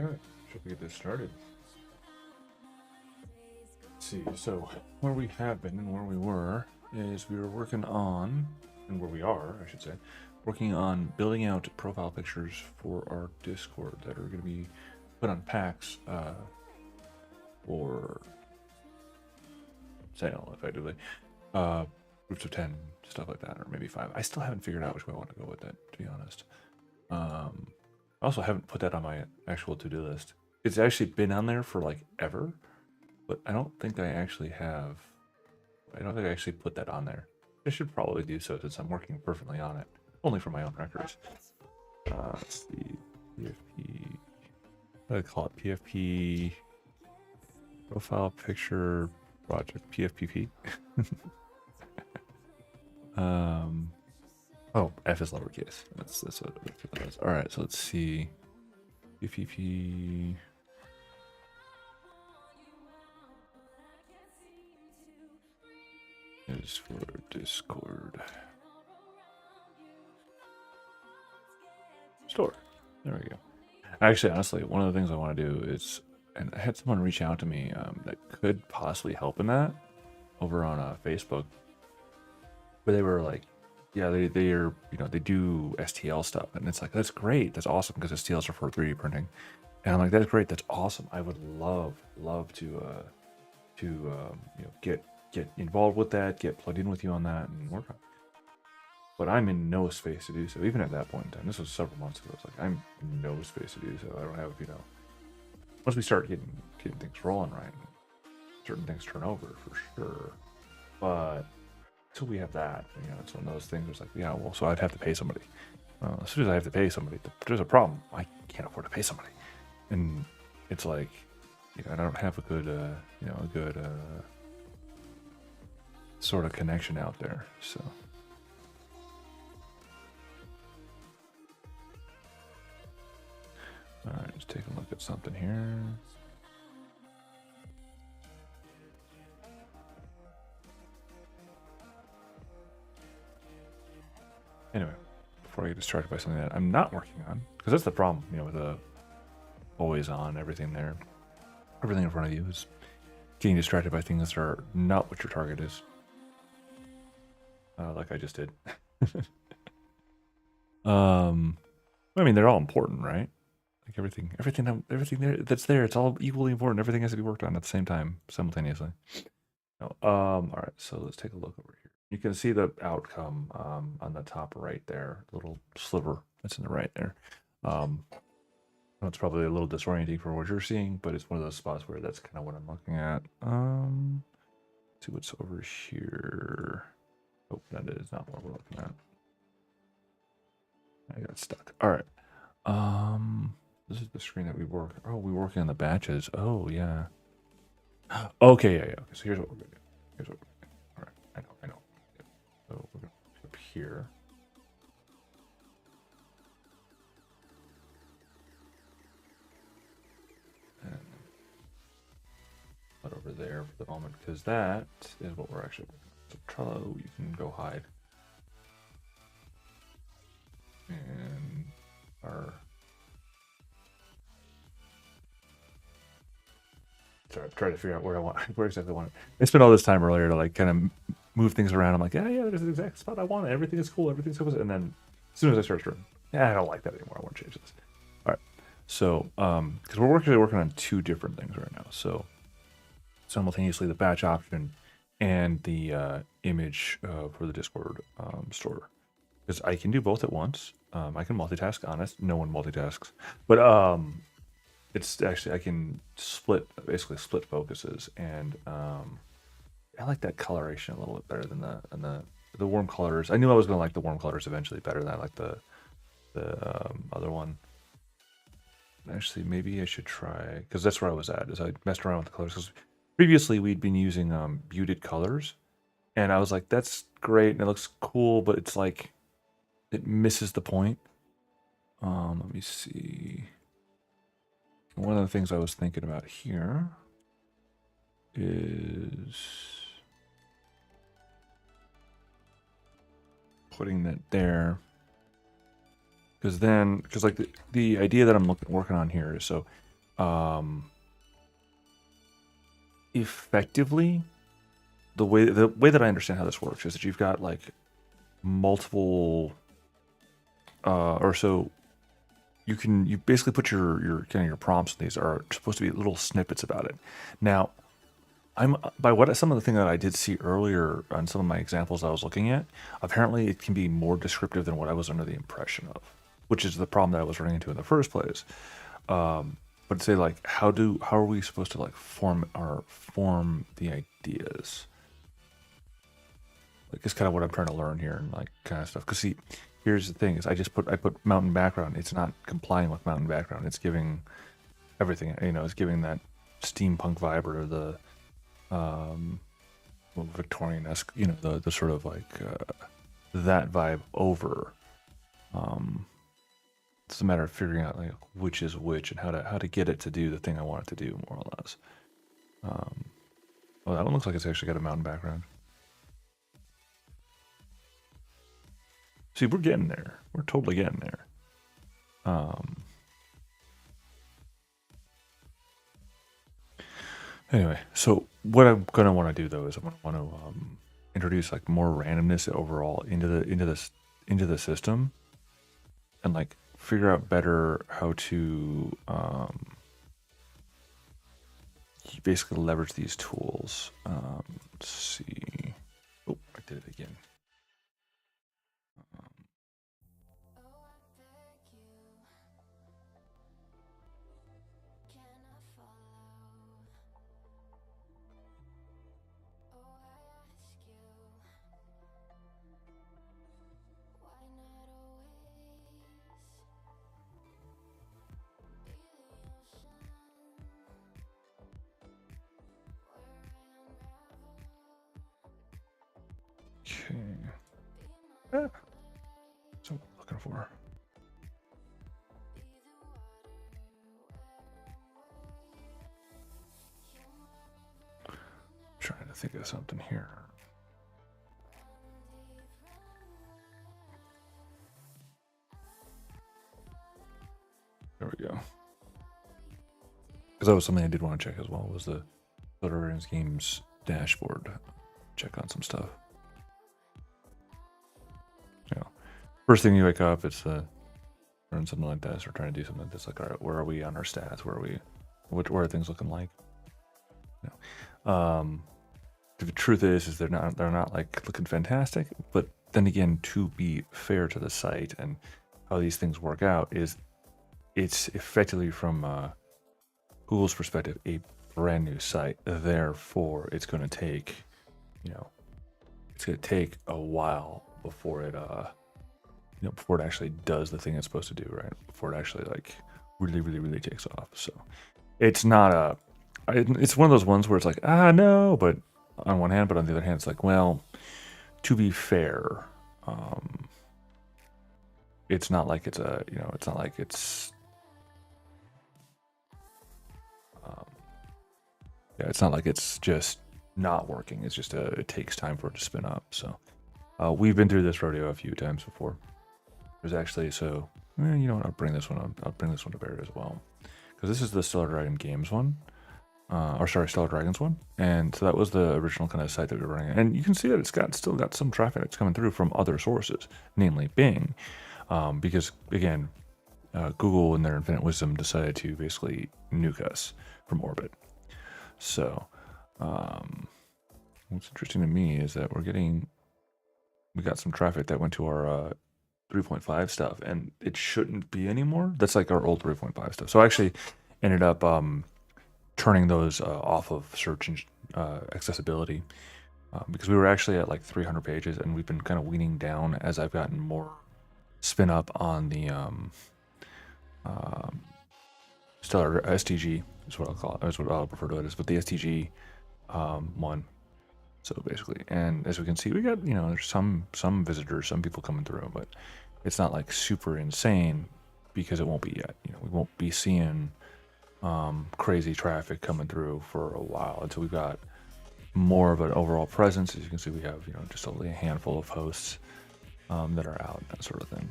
Alright, should we get this started? Let's see, so where we have been and where we were is we were working on, and where we are, I should say, working on building out profile pictures for our Discord that are going to be put on packs for sale, effectively. Groups of 10, stuff like that, or maybe 5. I still haven't figured out which way I want to go with that, to be honest. I also haven't put that on my actual to-do list. It's actually been on there for like ever, but I don't think I actually have. I don't think I actually put that on there. I should probably do so since I'm working perfectly on it, only for my own records. Let's see, PFP. What do I call it? PFP profile picture project. PFPP. Oh, F is lowercase. That's what it is. All right, so let's see. PFP. Is for Discord. Store. There we go. Actually, honestly, one of the things I want to do is, and I had someone reach out to me that could possibly help in that over on Facebook, where they were like, yeah, they're they do STL stuff, and it's like, that's great, that's awesome, because STLs are for 3D printing, and I'm like, that's great, that's awesome. I would love to get involved with that, get plugged in with you on that, and work on it. But I'm in no space to do so. Even at that point in time, this was several months ago. It's like I'm in no space to do so. I don't have, once we start getting things rolling right, certain things turn over for sure. But until we have that, it's one of those things. It's like, yeah, well, so I'd have to pay somebody. As soon as I have to pay somebody, there's a problem. I can't afford to pay somebody, and it's like, I don't have a good, sort of connection out there. So, all right, let's take a look at something here. Anyway, before I get distracted by something that I'm not working on, because that's the problem, with the always on, everything there, everything in front of you is getting distracted by things that are not what your target is. Like I just did. I mean, they're all important, right? Like everything there that's there, it's all equally important. Everything has to be worked on at the same time, simultaneously. No, all right, so let's take a look over here. You can see the outcome on the top right there, little sliver that's in the right there. It's probably a little disorienting for what you're seeing, but it's one of those spots where that's kind of what I'm looking at. Let's see what's over here. Oh, that is not what we're looking at. I got stuck. All right. This is the screen that we work. Oh, we're working on the batches. Oh, yeah. Okay, yeah. Okay, so here's what we're gonna do. All right, I know. Yeah. So we're gonna up here. And put over there for the moment, because that is what we're actually. So Trello, you can go hide. And our. Sorry, I'm trying to figure out where exactly I want it. I spent all this time earlier to like kind of move things around. I'm like, yeah, there's the exact spot I want it. Everything is cool. Everything's cool. And then as soon as I start doing, I don't like that anymore. I want to change this. All right. So, because we're working on two different things right now. So simultaneously the batch option and the image for the Discord store. Because I can do both at once. I can multitask, honest. No one multitasks. But it's actually, I can basically split focuses, and I like that coloration a little bit better than the warm colors. I knew I was going to like the warm colors eventually better than I like the other one. Actually, maybe I should try, because that's where I was at, is I messed around with the colors, because previously we'd been using muted colors, and I was like, that's great and it looks cool, but it's like it misses the point. Let me see. One of the things I was thinking about here is putting that there, because like the idea that I'm working on here is, so effectively, the way that I understand how this works is that you've got like multiple, or so you basically put your kind of your prompts. These are supposed to be little snippets about it. Now, I'm by what some of the thing that I did see earlier on some of my examples I was looking at. Apparently, it can be more descriptive than what I was under the impression of, which is the problem that I was running into in the first place. But say like, how are we supposed to like form the ideas? Like, it's kind of what I'm trying to learn here and like kind of stuff. Because see, here's the thing: is I put mountain background. It's not complying with mountain background. It's giving everything. It's giving that steampunk vibe or the Victorian-esque. The sort of like that vibe over. It's a matter of figuring out like which is which and how to get it to do the thing I want it to do, more or less. Oh, that one looks like it's actually got a mountain background. See, we're getting there. We're totally getting there. Anyway, so what I'm gonna want to do though is I'm gonna want to introduce like more randomness overall into the system, and like figure out better how to basically leverage these tools. Let's see. Oh, I did it again. Okay. So what I'm looking for. Trying to think of something here. There we go. Because that was something I did want to check as well, was the Veterans Games dashboard. Check on some stuff. First thing you wake up, it's learn something like this, or trying to do something like this. Like, all right, where are we on our stats? Where are things looking like? The truth is they're not like looking fantastic. But then again, to be fair to the site and how these things work out, is it's effectively from Google's perspective a brand new site. Therefore, it's going to take a while before it before it actually does the thing it's supposed to do, right? Before it actually like really takes off. So it's not it's one of those ones where it's like, no, but on one hand, but on the other hand, it's like, well, to be fair, it's not like it's it's not like it's it's not like it's just not working. It's just it takes time for it to spin up. So we've been through this rodeo a few times before. There's actually, you know what, I'll bring this one to bear as well, because this is the Stellar Dragon Games one, Stellar Dragons one, and so that was the original kind of site that we were running, and you can see that it's still got some traffic that's coming through from other sources, namely Bing, because again, Google in their infinite wisdom decided to basically nuke us from orbit. So what's interesting to me is that we got some traffic that went to our 3.5 stuff, and it shouldn't be anymore. That's like our old 3.5 stuff. So I actually ended up turning those off of search and accessibility, because we were actually at like 300 pages, and we've been kind of weaning down as I've gotten more spin up on the Stellar STG is what I'll call it. Is what I'll refer to it as, but the STG one. So basically, and as we can see, we got there's some visitors, some people coming through, but it's not like super insane because it won't be yet. We won't be seeing crazy traffic coming through for a while until we've got more of an overall presence. As you can see, we have just only a handful of hosts that are out, that sort of thing.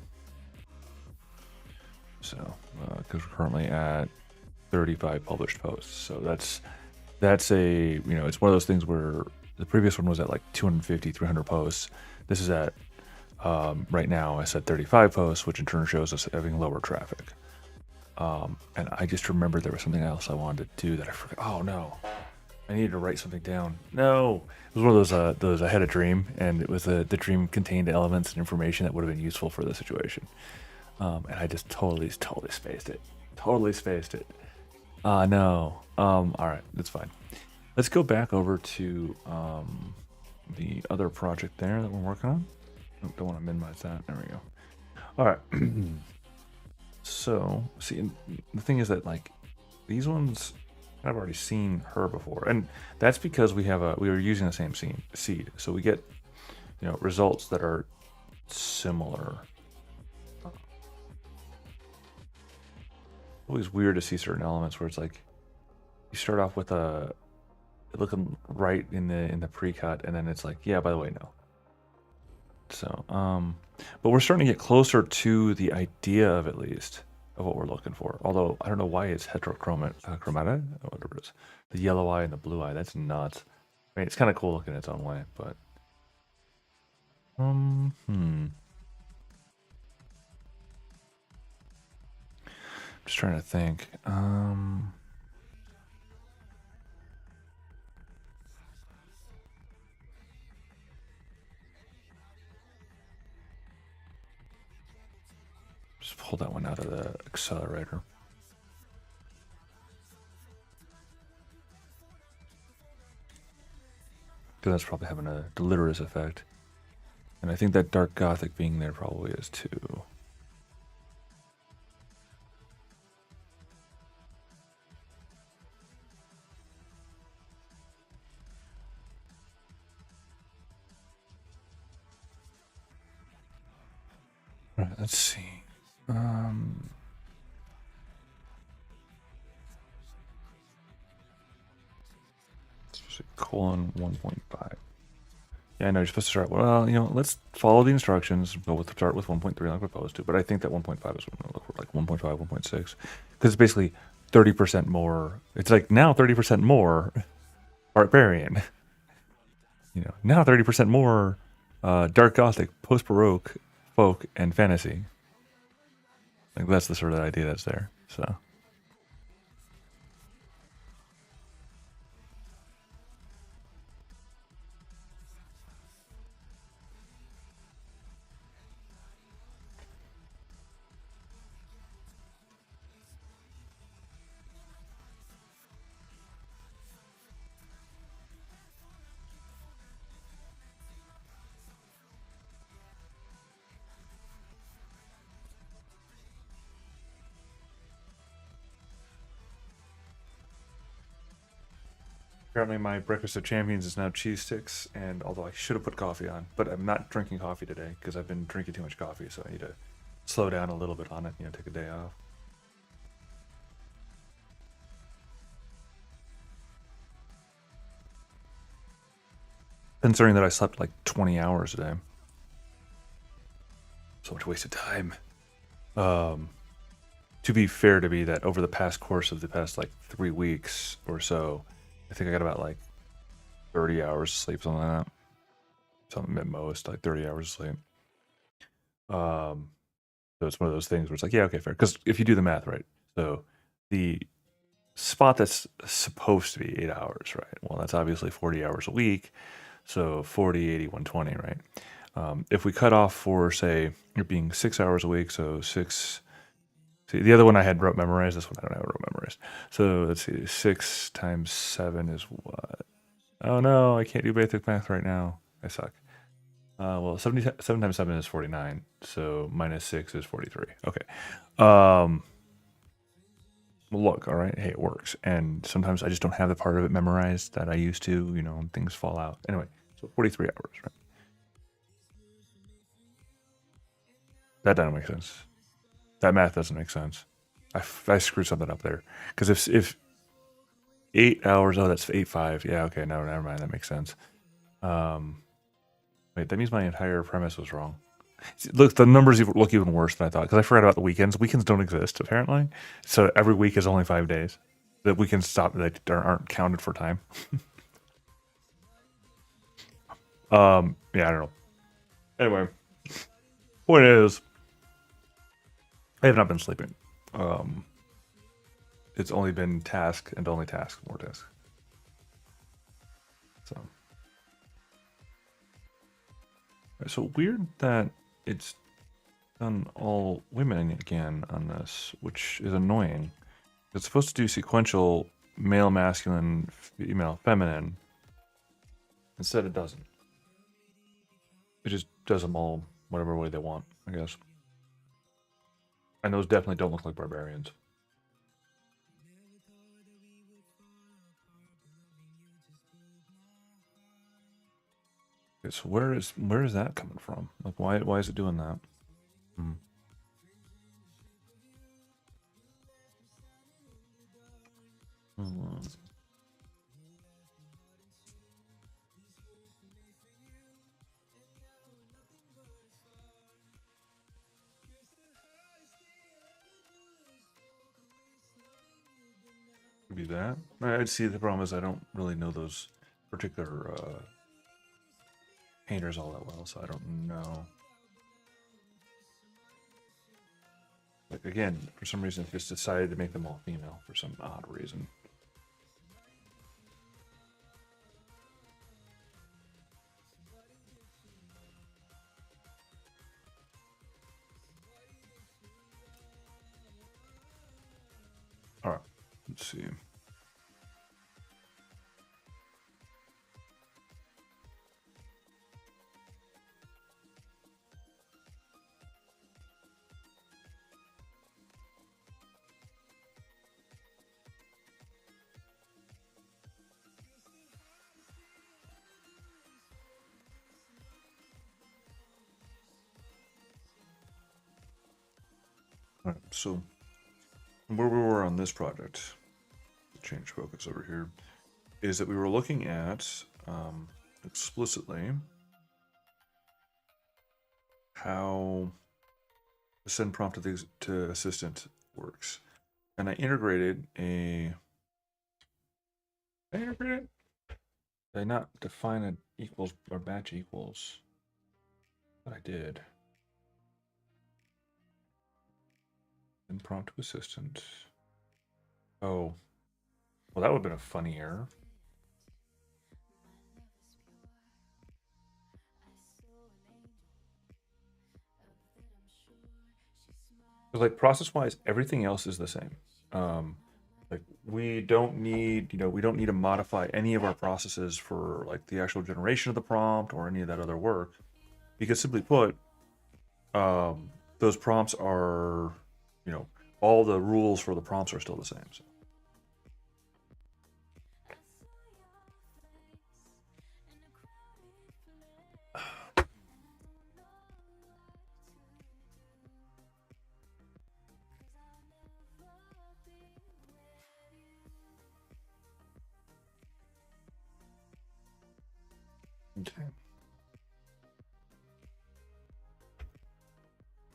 So because we're currently at 35 published posts. So that's a, you know, it's one of those things where the previous one was at like 250, 300 posts. This is at, right now I said 35 posts, which in turn shows us having lower traffic. And I just remember there was something else I wanted to do that I forgot. Oh no, I needed to write something down. No, it was one of those I had a dream, and it was the dream contained elements and information that would have been useful for the situation. And I just totally spaced it. Totally spaced it. No. All right, that's fine. Let's go back over to the other project there that we're working on. Oh, don't want to minimize that. There we go. All right. So, see, the thing is that like these ones, I've already seen her before, and that's because we were using the same seed, so we get, you know, results that are similar. Always weird to see certain elements where it's like you start off with a looking right in the pre-cut, and then it's like, yeah, by the way, no. So but we're starting to get closer to the idea of, at least, of what we're looking for. Although I don't know why it's heterochromatic, whatever it is, the yellow eye and the blue eye. That's nuts. I mean, it's kind of cool looking in its own way, but just trying to think. Just pull that one out of the accelerator. Because that's probably having a delirious effect. And I think that dark gothic being there probably is too. All right, let's see. Colon 1.5. Yeah, I know you're supposed to start. Well, you know, let's follow the instructions. Start with 1.3 like we're supposed to. But I think that 1.5 is what I'm gonna look for, like 1.5, 1.6, because it's basically 30% more. It's like now 30% more barbarian. You know, now 30% more dark gothic, post baroque, folk, and fantasy. Like that's the sort of idea that's there. So. Apparently my breakfast of champions is now cheese sticks, and although I should have put coffee on, but I'm not drinking coffee today because I've been drinking too much coffee, so I need to slow down a little bit on it, you know, take a day off. Considering that I slept like 20 hours a day. So much wasted time. To be fair to me, that over the past course of the past like 3 weeks or so, I think I got about like 30 hours of sleep, something like that. Something at most, like 30 hours of sleep. So it's one of those things where it's like, yeah, okay, fair. Because if you do the math right, so the spot that's supposed to be 8 hours, right? Well, that's obviously 40 hours a week. So 40, 80, 120, right? If we cut off for, say, it being 6 hours a week, so six. See, the other one I had memorized. This one I don't have memorized. So let's see. 6 times 7 is what? Oh no, I can't do basic math right now. I suck. Well, 77 times 7 is 49. So minus 6 is 43. Okay. Well, look, all right. Hey, it works. And sometimes I just don't have the part of it memorized that I used to, you know, and things fall out. Anyway, so 43 hours, right? That doesn't make sense. That math doesn't make sense. I screwed something up there. Because if 8 hours, oh, that's 8.5. Yeah, okay, never mind. That makes sense. Wait, that means my entire premise was wrong. Look, the numbers look even worse than I thought because I forgot about the weekends. Weekends don't exist apparently, so every week is only 5 days. The weekends stop that aren't counted for time. Yeah, I don't know. Anyway, point is, I have not been sleeping. It's only been task and only task, more task. So weird that it's done all women again on this, which is annoying. It's supposed to do sequential male, masculine, female, feminine. Instead, it doesn't. It just does them all whatever way they want, I guess. And those definitely don't look like barbarians. Okay, so where is that coming from? Like, why is it doing that? Hmm. Be that. I'd see the problem is I don't really know those particular painters all that well, so I don't know. Like again, for some reason, it just decided to make them all female for some odd reason. All right, let's see. All right, so where we were on this project, change focus over here, is that we were looking at explicitly how the send prompt to assistant works, and I integrated a. Did I integrate it? Did I not define an equals or batch equals? But I did. Send prompt to assistant. Oh, well, that would have been a funny error. Because like process-wise, everything else is the same. Like we don't need, we don't need to modify any of our processes for like the actual generation of the prompt or any of that other work. Because simply put, those prompts are, all the rules for the prompts are still the same. So. Okay.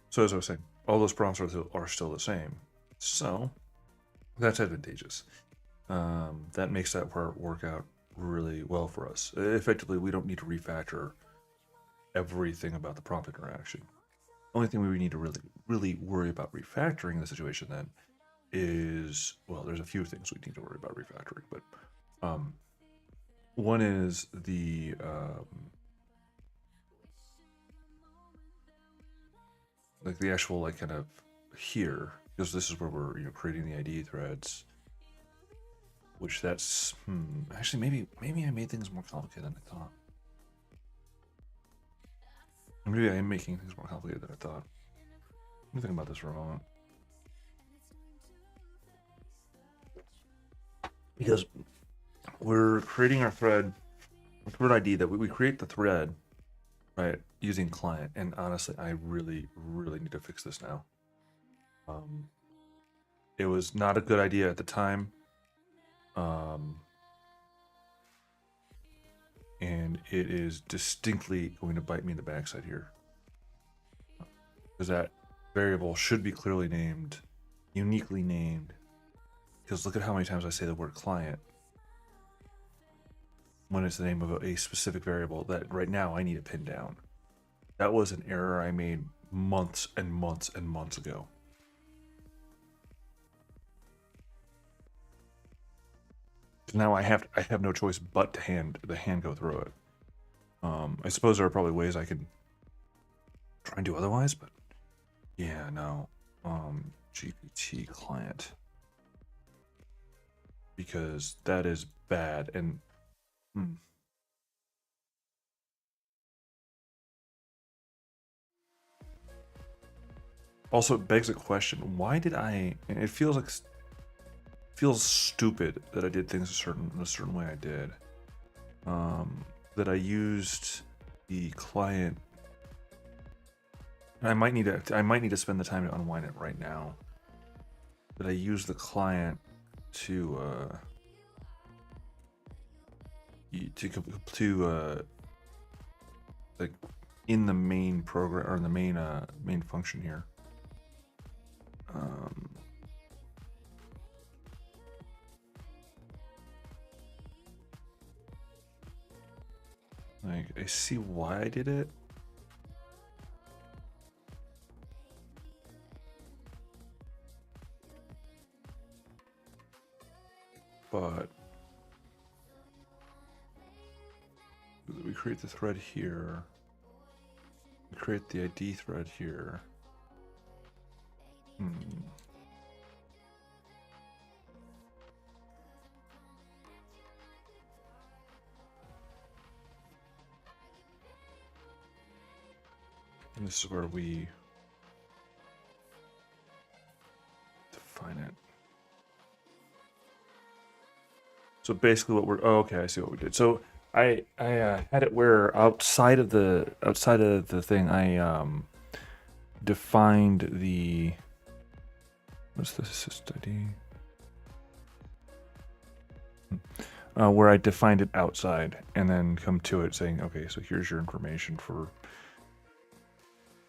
So as I was saying, all those prompts are still the same. So that's advantageous. That makes that part work out really well for us. Effectively, we don't need to refactor everything about the prompt interaction. Only thing we need to really worry about refactoring the situation then is, well, there's a few things we need to worry about refactoring, but one is the like the actual like kind of here, because this is where we're creating the ID threads, which that's actually maybe I made things more complicated than I thought. Maybe I am making things more complicated than I thought. Let me think about this for a moment. Because we're creating our thread ID that we create the thread, right, using client. And honestly, I really need to fix this now. It was not a good idea at the time. And it is distinctly going to bite me in the backside here. because that variable should be clearly named, uniquely named. Because look at how many times I say the word client when it's the name of a specific variable that right now I need to pin down. That was an error I made months and months and months ago. Now I have no choice but to hand go through it. I suppose there are probably ways I could try and do otherwise, but yeah, no. GPT client, because that is bad. And also it begs a question: why did I? And it feels stupid that I did things in a certain way I did. That I used the client. And I might need to spend the time to unwind it right now. That I use the client to like in the main program or in the main function here. Like I see why I did it. But we create the thread here. We create the ID thread here. And this is where we define it. So basically what oh, okay, I see what we did. So I had it where outside of the thing I defined the, what's the assist ID? Where I defined it outside and then come to it saying, okay, so here's your information for.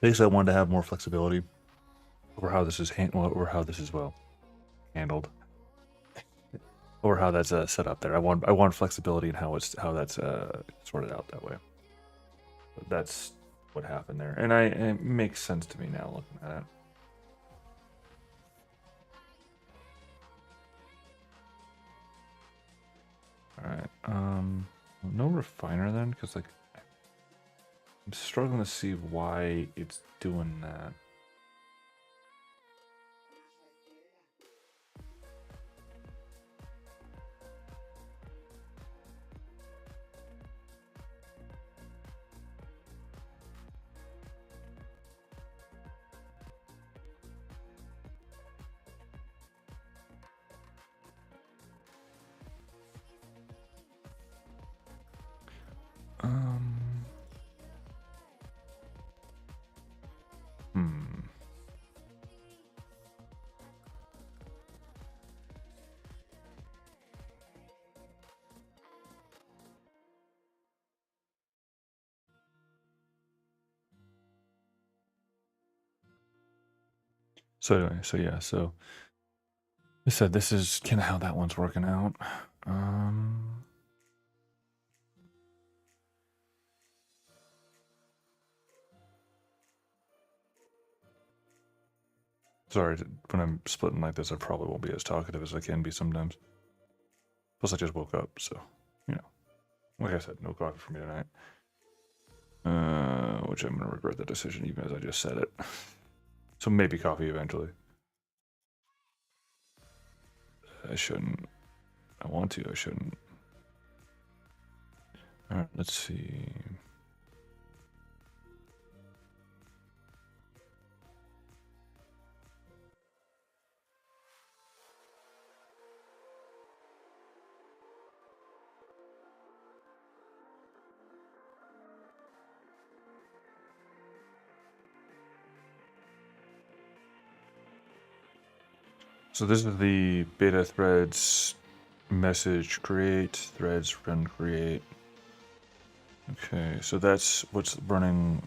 Basically, I wanted to have more flexibility over how this is handled, or how this is handled, or how that's set up there. I want flexibility in how that's sorted out that way. But that's what happened there, and it makes sense to me now looking at it. All right, no refiner then, because like I'm struggling to see why it's doing that. So anyway, so yeah, so I said this is kind of how that one's working out. Sorry, when I'm splitting like this, I probably won't be as talkative as I can be sometimes. Plus, I just woke up, so, you know. Like I said, no coffee for me tonight. Which I'm going to regret the decision even as I just said it. So maybe coffee eventually. I shouldn't. I want to, I shouldn't. Alright, let's see. So this is the beta threads message create, threads run create. Okay, so that's what's running.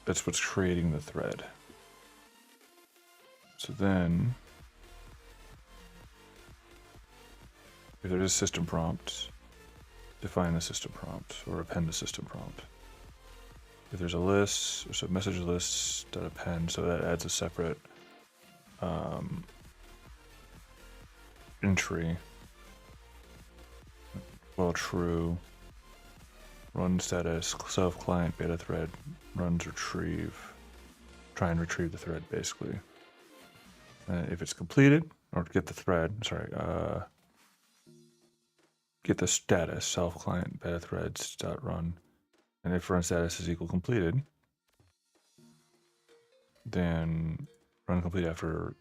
That's what's creating the thread. So then, if there's a system prompt, define the system prompt or append the system prompt. If there's a list, so message lists dot append, so that adds a separate entry. Well, true. Run status, self client beta thread, runs retrieve. Try and retrieve the thread basically. If it's completed, or get the thread, sorry, get the status, self client beta threads dot run. And if run status is equal completed, then run complete after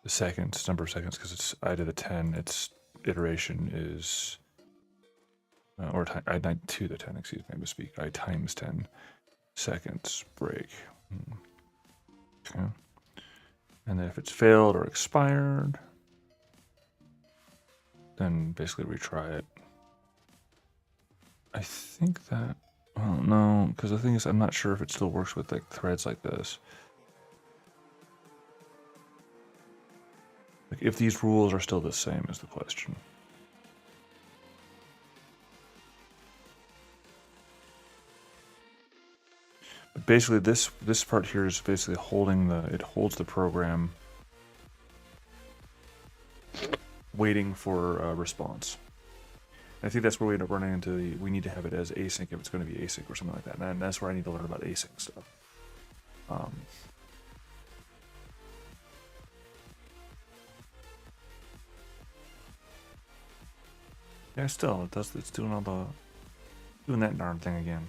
the seconds, number of seconds, because it's I to the 10, its iteration is, or I to the 10, excuse me, I misspeak, I times 10 seconds break. Okay. And then if it's failed or expired, then basically retry it. I think that, well, no, because the thing is, I'm not sure if it still works with like threads like this. Like if these rules are still the same is the question. But basically, this part here is basically holding it holds the program, waiting for a response. I think that's where we end up running into we need to have it as async if it's going to be async or something like that. And that's where I need to learn about async stuff. Yeah, still, it's doing that darn thing again.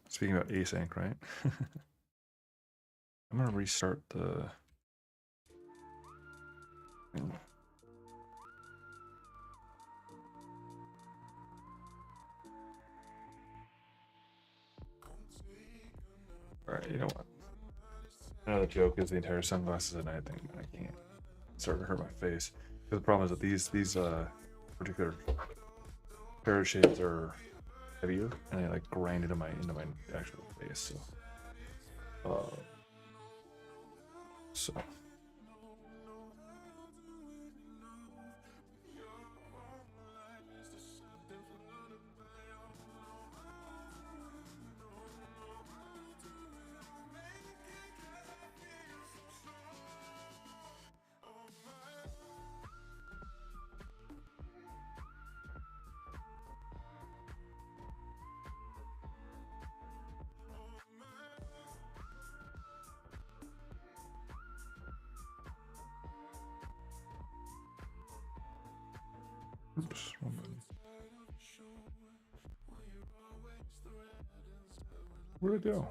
Speaking about async, right? I'm going to restart the... Alright, you know what? Another joke is the entire sunglasses at night thing. I can't. It's starting to hurt my face. Because the problem is that these particular parrot shades are heavier, and they like grind into my actual face. So. Oops, one button. Where'd it go?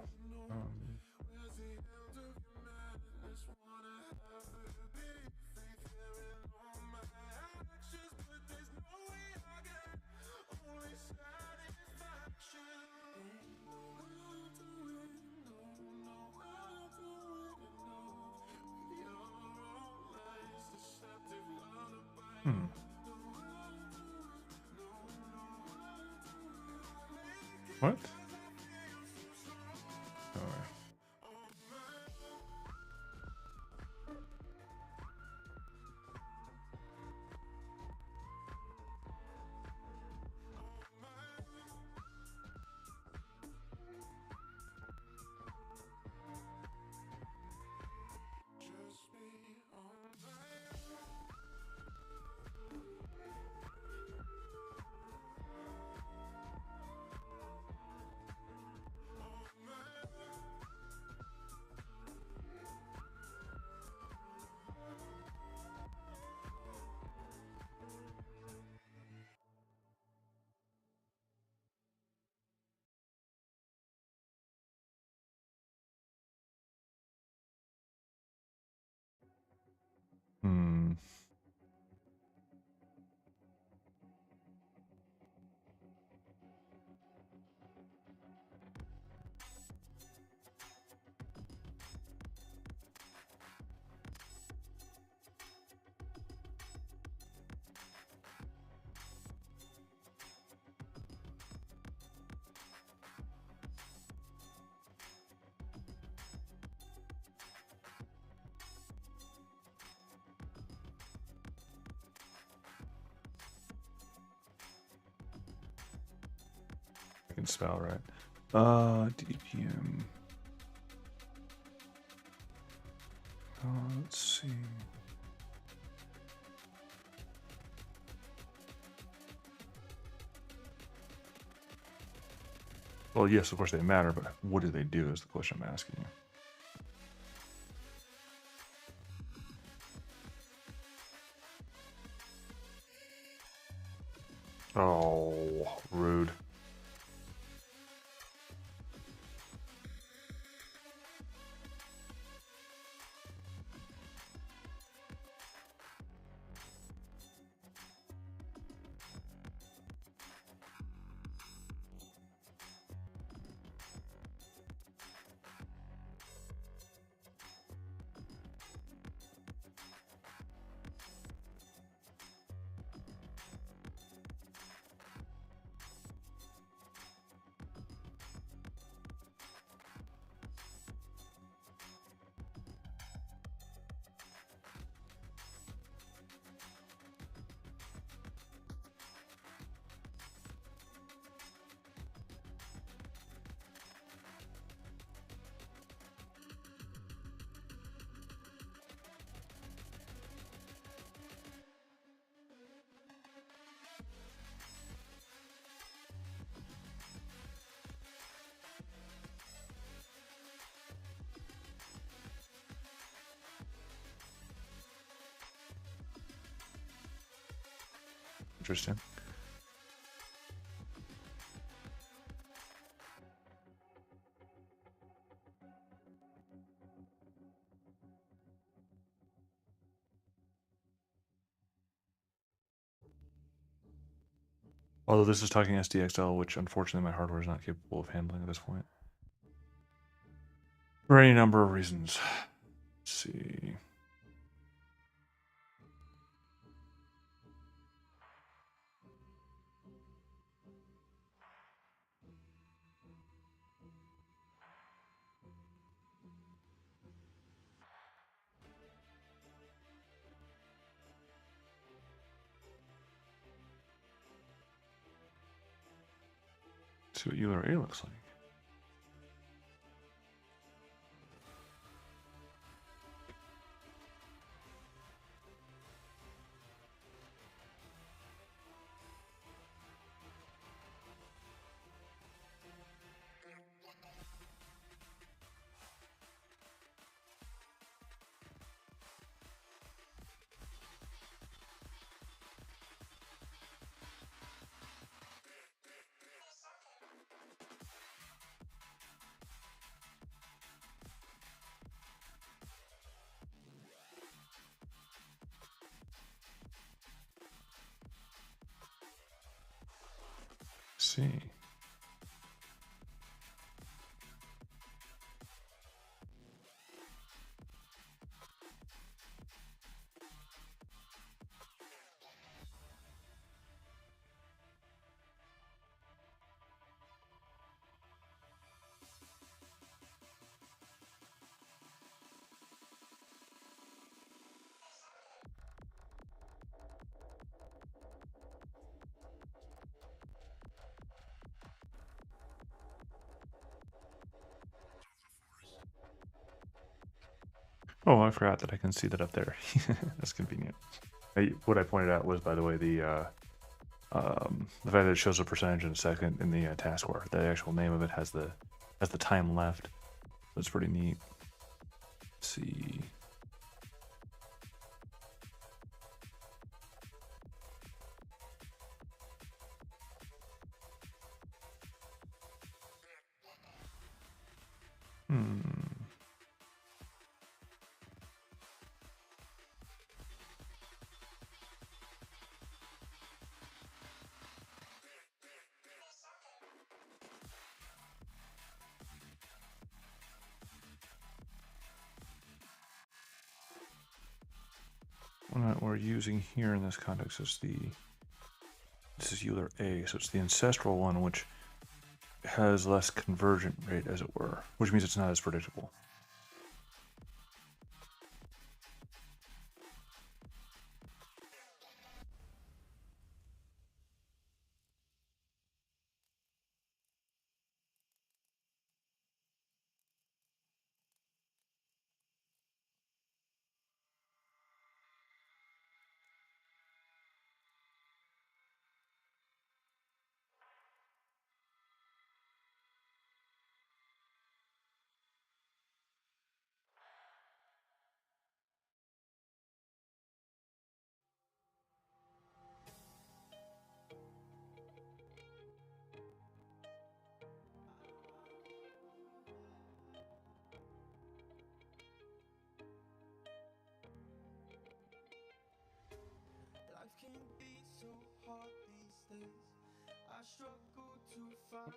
What? Oh, didn't spell right. DPM. Let's see. Well, yes, of course they matter, but what do they do is the question I'm asking you. Oh, rude. Interesting. Although this is talking SDXL, which unfortunately my hardware is not capable of handling at this point. For any number of reasons. Let's see. See what URA looks like. See. Oh, I forgot that I can see that up there. That's convenient. What I pointed out was, by the way, the fact that it shows a percentage in a second in the taskbar. The actual name of it has the time left. That's pretty neat. Let's see. What we're using here in this context is this is Euler A, so it's the ancestral one, which has less convergent rate, as it were, which means it's not as predictable.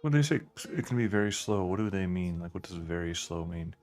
When they say it can be very slow, what do they mean? Like, what does very slow mean?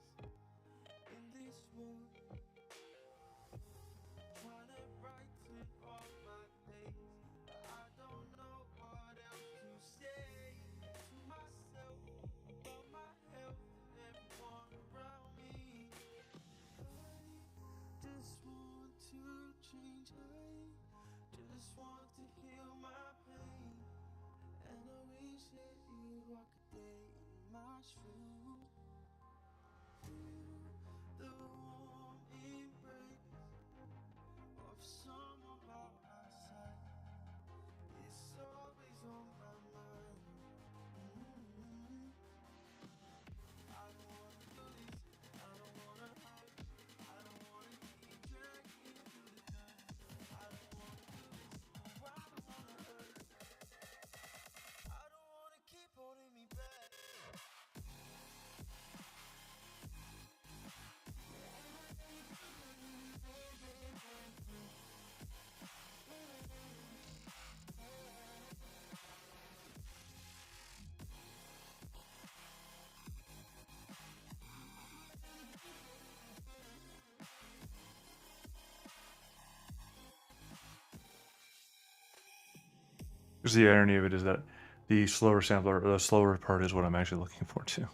Because the irony of it is that the slower sampler, the slower part is what I'm actually looking for too.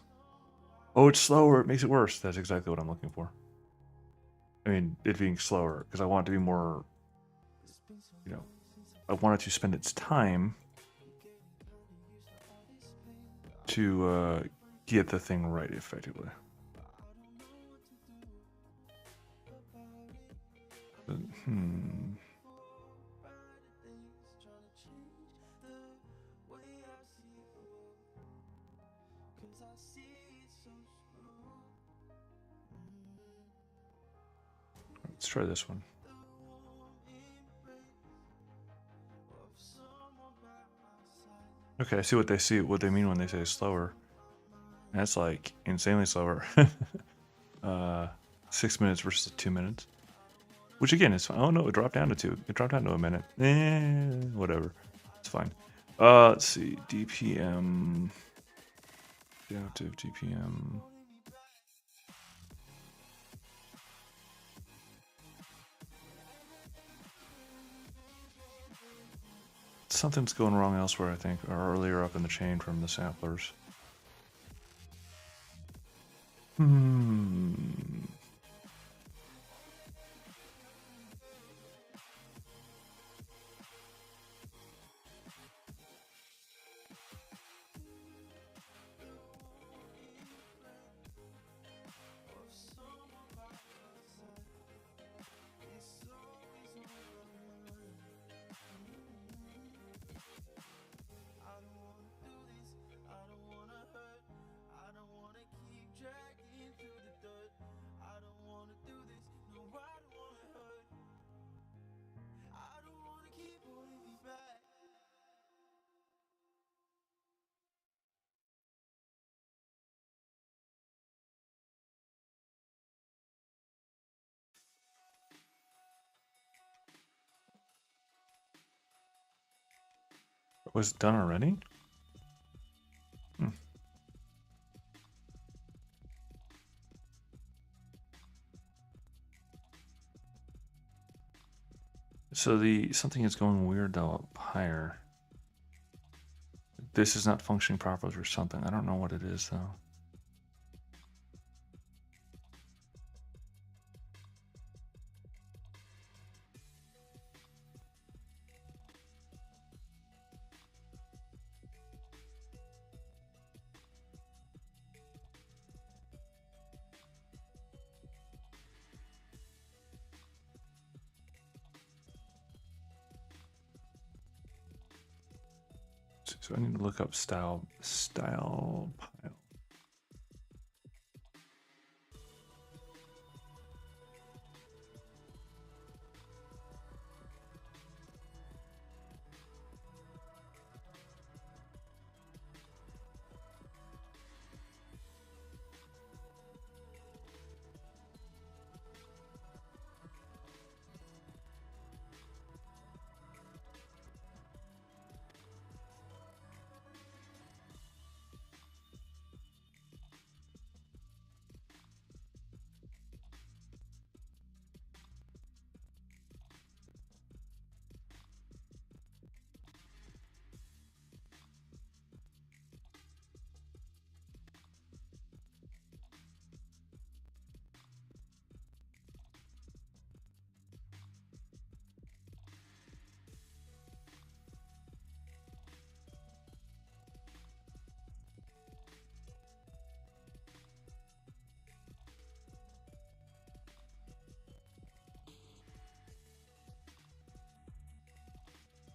Oh, it's slower. It makes it worse. That's exactly what I'm looking for. I mean, it being slower because I want it to be more, you know, I want it to spend its time to get the thing right effectively. Let's try this one. Okay, I see what they mean when they say slower. That's like insanely slower. 6 minutes versus 2 minutes. Which again is fine. Oh no, it dropped down to 2. It dropped down to a minute. Whatever. It's fine. Let's see. DPM. Adaptive DPM. Something's going wrong elsewhere, I think, or earlier up in the chain from the samplers. Was it done already? So something is going weird though up higher. This is not functioning properly or something. I don't know what it is though. So I need to look up style pile.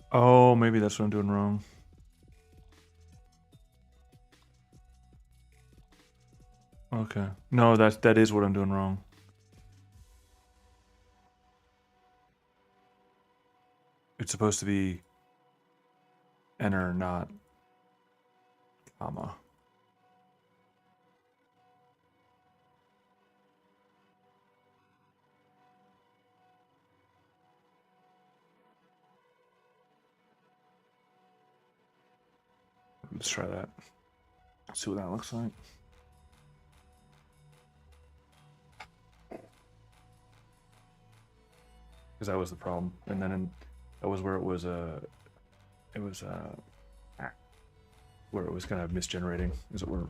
Oh, maybe that's what I'm doing wrong. Okay. No, that is what I'm doing wrong. It's supposed to be enter, not comma. Let's try that. See what that looks like. Because that was the problem, and then that was where it was where it was kind of misgenerating. Is it where?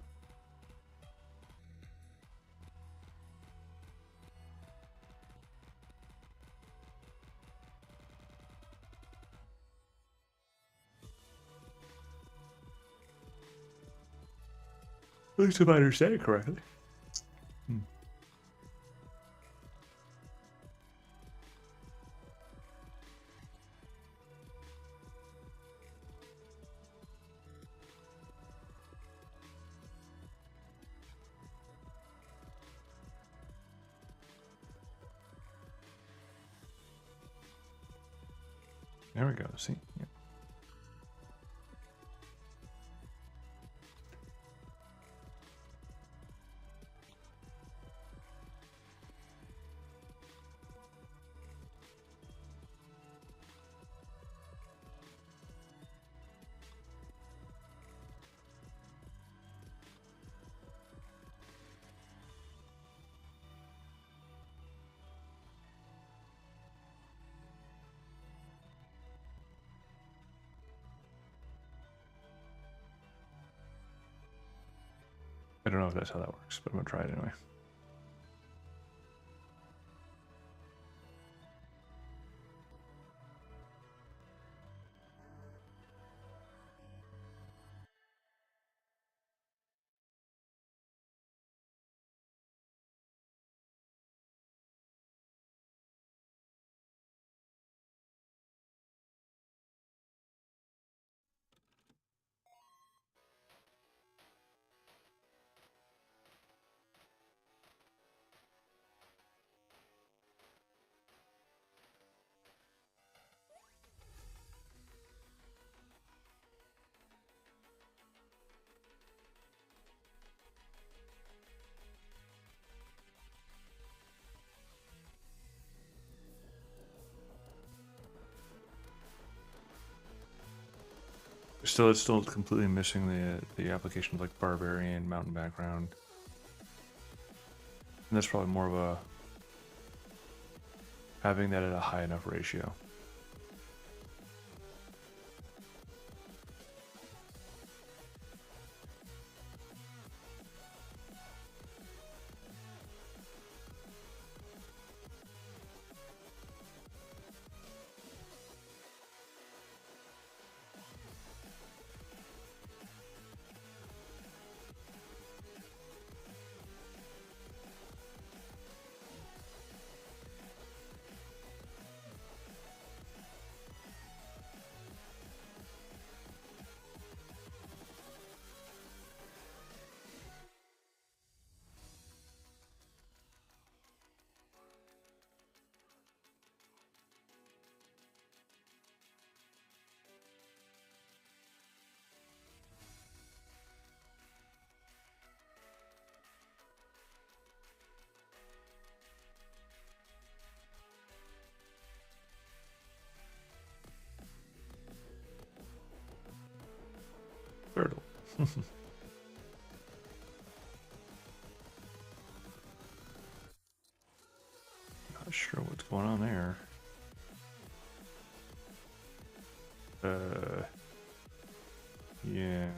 At least if I understand it correctly. There we go. See? Yeah. I don't know if that's how that works, but I'm gonna try it anyway. It's still completely missing the application of like barbarian, mountain background. And that's probably more of a having that at a high enough ratio. Turtle. Not sure what's going on there. Yeah.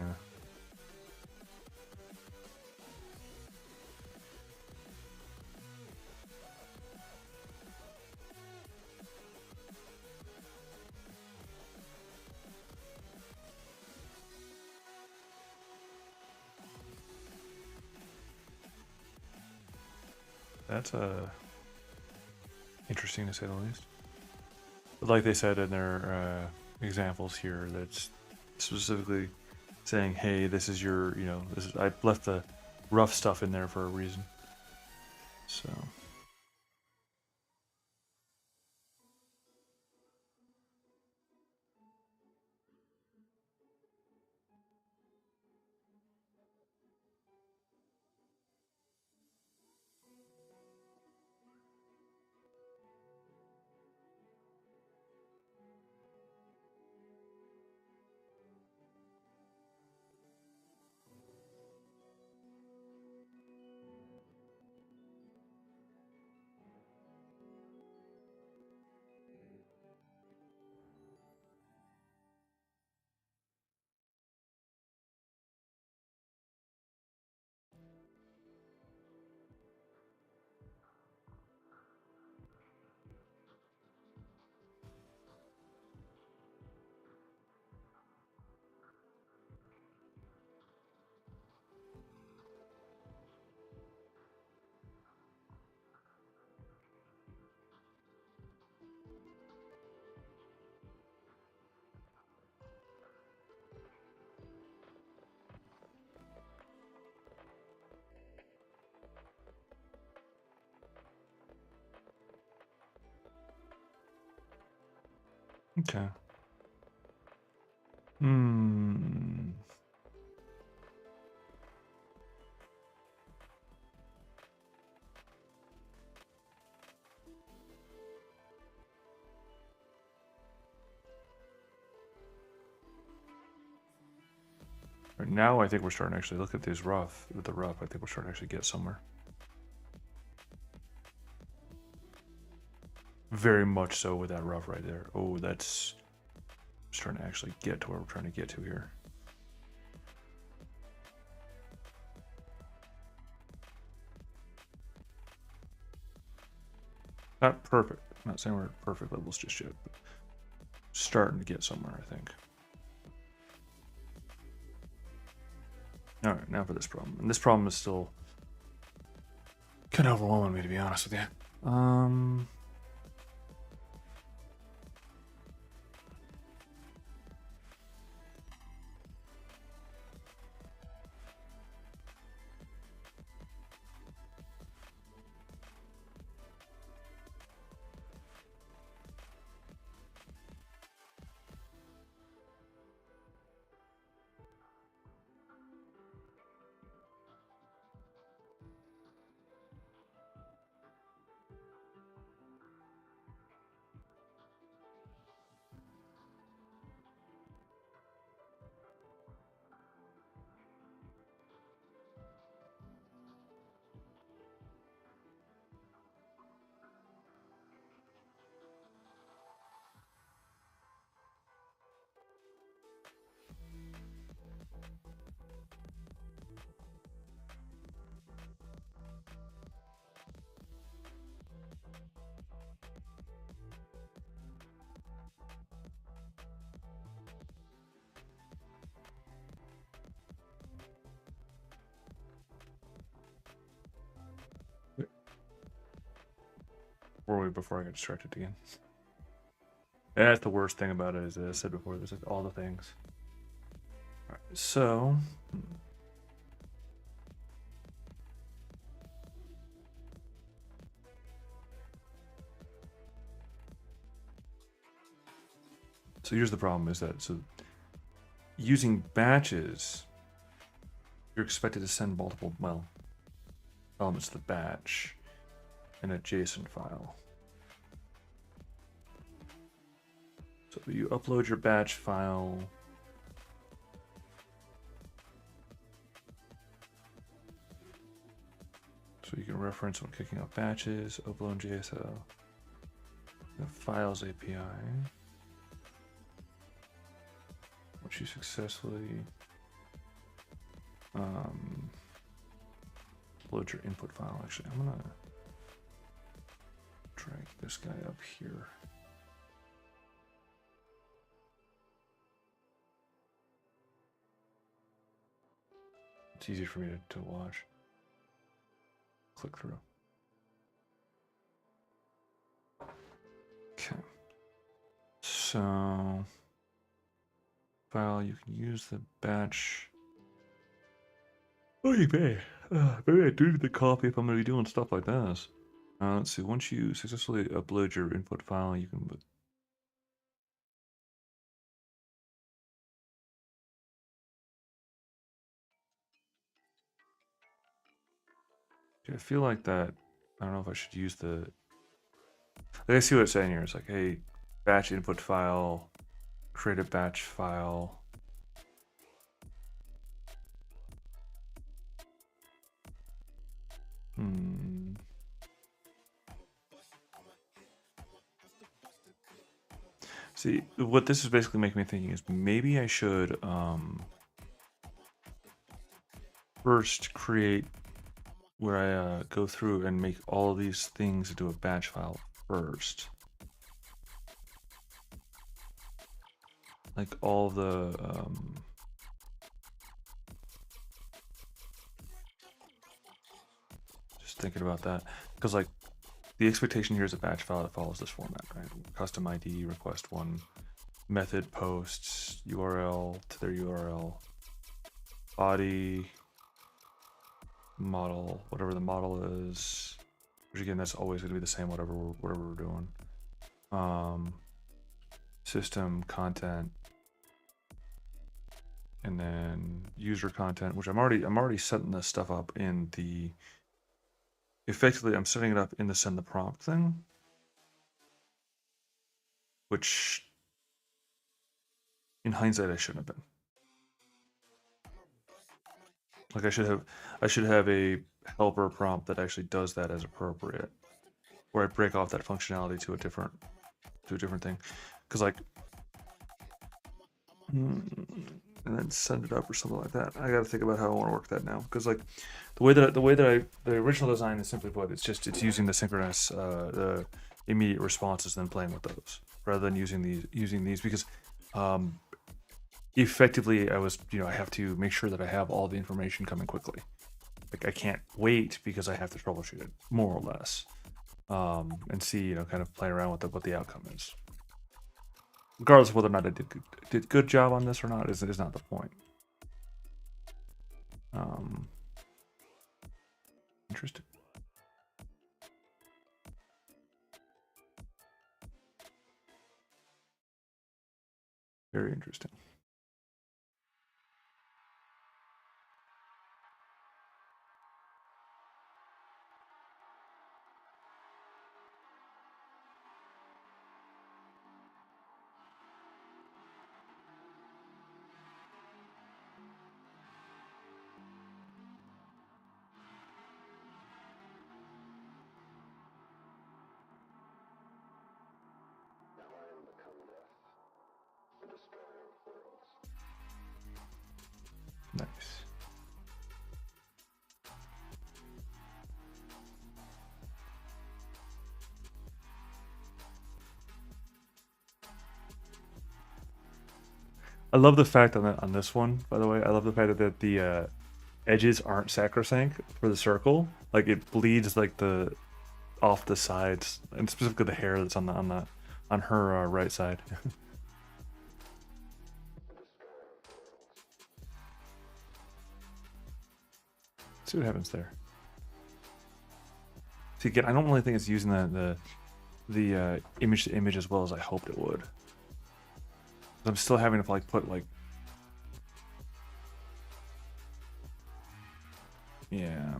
That's interesting to say the least. But like they said in their examples here that's specifically saying, hey, this is your, you know, this is, I left the rough stuff in there for a reason. So. Okay. Right now, I think we're starting to actually look at these rough. With the rough, I think we're starting to actually get somewhere. Very much so with that rough right there. Oh, that's starting to actually get to where we're trying to get to here. Not perfect. I'm not saying we're at perfect levels just yet, but starting to get somewhere, I think. All right, now for this problem. And this problem is still kind of overwhelming me, to be honest with you. Where were we before I got distracted again? That's the worst thing about it, is as I said before, there's like all the things. All right, so here's the problem, is that using batches, you're expected to send multiple, well, elements to the batch in a JSON file. So you upload your batch file. So you can reference when kicking off batches, upload JSL, the files API. Once you successfully load your input file. Actually, I'm gonna drag this guy up here. It's easy for me to watch. Click through. Okay. So file. You can use the batch. Oh, you may. Maybe I do need the copy if I'm going to be doing stuff like this. Let's see. Once you successfully upload your input file, you can. I feel like that. I don't know if I should use the. Like, I see what it's saying here. It's like, hey, batch input file, create a batch file. See, what this is basically making me thinking is maybe I should first create where I go through and make all of these things into a batch file first. Like all the just thinking about that, because like the expectation here is a batch file that follows this format, right? Custom ID, request one, method posts, URL to their URL, body, model, whatever the model is, which again, that's always going to be the same, whatever we're doing. System content, and then user content, which I'm already setting this stuff up in the. Effectively, I'm setting it up in the send the prompt thing, which in hindsight I shouldn't have been. Like I should have a helper prompt that actually does that as appropriate, where I break off that functionality to a different thing, because like, and then send it up or something like that. I got to think about how I want to work that now, because like the way that the original design is simply put, it's using the synchronous the immediate responses and then playing with those rather than using these because effectively I have to make sure that I have all the information coming quickly. Like I can't wait because I have to troubleshoot it more or less, and see, kind of play around with what the outcome is. Regardless of whether or not I did good job on this or not, is not the point. Interesting. Very interesting. Nice. I love the fact on this one, by the way. I love the fact that the edges aren't sacrosanct for the circle. Like it bleeds like the off the sides, and specifically the hair that's on her right side. See what happens there. See, again, I don't really think it's using the image to image as well as I hoped it would. I'm still having to like put like, yeah.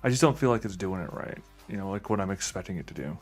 I just don't feel like it's doing it right. Like what I'm expecting it to do.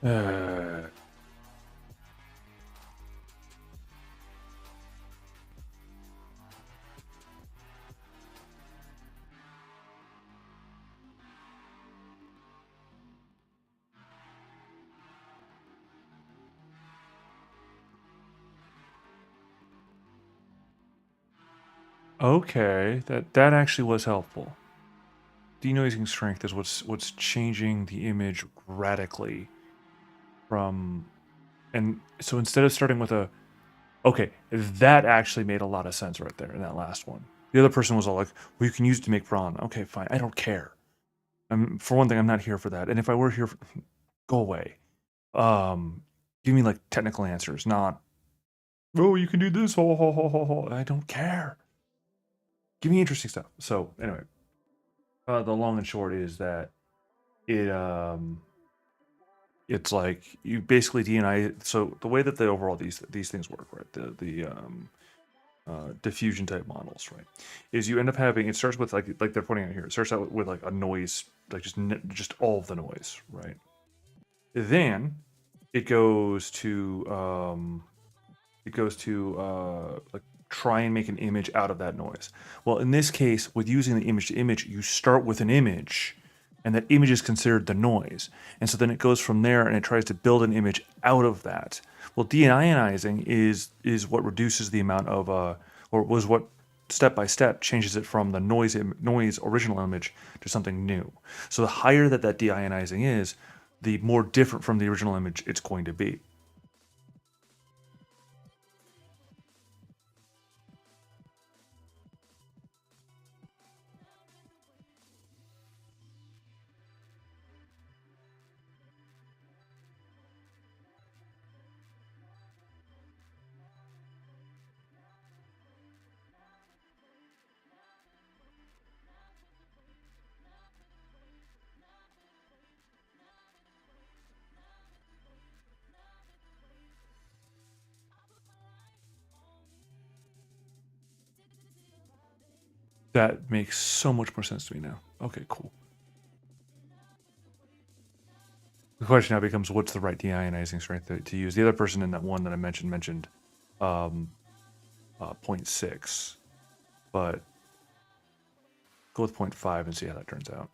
Uh, okay, that actually was helpful. Denoising strength is what's changing the image radically from, and so instead of starting with a, okay, that actually made a lot of sense right there in that last one. The other person was all like, well, you can use it to make prawn. Okay, fine. I don't care. For one thing, I'm not here for that. And if I were here, go away. Give me like technical answers, not, oh, you can do this. Ho, ho, ho, ho, ho. I don't care. Give me interesting stuff. So anyway, the long and short is that it it's like you basically DNI. So the way that the overall these things work, right? The diffusion type models, right? Is you end up having, it starts with like they're pointing out here. It starts out with like a noise, like just all of the noise, right? Then it goes to like try and make an image out of that noise. Well, in this case, with using the image to image, you start with an image, and that image is considered the noise. And so then it goes from there and it tries to build an image out of that. Well, deionizing is what reduces the amount of or was what step by step changes it from the noise original image to something new. So the higher that deionizing is, the more different from the original image it's going to be. That makes so much more sense to me now. Okay, cool. The question now becomes, what's the right deionizing strength to use? The other person in that one that I mentioned 0.6, but go with 0.5 and see how that turns out.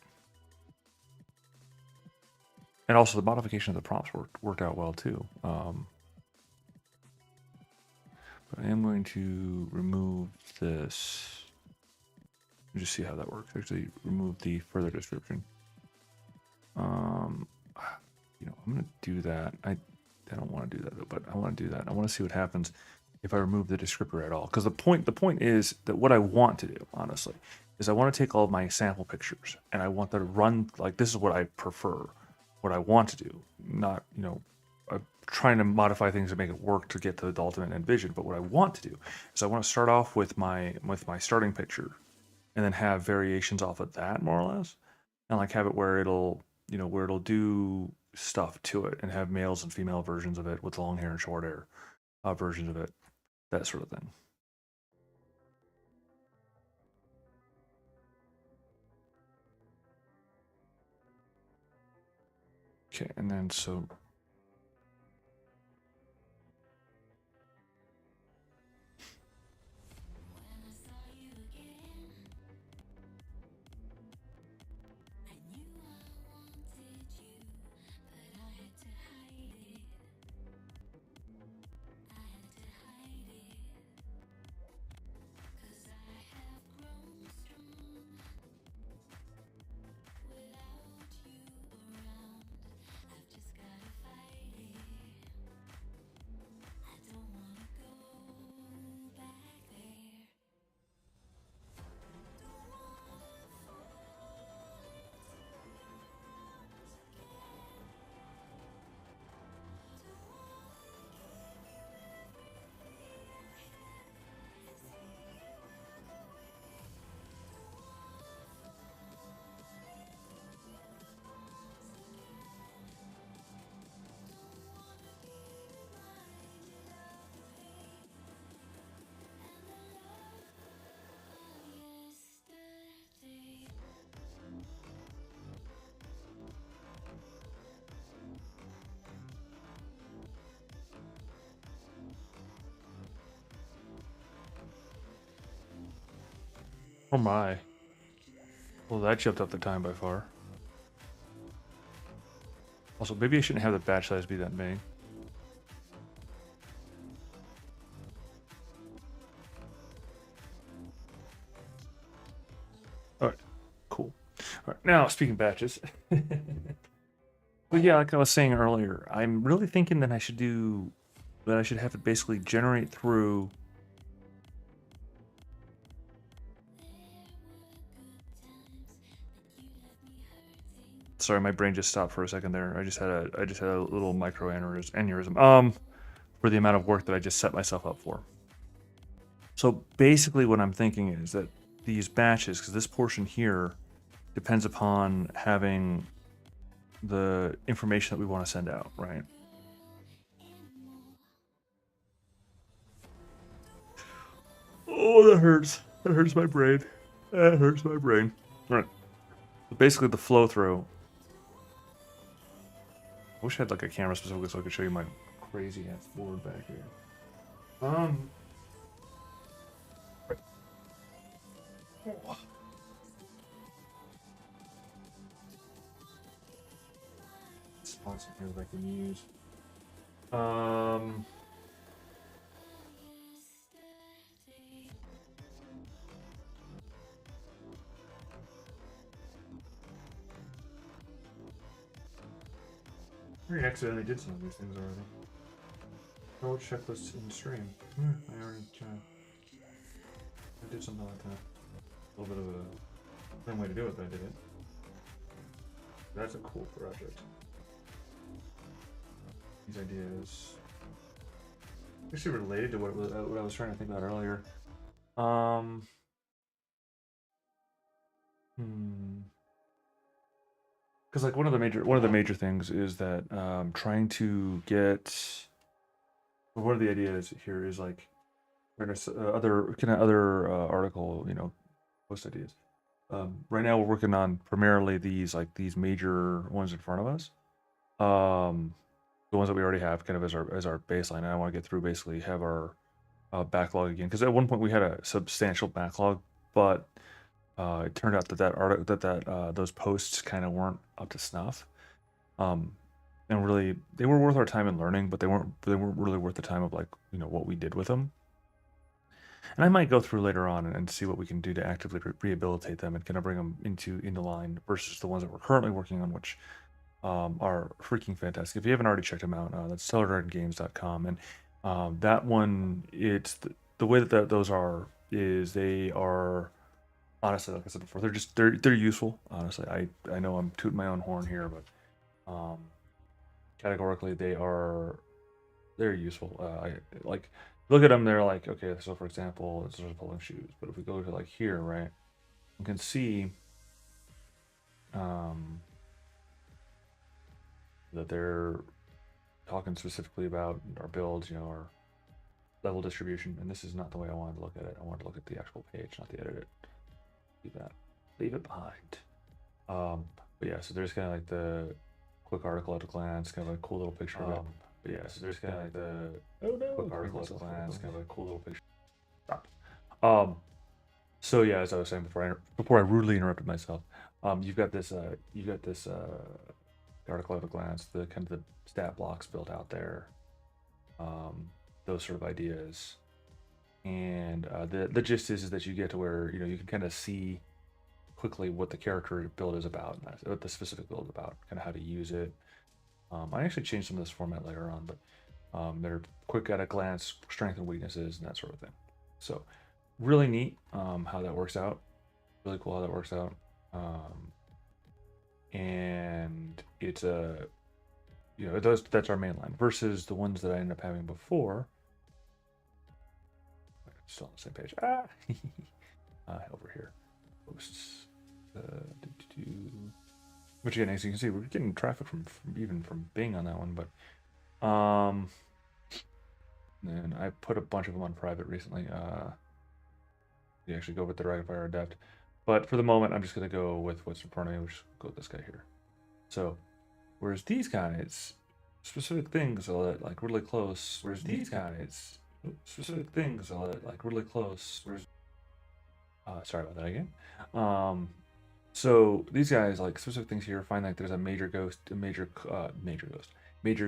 And also the modification of the prompts worked out well too. But I am going to remove this. Just see how that works. Actually, remove the further description. I'm gonna do that. I don't want to do that though, but I want to do that. I want to see what happens if I remove the descriptor at all. Because the point is that what I want to do, honestly, is I want to take all of my sample pictures and I want them to run like this is what I prefer, what I want to do. Not, I'm trying to modify things to make it work to get to the ultimate end vision. But what I want to do is I want to start off with my starting picture and then have variations off of that more or less. And like have it where it'll do stuff to it and have males and female versions of it with long hair and short hair versions of it, that sort of thing. Okay, and then so Oh my. Well, that jumped up the time by far. Also, maybe I shouldn't have the batch size be that big. Alright, cool. Alright, now speaking batches. But yeah, like I was saying earlier, I'm really thinking that I should have it basically generate through. Sorry, my brain just stopped for a second there. I just had a little micro aneurysm. For the amount of work that I just set myself up for. So basically, what I'm thinking is that these batches, because this portion here depends upon having the information that we want to send out, right? Oh, that hurts. That hurts my brain. That hurts my brain. All right. So basically, the flow through. I wish I had like a camera specifically so I could show you my crazy ass board back here. Right. Oh. Spots in here that I can use. I accidentally did some of these things already. Oh, checklist in stream. I already I did something like that. A little bit of a different way to do it, but I did it. That's a cool project. These ideas actually related to what I was trying to think about earlier. Because like one of the major things is that trying to get. One of the ideas here is like other article, post ideas. Right now we're working on primarily these major ones in front of us. The ones that we already have kind of as our baseline. And I want to get through basically have our backlog again, because at one point we had a substantial backlog, but it turned out that those posts kind of weren't up to snuff. And really, they were worth our time in learning, but they weren't really worth the time of what we did with them. And I might go through later on and see what we can do to actively rehabilitate them and kind of bring them into line versus the ones that we're currently working on, which are freaking fantastic. If you haven't already checked them out, that's StellarDragonGames.com. And that one, it's the way that those are is they are honestly, like I said before, they're useful. Honestly, I know I'm tooting my own horn here, but categorically they're useful. I like look at them. They're like, okay, so for example, it's just pulling shoes. But if we go to like here, right, you can see that they're talking specifically about our builds, our level distribution. And this is not the way I wanted to look at it. I wanted to look at the actual page, not the edit. Leave it behind. But yeah, so there's kind of like the quick article at a glance, kind of a cool little picture of it. But yeah, so there's kind of like the quick article at a glance, kind of a cool little picture. Stop. So yeah, as I was saying before I rudely interrupted myself, you've got this article at a glance, the kind of the stat blocks built out there, those sort of ideas, and the gist is that you get to where you can kind of see quickly what the character build is about, what the specific build is about, kind of how to use it. I actually changed some of this format later on, but they're quick at a glance, strength and weaknesses, and that sort of thing. So really neat how that works out. Really cool how that works out. And it's that's our main line versus the ones that I ended up having before. Still on the same page. Over here, posts. Which again, as you can see, we're getting traffic from Bing on that one, but and I put a bunch of them on private recently. You actually go with the Dragonfire Adept, but for the moment, I'm just gonna go with what's in front of me, which go with this guy here. So, whereas these guys, specific things are like really close. Whereas these guys, specific things are like really close. Whereas Sorry about that again. So these guys, like specific things here, find like there's a major ghost, a major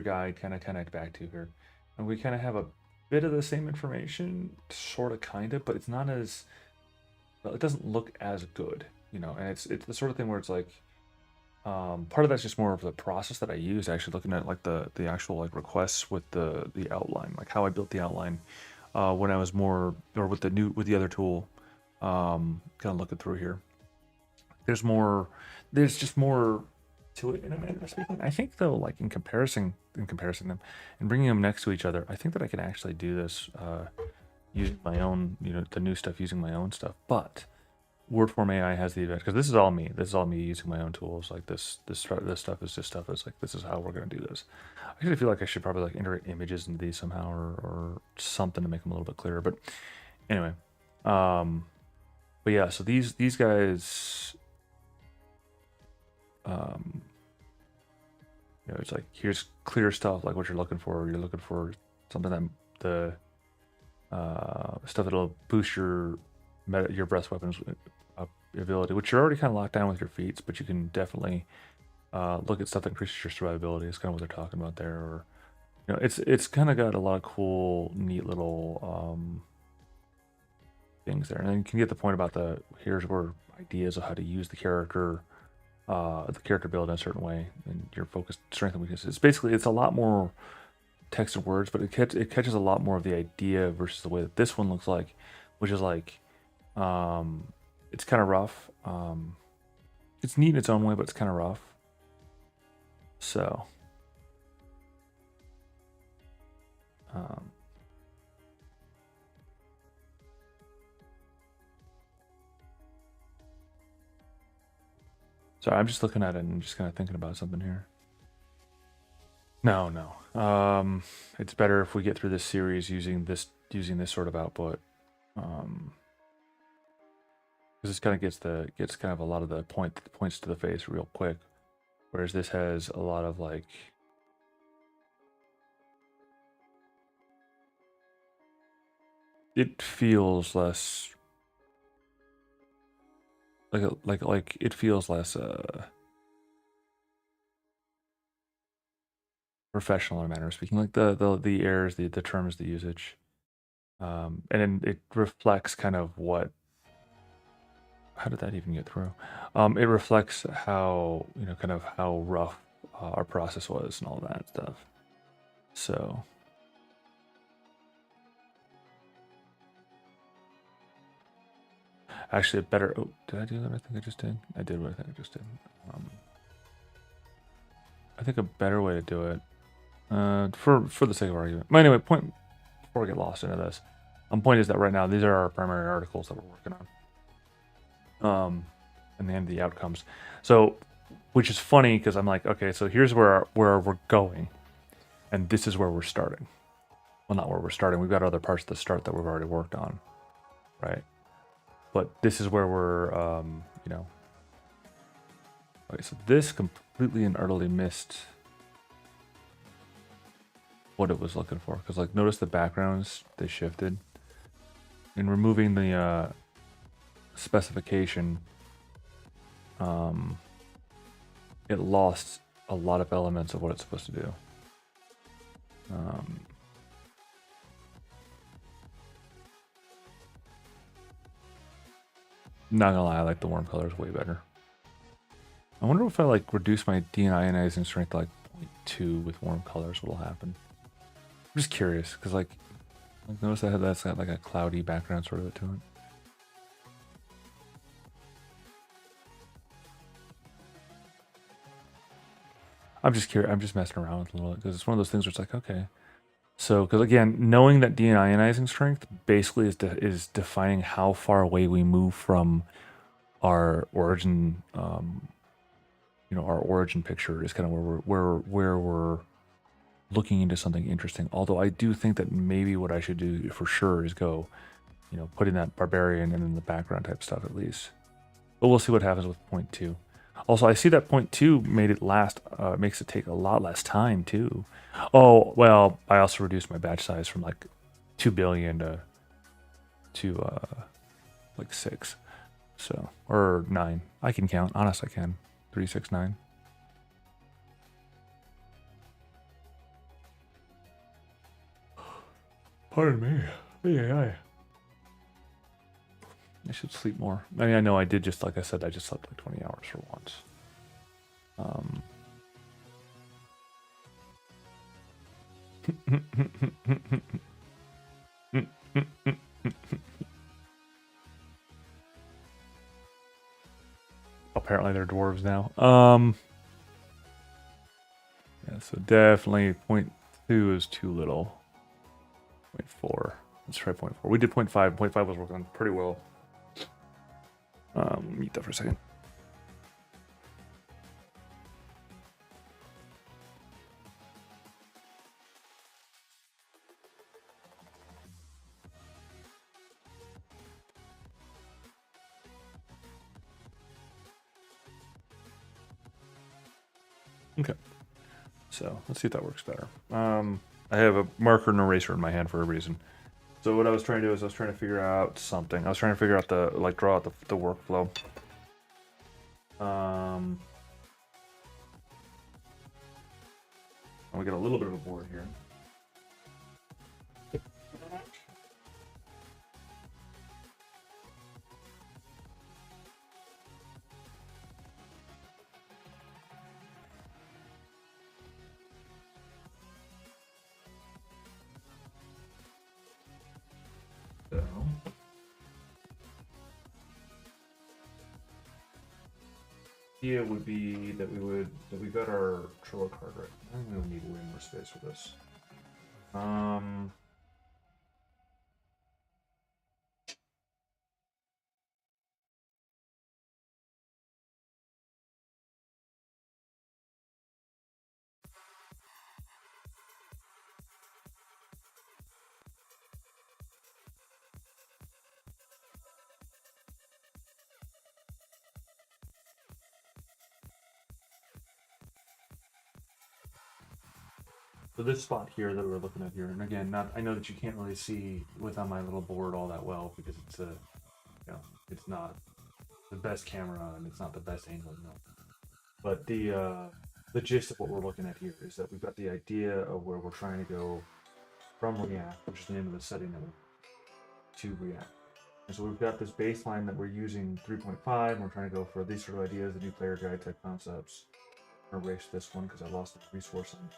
guide kind of connect back to here. And we kind of have a bit of the same information, sort of, kind of, but it's not as, well, it doesn't look as good, you know, and it's the sort of thing where it's like, part of that's just more of the process that I use, actually looking at like the actual like requests with the outline, like how I built the outline when I was more, or with the other tool, kind of looking through here. There's just more to it in a manner of speaking. I think though, like in comparison them and bringing them next to each other, I think that I can actually do this using my own, you know, the new stuff using my own stuff. But Wordform AI has the advantage, because this is all me. This is all me using my own tools. Like this stuff is just stuff that's like, this is how we're gonna do this. I actually feel like I should probably like integrate images into these somehow, or something to make them a little bit clearer. But anyway, but yeah. So these guys, you know, it's like, here's clear stuff like what you're looking for. You're looking for something that the stuff that'll boost your breath weapons ability, which you're already kind of locked down with your feats, but you can definitely look at stuff that increases your survivability. It's kind of what they're talking about there. Or, you know, it's kind of got a lot of cool, neat little things there. And then you can get the point about here's where ideas of how to use the character build in a certain way, and your focus, strength, and weaknesses. It's basically, it's a lot more text and words, but it catches a lot more of the idea versus the way that this one looks like, which is like, it's kind of rough. It's neat in its own way, but it's kind of rough. So, sorry, I'm just looking at it and just kind of thinking about something here. No. It's better if we get through this series using this sort of output. Because this kind of gets kind of a lot of the points to the face real quick, whereas this has a lot of like, it feels less like it feels less professional in a manner of speaking, like the errors, the terms, the usage, and then it reflects kind of what. How did that even get through? It reflects how, you know, kind of how rough our process was and all that stuff. So, actually, a better. Oh, did I do that? I think I just did. I did what I think I just did. I think a better way to do it, for the sake of argument. But anyway, point before we get lost into this, point is that right now these are our primary articles that we're working on. And then the outcomes. So, which is funny because I'm like, okay, so here's where we're going, and this is where we're starting. Well, not where we're starting. We've got other parts of the start that we've already worked on, right? But this is where we're, you know. Okay, so this completely and utterly missed what it was looking for, because like, notice the backgrounds, they shifted. In removing the specification, it lost a lot of elements of what it's supposed to do. Not gonna lie, I like the warm colors way better. I wonder if I like reduce my deionizing strength to like 0.2 with warm colors, what'll happen. I'm just curious, because like notice that that's got like a cloudy background sort of to it. I'm just curious. I'm just messing around with it a little bit, because it's one of those things where it's like, okay. So, because again, knowing that deionizing strength basically is defining how far away we move from our origin, you know, our origin picture is kind of where we're looking into something interesting. Although I do think that maybe what I should do for sure is go, you know, putting that barbarian and in the background type stuff at least. But we'll see what happens with 0.2. Also, I see that 0.2 made it last, makes it take a lot less time too. Oh, well, I also reduced my batch size from like 2 billion to like 6. So, or 9. I can count. Honest, I can. 3, 6, 9. Pardon me. Yeah. I should sleep more. I mean, I know I did just, like I said, I just slept like 20 hours for once. Apparently they're dwarves now. Yeah, so definitely 0.2 is too little. 0.4. Let's try 0.4. We did 0.5. 0.5 was working pretty well. Mute that for a second. Okay. So let's see if that works better. I have a marker and eraser in my hand for a reason. So what I was trying to do is I was trying to figure out something. I was trying to figure out draw out the workflow. We got a little bit of a board here. So, idea would be that we got our Trello card right. I'm gonna need way more space for this. So this spot here that we're looking at here, and again, I know that you can't really see without my little board all that well because it's it's not the best camera and it's not the best angle, no. But the gist of what we're looking at here is that we've got the idea of where we're trying to go from React, which is the name of the setting to React. And so we've got this baseline that we're using 3.5, and we're trying to go for these sort of ideas, the new player guide type concepts. I'm gonna erase this one because I lost the resource on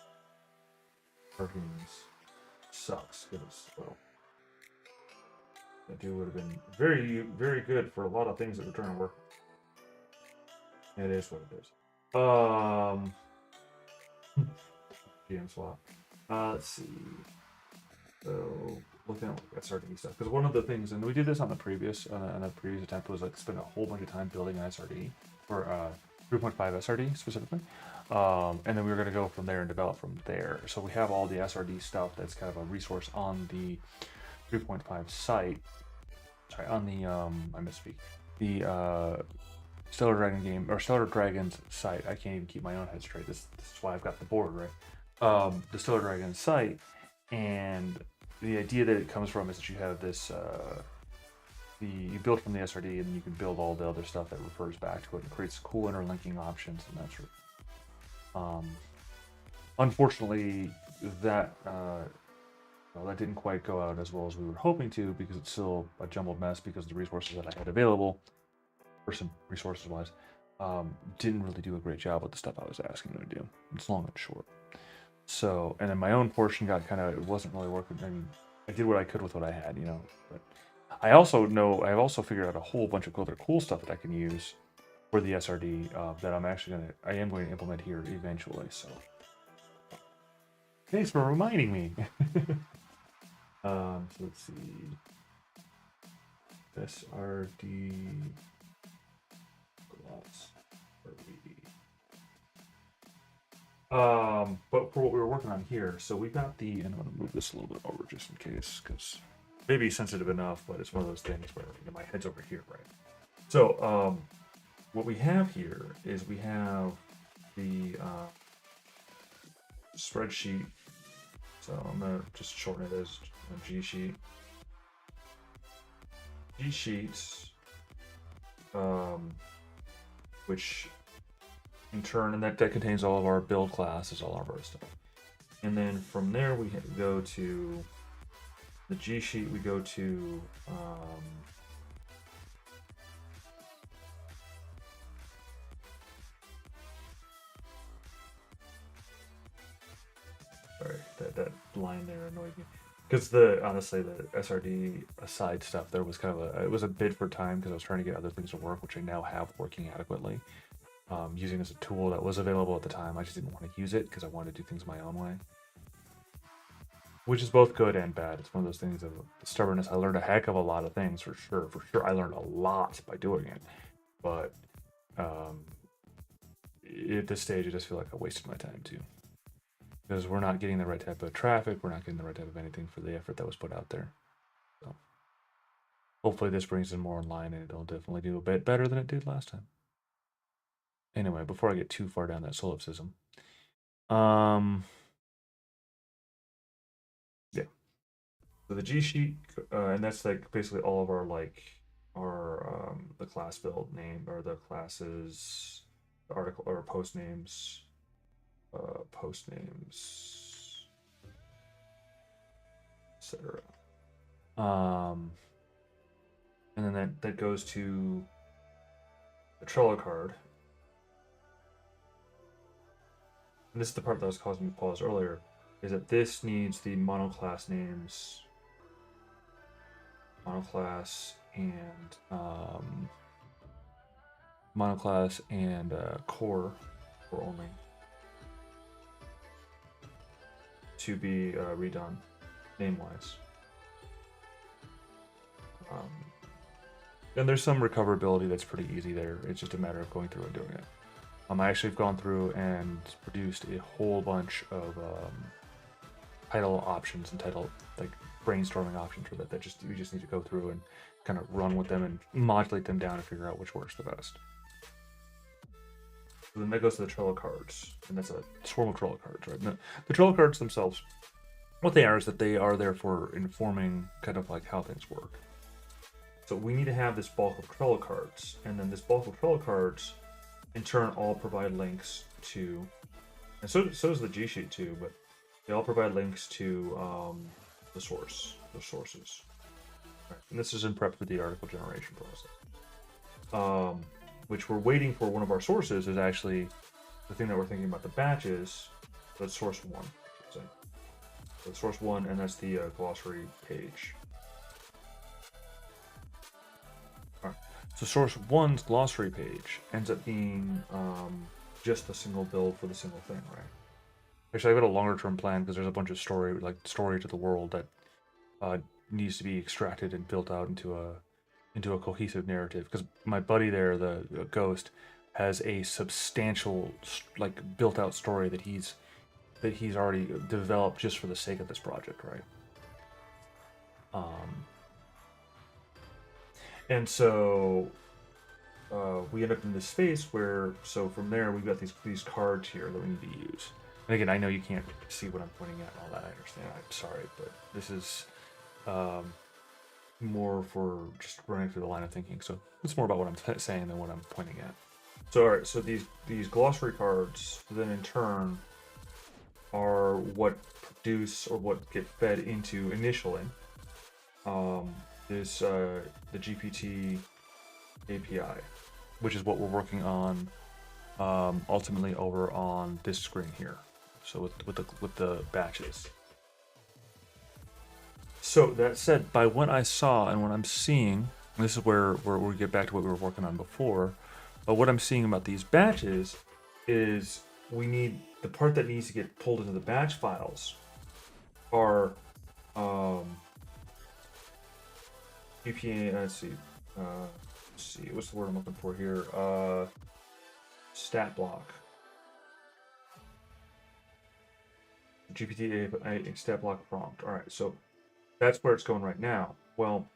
Hurricanes. Sucks because, well, that dude would have been very, very good for a lot of things that we're trying to work with. It is what it is. GM swap. Let's see. So looking at like SRD stuff, because one of the things, and we did this on the previous attempt, was like spend a whole bunch of time building an SRD for 3.5 SRD specifically, and then we were going to go from there and develop from there. So we have all the SRD stuff that's kind of a resource on the 3.5 site. Sorry, on the I misspeak. The Stellar Dragon game or Stellar Dragons site. I can't even keep my own head straight. This is why I've got the board right. The Stellar Dragon site, and the idea that it comes from is that you have this you build from the SRD, and then you can build all the other stuff that refers back to it and creates cool interlinking options and that sort of. Unfortunately, that that didn't quite go out as well as we were hoping to, because it's still a jumbled mess because the resources that I had available, or some resources wise, didn't really do a great job with the stuff I was asking them to do. It's long and short. So, and then my own portion got it wasn't really working. I mean, I did what I could with what I had, but I've also figured out a whole bunch of other cool stuff that I can use for the SRD that I am going to implement here eventually. So, thanks for reminding me. So let's see. SRD gloss. But for what we were working on here, so we got and I'm going to move this a little bit over just in case, because maybe sensitive enough, but it's one of those things where my head's over here, right? So what we have here is we have the spreadsheet. So I'm going to just shorten it as G sheet. G sheets which in turn, and that contains all of our build classes, all of our stuff. And then from there, we go to the G sheet. We go to sorry, that line there annoyed me because honestly the SRD aside stuff there was kind of it was a bid for time because I was trying to get other things to work, which I now have working adequately. Using as a tool that was available at the time. I just didn't want to use it because I wanted to do things my own way. Which is both good and bad. It's one of those things of stubbornness. I learned a heck of a lot of things for sure. For sure, I learned a lot by doing it. But at this stage, I just feel like I wasted my time too. Because we're not getting the right type of traffic. We're not getting the right type of anything for the effort that was put out there. So hopefully this brings in more in line and it'll definitely do a bit better than it did last time. Anyway, before I get too far down that solipsism. Yeah. So the G sheet, and that's like basically all of our the class build name or the classes, the article or post names, etc. And then that goes to the Trello card. And this is the part that was causing me pause earlier, is that this needs the monoclass names, monoclass and core only to be redone name-wise. And there's some recoverability that's pretty easy there. It's just a matter of going through and doing it. I actually have gone through and produced a whole bunch of title options and title brainstorming options for that. We just need to go through and kind of run with them and modulate them down and figure out which works the best. So then that goes to the Trello cards, and that's a swarm of Trello cards, right? And the Trello cards themselves, what they are is that they are there for informing kind of like how things work. So we need to have this bulk of Trello cards, and then this bulk of Trello cards in turn all provide links to, and so does the G sheet too, but they all provide links to the sources. Right. And this is in prep for the article generation process. Which we're waiting for. One of our sources is actually the thing that we're thinking about, the batches. That's source one. So source one, and that's the glossary page. So source one's glossary page ends up being just a single build for the single thing, right? Actually, I've got a longer term plan because there's a bunch of story to the world that needs to be extracted and built out into a cohesive narrative. Because my buddy there, the ghost, has a substantial built out story that he's already developed just for the sake of this project, right? And so we end up in this space where, so from there, we've got these cards here that we need to use. And again, I know you can't see what I'm pointing at and all that. I understand. I'm sorry, but this is more for just running through the line of thinking. So it's more about what I'm saying than what I'm pointing at. So, all right, so these glossary cards then in turn are what produce or what get fed into initially is the GPT API, which is what we're working on ultimately over on this screen here. So with the batches. So that said, by what I saw and what I'm seeing, this is where we get back to what we were working on before. But what I'm seeing about these batches is we need the part that needs to get pulled into the batch files are GPA. Let's see, what's the word I'm looking for here? Stat block. GPT stat block prompt. All right, so that's where it's going right now. Well,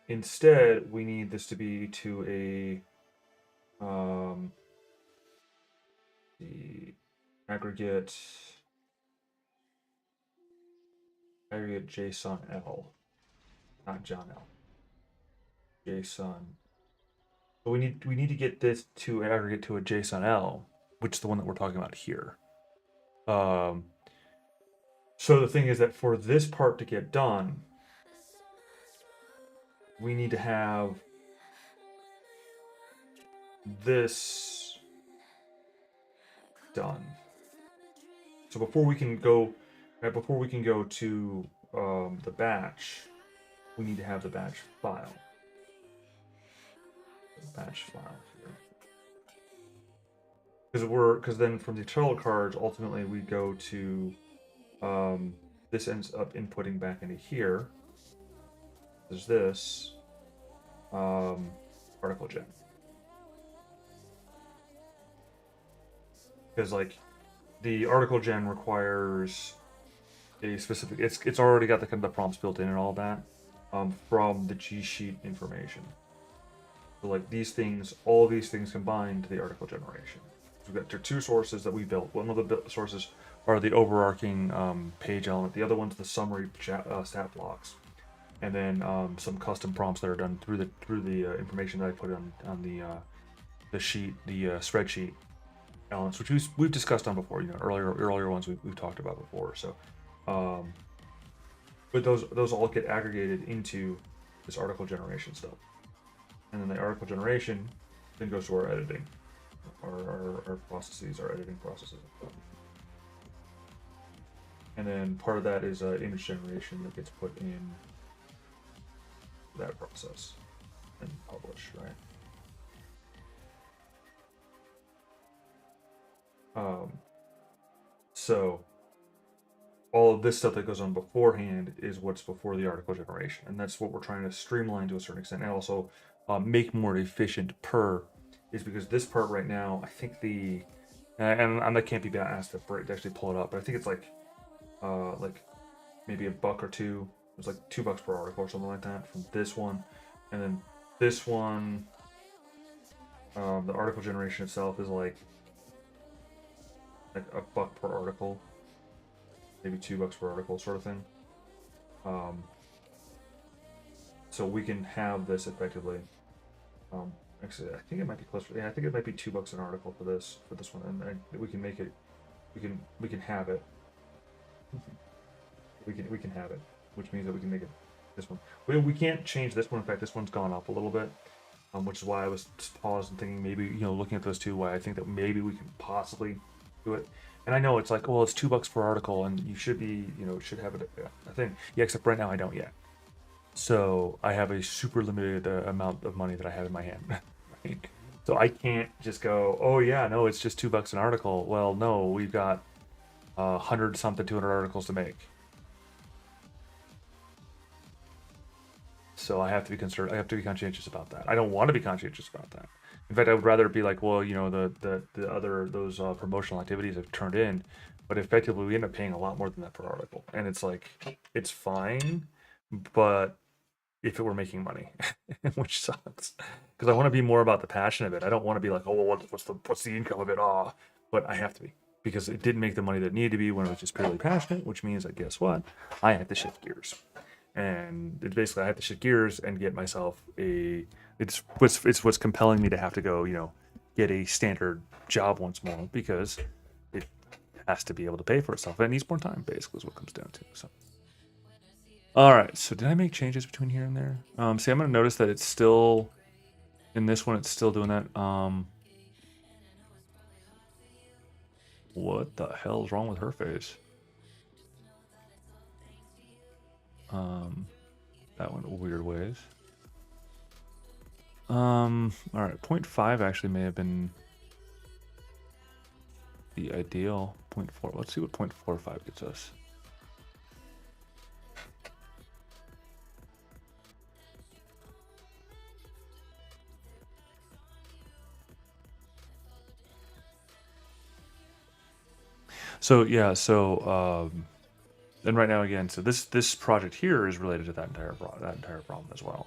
instead, we need this to be to a the aggregate JSON L, not John L. JSON But we need to get this to aggregate to a JSON-L, which is the one that we're talking about here. So the thing is that for this part to get done, we need to have this done. So before we can go, before we can go to the batch, we need to have the batch file. The batch file here. Because then from the utility cards, ultimately we go to this ends up inputting back into here. There's this article gen. Because like the article gen requires a specific, it's already got the kind of the prompts built in and all that from the G sheet information. So like these things, all these things combined to the article generation. So we've got two sources that we built. One of the sources are the overarching page element. The other one's the summary stat blocks, and then some custom prompts that are done through the information that I put on the sheet, the spreadsheet elements, which we've discussed on before. You know, earlier ones we've talked about before. So, but those all get aggregated into this article generation stuff, and then the article generation then goes to our editing, our processes, our editing processes. And then part of that is image generation that gets put in that process and publish, right? So all of this stuff that goes on beforehand is what's before the article generation, and that's what we're trying to streamline to a certain extent, and also make more efficient per, is because this part right now, I think and I can't be asked to actually pull it up, but I think it's like maybe $1 or $2. It was like $2 per article or something like that from this one, and then this one, the article generation itself is like $1 per article, maybe $2 per article, sort of thing. So we can have this effectively. Actually, I think it might be closer. Yeah, I think it might be $2 an article for this one, and we can make it. We can have it. We can have it, which means that we can make it this one. We can't change this one. In fact, this one's gone up a little bit, which is why I was paused and thinking maybe, you know, looking at those two, why I think that maybe we can possibly do it. And I know it's like, well, it's $2 per article, and you should be, you know, should have a thing. Yeah, except right now I don't yet. So I have a super limited amount of money that I have in my hand. Right? So I can't just go, oh yeah, no, it's just $2 an article. Well, no, we've got 100 something, 200 articles to make. So I have to be concerned. I have to be conscientious about that. I don't want to be conscientious about that. In fact, I would rather be like, well, you know, the other those promotional activities have turned in, but effectively we end up paying a lot more than that per article, and it's like, it's fine, but if it were making money, which sucks, because I want to be more about the passion of it. I don't want to be like, oh, well, what's the income of it? But I have to be, because it didn't make the money that it needed to be when it was just purely passionate, which means that guess what? I have to shift gears. And it's basically I have to shift gears and get myself it's what's compelling me to have to go, you know, get a standard job once more, because it has to be able to pay for itself. And it needs more time, basically, is what it comes down to. So, all right. So did I make changes between here and there? See, I'm gonna notice that it's still in this one. It's still doing that. What the hell is wrong with her face? That went weird ways. All right, 0.5 actually may have been the ideal. 0.4. Let's see what 0.45 gets us. So yeah, and right now again, so this project here is related to that entire problem as well,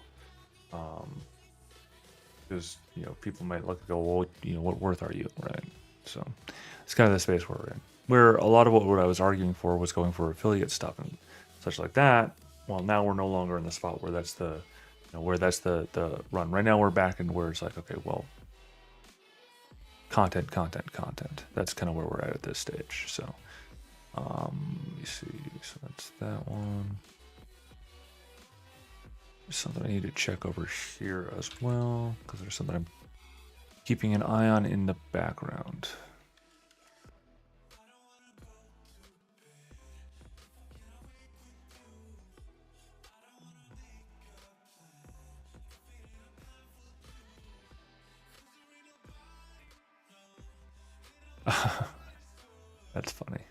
because, you know, people might look and go, well, you know, what worth are you, right? So it's kind of the space where we're in, where a lot of what I was arguing for was going for affiliate stuff and such like that. Well, now we're no longer in the spot where that's the, you where that's the run. Right now we're back in where it's like, okay, well, content. That's kind of where we're at this stage. So let me see. So that's that one. There's something I need to check over here as well, because there's something I'm keeping an eye on in the background. That's funny.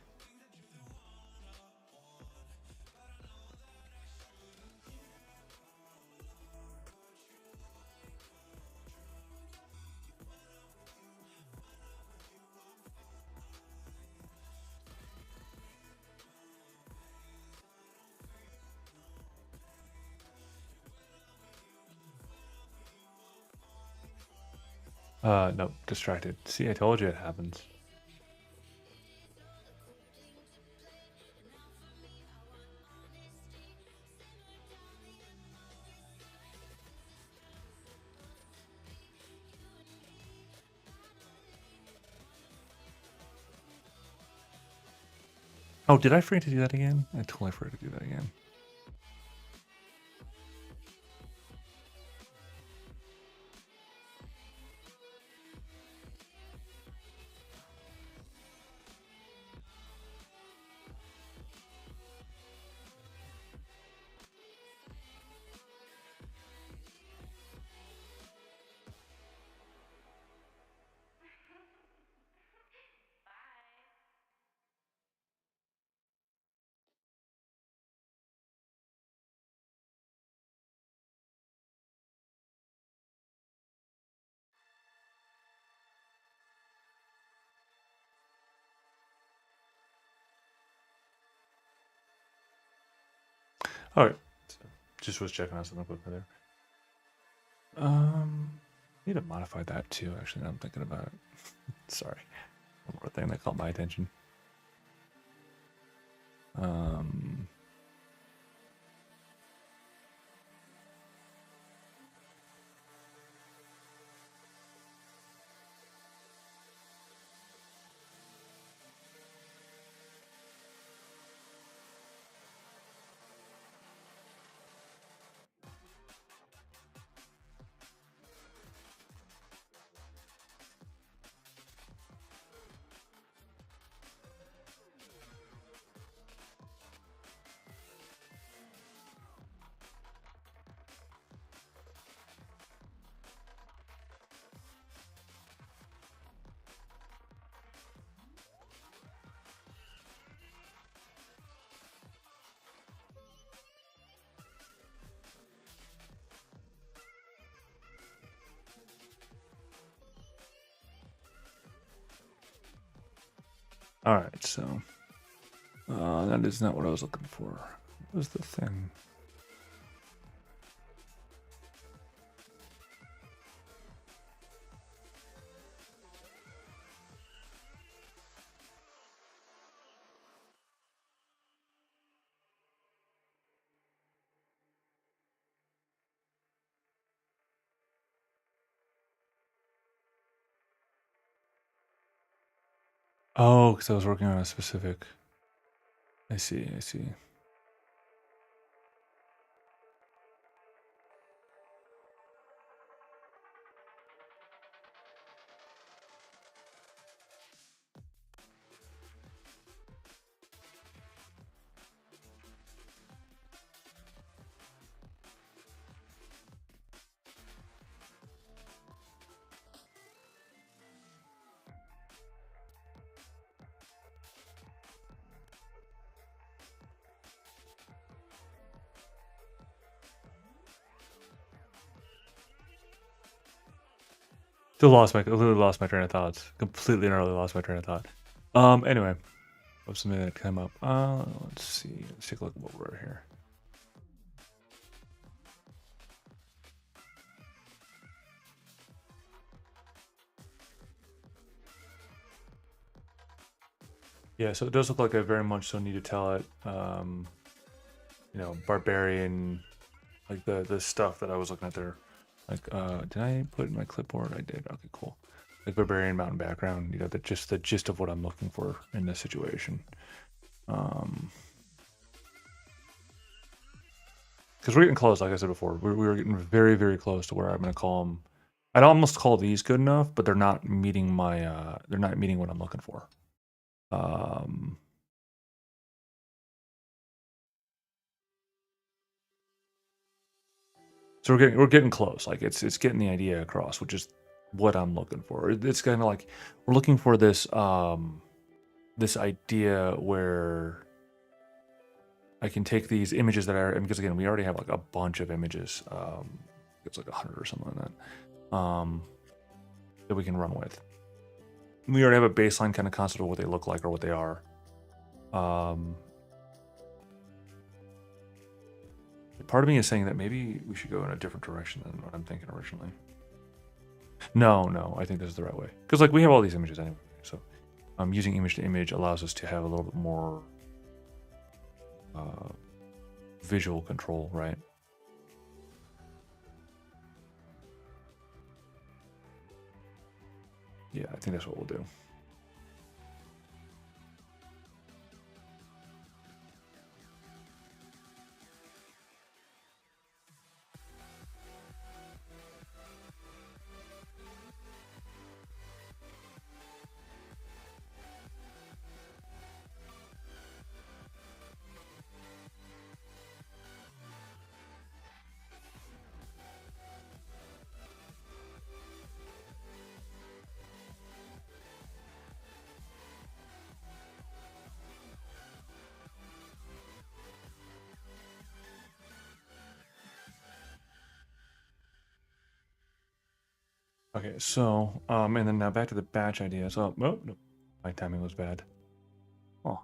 No, distracted. See, I told you it happens. Oh, did I forget to do that again? I totally forgot to do that again. All right, so just was checking out something quickly there. Need to modify that too. Actually, now I'm thinking about it. Sorry, one more thing that caught my attention. All right, so that is not what I was looking for. What was the thing? Oh, because I was working on a specific. I see. Literally lost my train of thoughts. Completely and utterly lost my train of thought. Anyway, what's something that came up? Let's see. Let's take a look at what we're here. Yeah, so it does look like I very much so need to tell it, barbarian like the stuff that I was looking at there. Like, did I put in my clipboard? I did. Okay, cool. Like Barbarian Mountain background, you know, the gist of what I'm looking for in this situation. Because we're getting close, like I said before, we were getting very, very close to where I'm going to call them. I'd almost call these good enough, but they're not meeting my, they're not meeting what I'm looking for. So we're getting close. Like it's getting the idea across, which is what I'm looking for. It's kind of like we're looking for this this idea where I can take these images that are, and because again we already have like a bunch of images. It's like 100 or something like that. That we can run with. We already have a baseline kind of concept of what they look like or what they are. Part of me is saying that maybe we should go in a different direction than what I'm thinking originally. No, I think this is the right way. Because like we have all these images anyway, so using image to image allows us to have a little bit more visual control, right? Yeah, I think that's what we'll do. Okay, so and then now back to the batch idea. So, oh, no, my timing was bad. Oh.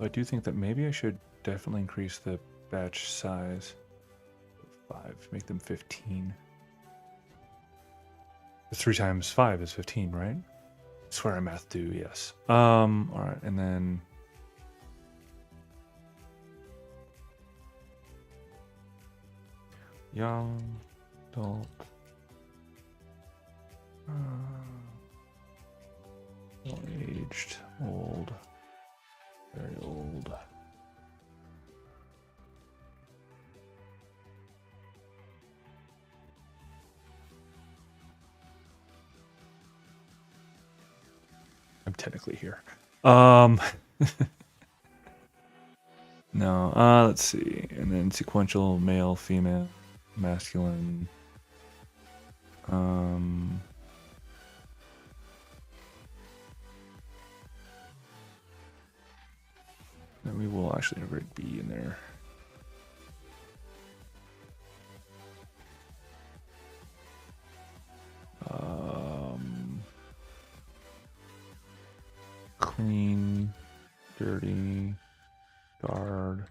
I do think that maybe I should definitely increase the batch size. 5, make them 15. 3 times 5 is 15, right? I swear I math do, yes. All right, and then young, adult, aged, old, very old. I'm technically here. No, let's see. And then sequential, male, female, masculine. Then we will actually integrate B in there. Clean, dirty, scarred.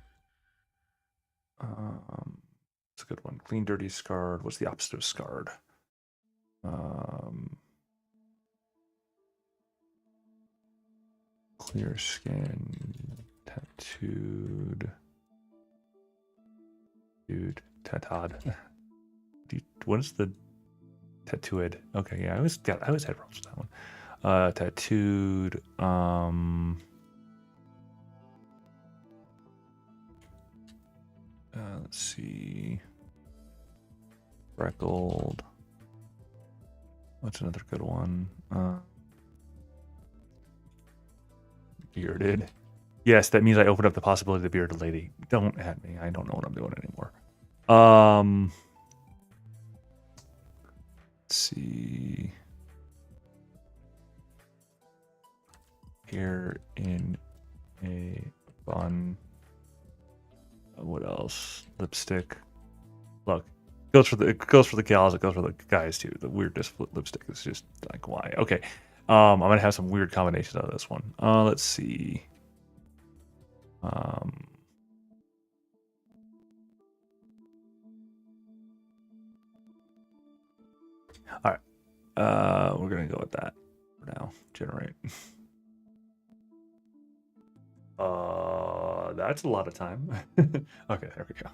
It's a good one. Clean, dirty, scarred. What's the opposite of scarred? Clear skin, tattooed. Dude, tatad. What is the tattooed? Okay, yeah, I always had problems with that one. Tattooed. Let's see. Freckled. What's another good one? Bearded. Yes, that means I opened up the possibility of the bearded lady. Don't at me. I don't know what I'm doing anymore. Let's see. Here in a bun. What else? Lipstick. Look, it goes for the gals. It goes for the guys too. The weirdness lipstick is just like why? Okay, I'm gonna have some weird combinations out of this one. Let's see. All right. We're gonna go with that for now. Generate. That's a lot of time. Okay, there we go.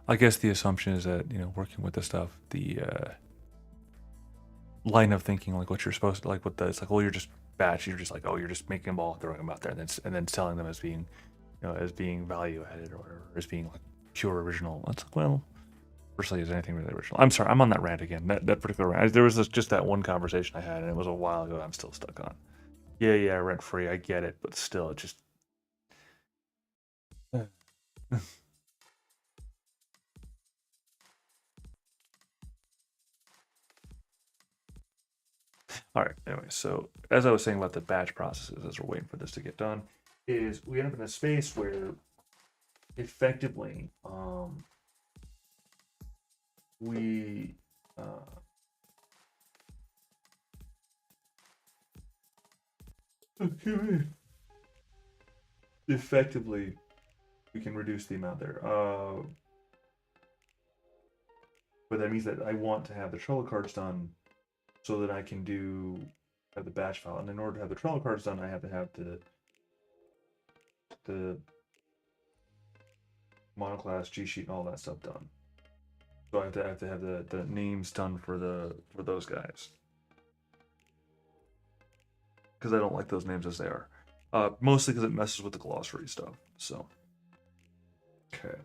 I guess the assumption is that, working with the stuff, the line of thinking, like what you're supposed to, like what the, it's like, well, you're just batch, you're just like, oh, you're just making them all, throwing them out there, and then selling them as being, as being value added or whatever, as being like pure original. That's like, well, personally, is anything really original? I'm sorry, I'm on that rant again. That particular rant. There was just that one conversation I had, and it was a while ago. I'm still stuck on. Yeah, rent free. I get it, but still, it just. All right. Anyway, so as I was saying about the batch processes, as we're waiting for this to get done, is we end up in a space where effectively we effectively we can reduce the amount there. But that means that I want to have the Trello cards done so that I can have the batch file. And in order to have the Trello cards done, I have to have the monoclass, G sheet, and all that stuff done. So I have to have the names done for those guys, because I don't like those names as they are. Mostly because it messes with the glossary stuff. So, okay.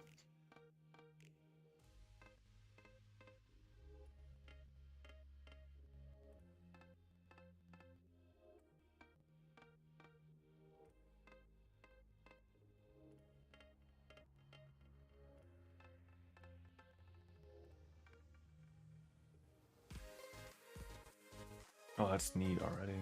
Oh, that's neat already.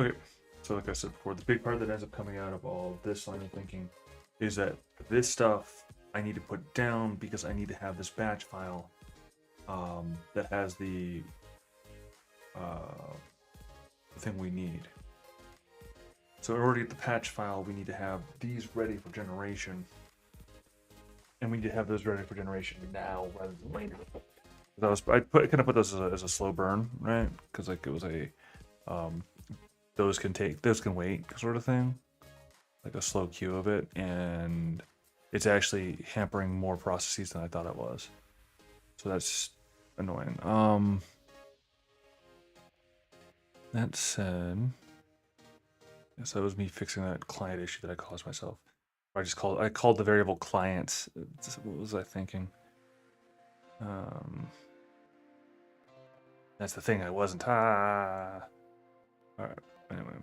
Okay, so like I said before, the big part that ends up coming out of all this line of thinking is that this stuff I need to put down because I need to have this batch file that has the thing we need. So in order to get the patch file, we need to have these ready for generation, and we need to have those ready for generation now rather than later. I kind of put those as a slow burn, right? Because like it was a those can wait sort of thing, like a slow queue of it, and it's actually hampering more processes than I thought it was. So that's annoying. That said, yes, that was me fixing that client issue that I caused myself. I called the variable client. What was I thinking? That's the thing I wasn't. All right. Anyway.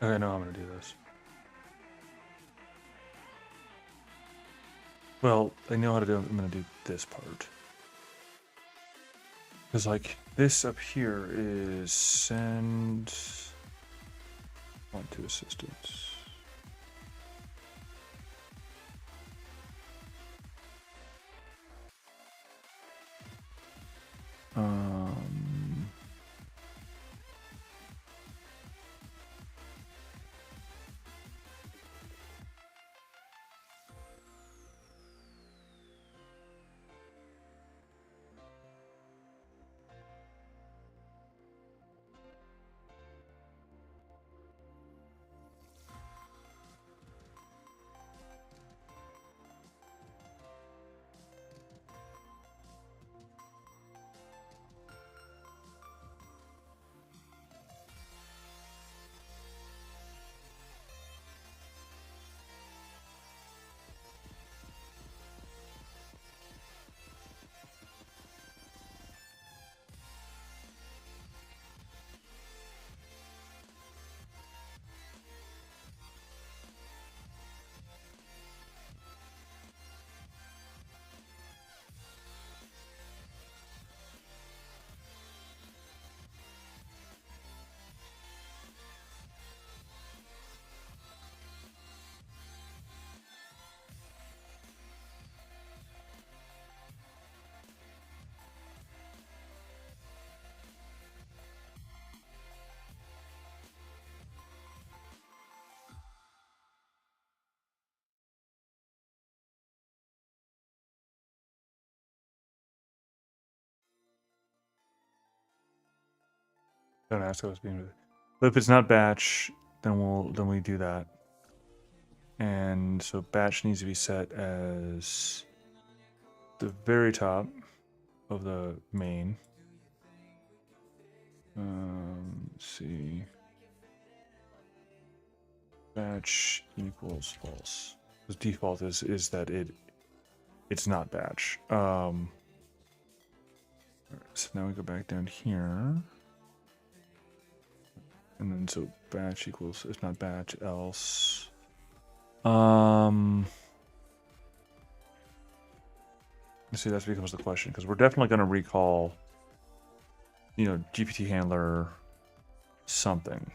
Okay, no, I'm gonna do this. Well, I know how to do it. I'm gonna do this part. Because, like, this up here is send on to assistants. Don't ask us being. But if it's not batch, then we do that. And so batch needs to be set as the very top of the main. Let's see. Batch equals false. The default is that it's not batch. So now we go back down here. And then so batch equals, it's not batch, else. Let's see, that becomes the question, because we're definitely going to recall, you know, GPT handler something.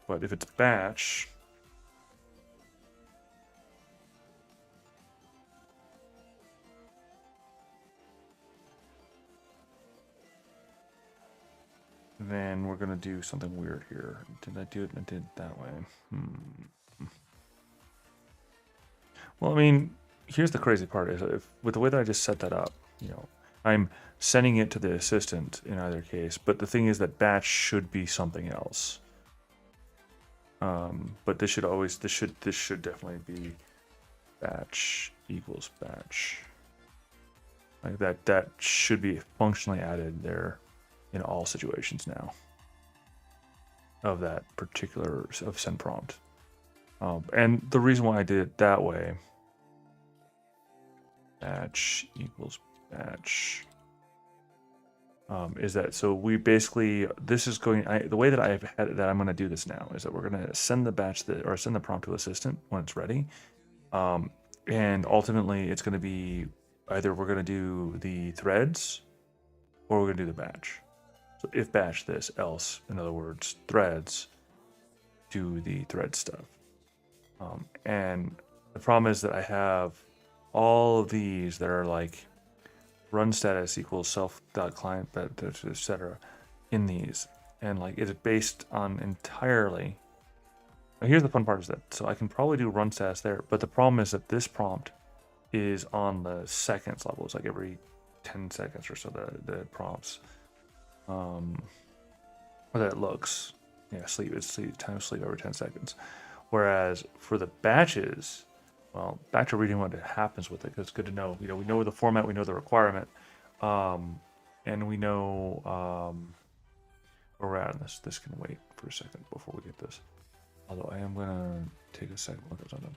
But if it's batch, then we're going to do something weird here. Did I do it? I did it that way. Well, I mean, here's the crazy part is with the way that I just set that up, you know, I'm sending it to the assistant in either case, but the thing is that batch should be something else. But this should definitely be batch equals batch. Like that should be functionally added there in all situations now of that particular send prompt. And the reason why I did it that way, batch equals batch, is that so we basically this is going the way that I've had that I'm going to do this now is that we're going to send the batch or send the prompt to assistant when it's ready, and ultimately it's going to be either we're going to do the threads or we're going to do the batch. So if batch this, else, in other words, threads, do the thread stuff. And the problem is that I have all of these that are like run status equals self.client, etc. in these. And like it's based on entirely. Now here's the fun part is that, so I can probably do run status there, but the problem is that this prompt is on the seconds level. It's like every 10 seconds or so the prompts. Or that it looks. Yeah, time of sleep over 10 seconds. Whereas for the batches, well, back to reading what happens with it, because it's good to know. You know, we know the format, we know the requirement, and we know where we're at on this. This can wait for a second before we get this. Although I am gonna take a second look at something.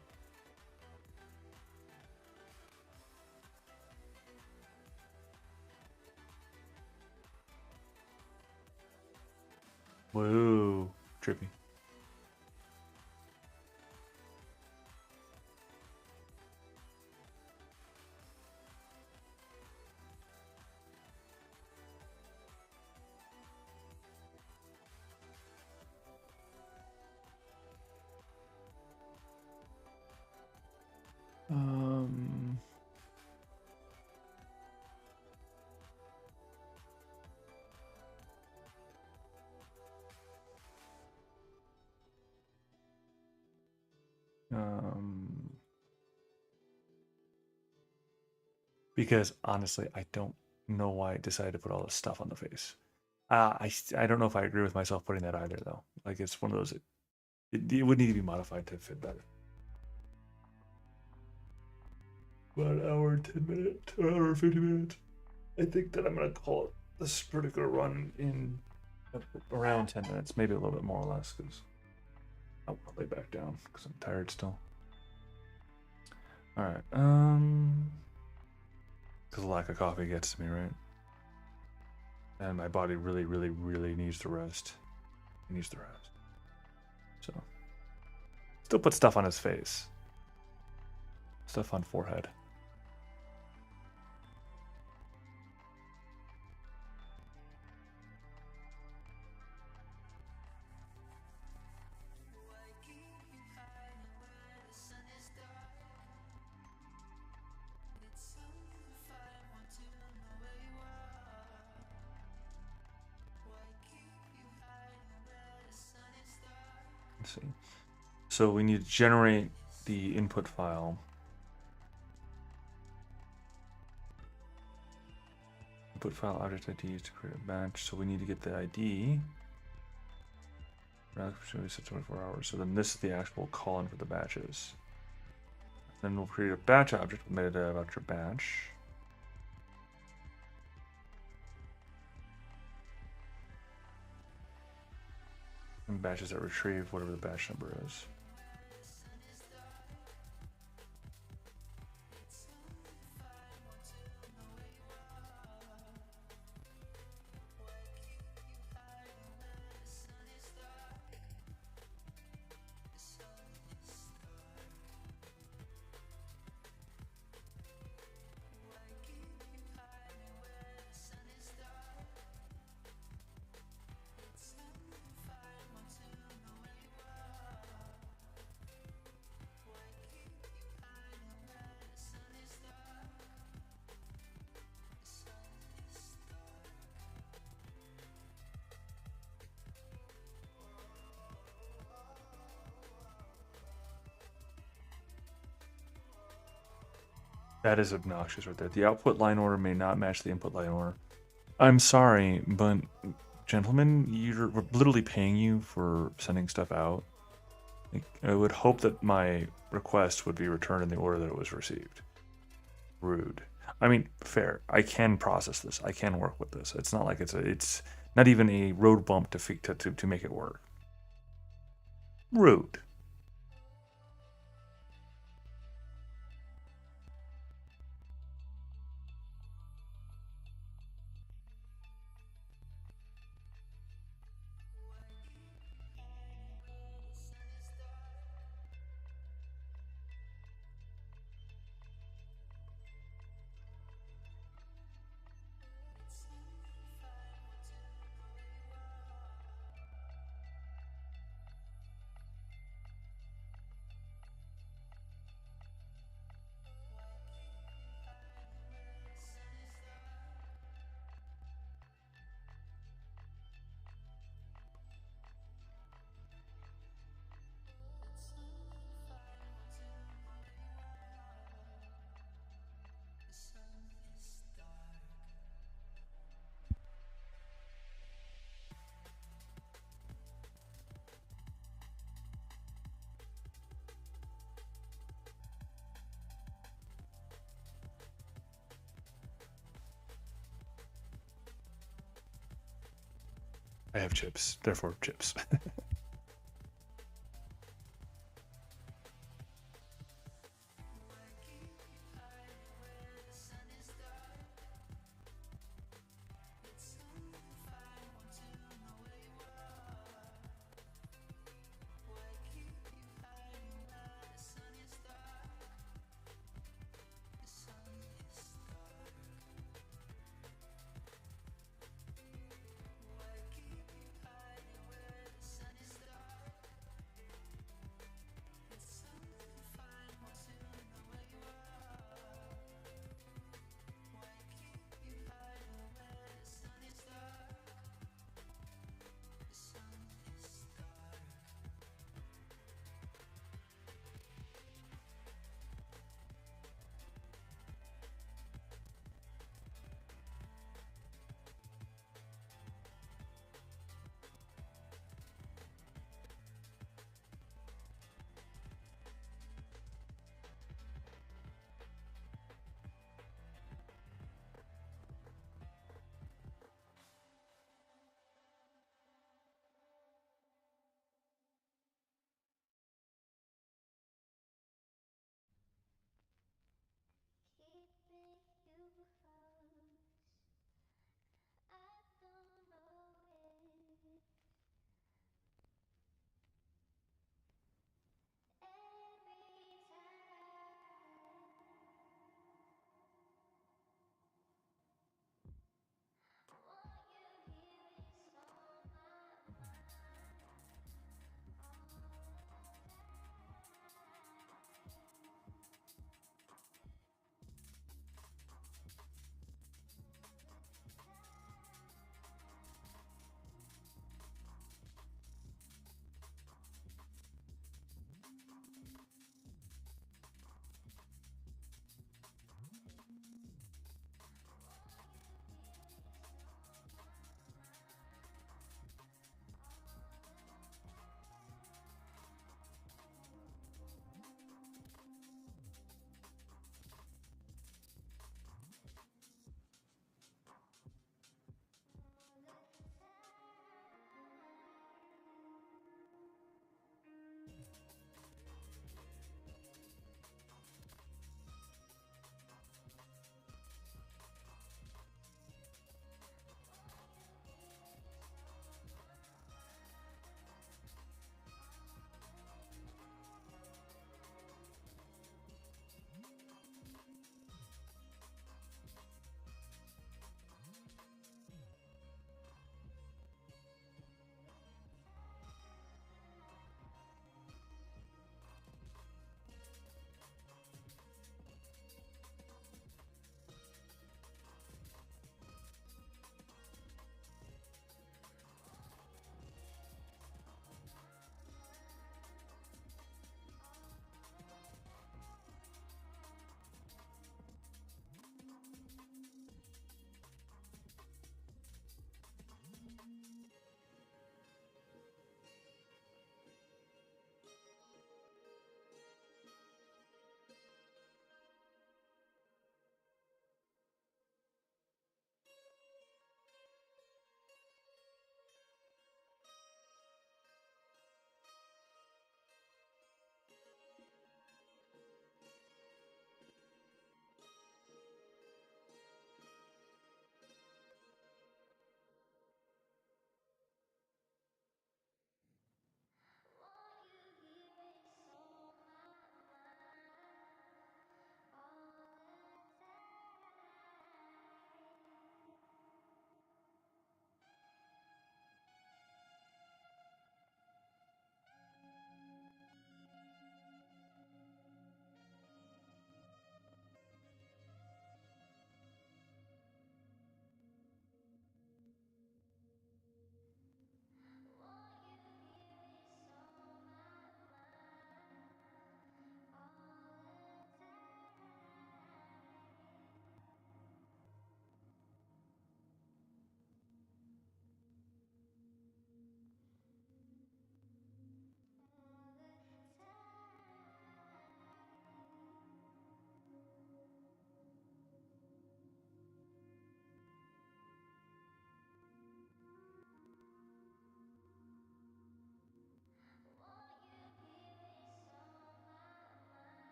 Whoa, trippy. Because honestly, I don't know why I decided to put all this stuff on the face. I don't know if I agree with myself putting that either, though. Like, it's one of those, it would need to be modified to fit better. About an hour and 10 minutes, an hour and 50 minutes. I think that I'm going to call it this particular run in around 10 minutes, maybe a little bit more or less, because I'll lay back down because I'm tired still. All right. Because lack of coffee gets to me, right? And my body really, really, really needs to rest. It needs to rest. So, still put stuff on his face. Stuff on forehead. Let's see. So we need to generate the input file. Input file object ID used to create a batch. So we need to get the ID. Should we set 24 hours? So then this is the actual colon for the batches. Then we'll create a batch object with metadata about your batch. And batches that retrieve whatever the batch number is. That is obnoxious right there. The output line order may not match the input line order. I'm sorry, but gentlemen, we're literally paying you for sending stuff out. Like, I would hope that my request would be returned in the order that it was received. Rude. I mean, fair. I can process this. I can work with this. It's not like it's not even a road bump to make it work. Rude. I have chips, therefore chips.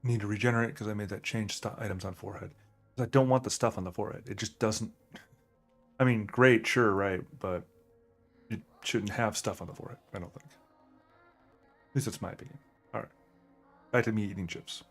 Need to regenerate because I made that change items on forehead. I don't want the stuff on the forehead. It just doesn't. I mean, great, sure, right, but you shouldn't have stuff on the forehead. I don't think. At least that's my opinion. All right, back to me eating chips.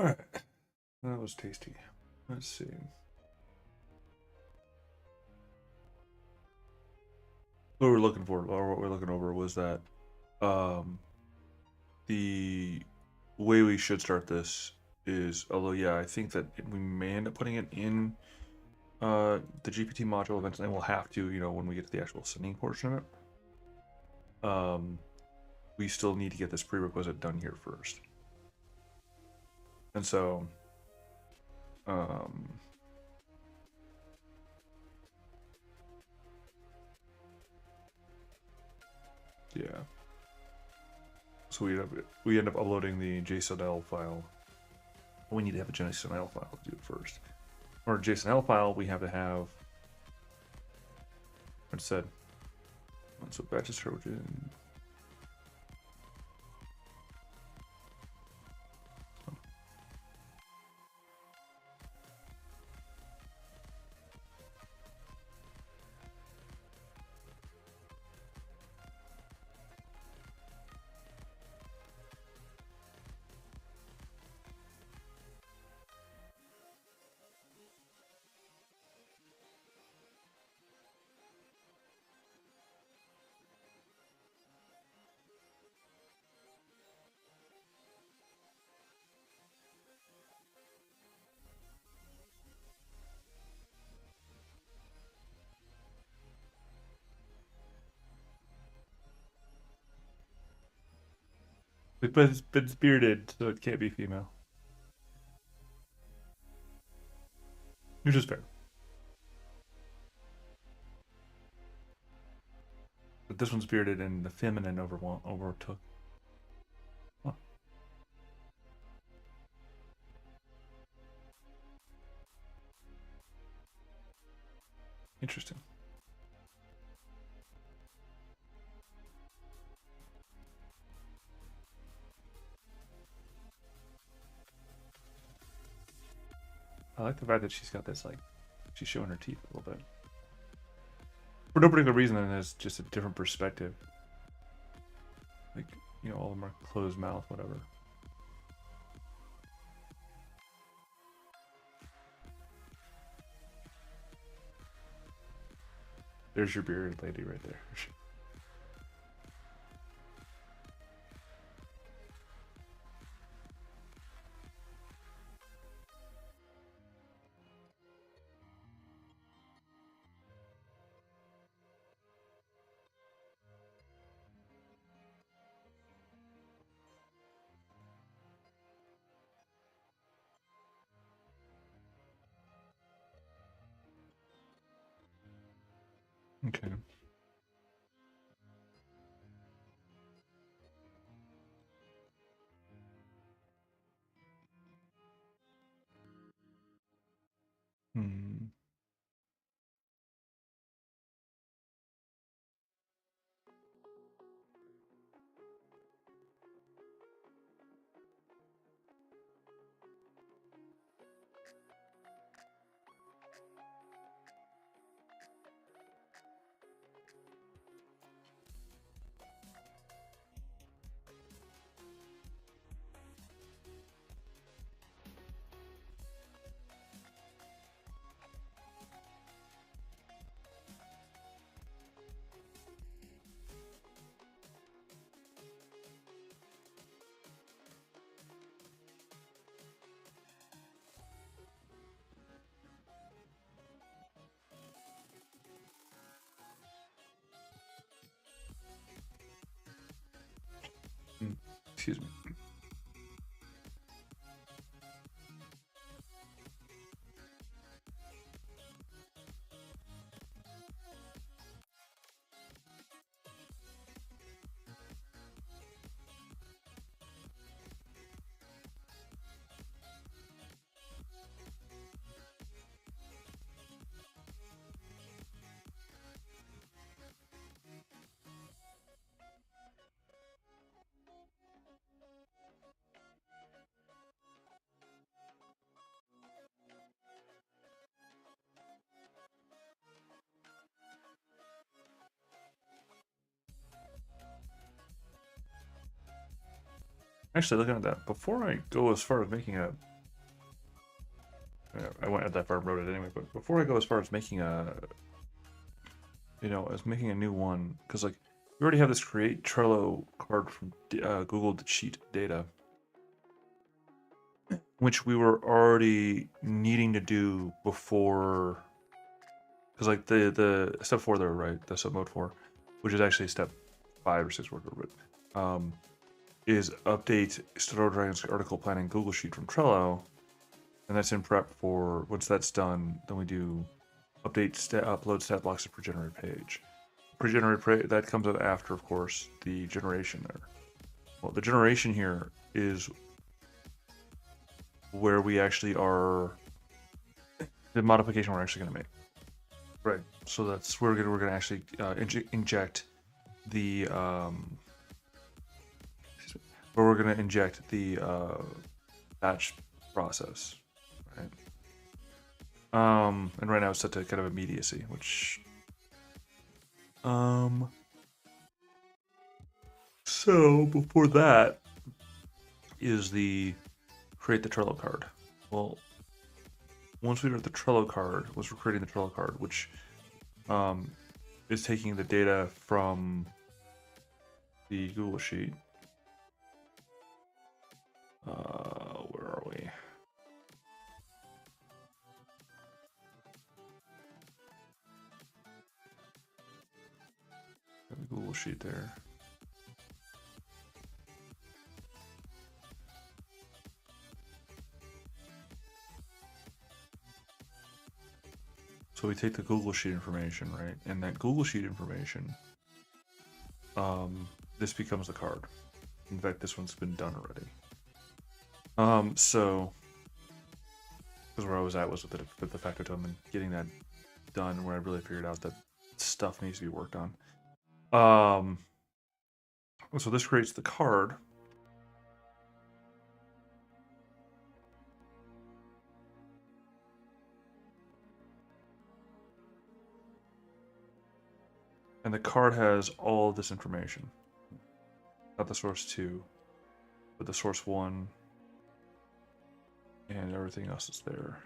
All right, that was tasty. Let's see. What we're looking for, or what we're looking over, was that the way we should start this is, although yeah, I think that we may end up putting it in the GPT module eventually. We'll have to, when we get to the actual sending portion of it. We still need to get this prerequisite done here first, and so yeah. So we end up uploading the JSON-L file. We need to have a JSON-L file to do it first. Or JSON-L file, we have to have, it said, so batches Trojan. But it's bearded, so it can't be female. Which is fair. But this one's bearded and the feminine overtook. Huh. Interesting. I like the fact that she's got this, like, she's showing her teeth a little bit. For no particular reason, and it's just a different perspective. Like, all of them are closed mouth, whatever. There's your bearded lady right there. Okay. Hmm. Excuse me. Actually, looking at that, before I go as far as making a went that far and wrote it anyway. But before I go as far as making a, as making a new one, because like we already have this create Trello card from Google Sheet data, which we were already needing to do before, because like the step 4 there, right? The sub mode 4, which is actually step 5 or 6, whatever, but is update Story Dragon's article planning Google Sheet from Trello, and that's in prep for. Once that's done, then we do update upload stat blocks to pre-generate page. Pre-generate that comes up after, of course, the generation there. Well, the generation here is where we actually are, the modification we're actually going to make. Right. So that's where we're going to actually inject the where we're going to inject the batch process, right? And right now it's set to kind of immediacy, which so before that is the create the Trello card. Well, once we wrote the Trello card, we're creating the Trello card, which is taking the data from the Google Sheet. Where are we? The Google Sheet there. So we take the Google Sheet information, right? And that Google Sheet information, this becomes the card. In fact, this one's been done already. So, because where I was at was with the factotum and getting that done, where I really figured out that stuff needs to be worked on. So this creates the card. And the card has all of this information. Not the source 2, but the source 1 and everything else is there.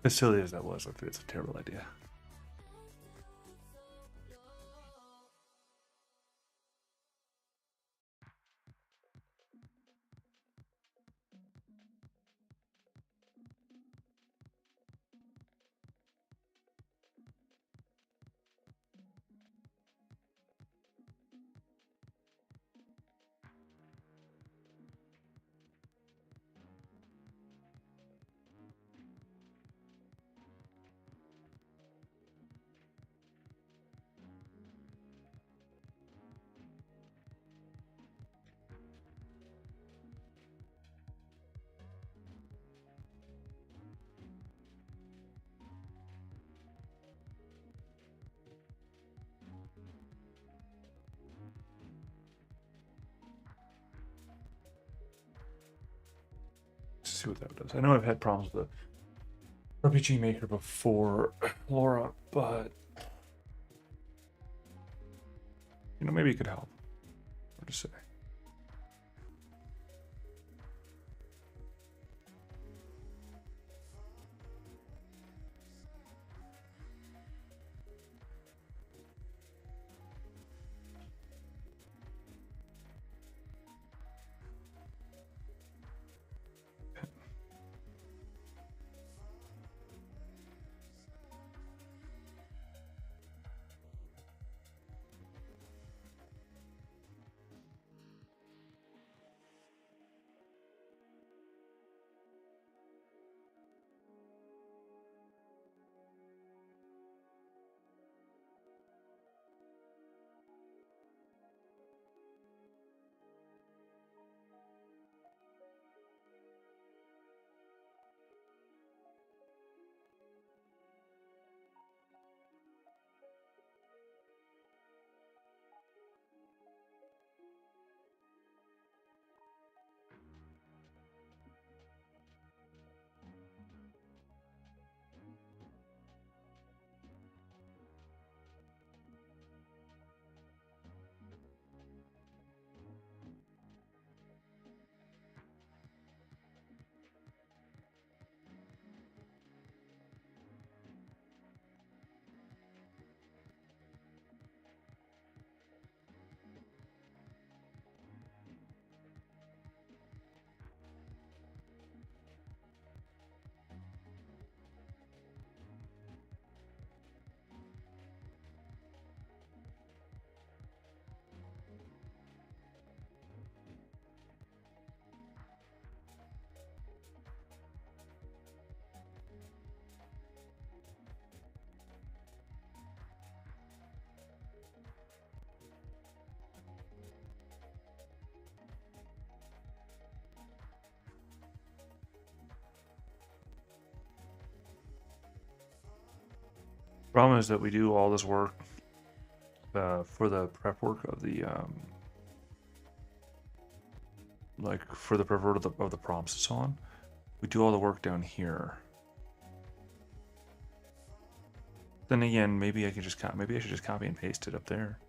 As silly as that was, I think it's a terrible idea. Let's see what that does. I know I've had problems with the RPG Maker before, Laura, but you know, maybe it could help. Hard to say. Problem is that we do all this work for the prep work of the like for the prep work of the prompts and so on. We do all the work down here. Then again, maybe I can just maybe I should just copy and paste it up there.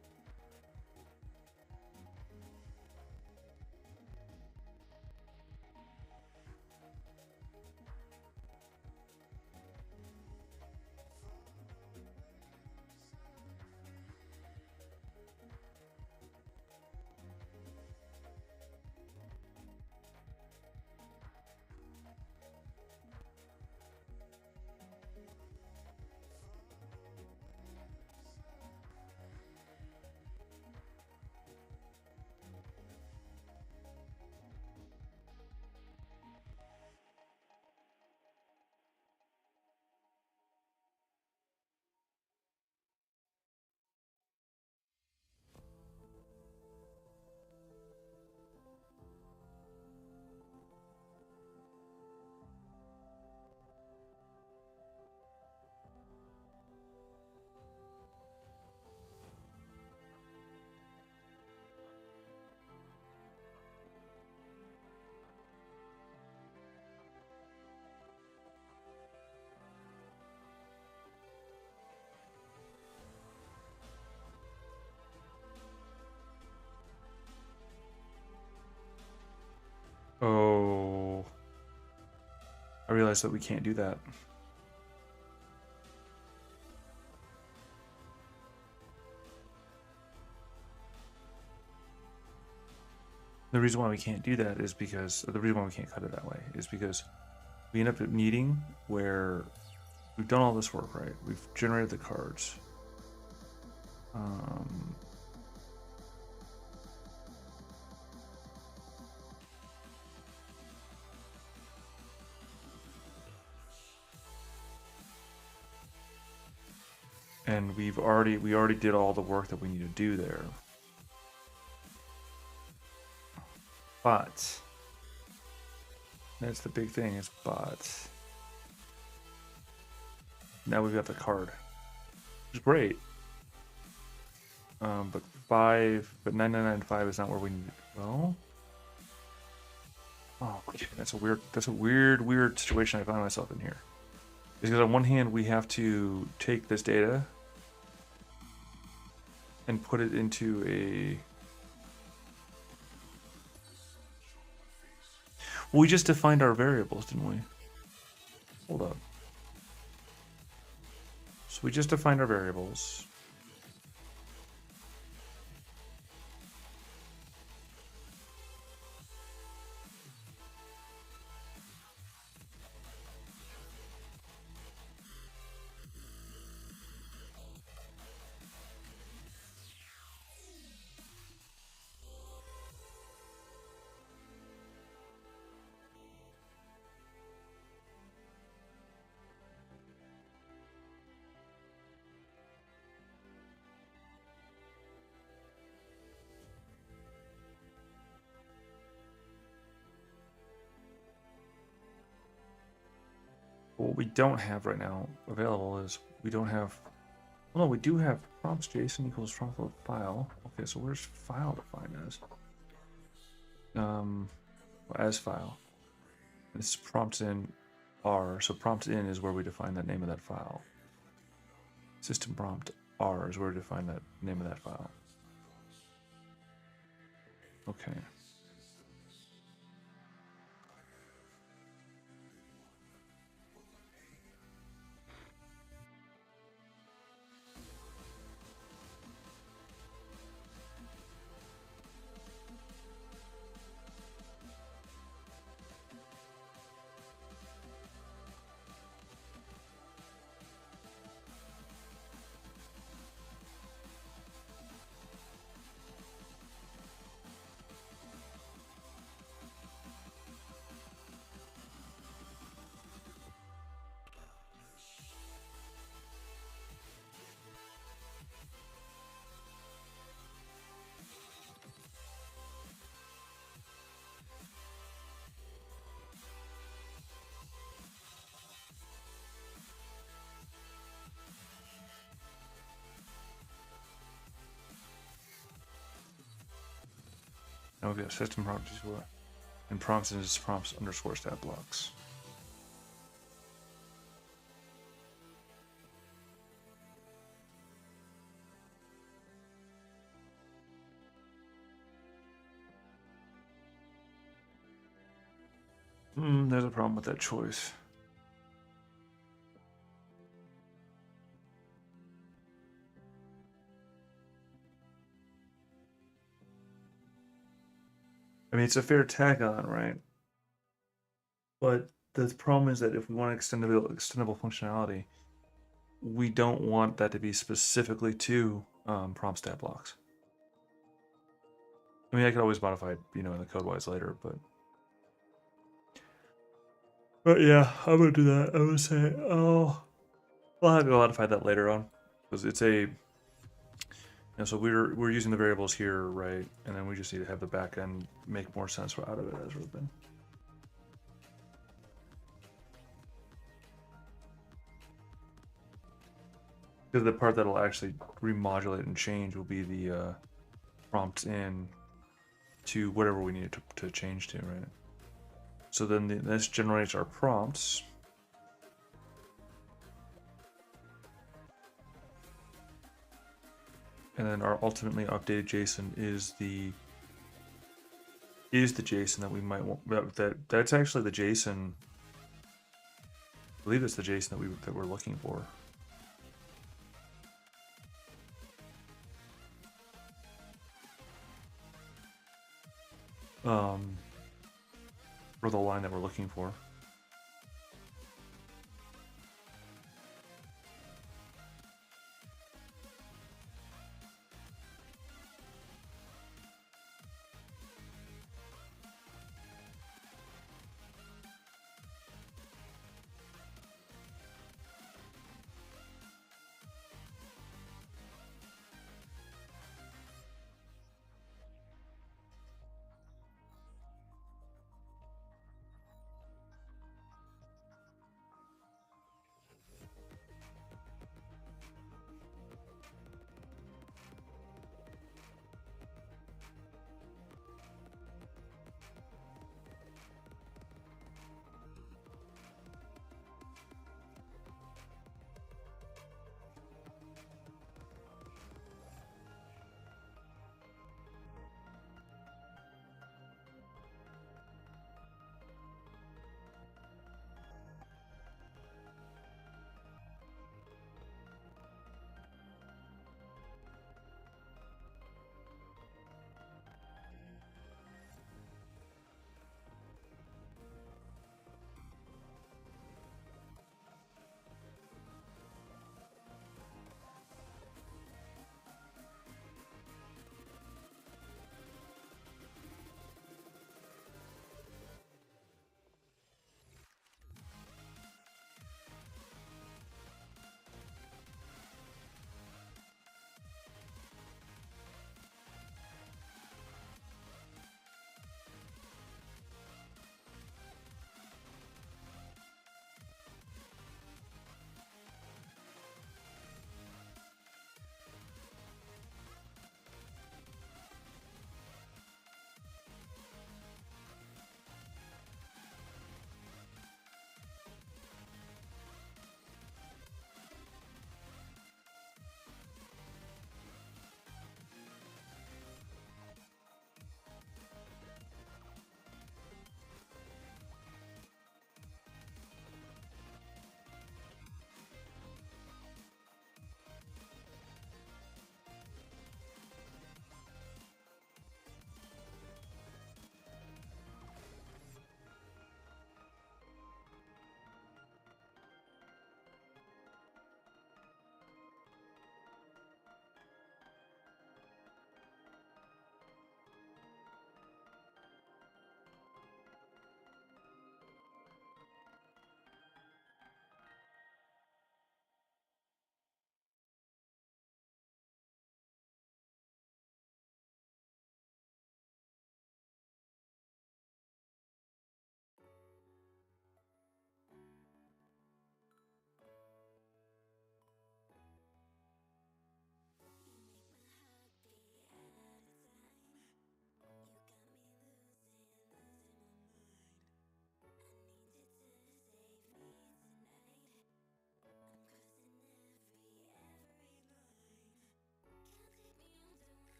Oh, I realized that we can't do that. The reason why we can't do that is because the reason why we can't cut it that way is because we end up needing where we've done all this work, right? We've generated the cards. And we already did all the work that we need to do there. But that's the big thing is but. Now we've got the card. Which is great. But 9995 is not where we need to go. Oh, that's a weird situation I find myself in here. Because on one hand we have to take this data and put it into a... Well, we just defined our variables, didn't we? Hold up. So we just defined our variables. What we don't have right now available is we don't have... Well, no, we do have prompts JSON equals prompt file. Okay, so where's file defined as? As file. It's prompt in R, so prompt in is where we define the name of that file. System prompt R is where we define that name of that file. Okay. Now we've got system prompt is what? And prompts is prompts underscore stat blocks. There's a problem with that choice. I mean, it's a fair tag on, right? But the problem is that if we want extendable functionality, we don't want that to be specifically to prompt stat blocks. I mean, I could always modify it, in the code wise later, but yeah, I'm gonna do that. I would say, I'll have to modify that later on because it's a. So we're using the variables here, right? And then we just need to have the back end make more sense out of it as we've been. Because the part that'll actually remodulate and change will be the prompts in to whatever we need it to change to, right? So then this generates our prompts. And then our ultimately updated JSON is the JSON that we might want. That's actually the JSON. I believe it's the JSON that we're looking for. for the line that we're looking for.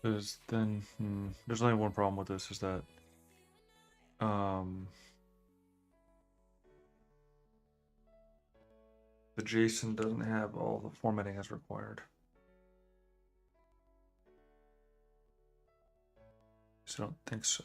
Because then, there's only one problem with this, is that the JSON doesn't have all the formatting as required. So I don't think so.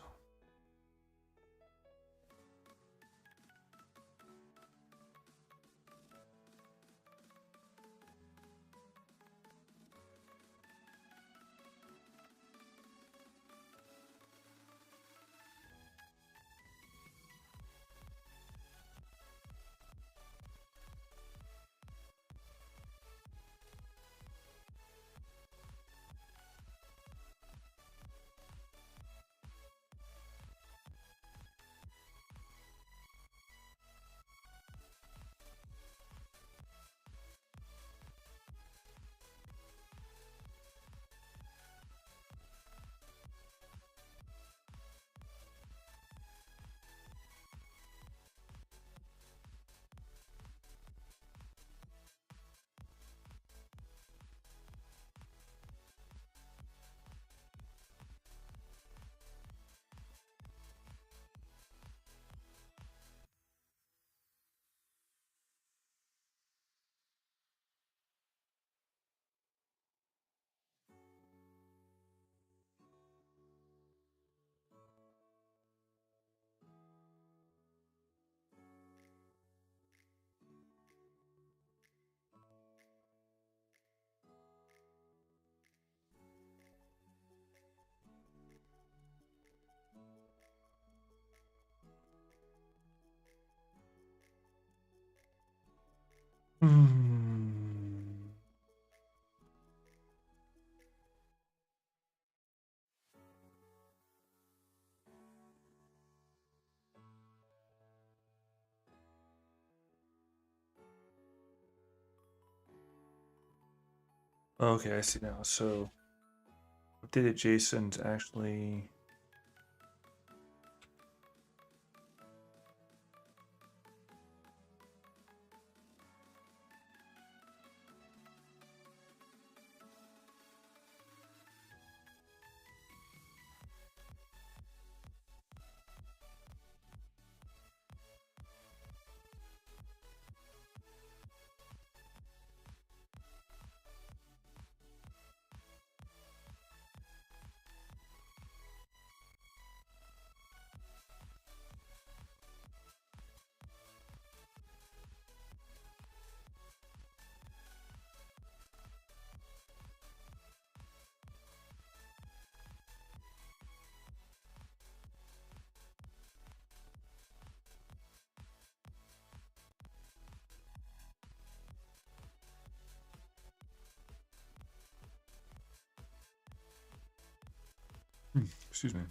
Hmm. Okay, I see now. So update adjacent actually. Excuse me.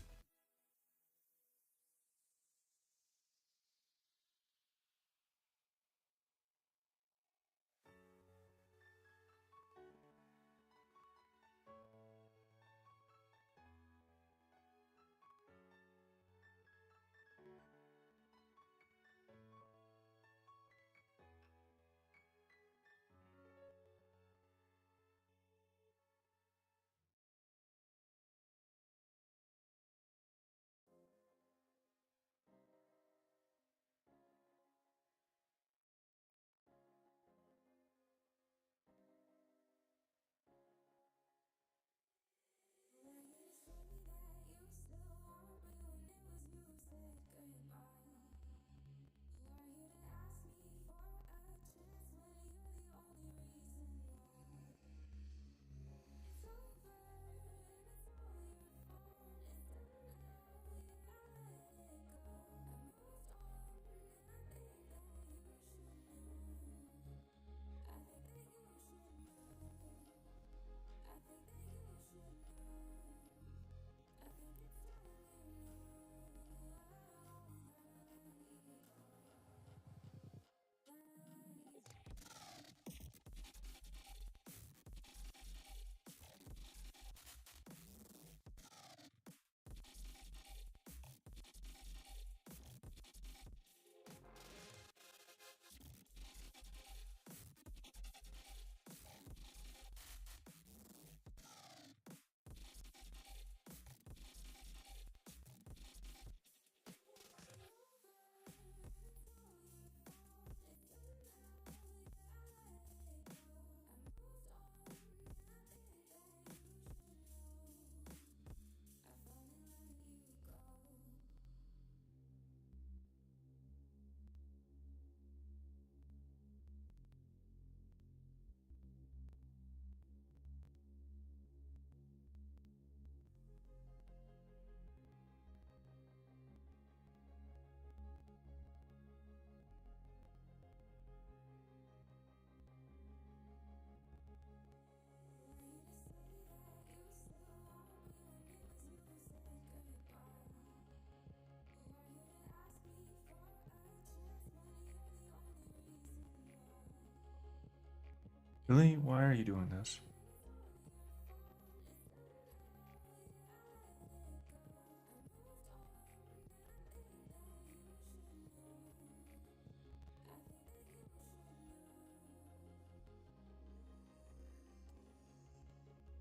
Really? Why are you doing this?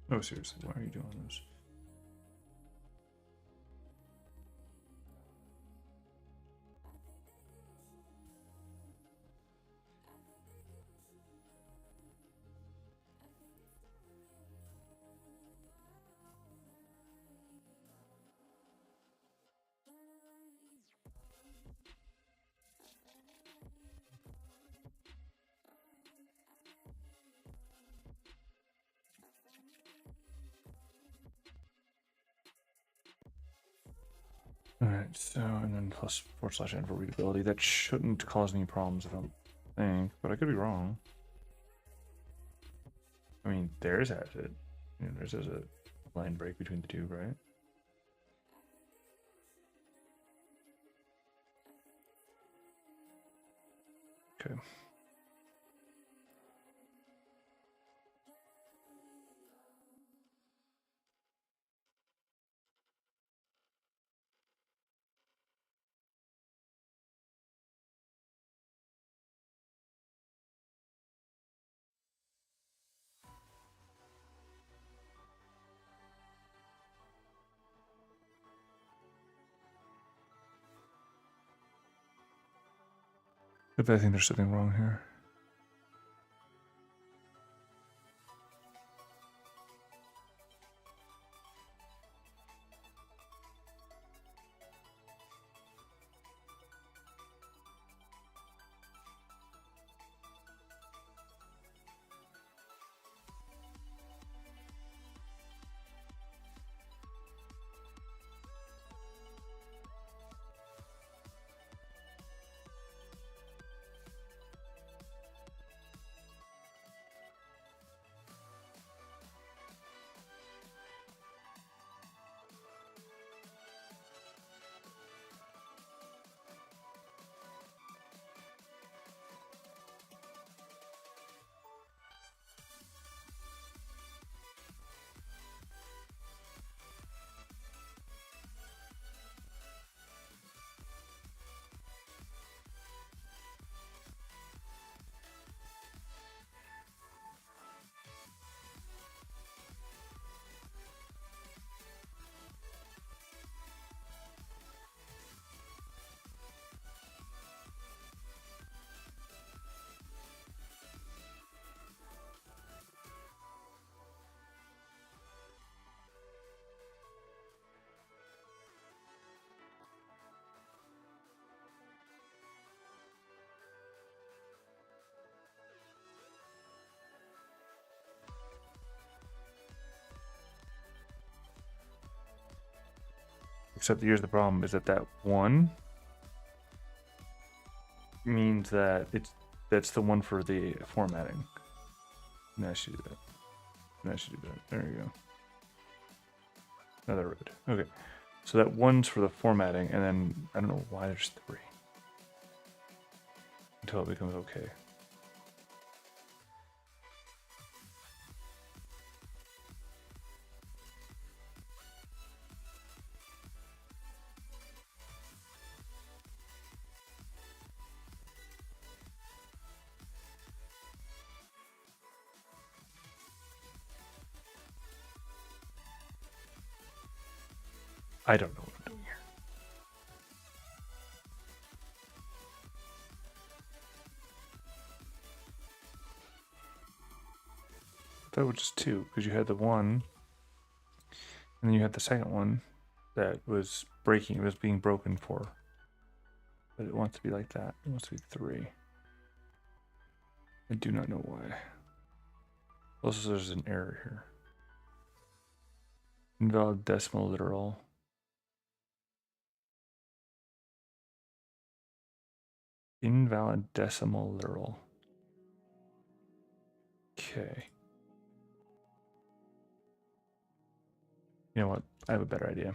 No, seriously, why are you doing this? Alright, so, and then plus /n for readability. That shouldn't cause any problems, I don't think, but I could be wrong. I mean, theirs has it. You know, there's a line break between the two, right? Okay. But I think there's something wrong here. Except here's the problem: is that that one means that that's the one for the formatting. And I should do that. And I should do that. There you go. Another red. Okay. So that one's for the formatting, and then I don't know why there's 3. Until it becomes okay. I don't know what I'm doing here. That was just 2, because you had the one, and then you had the second one that was breaking. It was being broken for. But it wants to be like that. It wants to be 3. I do not know why. Also, there's an error here. Invalid decimal literal. Invalid decimal literal. Okay. You know what? I have a better idea.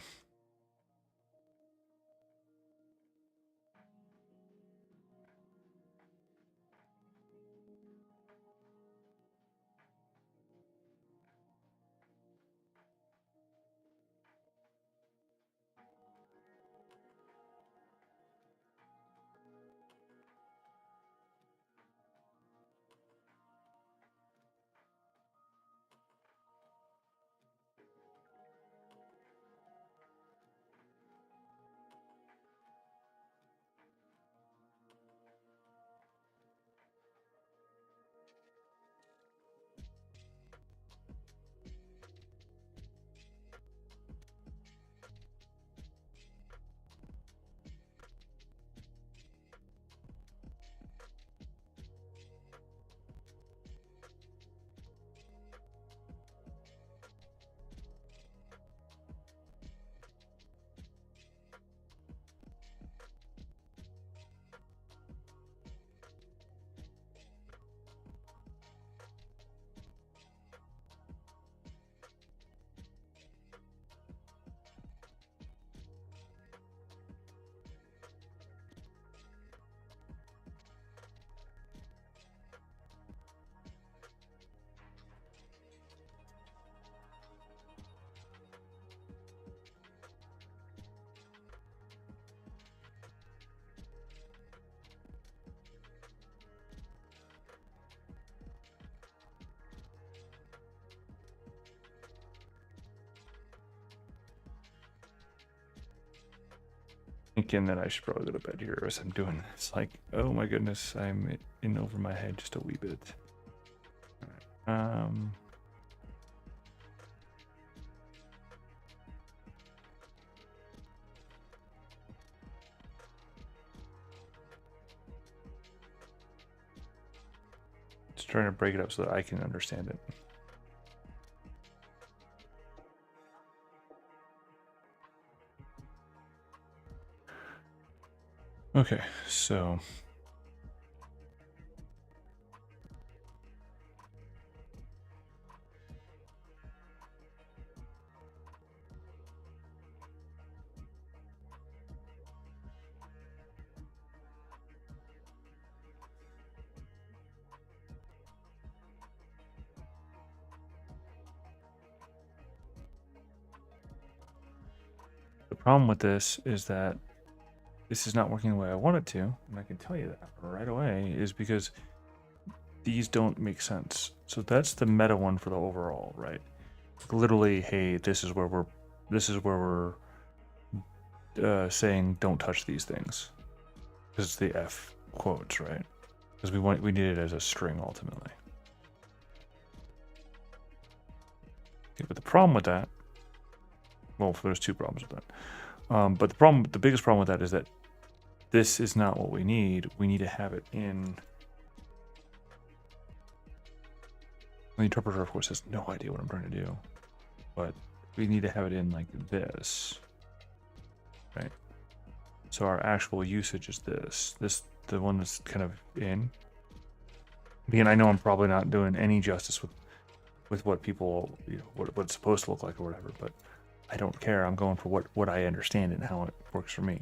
thinking that I should probably go to bed here as I'm doing this. Like, oh my goodness, I'm in over my head just a wee bit. All right. Just trying to break it up so that I can understand it. Okay, so the problem with this is that this is not working the way I want it to, and I can tell you that right away, is because these don't make sense. So that's the meta one for the overall, right? Literally, hey, this is where we're saying don't touch these things, because it's the F quotes, right? Because we need it as a string ultimately. Okay, but the problem with that, well, there's two problems with that. But the biggest problem with that is that this is not what we need. We need to have it in. The interpreter, of course, has no idea what I'm trying to do, but we need to have it in like this, right? So our actual usage is this, the one that's kind of in. Again, I know I'm probably not doing any justice with what people, what it's supposed to look like or whatever, but I don't care. I'm going for what I understand and how it works for me,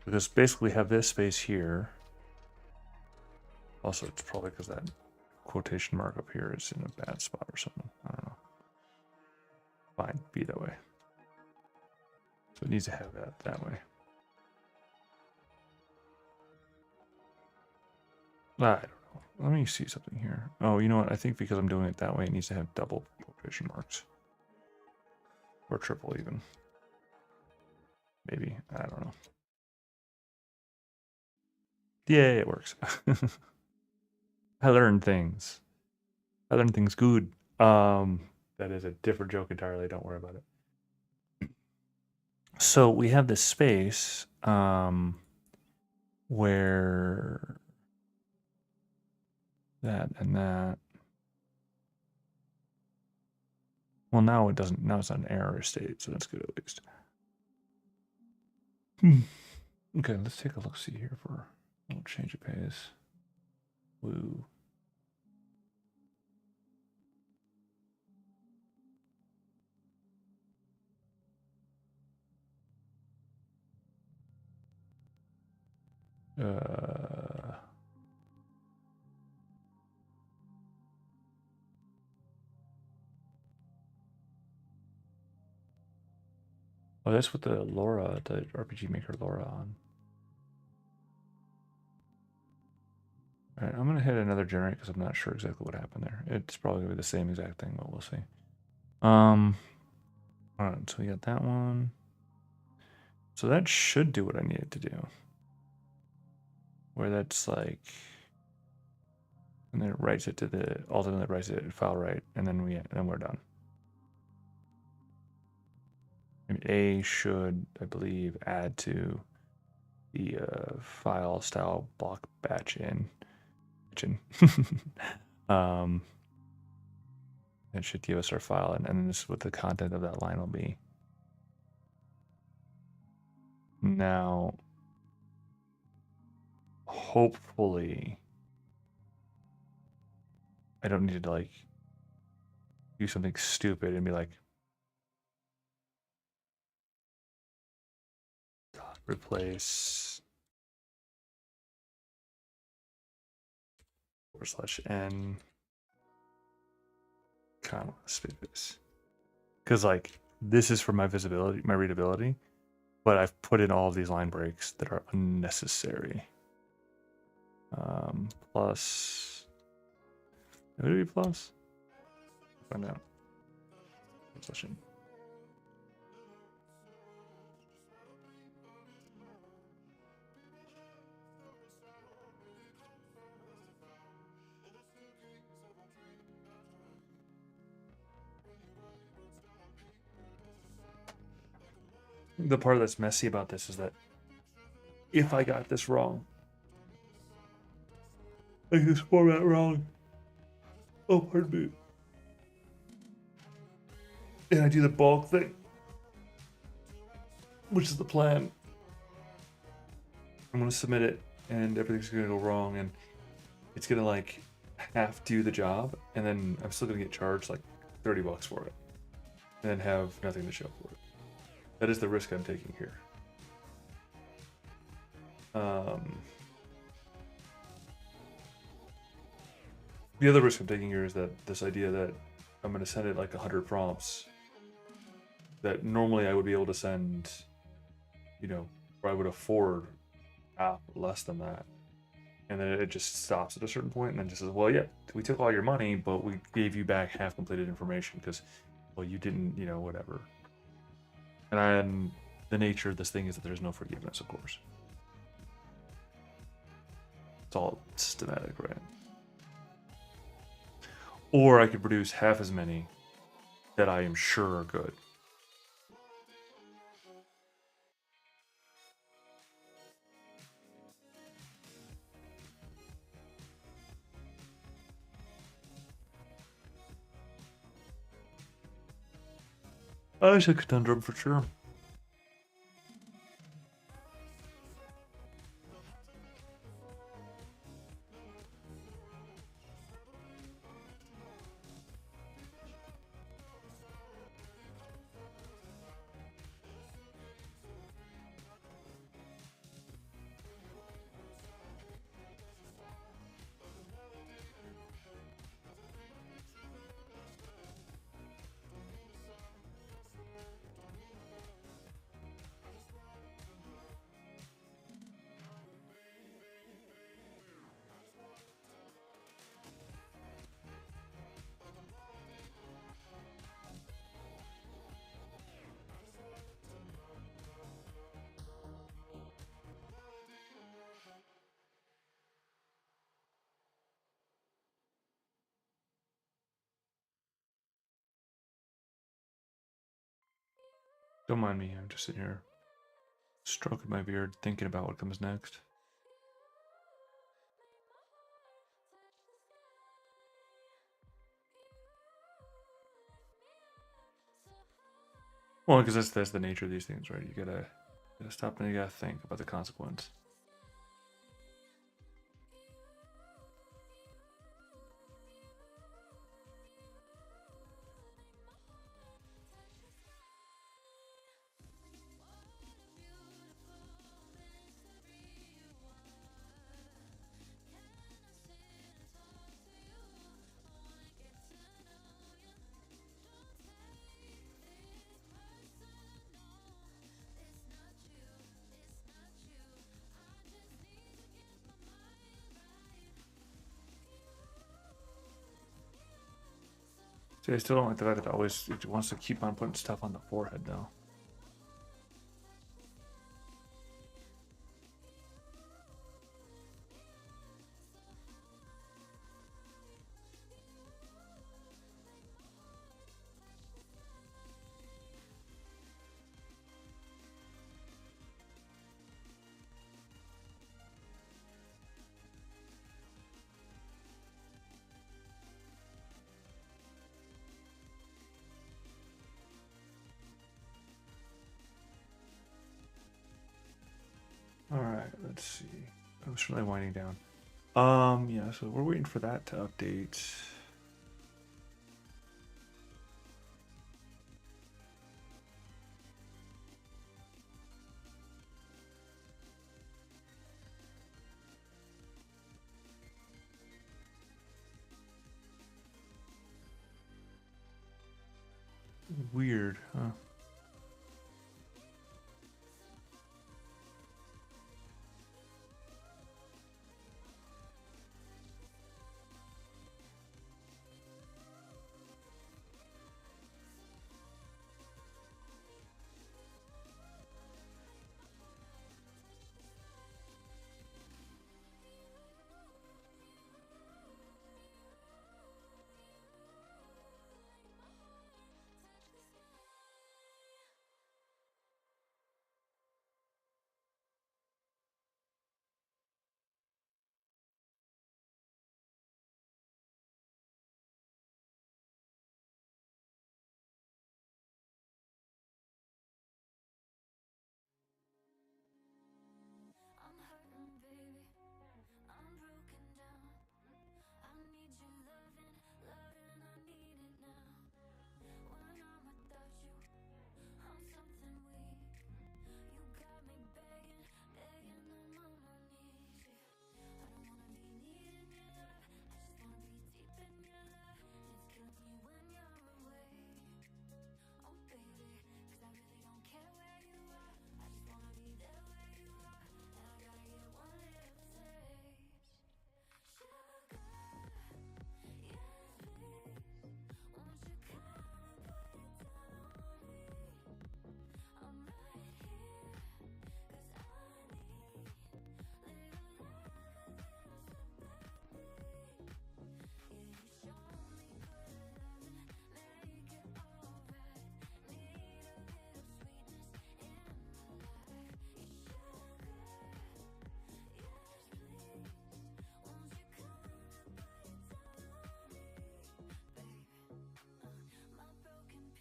Because basically have this space here. Also, it's probably because that quotation mark up here is in a bad spot or something. I don't know. Fine, be that way. So it needs to have that way. I don't know. Let me see something here. Oh, you know what? I think because I'm doing it that way, it needs to have double quotation marks. Or triple even. Maybe. I don't know. Yay, it works. I learned things. I learned things good. That is a different joke entirely. Don't worry about it. So we have this space where that and that. Well, now it doesn't. Now it's not an error state, so that's good at least. Okay, let's take a look. See here for a little change of pace. Woo. Oh, that's what the Laura, the RPG Maker Laura on. All right, I'm gonna hit another generate because I'm not sure exactly what happened there. It's probably gonna be the same exact thing, but we'll see. All right, so we got that one. So that should do what I needed to do. Where that's like, and then it writes it to the, ultimately writes it file right, and then we're done. And A should, I believe, add to the file style block batch in. It should give us our file, and then this is what the content of that line will be. Now, hopefully, I don't need to like do something stupid and be like, replace /n comma space, because like this is for my visibility, my readability, but I've put in all of these line breaks that are unnecessary. Plus, would it be plus? Find out. /n. the part that's messy about this is that if I got this wrong, like this format wrong, oh, pardon me, and I do the bulk thing, which is the plan, I'm going to submit it and everything's going to go wrong and it's going to like half do the job and then I'm still going to get charged like $30 for it and then have nothing to show for it. That is the risk I'm taking here. The other risk I'm taking here is that this idea that I'm going to send it like 100 prompts that normally I would be able to send, you know, or I would afford less than that. And then it just stops at a certain point and then just says, well, yeah, we took all your money, but we gave you back half completed information because, well, you didn't, you know, whatever. And the nature of this thing is that there's no forgiveness, of course. It's all systematic, right? Or I could produce half as many that I am sure are good. It's a conundrum for sure. Don't mind me, I'm just sitting here stroking my beard, thinking about what comes next. Well, because that's the nature of these things, right? You gotta stop and you gotta think about the consequence. See, I still don't like the fact that it wants to keep on putting stuff on the forehead, though. Alright, let's see. Oh, it's really winding down. Yeah, so we're waiting for that to update. Weird, huh?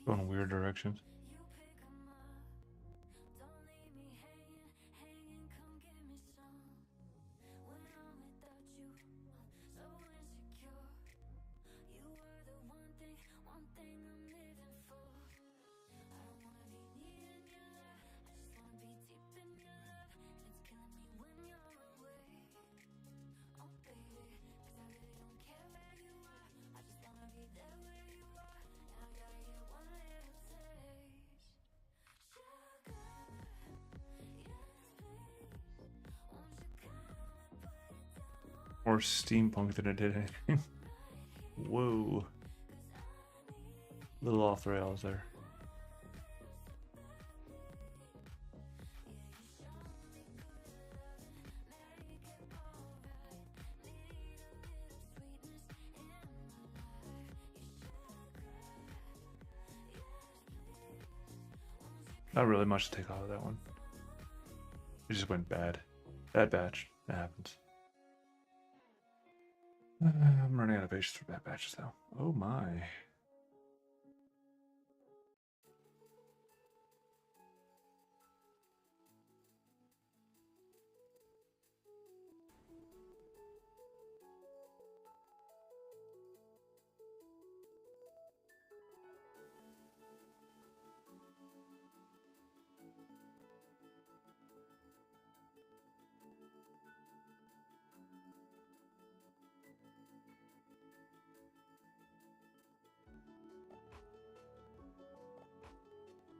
Going in weird directions. More steampunk than it did anything. Whoa. A little off the rails there. Not really much to take out of that one. It just went bad. Bad batch. That happens. I'm running out of patience for bad batches though. Oh my.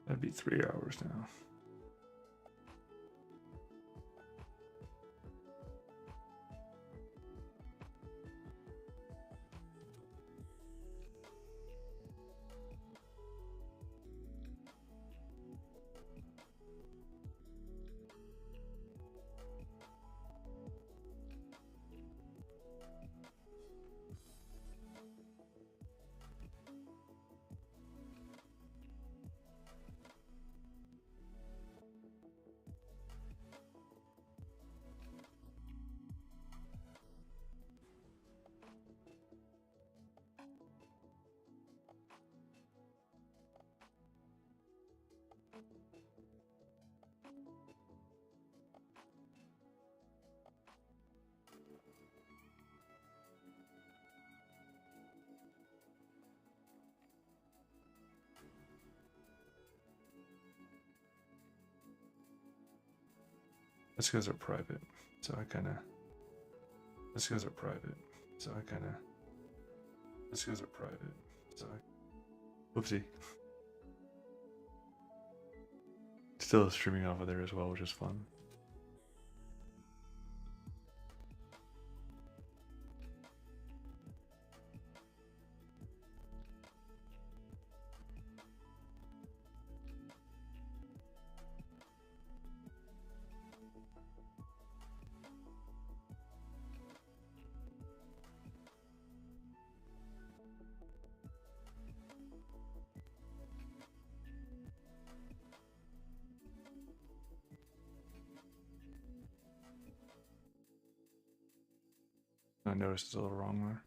That'd be 3 hours now. That's because they're private. So I kind of. That's because they're private. So I kind of. That's because they're private. So I. Whoopsie. Still streaming off of there as well, which is fun. I noticed it's a little wrong there.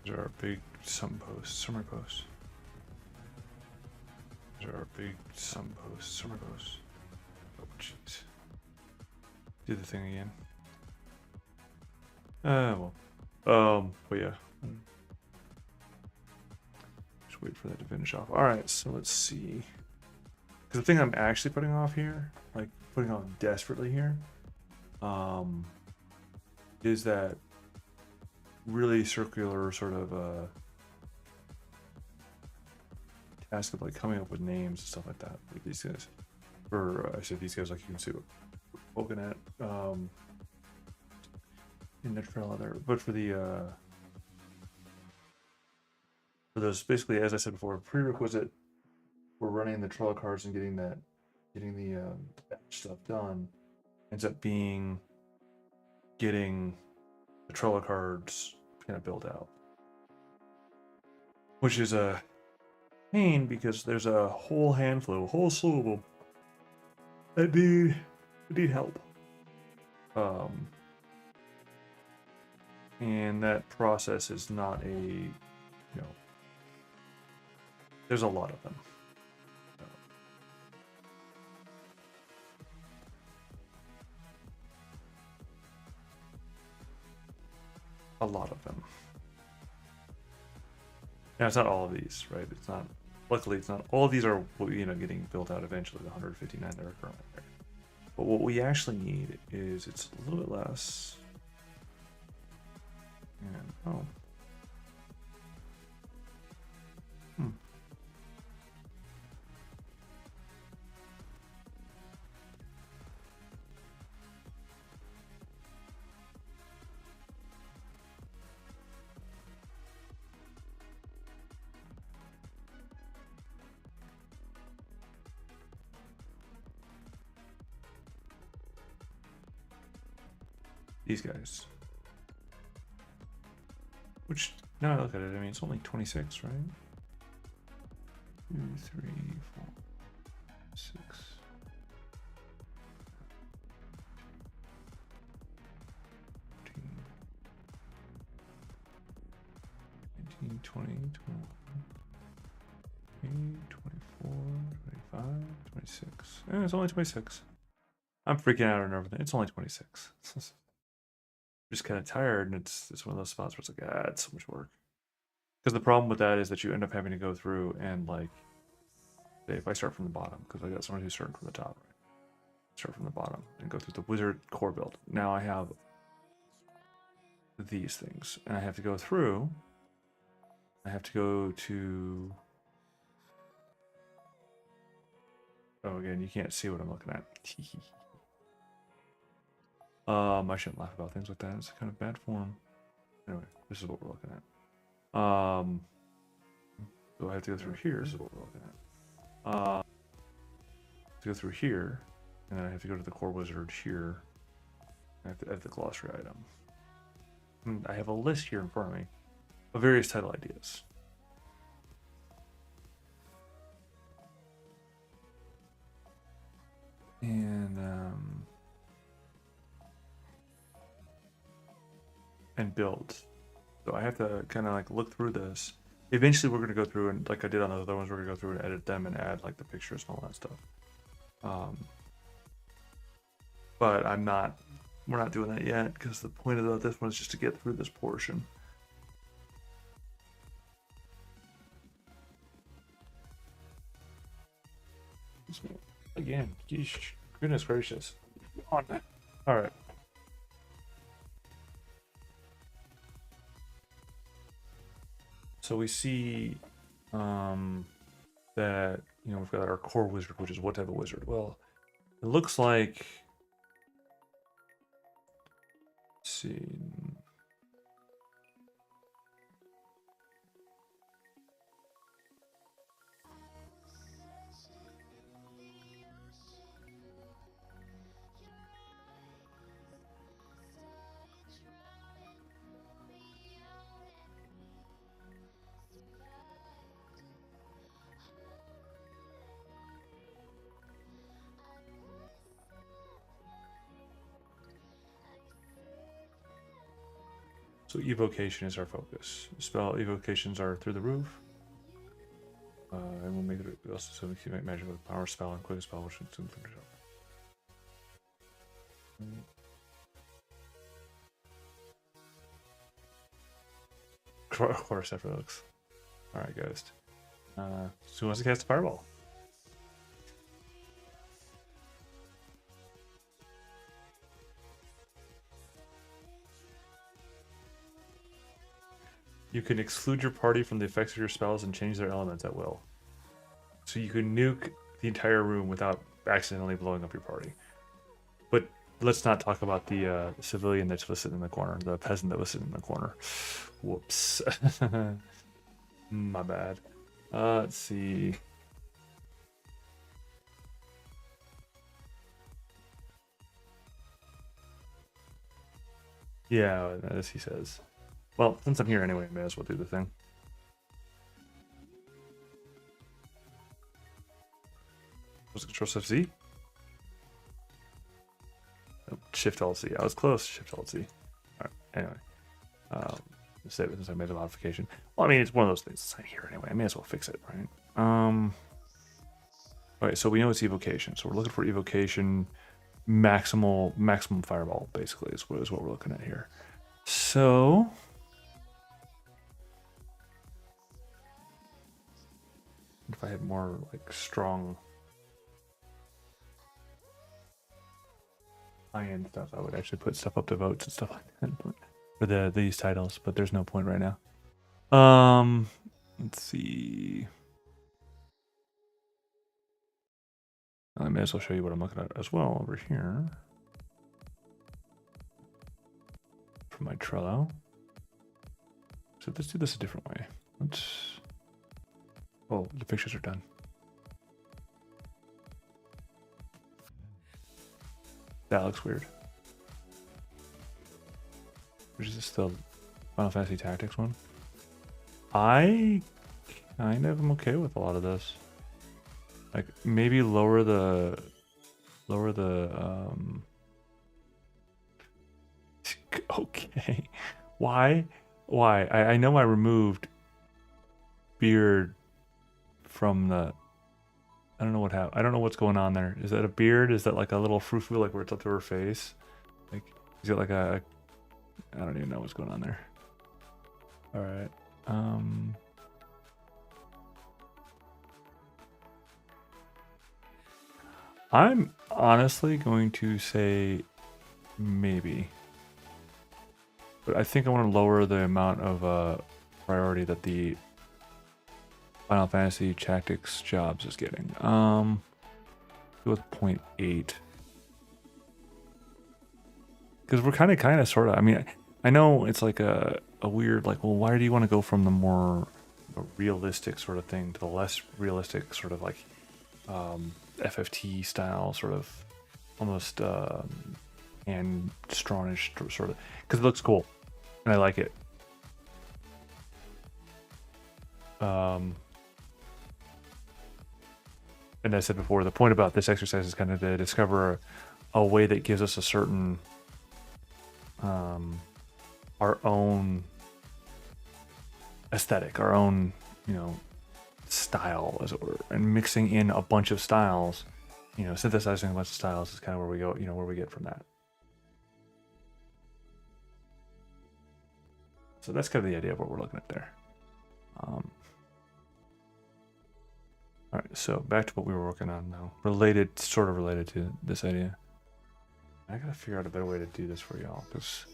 These are our big summer posts. These are our big summer posts. Oh, jeez. Do the thing again. But yeah. Just wait for that to finish off. Alright, so let's see. Because the thing I'm actually putting off here, like putting on desperately here, is that really circular sort of task of like coming up with names and stuff like that. Like these guys. Or I said these guys, like you can see what we're looking at in the trailer there. But for the for those, basically, as I said before, prerequisite for running the Trello cards and getting the batch stuff done ends up being getting the Trello cards kind of built out, which is a pain because there's a whole slew of them that need help. And that process is not there's a lot of them. A lot of them. Now it's not all of these, right? It's not. Luckily, it's not all of these are getting built out eventually. The 159 that are currently there. But what we actually need is it's a little bit less. And these guys. Which, now I look at it, I mean, it's only 26, right? 2, 3, 4, 6. 19, 20, 21, 24, 25, 26. It's only 26. I'm freaking out on everything. It's only 26. Just kind of tired, and it's one of those spots where it's like, it's so much work. Because the problem with that is that you end up having to go through and like, say if I start from the bottom, because I got someone who's starting from the top, right? Start from the bottom and go through the wizard core build. Now I have these things, and I have to go through. I have to go to. Oh, again, you can't see what I'm looking at. I shouldn't laugh about things like that. It's kind of bad form. Anyway, this is what we're looking at. So I have to go through here. This is what we're looking at. To go through here, and then I have to go to the core wizard here. I have to add the glossary item. And I have a list here in front of me of various title ideas. And build. So I have to kind of like look through this. Eventually we're going to go through and like I did on the other ones, we're going to go through and edit them and add like the pictures and all that stuff. But we're not doing that yet because the point of this one is just to get through this portion. Again, yeesh, goodness gracious. All right. So we see that we've got our core wizard, which is what type of wizard? Well, it looks like, let's see. So evocation is our focus. Spell evocations are through the roof. And we'll make it also so we can make magic with power spell and quick spell, which should soon finish up. Of course, after that looks. Alright, Ghost. So who wants to cast a fireball? You can exclude your party from the effects of your spells and change their elements at will. So you can nuke the entire room without accidentally blowing up your party. But let's not talk about the civilian that was sitting in the corner, the peasant that was sitting in the corner. Whoops. My bad. Let's see. Yeah, as he says. Well, since I'm here anyway, I may as well do the thing. Was it Control Shift Z? Oh, Shift Alt Z. I was close. Shift Alt Z. Alright, anyway. Save it since I made a modification. Well, I mean, it's one of those things. It's not here anyway. I may as well fix it, right? Alright, so we know it's evocation. So we're looking for evocation maximum fireball, basically, is what we're looking at here. So if I had more like strong high-end stuff, I would actually put stuff up to votes and stuff like that for these titles, but there's no point right now. Let's see. I may as well show you what I'm looking at as well over here for my Trello. So let's do this a different way. Oh, the pictures are done. That looks weird. Which is this, the Final Fantasy Tactics one? I kind of am okay with a lot of this. Like maybe lower the okay. Why? I know I removed beard from the, I don't know what happened. I don't know what's going on there. Is that a beard? Is that like a little frou-frou, like where it's up to her face? Like, is it like a, I don't even know what's going on there. All right. I'm honestly going to say maybe, but I think I want to lower the amount of priority that the Final Fantasy Tactics jobs is getting. Go with 0.8, because we're kind of sort of. I mean, I know it's like a weird, like, well, why do you want to go from the more realistic sort of thing to the less realistic sort of like FFT style, sort of almost hand stronish sort of, because it looks cool and I like it. And as I said before, the point about this exercise is kind of to discover a way that gives us a certain our own aesthetic, our own, you know, style, as it were, and mixing in a bunch of styles, you know, synthesizing a bunch of styles is kind of where we go, you know, where we get from that. So that's kind of the idea of what we're looking at there. All right, so back to what we were working on now, sort of related to this idea. I gotta figure out a better way to do this for y'all, because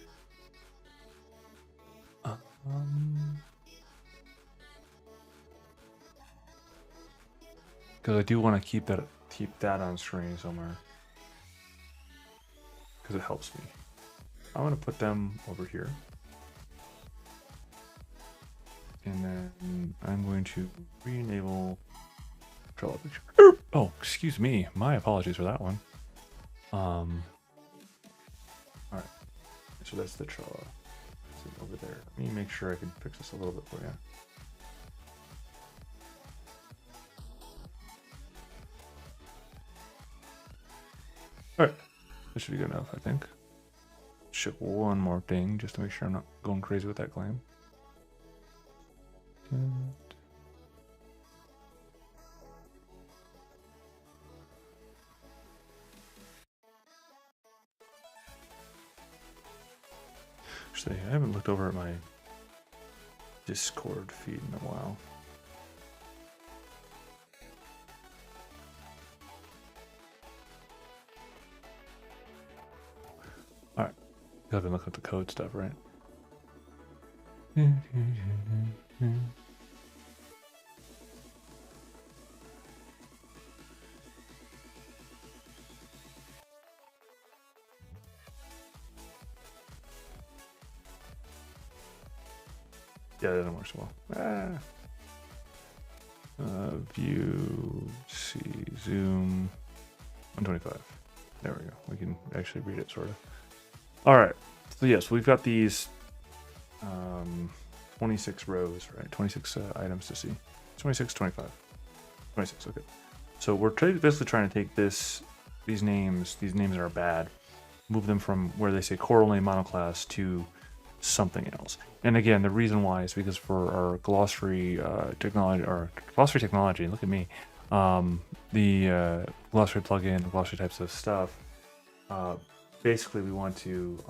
I do want to keep that on screen somewhere, because it helps me. I'm gonna put them over here, and then I'm going to re-enable Trello picture. Oh, excuse me, my apologies for that one. All right, so that's the Trello. Over there. Let me make sure I can fix this a little bit for you. All right, this should be good enough, I think. check one more thing just to make sure I'm not going crazy with that claim. Actually, I haven't looked over at my Discord feed in a while. All right, I've been looking at the code stuff, right? Yeah, that doesn't work so well. View, see, zoom, 125. There we go. We can actually read it, sort of. All right. So yes, we've got these 26 rows, right? 26 items to see. 26, 25. 26, okay. So we're basically trying to take these names that are bad, move them from where they say core only monoclass to something else. And again, the reason why is because for our glossary technology, look at me, the glossary plugin, glossary types of stuff, basically we want to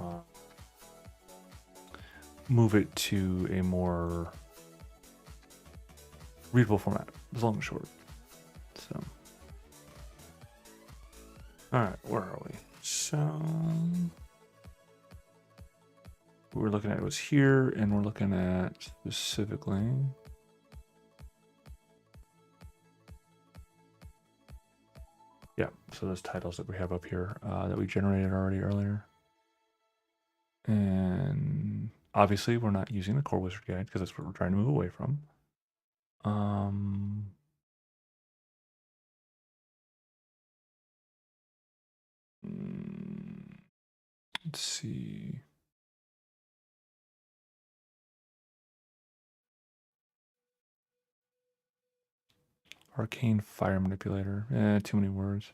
move it to a more readable format, as long and short. So, all right, where are we? So we're looking at it was here, and we're looking at specifically so those titles that we have up here that we generated already earlier. And obviously we're not using the core wizard guide because that's what we're trying to move away from. Let's see. Arcane fire manipulator. Too many words.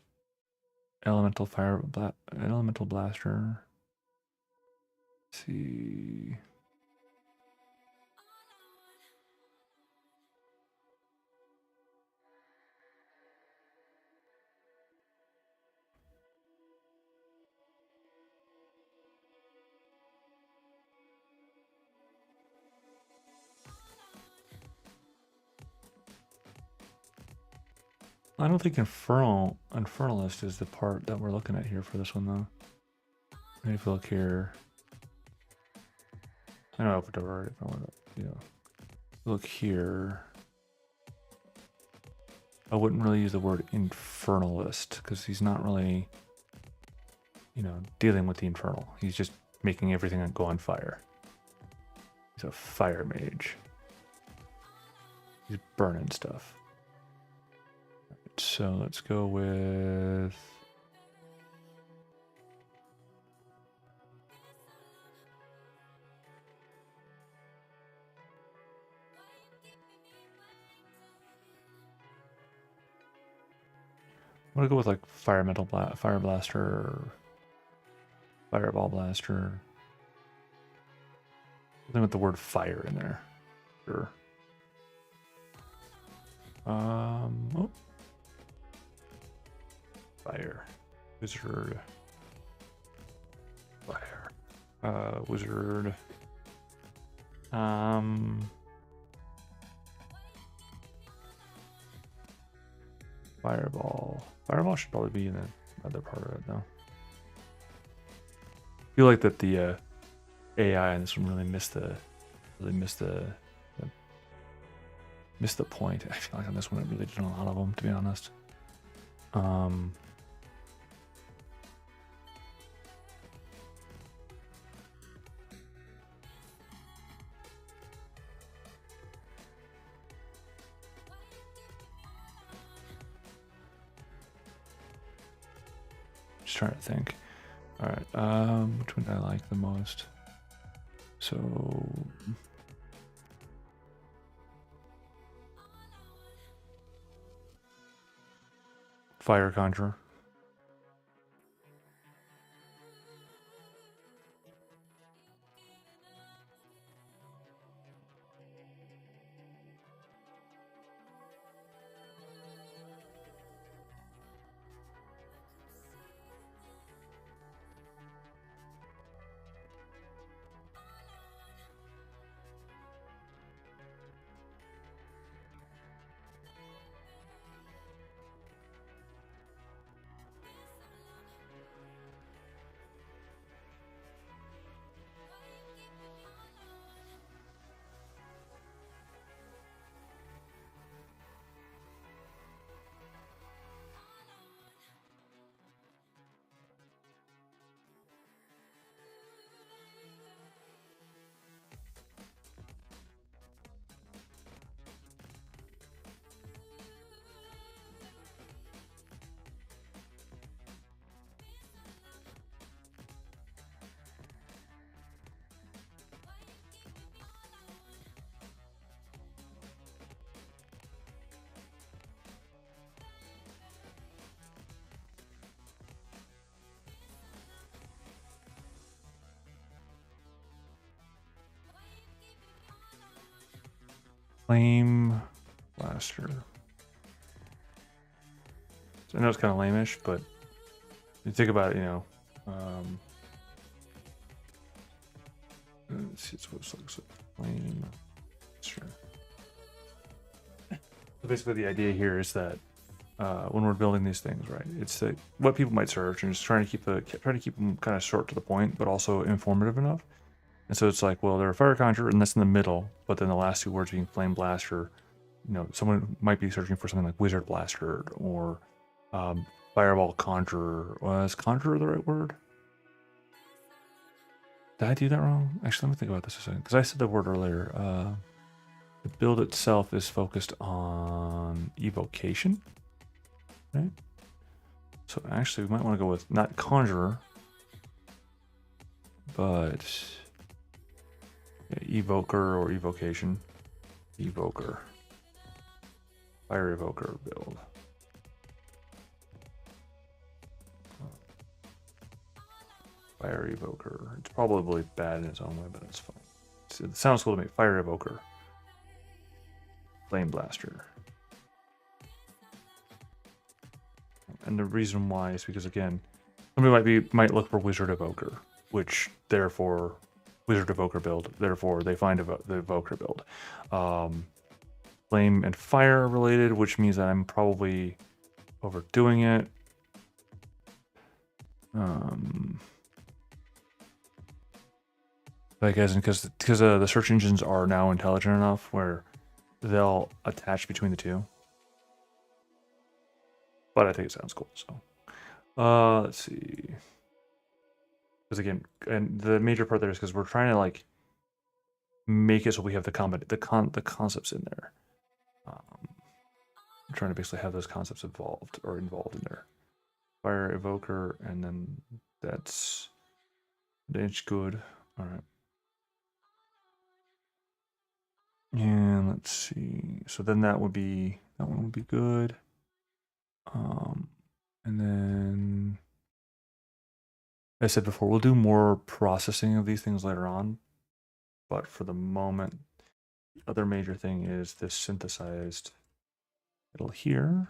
Elemental blaster. Let's see. I don't think Infernalist is the part that we're looking at here for this one, though. Maybe if we look here. I don't know if I want to, look here. I wouldn't really use the word Infernalist because he's not really, dealing with the infernal. He's just making everything go on fire. He's a fire mage. He's burning stuff. So let's go with I'm gonna go with like fire blaster, or fireball blaster. Something with the word fire in there. Sure. Oh. Fire. Wizard. Fire. Wizard. Fireball. Fireball should probably be in the other part of it, though. I feel like that the AI on this one really missed the point. I feel like on this one it really did a lot of them, to be honest. Just trying to think. All right, which one do I like the most? So Fire Conjurer. Flame blaster. So I know it's kind of lame-ish, but you think about it, you know. Let's see what it looks like. Flame. Sure. So basically, the idea here is that when we're building these things, right, it's what people might search, and just trying to keep them kind of short to the point, but also informative enough. And so it's like, well, they're a fire conjurer, and that's in the middle, but then the last two words being flame blaster. You know, someone might be searching for something like wizard blaster or fireball conjurer. Was conjurer the right word? Did I do that wrong? Actually, let me think about this a second, because I said the word earlier. The build itself is focused on evocation, right? So actually, we might want to go with not conjurer, but evoker or evocation. Evoker. Fire evoker build. Fire evoker. It's probably bad in its own way, but it's fine. It sounds cool to me. Fire evoker. Flame blaster. And the reason why is because, again, somebody might look for wizard evoker, which therefore wizard evoker build. Therefore, they find the evoker build. Flame and fire related, which means that I'm probably overdoing it. Like as in because the search engines are now intelligent enough where they'll attach between the two. But I think it sounds cool. So, let's see. Because again, and the major part there is because we're trying to like make it so we have the concepts in there. I'm trying to basically have those concepts involved in there. Fire evoker, and then that's good. All right. And let's see. So then that one would be good. And then, as I said before, we'll do more processing of these things later on. But for the moment, the other major thing is this synthesized middle here.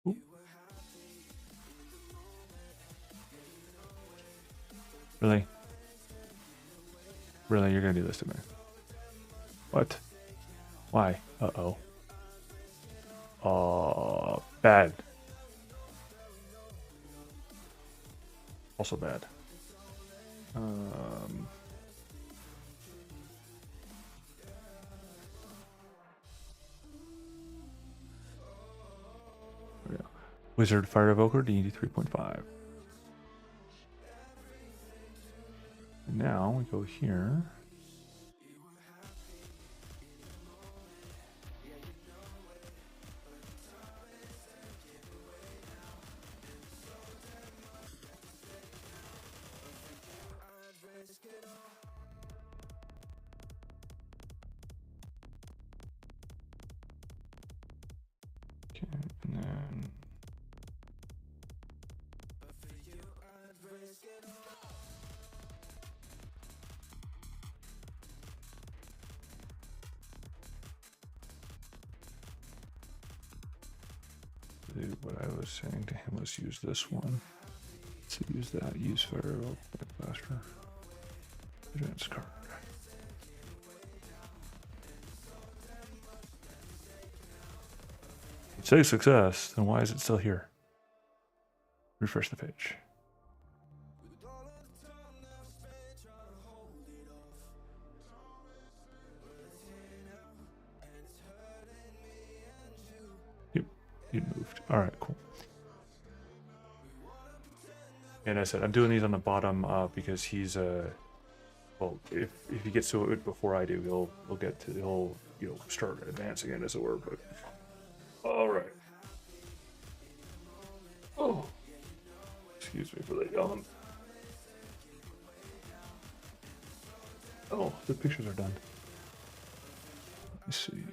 Ooh. Really? Really, you're gonna do this to me? What? Why? Uh-oh. Bad. Also bad. Yeah. Wizard Fire Evoker, D&D 3.5. And now we go here. Okay, and then what I was saying to him was use this one. So use that, use fire faster. Advanced card. It says success, then why is it still here? Refresh the page. Yep, it moved. All right, cool. And I said I'm doing these on the bottom because he's well, if he gets to it before I do, he'll start advancing it, as it were. But all right. Oh, excuse me for the yawn. Oh, the pictures are done. Let me see.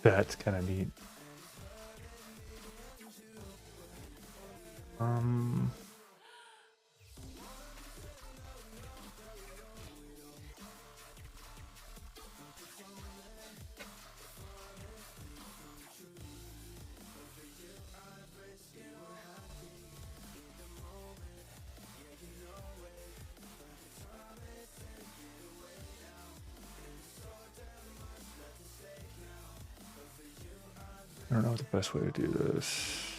That's kind of neat. I don't know what the best way to do this.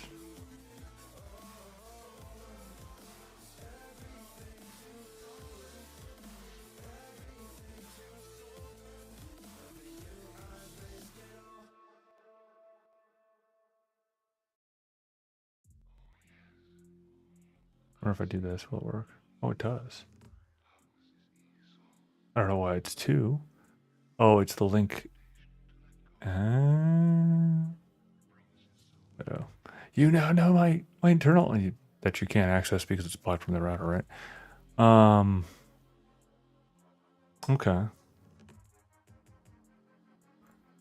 I wonder if I do this, will it work? Oh, it does. I don't know why it's 2. Oh, it's the link. Oh. You now know my internal that you can't access because it's blocked from the router, right? Okay.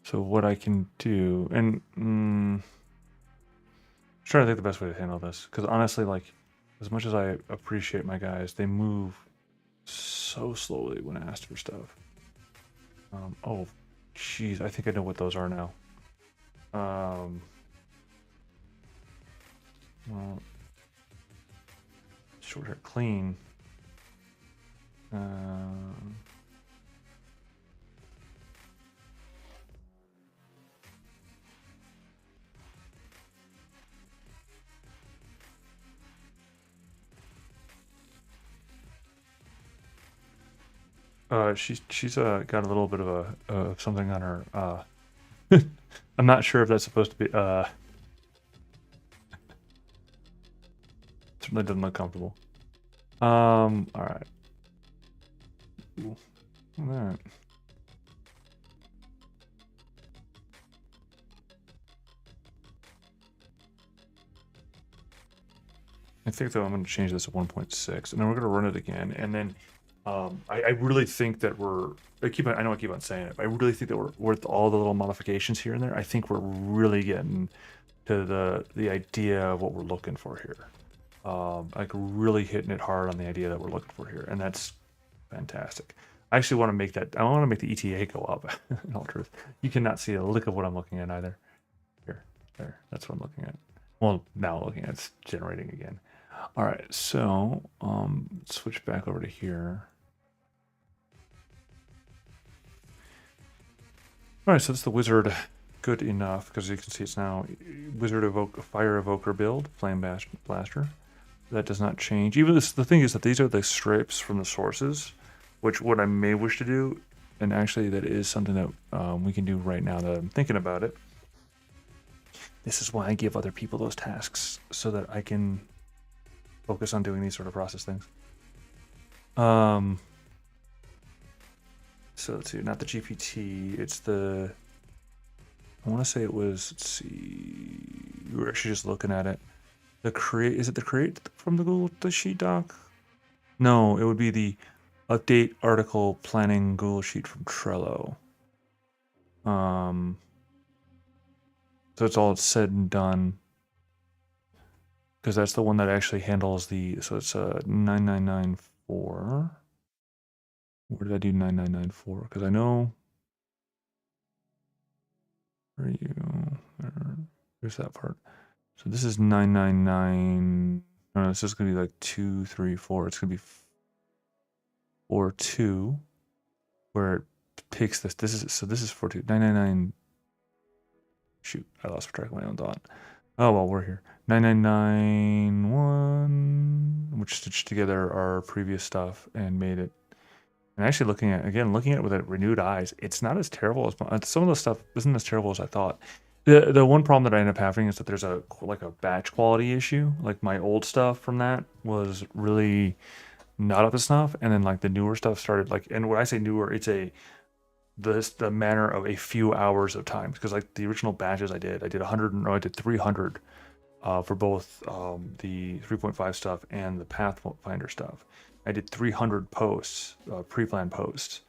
So what I can do, and I'm trying to think the best way to handle this, because honestly, like, as much as I appreciate my guys, they move so slowly when asked for stuff. Oh, jeez, I think I know what those are now. Well, short hair clean. She's got a little bit of a something on her. I'm not sure if that's supposed to be certainly doesn't look comfortable. All right. Ooh, look at that. I think though I'm going to change this to 1.6, and then we're going to run it again, and then I really think that I know I keep on saying it, but I really think that we're with all the little modifications here and there. I think we're really getting to the idea of what we're looking for here. Like really hitting it hard on the idea that we're looking for here, and that's fantastic. I actually want to make that. I want to make the ETA go up. In all truth, you cannot see a lick of what I'm looking at either. Here, there. That's what I'm looking at. Well, now I'm looking at it's generating again. All right, so switch back over to here. All right, so that's the wizard. Good enough, because you can see it's now wizard evoke fire evoker build, flame blaster. That does not change. Even this, the thing is that these are the strips from the sources, which what I may wish to do, and actually that is something that we can do right now that I'm thinking about it. This is why I give other people those tasks, so that I can focus on doing these sort of process things. So let's see, not the GPT, it's the, I want to say it was, let's see, we were actually just looking at it. The create, is it the create from the Google Sheet doc? No, it would be the update article planning Google Sheet from Trello. So it's all said and done, because that's the one that actually handles the, so it's a 9994. Where did I do 9994? Because I know, where are you? There's that part. So this is 999. No, this is going to be like 2, 3, 4. It's going to be 4, 2, where it picks this. This is 4, 2. 999. Shoot, I lost track of my own thought. Oh, well, we're here. 9991, which stitched together our previous stuff and made it. And actually looking at it with renewed eyes, it's not as terrible as some of the stuff isn't as terrible as I thought. The one problem that I end up having is that there's a batch quality issue. Like my old stuff from that was really not up to snuff, and then like the newer stuff started like, and when I say newer, it's the manner of a few hours of time, because like the original batches I did 300 for both the 3.5 stuff and the Pathfinder stuff. I did 300 posts, pre-planned posts,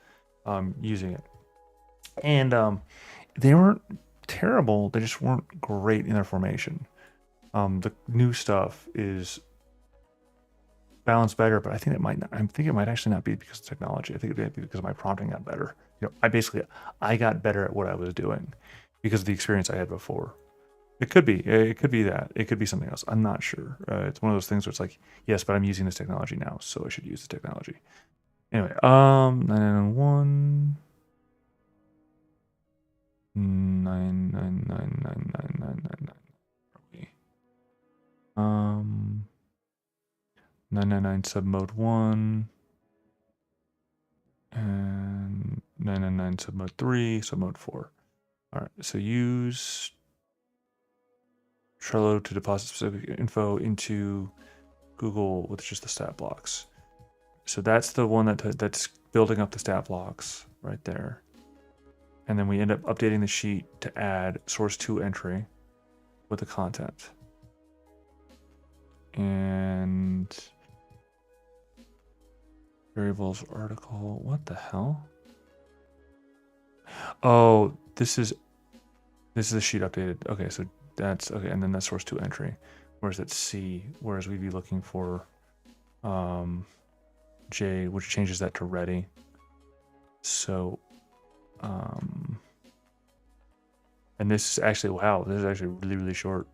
using it, and they weren't terrible. They just weren't great in their formation. The new stuff is balanced better, but I think it might not, I think it might actually not be because of technology. I think it might be because my prompting got better. You know, I got better at what I was doing because of the experience I had before. It could be that. It could be something else. I'm not sure. It's one of those things where it's like, yes, but I'm using this technology now, so I should use the technology. Anyway, 991 9999999. 999 submode 1 and 999 submode 3, submode 4. All right, so use Trello to deposit specific info into Google with just the stat blocks. So that's the one that's building up the stat blocks right there. And then we end up updating the sheet to add source 2 entry with the content. And variables article, what the hell? Oh, this is the sheet updated. Okay, so that's okay, and then that's source 2 entry. Whereas that's C, whereas we'd be looking for J, which changes that to ready. So and this is actually, wow, this is actually really, really short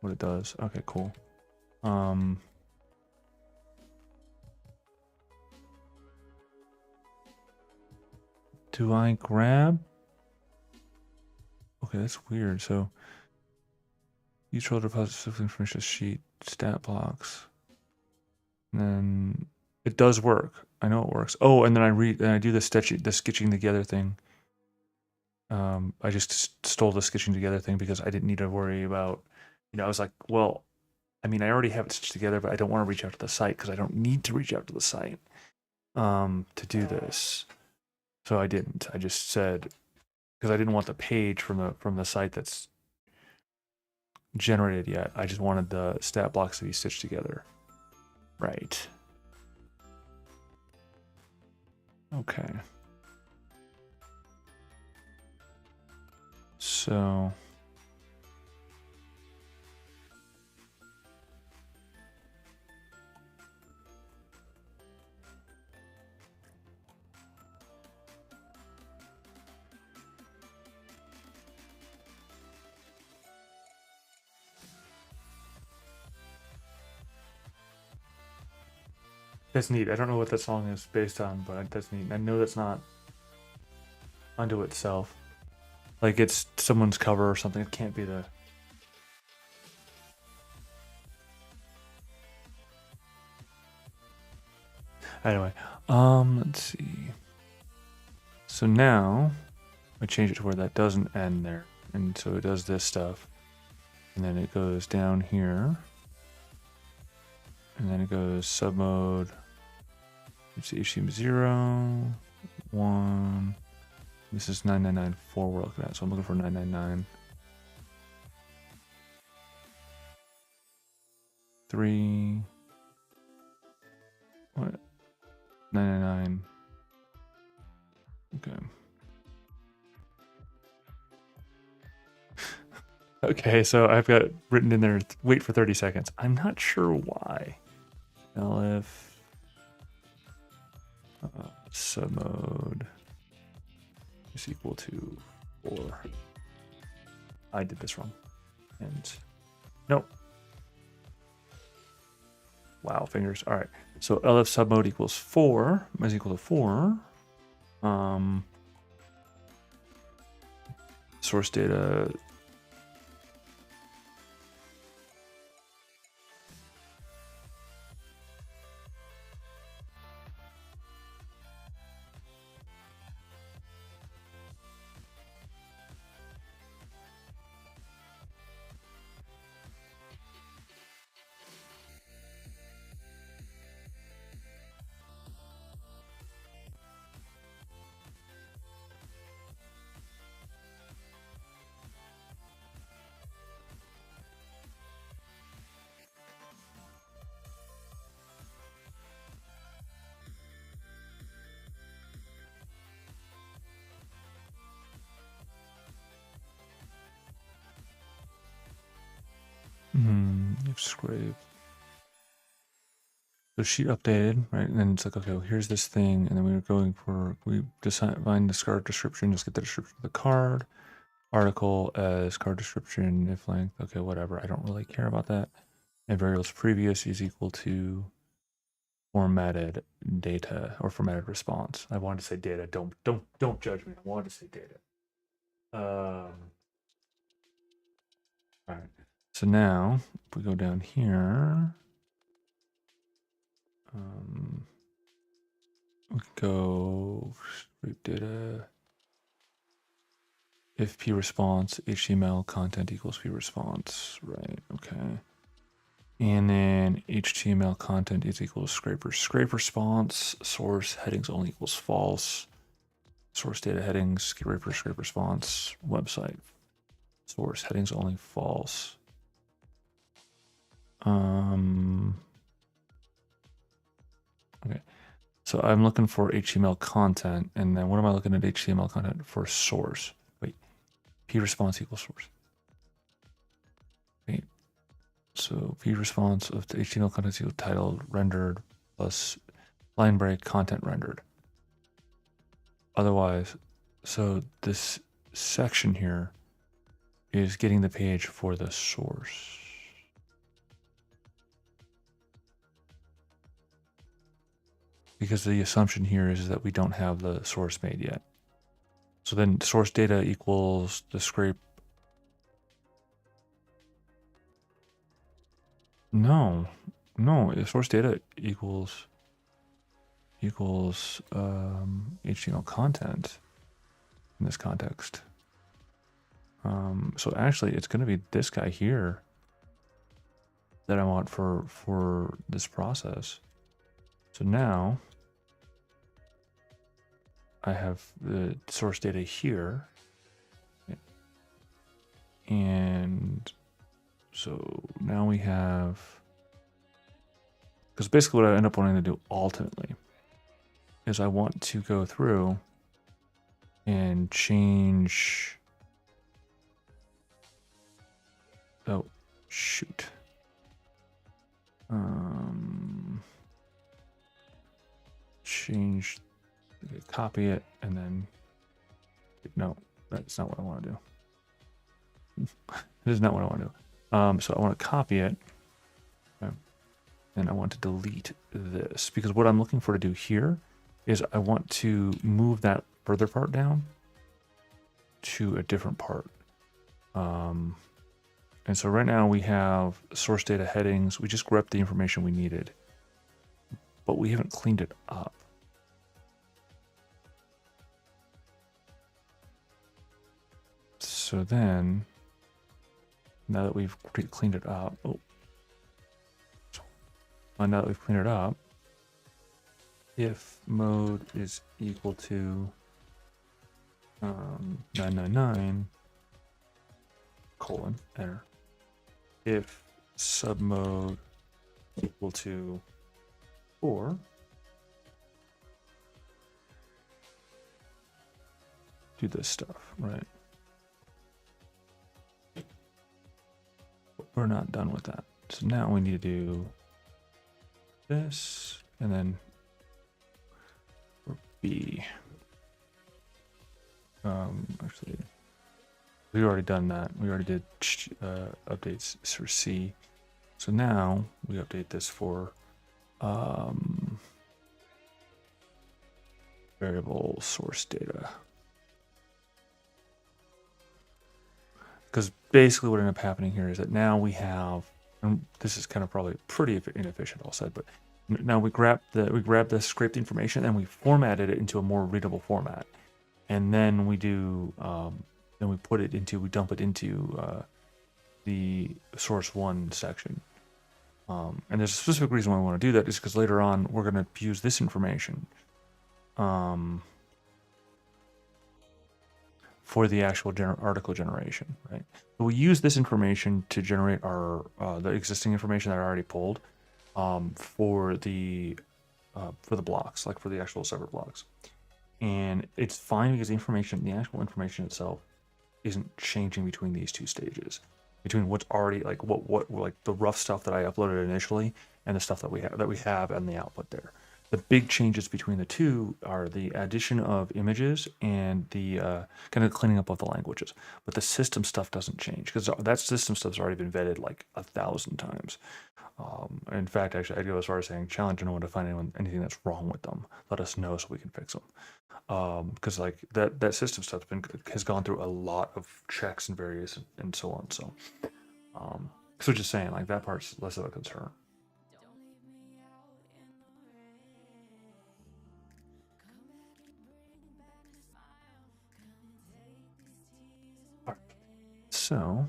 what it does. Okay, cool. Do I grab? Okay, that's weird. So use Trello deposit specific information sheet, stat blocks. And then it does work. I know it works. Oh, and then I do the sketching together thing. I just stole the sketching together thing because I didn't need to worry about, you know, I was like, well, I mean, I already have it stitched together, but I don't want to reach out to the site because I don't need to reach out to the site to do this. So I didn't. I just said, because I didn't want the page from the site that's generated yet. I just wanted the stat blocks to be stitched together. Right. Okay. So that's neat. I don't know what that song is based on, but that's neat. I know that's not unto itself. Like it's someone's cover or something. It can't be the... Anyway, let's see. So now I change it to where that doesn't end there. And so it does this stuff. And then it goes down here. And then it goes submode. It's HTML 0, 1. This is 9994 we're looking at. So I'm looking for 999. 3. What? 999. Okay. Okay, so I've got written in there, wait for 30 seconds. I'm not sure why. Elif submode is equal to 4. I did this wrong. And nope. Wow, fingers. All right. So Elif submode equals 4 is equal to 4. Source data. Scrape. So sheet updated, right? And then it's like, okay, well, here's this thing. And then we were going for, we define the card description, just get the description of the card. Article as card description, if length, okay, whatever. I don't really care about that. And variables previous is equal to formatted data or formatted response. I wanted to say data. Don't judge me. I wanted to say data. All right. So now if we go down here, we can go scrape data. If p response HTML content equals p response, right? Okay. And then HTML content is equal to scraper. Scrape response, source headings only equals false. Source data headings, scraper response, website. Source headings only false. Okay. So I'm looking for HTML content, and then what am I looking at HTML content for? Source. Wait, p response equals source. Okay. So p response of the HTML content equals title rendered plus line break content rendered. Otherwise, so this section here is getting the page for the source. Because the assumption here is that we don't have the source made yet. So then source data equals the scrape. No, the source data equals HTML content in this context. So actually it's going to be this guy here that I want for this process. So now I have the source data here. And so now we have, because basically what I end up wanting to do ultimately is I want to go through and change, oh, shoot. Change, copy it, and then, no, that's not what I want to do. This is not what I want to do. So I want to copy it, okay, and I want to delete this, because what I'm looking for to do here is I want to move that further part down to a different part. And so right now we have source data headings. We just grabbed the information we needed, but we haven't cleaned it up. So then, now that we've cleaned it up, now that we've cleaned it up, if mode is equal to 999 colon enter, if submode equal to 4, do this stuff, right? We're not done with that. So now we need to do this, and then for B. Actually, we've already done that. We already did updates for C. So now we update this for variable source data. Because basically what ended up happening here is that now we have, and this is kind of probably pretty inefficient all said, but now we grab the scraped information and we formatted it into a more readable format. And then we do, then we dump it into the source one section. And there's a specific reason why we want to do that, is because later on we're going to use this information for the actual article generation, right? So we use this information to generate our the existing information that I already pulled for the blocks, like for the actual separate blocks. And it's fine because the actual information itself isn't changing between these two stages. between what's already like what like the rough stuff that I uploaded initially and the stuff that we have and the output there. The big changes between the two are the addition of images and the kind of cleaning up of the languages. But the system stuff doesn't change because that system stuff's already been vetted like 1,000 times. In fact, actually, I'd go as far as saying, challenge anyone to find anything that's wrong with them. Let us know so we can fix them. Because like that system stuff has gone through a lot of checks and various and so on. So just saying, like that part's less of a concern. So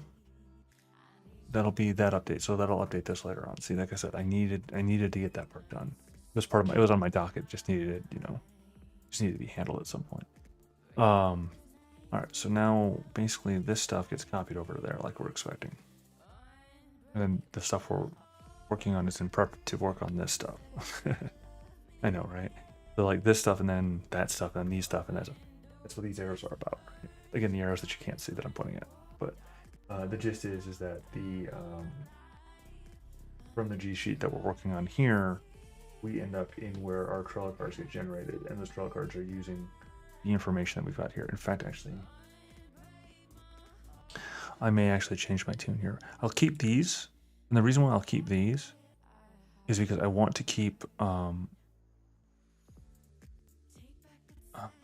that'll be that update. So that'll update this later on. See, like I said, I needed to get that part done. It was part of it was on my docket. Just needed it, just needed to be handled at some point. All right. So now basically this stuff gets copied over to there, like we're expecting, and then the stuff we're working on is in prep to work on this stuff. I know, right? So like this stuff, and then that stuff, and then these stuff, and that's what these arrows are about. Right? Again, the arrows that you can't see that I'm pointing at, but the gist is that the from the G sheet that we're working on here, we end up in where our Trello cards get generated, and those Trello cards are using the information that we've got here. In fact, actually, I may actually change my tune here. I'll keep these, and the reason why I'll keep these is because I want to keep.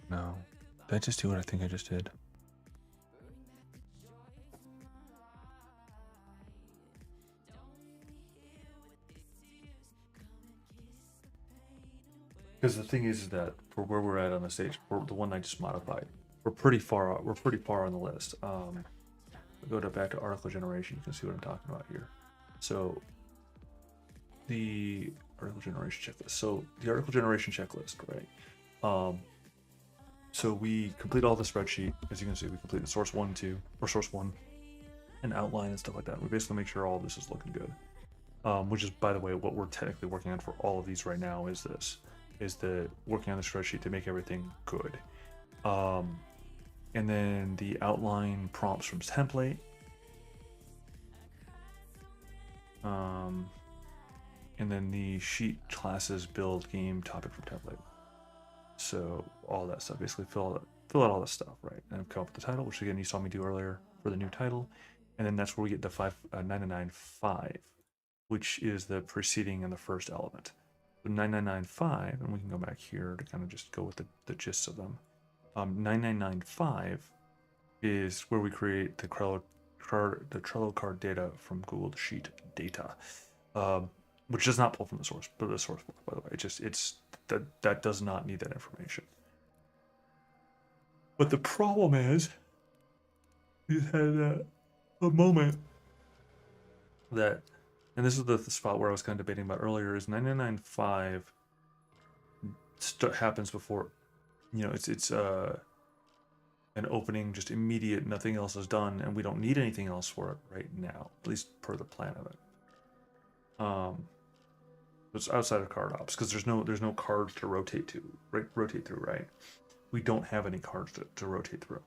No, did I just do what I think I just did? Because the thing is that for where we're at on the stage, for the one I just modified, we're pretty far out. We're pretty far on the list. Go back to article generation. You can see what I'm talking about here. So the article generation checklist. So the article generation checklist, right? So we complete all the spreadsheet. As you can see, we complete the source 1, 2, or source 1, and outline and stuff like that. We basically make sure all this is looking good. Which is, by the way, what we're technically working on for all of these right now is this. Is the working on the spreadsheet to make everything good. And then the outline prompts from template. And then the sheet classes build game topic from template. So all that stuff, basically fill out all this stuff, right? And I've come up with the title, which again you saw me do earlier for the new title, and then that's where we get the 9995, which is the preceding and the first element. So 9995, and we can go back here to kind of just go with the gist of them. 9995 is where we create the Trello card data from Google Sheet data, which does not pull from the source, but the source book, by the way. That does not need that information. But the problem is, you had a moment that, and this is the spot where I was kind of debating about earlier, is 995 happens before, it's an opening, just immediate, nothing else is done, and we don't need anything else for it right now, at least per the plan of it. It's outside of card ops because there's no cards to rotate through, right? We don't have any cards to rotate through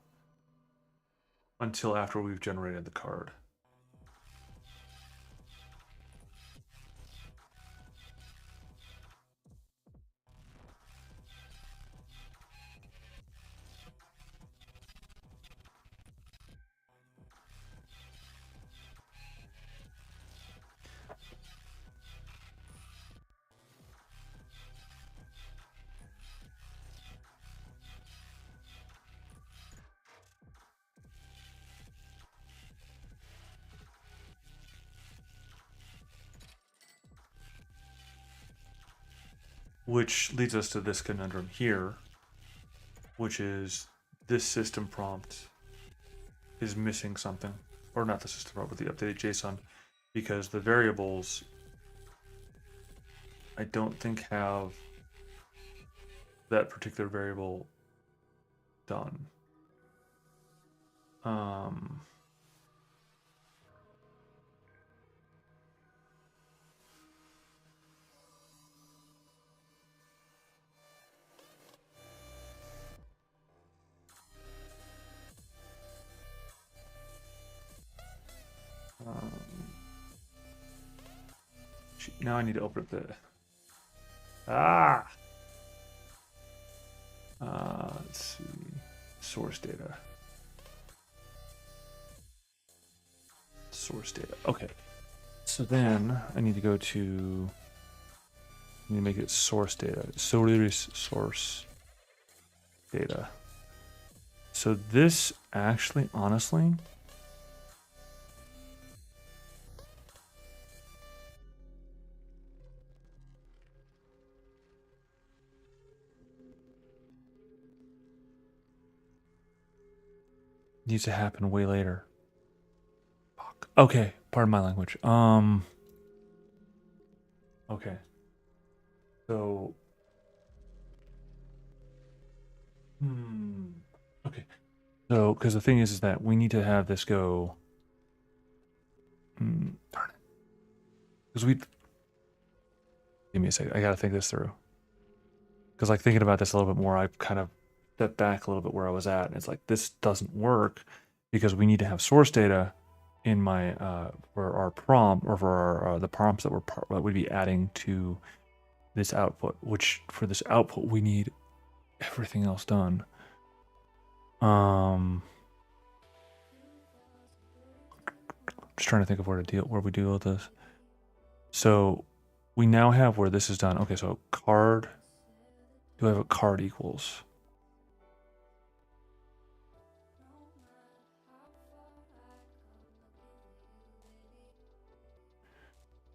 until after we've generated the card. Which leads us to this conundrum here, which is this system prompt is missing something, or not the system prompt, but the updated JSON, because the variables I don't think have that particular variable done. Now I need to open up the let's see, source data. Source data. Okay. So then I need to go to. I need to make it source data. Source data. So this actually, honestly, needs to happen way later. Fuck. Okay, pardon my language. Okay. So okay. So because the thing is that we need to have this go. Darn it. Because we give me a second. I gotta think this through. Because like thinking about this a little bit more, I kind of stepped back a little bit where I was at, and it's like this doesn't work because we need to have source data in my for our prompt or for our the prompts that we'd be adding to this output. Which for this output we need everything else done. Just trying to think of where we deal with this. So we now have where this is done. Okay, so card. Do I have a card equals?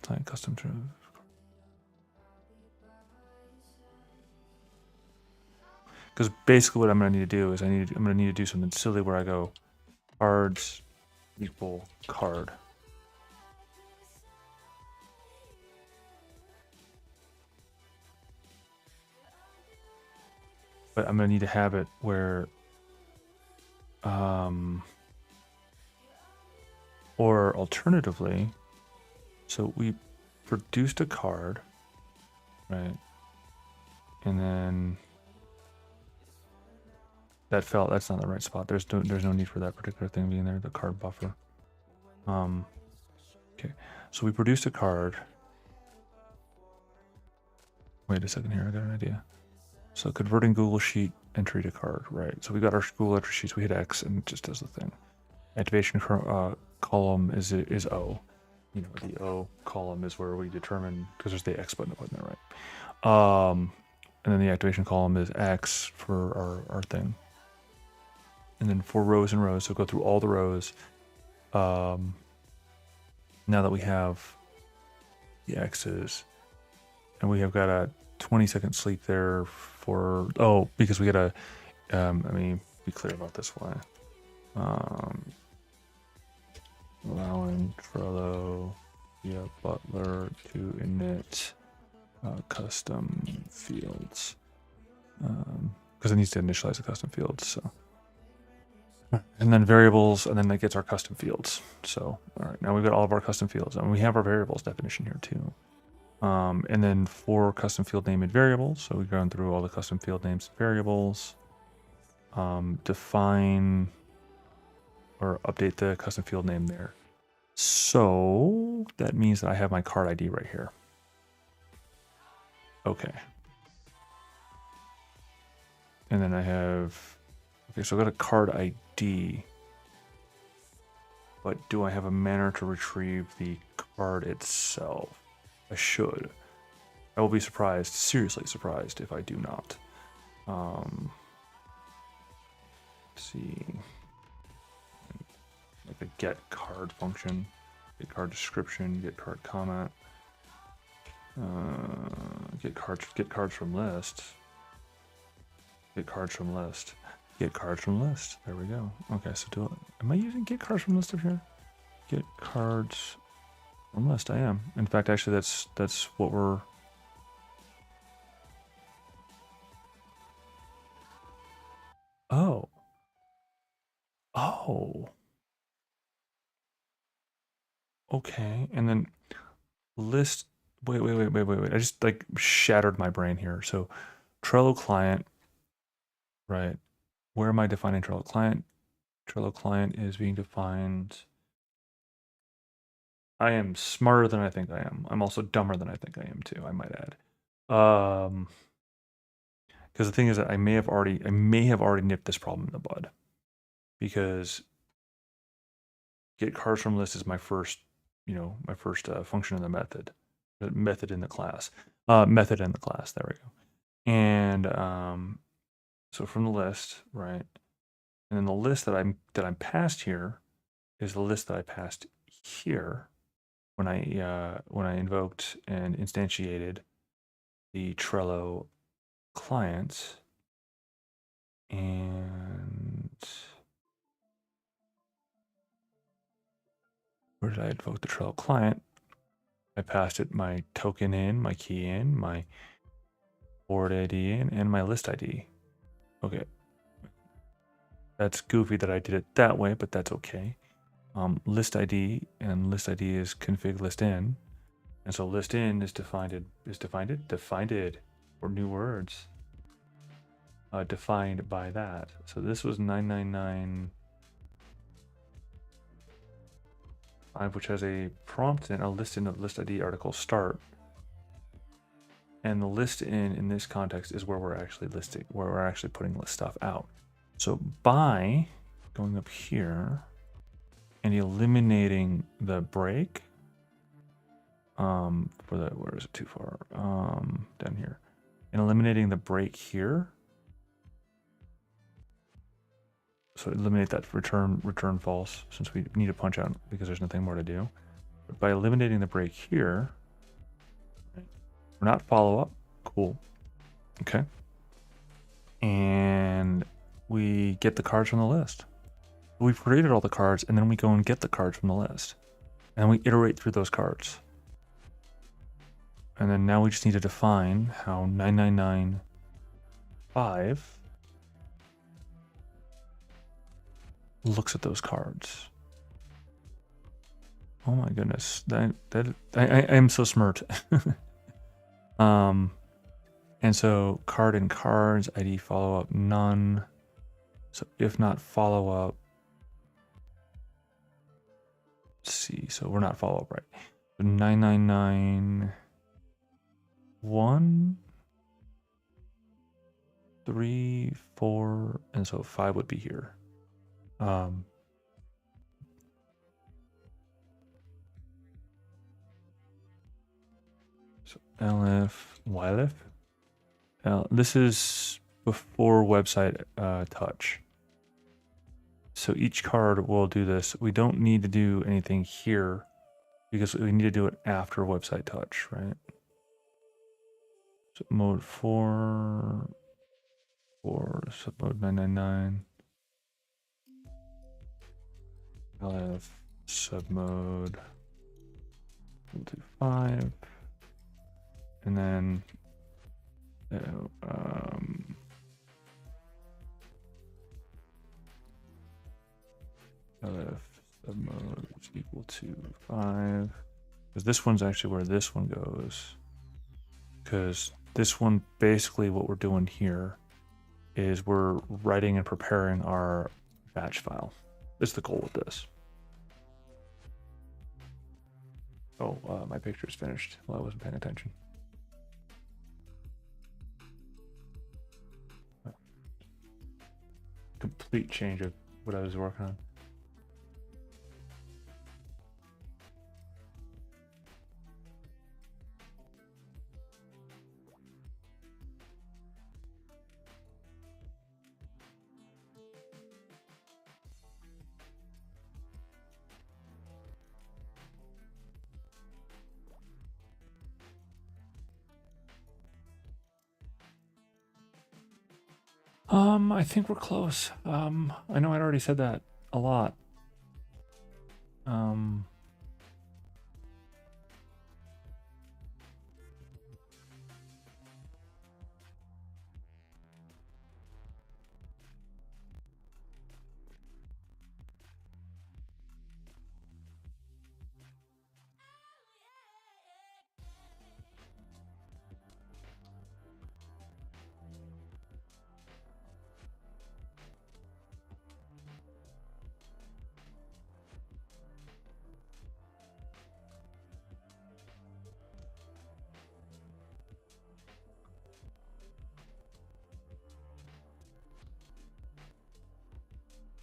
Client custom truth. Because basically what I'm going to need to do is I'm going to need to do something silly where I go cards equal card. But I'm going to need to have it where or alternatively, so we produced a card, right? And then that's not the right spot. There's no need for that particular thing being there, the card buffer. Okay, so we produced a card. Wait a second here, I got an idea. So converting Google Sheet entry to card, right? So we got our Google entry sheets, we hit X and it just does the thing. Activation column is O. You know, the O column is where we determine, because there's the X button to put in there, right? And then the activation column is X for our thing. And then for rows and rows, so go through all the rows. Now that we have the X's, and we have got a 20-second sleep there for, because we got a, let me be clear about this one. Allowing Trello via Butler to init custom fields, because it needs to initialize the custom fields. So, and then variables, and then that gets our custom fields. So, all right, now we've got all of our custom fields, and we have our variables definition here too. And then for custom field name and variables, so we've gone through all the custom field names and variables. Define or update the custom field name there. So that means that I have my card ID right here. Okay. And then I have, okay, so I got a card ID. But do I have a manner to retrieve the card itself? I should. I will be surprised, seriously surprised, if I do not. Let's see. Like a get card function, get card description, get card comment, get cards from list, get cards from list, get cards from list. There we go. Okay, so am I using get cards from list up here? Get cards from list. I am. In fact, actually, that's what we're. Oh. Oh. Okay, and then list. Wait. I just like shattered my brain here. So Trello client, right? Where am I defining Trello client? Trello client is being defined. I am smarter than I think I am. I'm also dumber than I think I am too, I might add. Because the thing is that I may have already nipped this problem in the bud. Because get cards from list is my first, my first function in the method in the class. Method in the class, there we go. And so from the list, right? And then the list that I'm passed here is the list that I passed here when I invoked and instantiated the Trello client. And where did I invoke the Trello client? I passed it my token in, my key in, my board ID in, and my list ID. Okay. That's goofy that I did it that way, but that's okay. List ID, and list ID is config list in. And so list in is defined or new words defined by that. So this was 9995, which has a prompt and a list in of list ID article start. And the list in this context is where we're actually putting list stuff out. So by going up here and eliminating the break, where is it too far? Down here. And eliminating the break here. So eliminate that return false, since we need to punch out because there's nothing more to do. But by eliminating the break here, we're not follow up. Cool. Okay. And we get the cards from the list. We've created all the cards, and then we go and get the cards from the list. And we iterate through those cards. And then now we just need to define how 9995 looks at those cards. Oh my goodness, I am so smart. And so card and cards, ID follow up none. So if not follow up, let's see. So we're not follow up, right? So 9991, 3, 4, and so 5 would be here. So LF, YLF. This is before website touch. So each card will do this. We don't need to do anything here because we need to do it after website touch, right? So mode 4, submode 999. LF submode 125. And then LF submode is equal to 5. Because this one's actually where this one goes. Because this one, basically what we're doing here is we're writing and preparing our batch file. That's the goal with this. Oh, my picture is finished. Well, I wasn't paying attention. Complete change of what I was working on. I think we're close. I know I'd already said that a lot.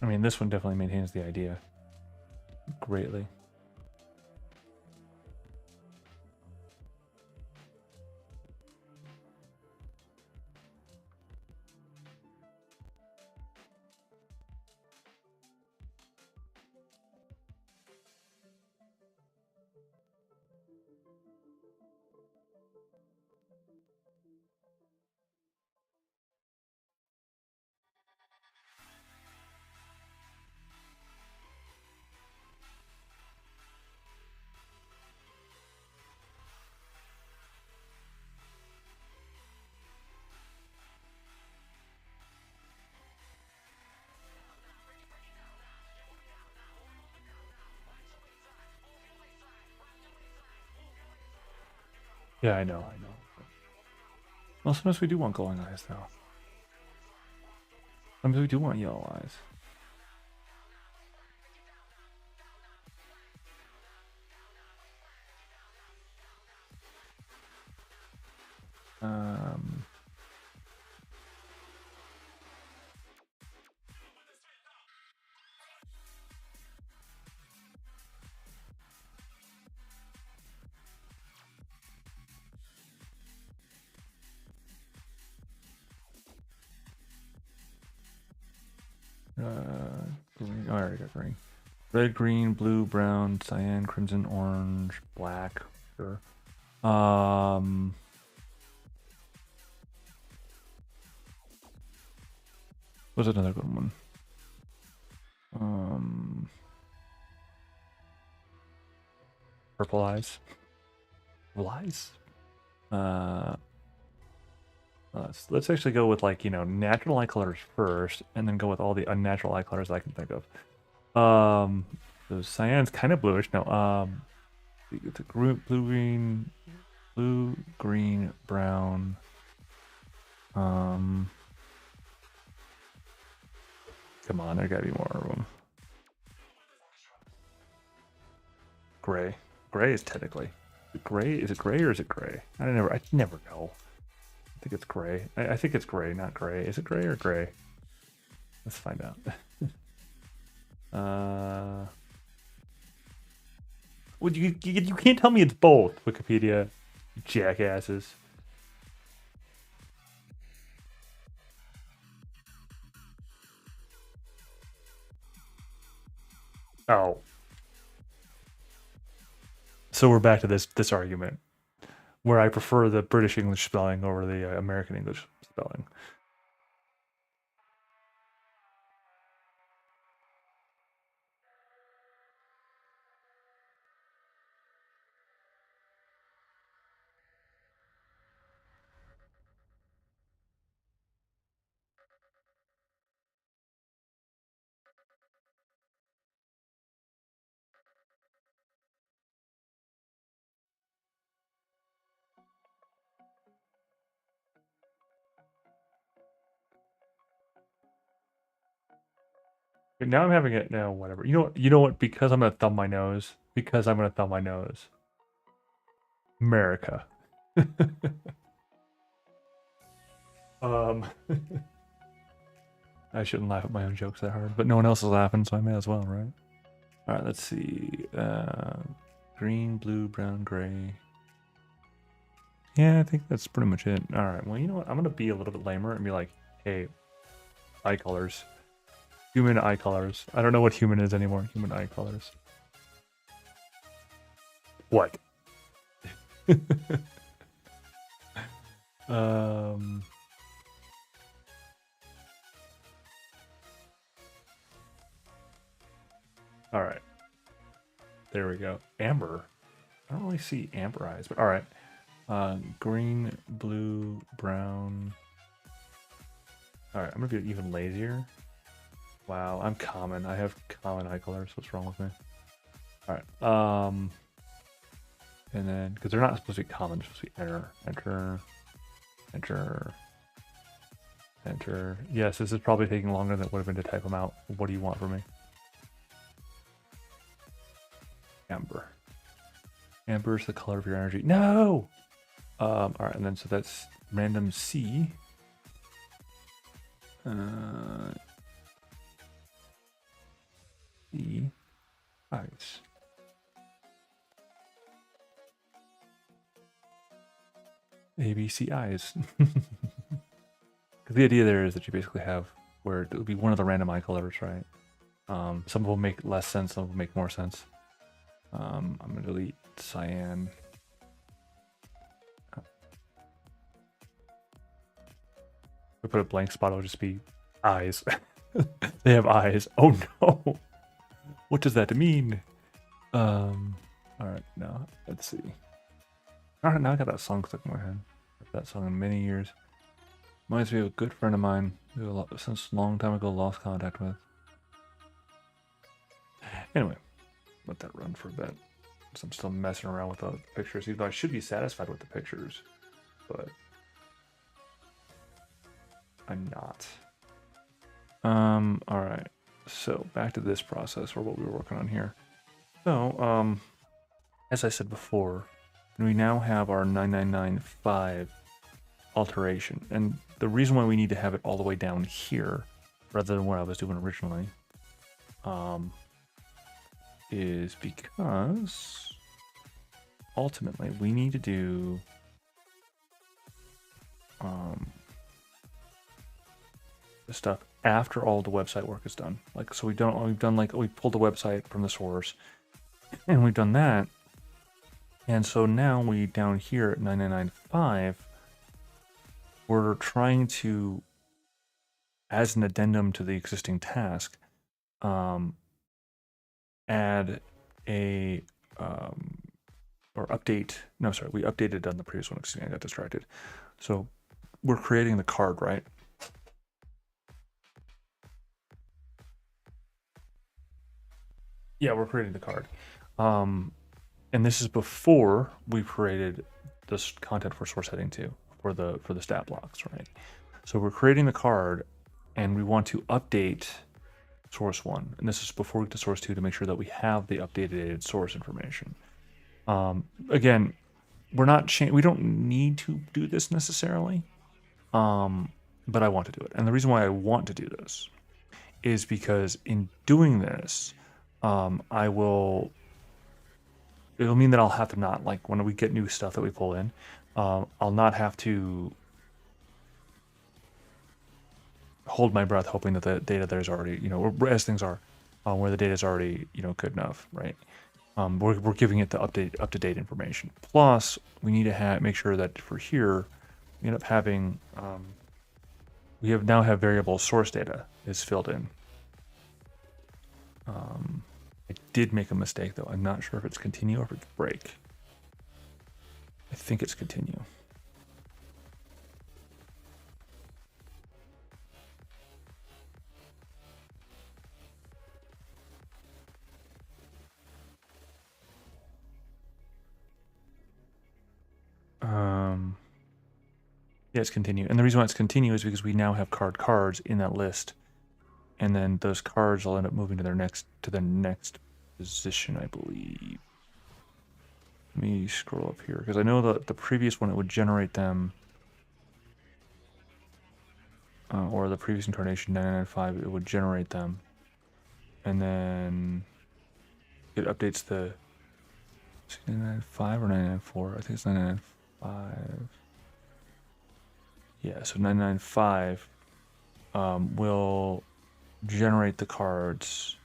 I mean, this one definitely maintains the idea greatly. Yeah, I know. Well, sometimes we do want glowing eyes, though. Sometimes we do want yellow eyes. Um, green. Oh, I already got green. Red, green, blue, brown, cyan, crimson, orange, black. Sure. What's another good one? Purple eyes. Lies. Let's actually go with, like, natural eye colors first, and then go with all the unnatural eye colors I can think of. So cyan's kind of bluish. No, the blue, green, brown. Come on, there gotta be more of them. Gray. Gray is technically. Gray? Is it gray or is it gray? I never know. I think it's gray. I think it's gray, not gray. Is it gray or gray? Let's find out. Well, you can't tell me it's both, Wikipedia, you jackasses. Oh. So we're back to this argument where I prefer the British English spelling over the American English spelling. Now I'm having it now. Whatever. You know what? Because I'm gonna thumb my nose. Because I'm gonna thumb my nose. America. um. I shouldn't laugh at my own jokes that hard, but no one else is laughing, so I may as well, right? All right. Let's see. Green, blue, brown, gray. Yeah, I think that's pretty much it. All right. Well, you know what? I'm gonna be a little bit lamer and be like, hey, eye colors. Human eye colors. I don't know what human is anymore. Human eye colors. What? um. All right. There we go. Amber. I don't really see amber eyes, but all right. Green, blue, brown. All right. I'm gonna be even lazier. Wow, I'm common. I have common eye colors. What's wrong with me? All right. And then because they're not supposed to be common, they're supposed to be enter. Yes, this is probably taking longer than it would have been to type them out. What do you want from me? Amber. Amber is the color of your energy. No. All right, and then so that's random C. Eyes. ABC eyes. Because the idea there is that you basically have where it would be one of the random eye colors, right? Some will make less sense, some will make more sense. I'm gonna delete cyan. We put a blank spot, it'll just be eyes. They have eyes. Oh no! What does that mean? All right, now let's see. All right, now I got that song stuck in my head. I've heard that song in many years. Reminds me of a good friend of mine who since a long time ago lost contact with. Anyway, let that run for a bit. So I'm still messing around with the pictures, even though I should be satisfied with the pictures, but I'm not. All right. So back to this process or what we were working on here. So, as I said before, we now have our 9995 alteration, and the reason why we need to have it all the way down here rather than what I was doing originally is because ultimately we need to do the stuff after all the website work is done. Like, so we pulled the website from the source and we've done that. And so now we down here at 9995, we're trying to, as an addendum to the existing task, add a, or update, no, sorry, we updated on the previous one, excuse me, I got distracted. So we're creating the card, right? Yeah, we're creating the card. And this is before we created this content for source heading 2 for the stat blocks, right? So we're creating the card and we want to update source 1. And this is before we get to source 2 to make sure that we have the updated source information. Again, we don't need to do this necessarily, but I want to do it. And the reason why I want to do this is because in doing this, it'll mean that I'll have to not, like, when we get new stuff that we pull in, I'll not have to hold my breath hoping that the data there's already, as things are, where the data is already, good enough, right? We're giving it the up-to-date information. Plus, we need to make sure that for here, we end up having, now have variable source data is filled in. I did make a mistake though. I'm not sure if it's continue or if it's break. I think it's continue. Yeah, it's continue. And the reason why it's continue is because we now have cards in that list. And then those cards will end up moving to their next position, I believe. Let me scroll up here because I know that the previous one it would generate them, or the previous incarnation 995 it would generate them, and then it updates the 995 or 994. I think it's 995. Yeah, so 995 will generate the cards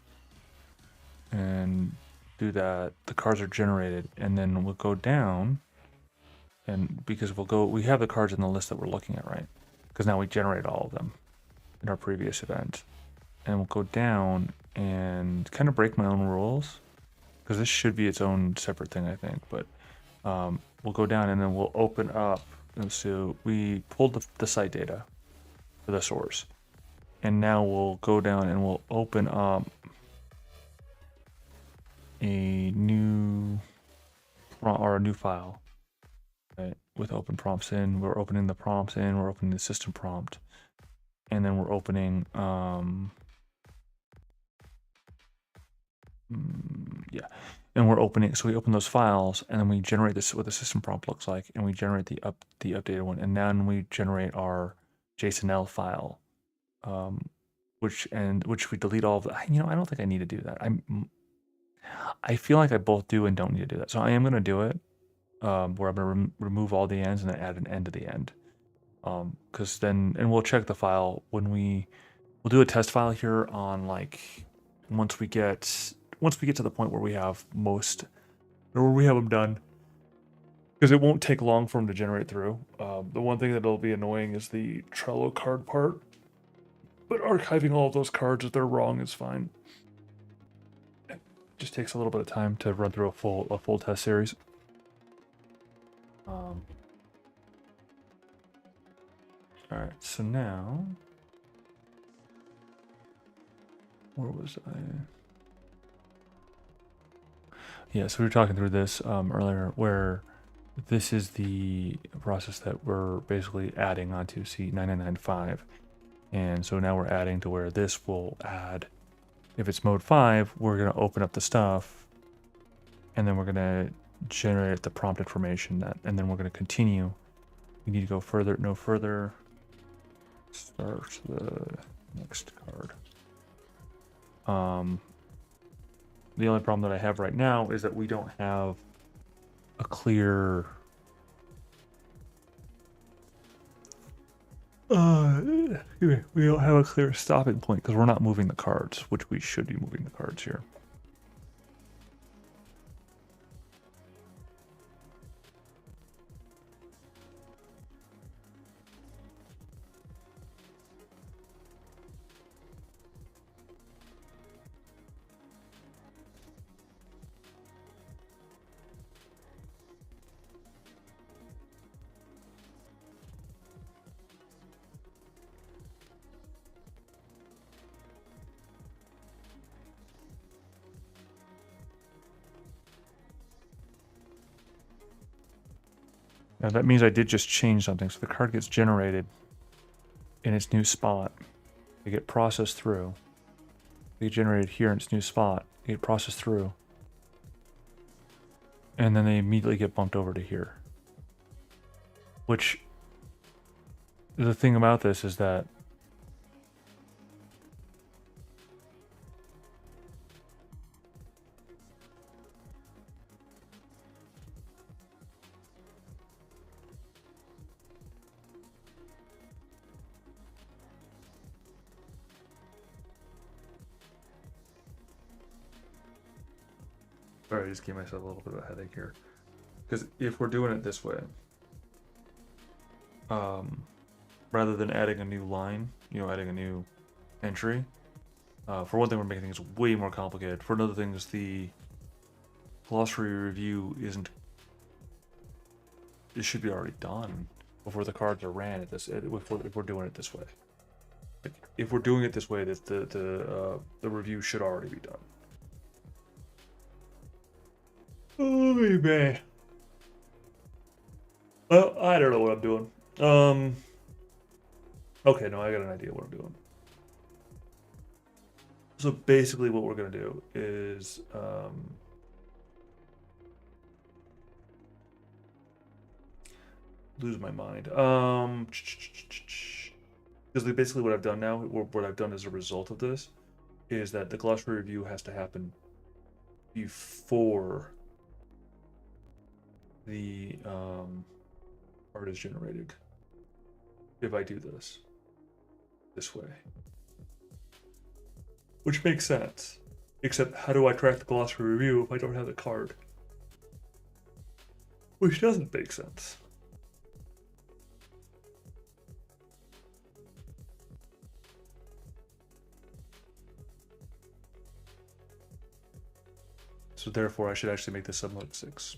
and do that. The cards are generated, and then we'll go down, and because we have the cards in the list that we're looking at, right? Because now we generate all of them in our previous event, and we'll go down and kind of break my own rules because this should be its own separate thing, I think. But we'll go down and then we'll open up. And so we pulled the site data for the source. And now we'll go down and we'll open up a new file, right? With open prompts in. We're opening the prompts in. We're opening the system prompt, and then we're opening and we're opening. So we open those files, and then we generate this what the system prompt looks like, and we generate the updated one, and then we generate our JSON-L file. Which we delete all of the, I don't think I need to do that. I feel like I both do and don't need to do that. So I am going to do it where I'm going to remove all the ends and then add an end to the end. Because then, and we'll check the file when we'll do a test file here on like once we get to the point where we have them done, because it won't take long for them to generate through. The one thing that'll be annoying is the Trello card part, but archiving all of those cards if they're wrong is fine. It just takes a little bit of time to run through a full test series. All right, so now, where was I? Yeah, so we were talking through this earlier, where this is the process that we're basically adding onto C9995. And so now we're adding to where this will add, if it's mode 5, we're going to open up the stuff, and then we're going to generate the prompt information, and then we're going to continue. We need to go further, no further. Start the next card. The only problem that I have right now is that we don't have a clear we don't have a clear stopping point because we're not moving the cards, which we should be moving the cards here. Now that means I did just change something. So the card gets generated in its new spot. They get processed through. They get generated here in its new spot. They get processed through. And then they immediately get bumped over to here. Which, the thing about this is that Sorry, I just gave myself a little bit of a headache here. Because if we're doing it this way, rather than adding a new line, adding a new entry, for one thing, we're making things way more complicated. For another thing, is the glossary review it should be already done before the cards are ran if we're doing it this way. Like, if we're doing it this way, that the review should already be done. Oh, man. Well, I don't know what I'm doing. Okay, no, I got an idea what I'm doing. So basically what we're going to do is... lose my mind. Because basically what I've done now, what I've done as a result of this, is that the glossary review has to happen before the art is generated. If I do this way, which makes sense. Except, how do I track the glossary review if I don't have the card? Which doesn't make sense. So therefore, I should actually make this submode 6.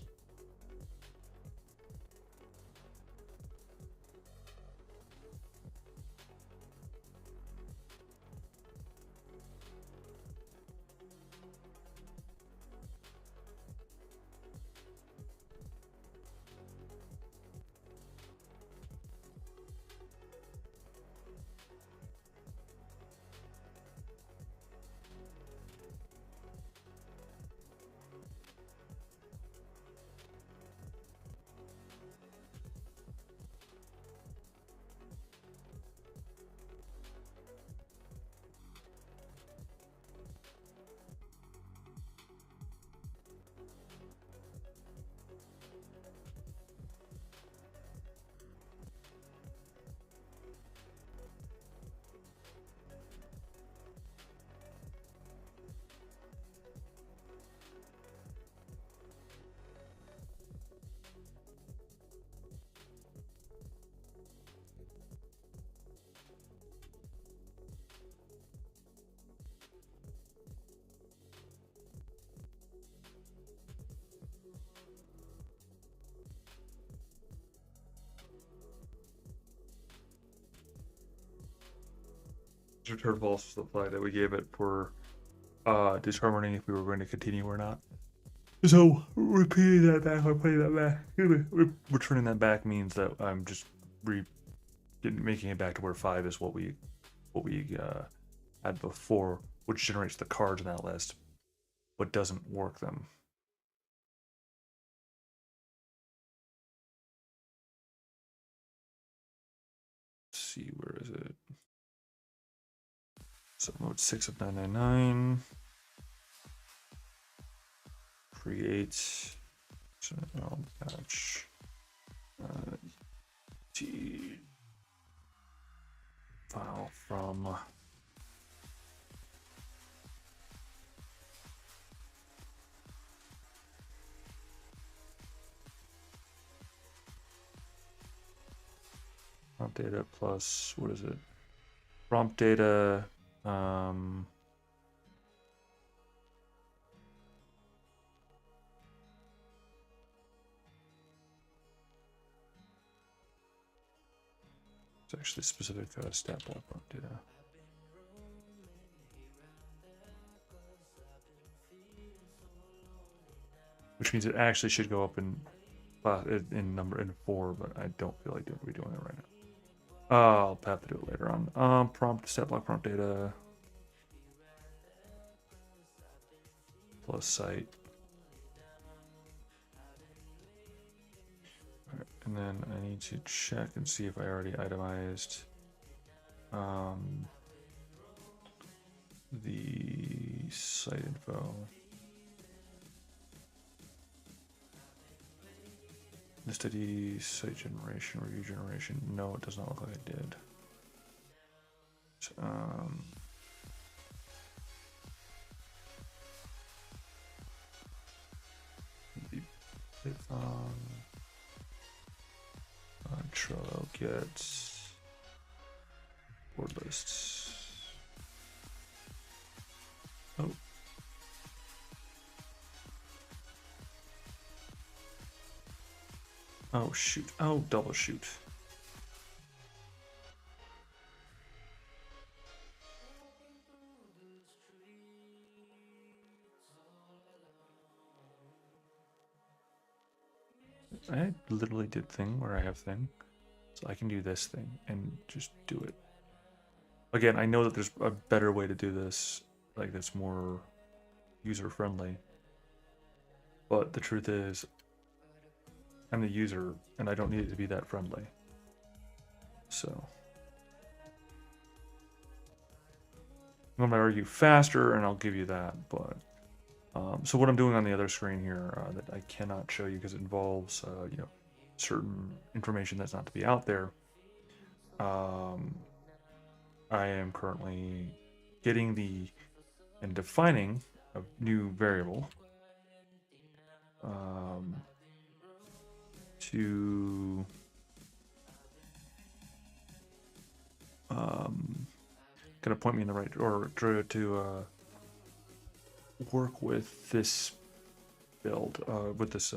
return false reply that we gave it for determining if we were going to continue or not. So repeating that back or putting that back, returning that back means that I'm just making it back to where 5 is what we had before, which generates the cards in that list, but doesn't work them. Let's see, where is it? So mode 6 of 999. Create patch T file from prompt data plus, what is it? Prompt data, it's actually specific stat block prompt data. Which means it actually should go up in number in 4, but I don't feel like we're doing it right now. I'll have to do it later on. Prompt stat block prompt data plus site. All right, and then I need to check and see if I already itemized the site info. List ID, site generation, review generation. No, it does not look like I did. Python Trello get board lists. Oh. Oh shoot. Oh, double shoot. I literally did thing where I have thing. So I can do this thing and just do it. Again, I know that there's a better way to do this, like that's more user-friendly. But the truth is, I'm the user, and I don't need it to be that friendly. So I'm gonna argue faster, and I'll give you that. But so what I'm doing on the other screen here that I cannot show you because it involves certain information that's not to be out there. I am currently getting and defining a new variable to kind of point me in the right, or to work with this build, with this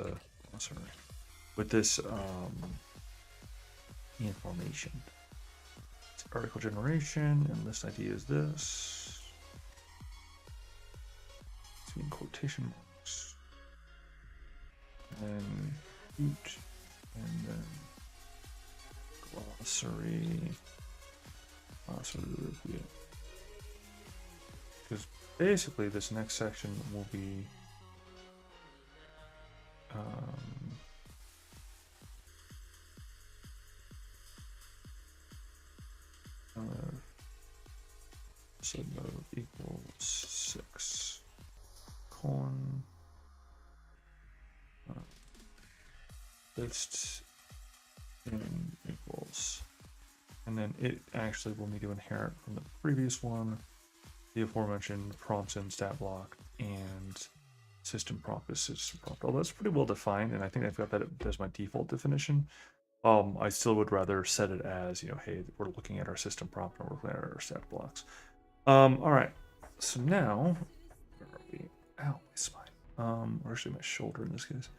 information. It's article generation, and list ID is this. It's in quotation marks. And root, and then glossary. Because basically this next section will be submode equals 6 colon list in equals, and then it actually will need to inherit from the previous one the aforementioned prompts in stat block and system prompt is system prompt. Although that's pretty well defined, and I think I've got that as my default definition. I still would rather set it as, hey, we're looking at our system prompt and we're looking at our stat blocks. All right, so now, where are we? Ow, my spine. Or actually my shoulder in this case.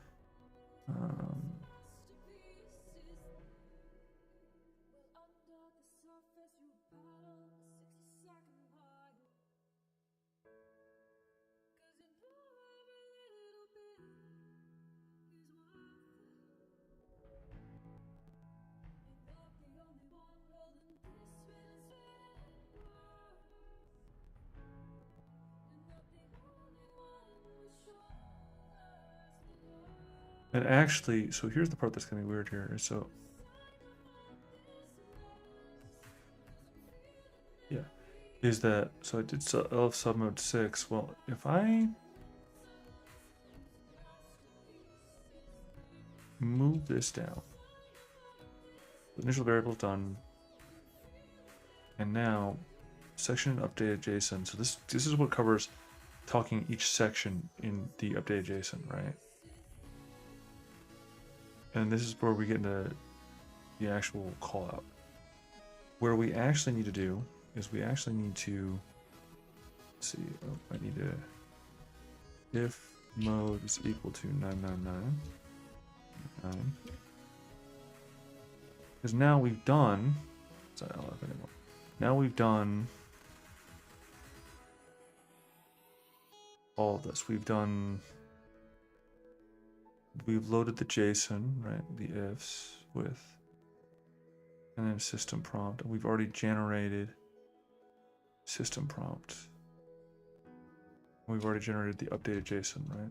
And actually, so here's the part that's gonna be weird here. So yeah, is that so I did elf submode 6. Well, if I move this down, the initial variable is done, and now section updated JSON. So this is what covers talking each section in the updated JSON, right? And this is where we get into the actual call out. Where we actually need to do is we actually need to see. Oh, I need to if mode is equal to 999. Because now we've done. Sorry, I don't have anymore. Now we've done all of this. We've loaded the JSON, right? The ifs with, and then system prompt. And we've already generated system prompt. We've already generated the updated JSON, right?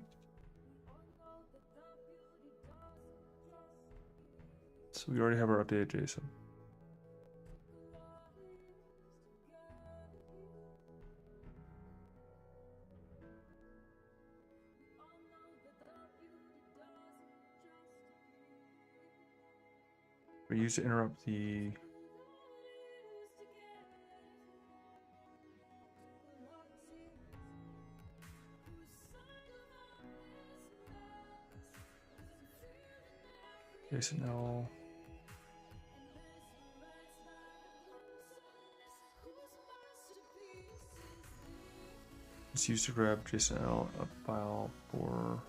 So we already have our updated JSON. We used to interrupt the JSON-L. It's used to grab JSON-L a file for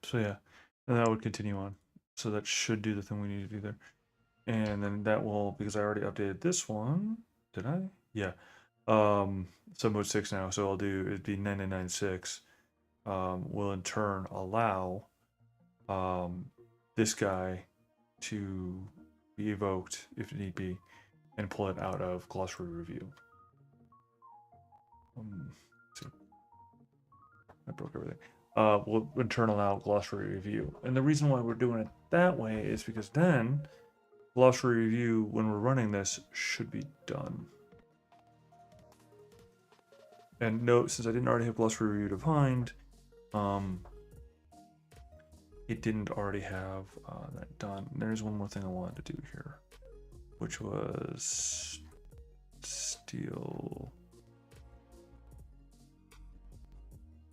so yeah, and that would continue on. So that should do the thing we need to do there. And then that will, because I already updated this one, did I? Yeah. So mode 6 now, so I'll do, it'd be 9996, will in turn allow this guy to be evoked if need be, and pull it out of glossary review. See. I broke everything. Will in turn allow glossary review. And the reason why we're doing it that way is because then glossary review, when we're running this, should be done. And note, since I didn't already have glossary review defined, it didn't already have that done. There's one more thing I wanted to do here, which was steal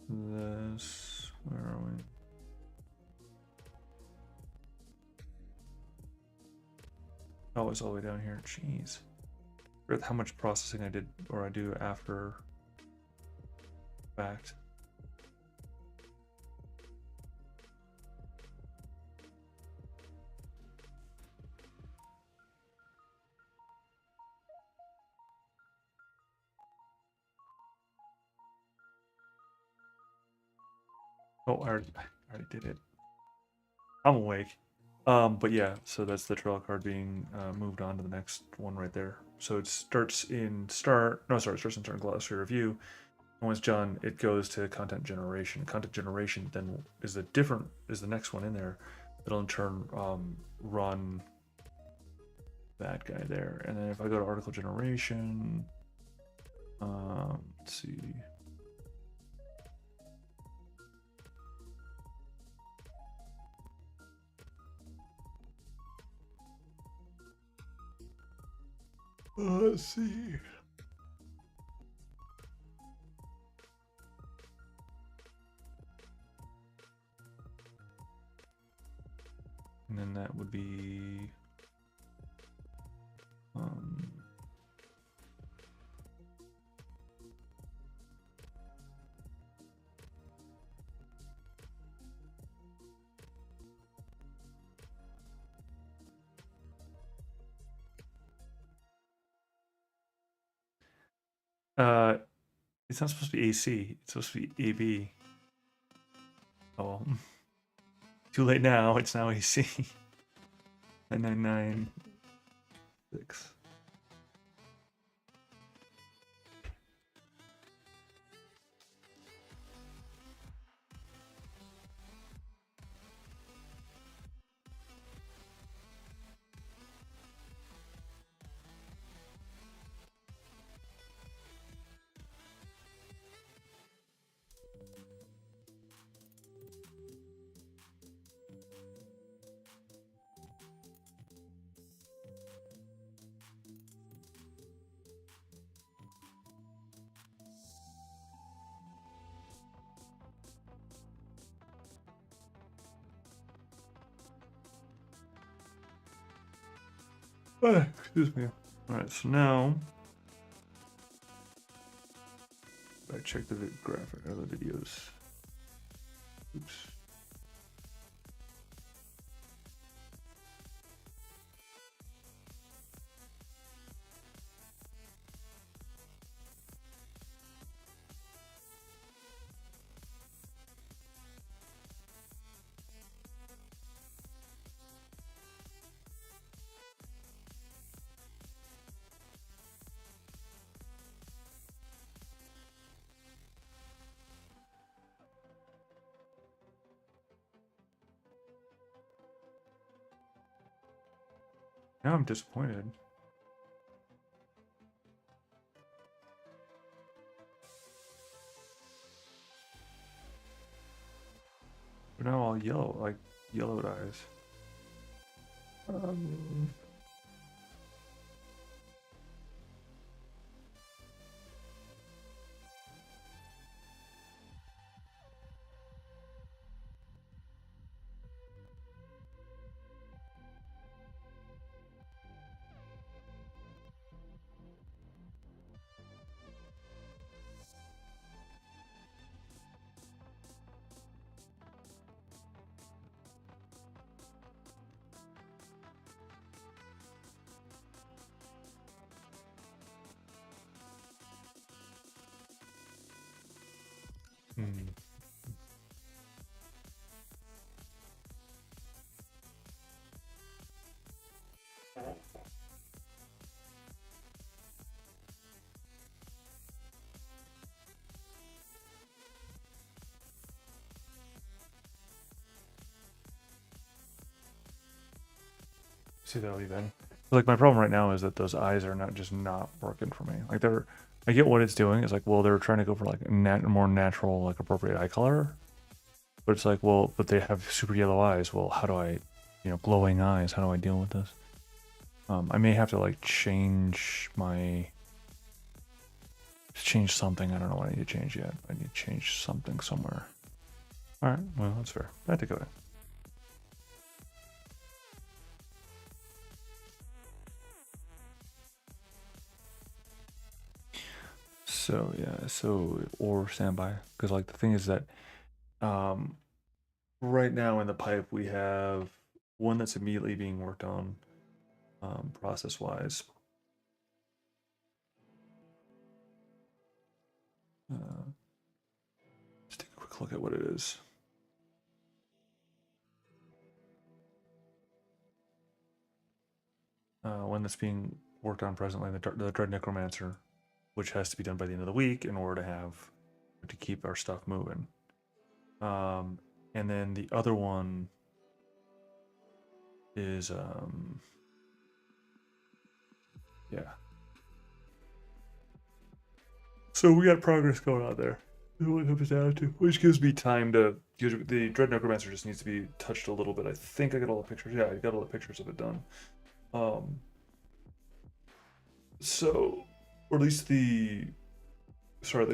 this. Where are we? Oh, it's all the way down here. Jeez. Forget how much processing I did, or I do after fact. Oh, I already did it. I'm awake. But yeah, so that's the trail card being moved on to the next one right there. So it starts in start. No, sorry, it starts in start glossary review. And once done, it goes to content generation. Content generation then is the next one in there. That'll in turn run that guy there. And then if I go to article generation, let's see. Let's see. And then that would be it's not supposed to be AC. It's supposed to be AB. Oh, well. Too late now. It's now AC. 9996. Excuse me. Alright, so now I check the graphic or the videos. Oops. Now I'm disappointed. We're now all yellow, like yellowed eyes. Hmm. See that even. Like my problem right now is that those eyes are not just not working for me. Like I get what it's doing. It's like, well, they're trying to go for like a more natural, like appropriate eye color. But it's like, well, but they have super yellow eyes. Well, how do I, glowing eyes? How do I deal with this? I may have to like change something. I don't know what I need to change yet. I need to change something somewhere. All right, well, that's fair. I have to go in. So yeah, or standby, because like the thing is that right now in the pipe we have one that's immediately being worked on process wise. Let's take a quick look at what it is. one that's being worked on presently, the Dread Necromancer, which has to be done by the end of the week in order to keep our stuff moving. And then the other one is yeah. So we got progress going on there. What it comes down to, which gives me time to. The Dread Necromancer just needs to be touched a little bit. I think I got all the pictures. Yeah, I got all the pictures of it done. So, or at least the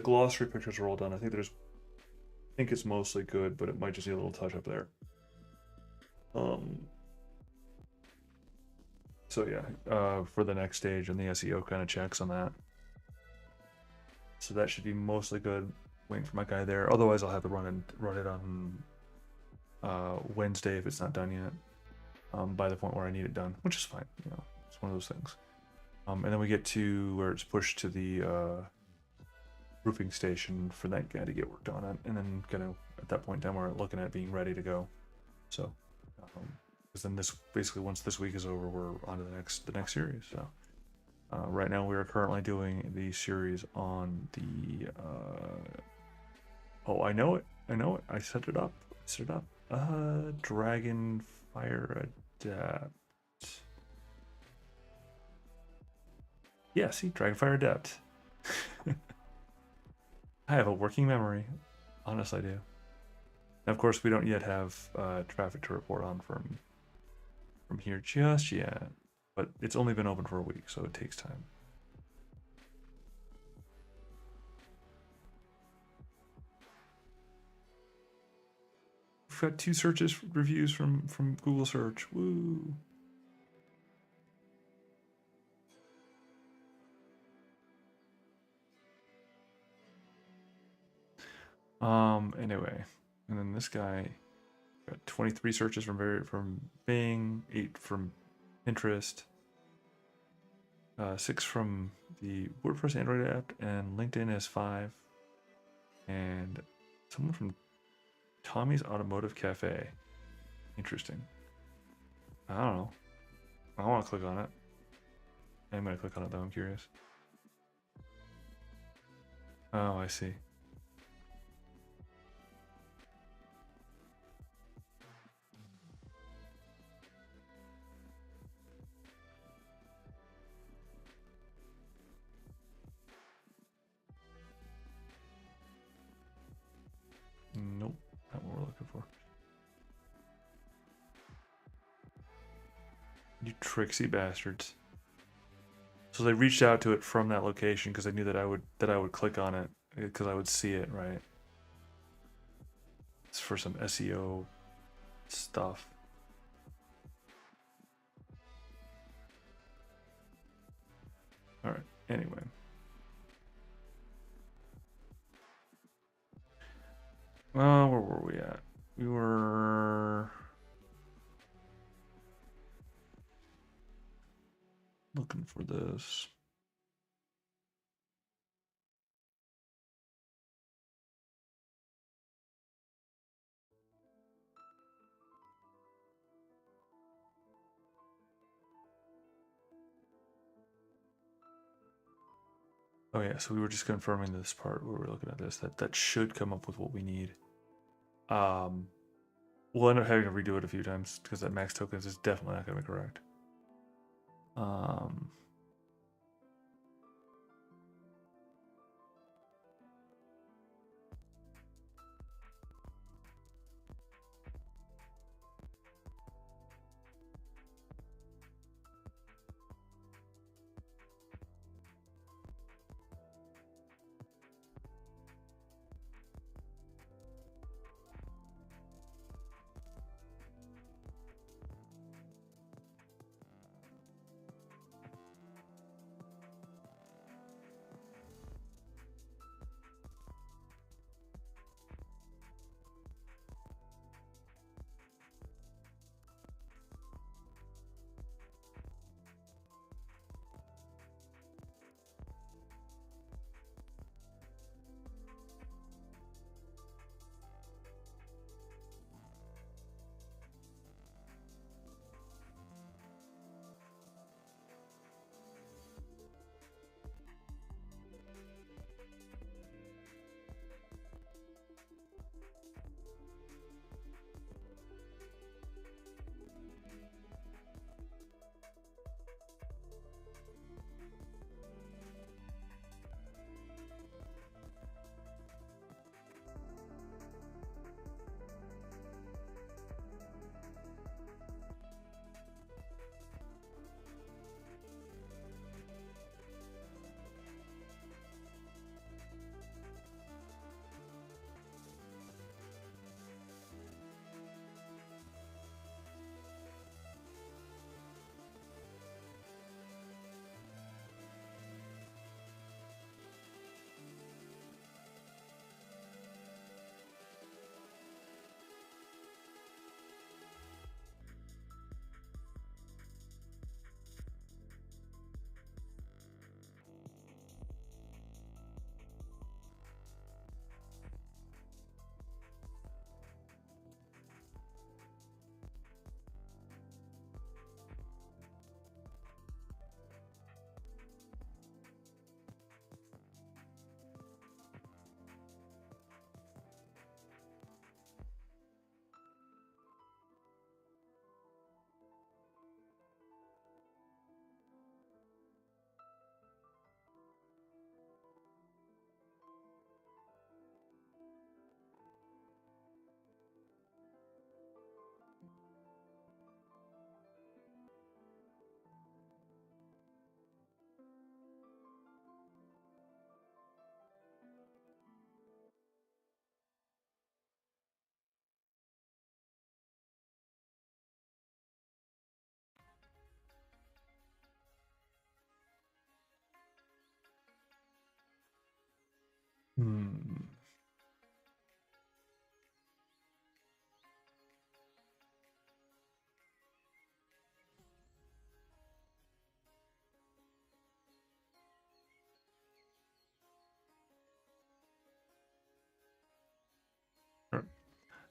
glossary pictures are all done. I think it's mostly good, but it might just need a little touch up there. So yeah, for the next stage and the SEO kind of checks on that. So that should be mostly good. Waiting for my guy there. Otherwise, I'll have to run it on Wednesday if it's not done yet. By the point where I need it done, which is fine. You know, it's one of those things. And then we get to where it's pushed to the roofing station for that guy to get worked on it, and then kind of at that point in time we're looking at being ready to go. So, because then once this week is over, we're on to the next series. So, right now we are currently doing the series on the. Oh, I know it. I set it up. Dragon Fire Adept. Yeah, see, Dragonfire Adept. I have a working memory. Honest, I do. And of course, we don't yet have traffic to report on from here just yet. But it's only been open for a week, so it takes time. We've got 2 reviews from Google search. Woo! Anyway, and then this guy got 23 searches from Bing, 8 from Pinterest, 6 from the WordPress Android app, and LinkedIn has 5, and someone from Tommy's Automotive Cafe. Interesting. I don't know. I want to click on it. I'm gonna click on it though. I'm curious. Oh, I see. Nope, not what we're looking for. You tricksy bastards. So they reached out to it from that location because they knew that I would click on it because I would see it, right? It's for some SEO stuff. All right. Anyway. Where were we at? We were looking for this. Oh yeah, so we were just confirming this part where we're looking at this. That should come up with what we need. We'll end up having to redo it a few times because that max tokens is definitely not going to be correct.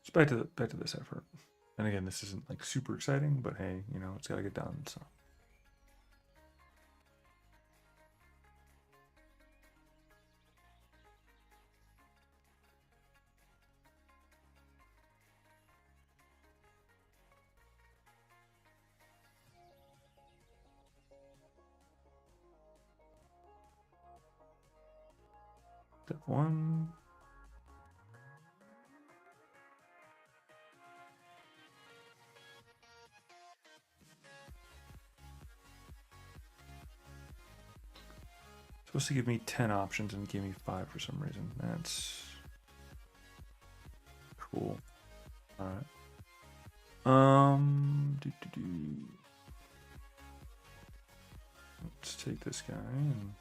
Just back to this effort. And again, this isn't like super exciting, but hey, you know, it's got to get done. So. Step 1. Supposed to give me 10 options and give me 5 for some reason. That's cool. All right. Let's take this guy and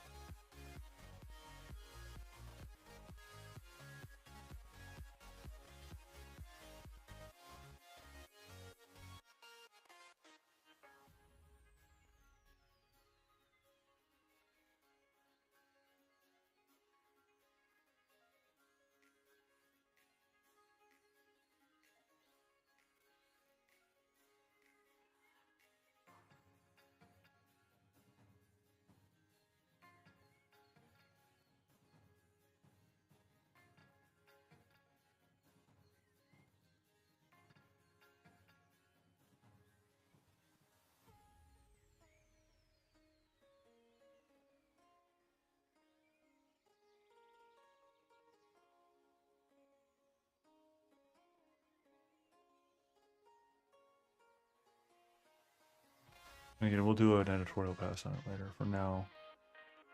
again, we'll do an editorial pass on it later. For now,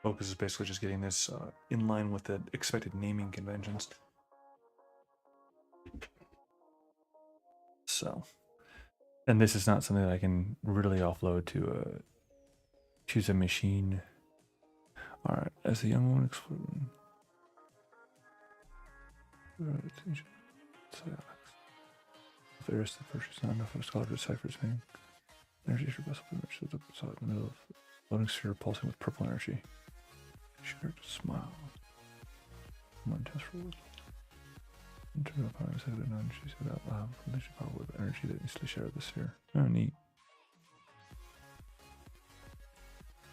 focus is basically just getting this in line with the expected naming conventions. So, and this is not something that I can really offload to choose a machine. All right, as the young woman exploded. There is the first not enough of a scholar to decipher its meaning. Energy is your best image of the solid in the middle of floating sphere pulsing with purple energy. She cracked a smile. One test for wisdom. In terms of power, I didn't know, and she said out loud, condition power with energy that instantly shared the sphere. Oh, neat.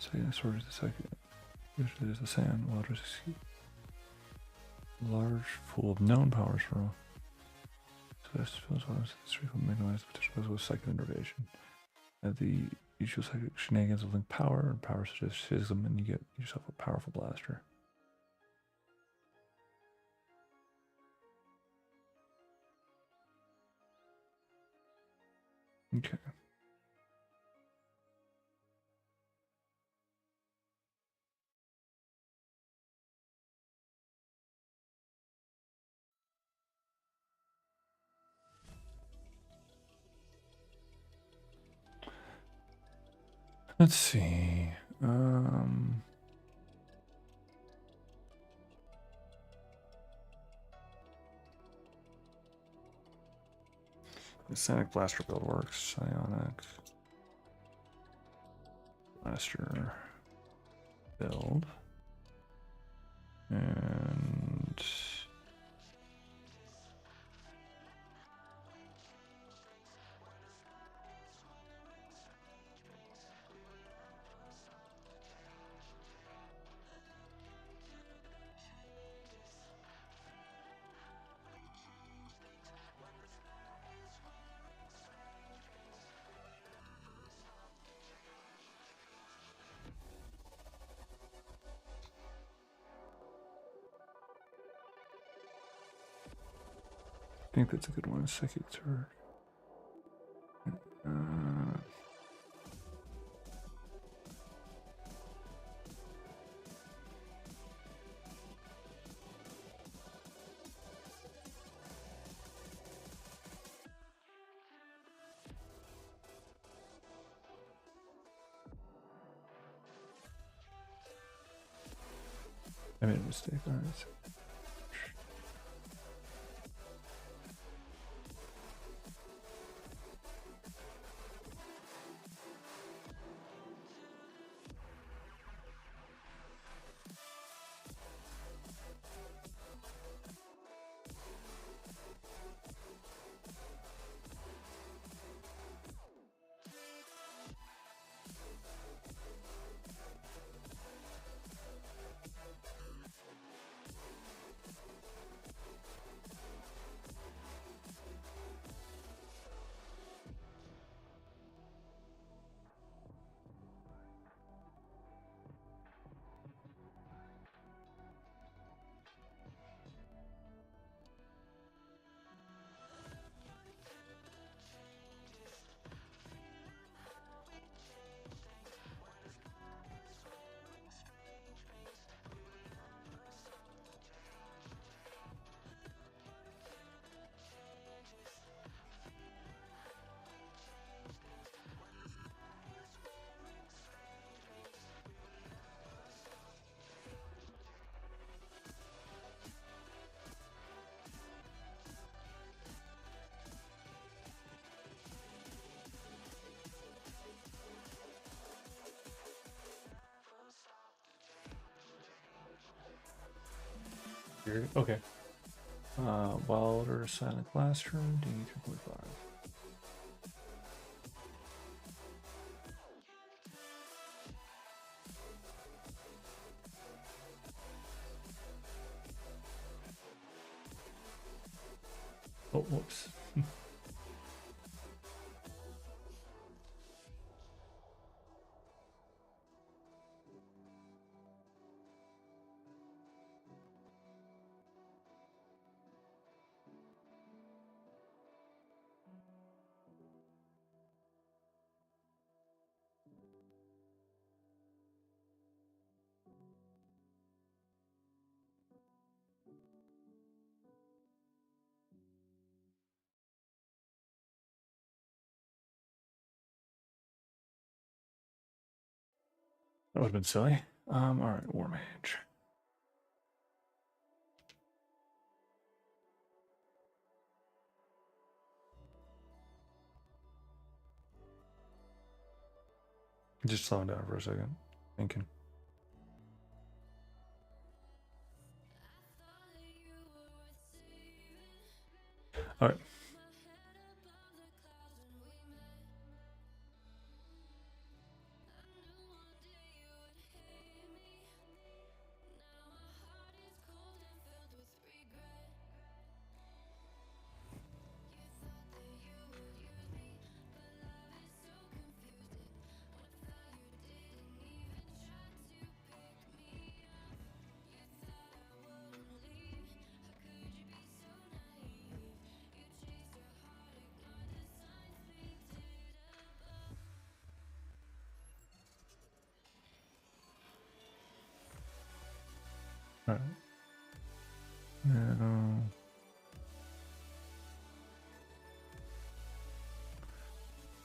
Second sword is the second. Usually there's the sand, water is large pool of known powers for so this feels what this streak will minimize the potential with psychic innervation. The usual psychic shenanigans will link power and power such as schism, and you get yourself a powerful blaster. Okay. Let's see. The Sonic Blaster build works. Psionic Blaster build. And I think that's a good one. Psychic Turret. I made a mistake. All right. Weird. Okay. Wilder Silent Classroom, D3.5. Oh, whoops. That would have been silly. All right, War Mage. Just slowing down for a second, thinking. All right. All right.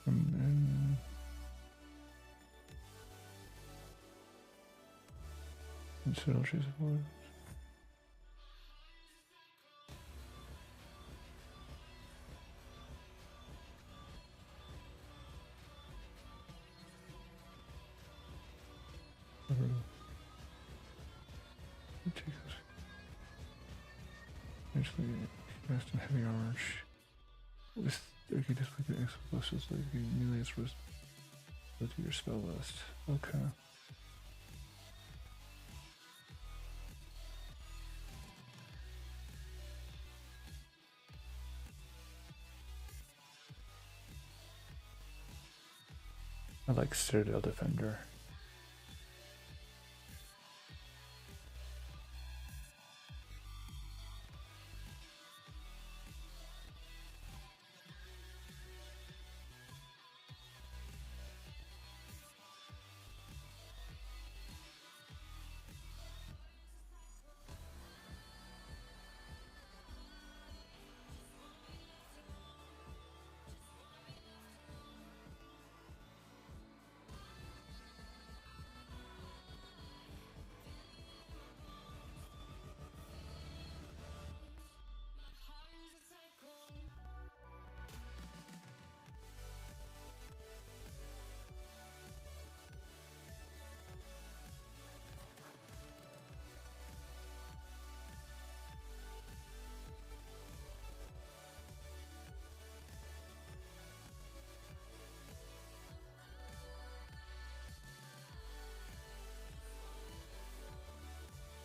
And then I'll choose a word. Actually, fast and heavy armor with okay, display the explosives like you immediately exposed to your spell list. Okay. I like Citadel Defender.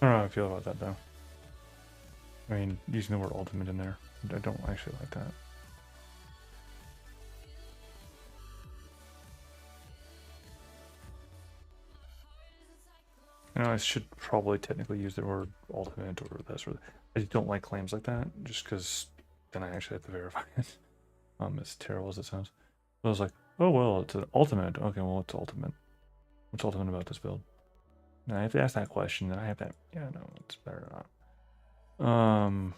I don't know how I feel about that though. I mean, using the word ultimate in there, I don't actually like that. You know, I should probably technically use the word ultimate or that sort of. I just don't like claims like that, just because then I actually have to verify it. As terrible as it sounds. But I was like, oh well, it's an ultimate. Okay, well, what's ultimate? What's ultimate about this build? And I have to ask that question, and I have that. Yeah, no, it's better not.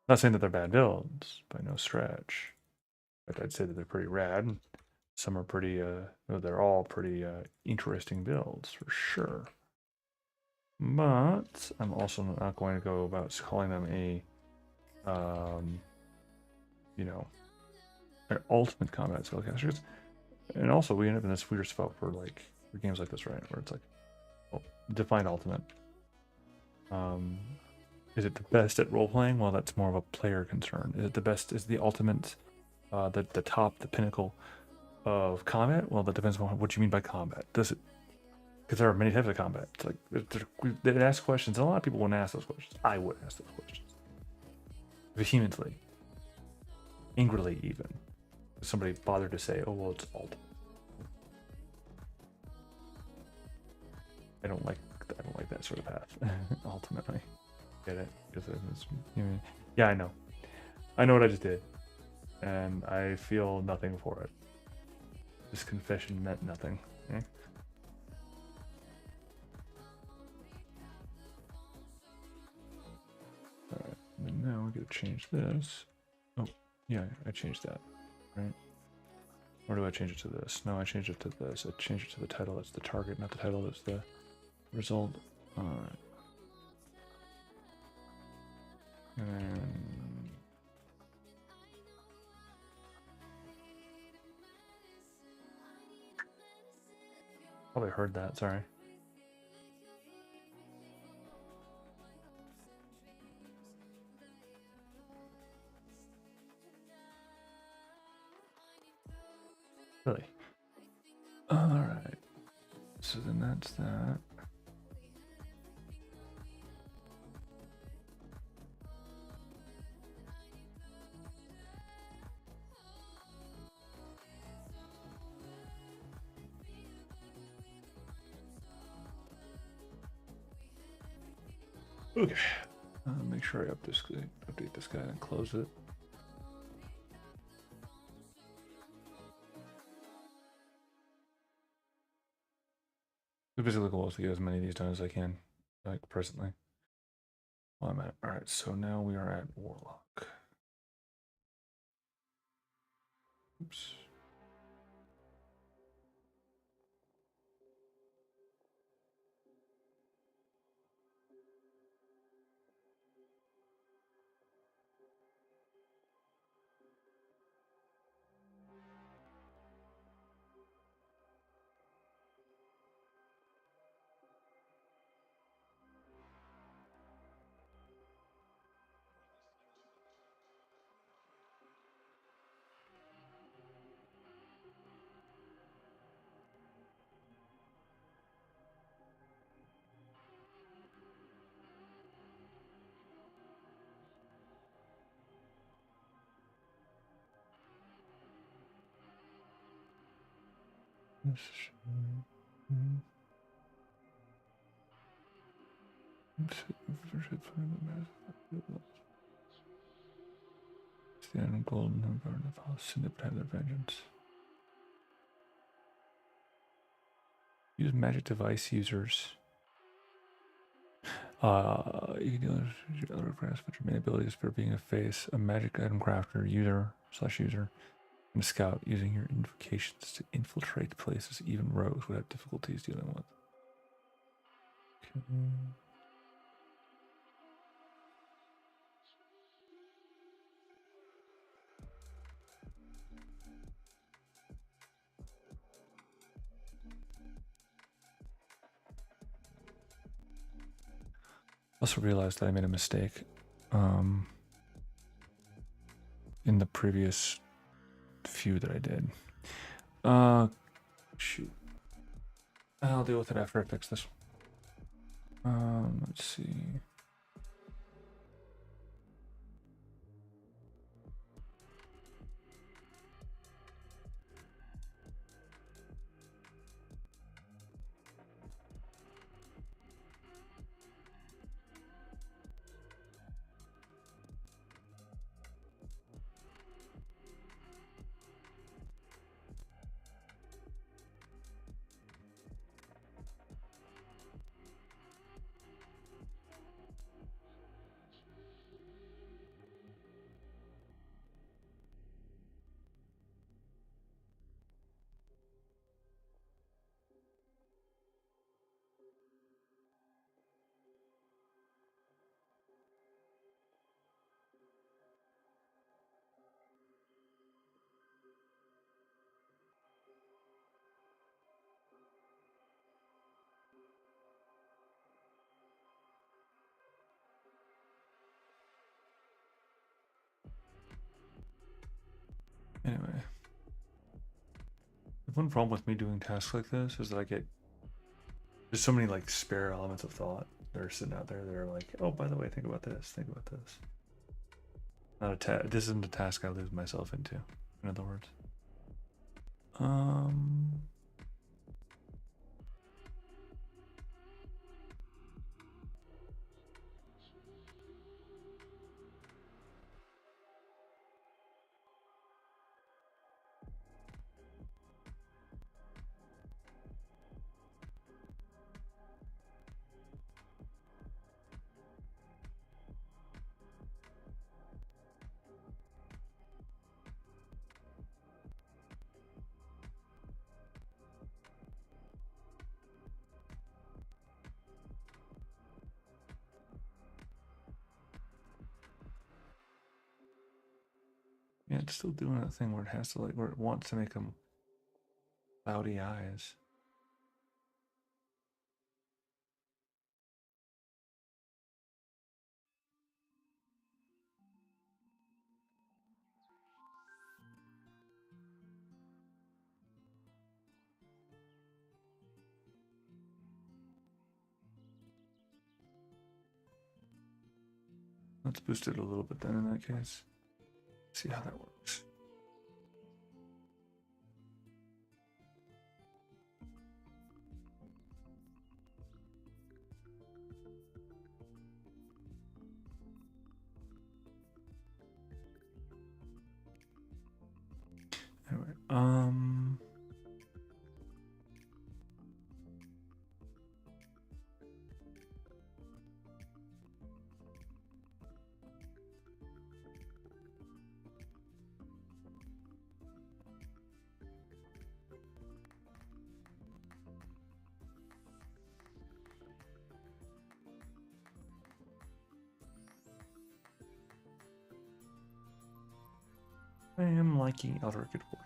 Not saying that they're bad builds by no stretch, but I'd say that they're pretty rad. Some are pretty. They're all pretty interesting builds for sure. But I'm also not going to go about calling them a, you know, an ultimate combat spellcaster. And also, we end up in this weird spot for like for games like this, right, where it's like, well, define ultimate. Is it the best at role playing? Well, that's more of a player concern. Is it the best? Is the ultimate, the top, the pinnacle of combat? Well, that depends on what you mean by combat. Does it? Because there are many types of combat. It's like they ask questions, and a lot of people wouldn't ask those questions. I would ask those questions vehemently, angrily, even. If somebody bothered to say, "Oh, well, it's ultimate." I don't like that sort of path. Ultimately, get it? Yeah, I know what I just did, and I feel nothing for it. This confession meant nothing. Eh? Alright, and now we gotta change this. Oh, yeah, I changed that, right? Or do I change it to this? No, I changed it to this. I changed it to the title. That's the target, not the title. That's the result. Alright. And then... Probably heard that, sorry. Really? Alright. So then that's that. Okay. Make sure I update this guy and close it. So basically, the goal is to get as many of these done as I can, like presently. Well, I'm at. All right, so now we are at Warlock. Oops. Stand golden and burn of house, snip have their vengeance. Use magic device users. You can deal with your other grasp, but your main ability is for being a face, a magic item crafter, user, and a scout using your invocations to infiltrate places even rogues would have difficulties dealing with. Okay. Also realized that I made a mistake in the previous few that I did. Shoot. I'll deal with it after I fix this. Let's see. Anyway, the one problem with me doing tasks like this is that I get there's so many like spare elements of thought that are sitting out there that are like, oh, by the way, think about this, think about this. Not a this isn't a task I lose myself into, in other words. Yeah, it's still doing that thing where it has to like, where it wants to make them cloudy eyes. Let's boost it a little bit then in that case. See how that works. Anyway, I am liking Elric at work.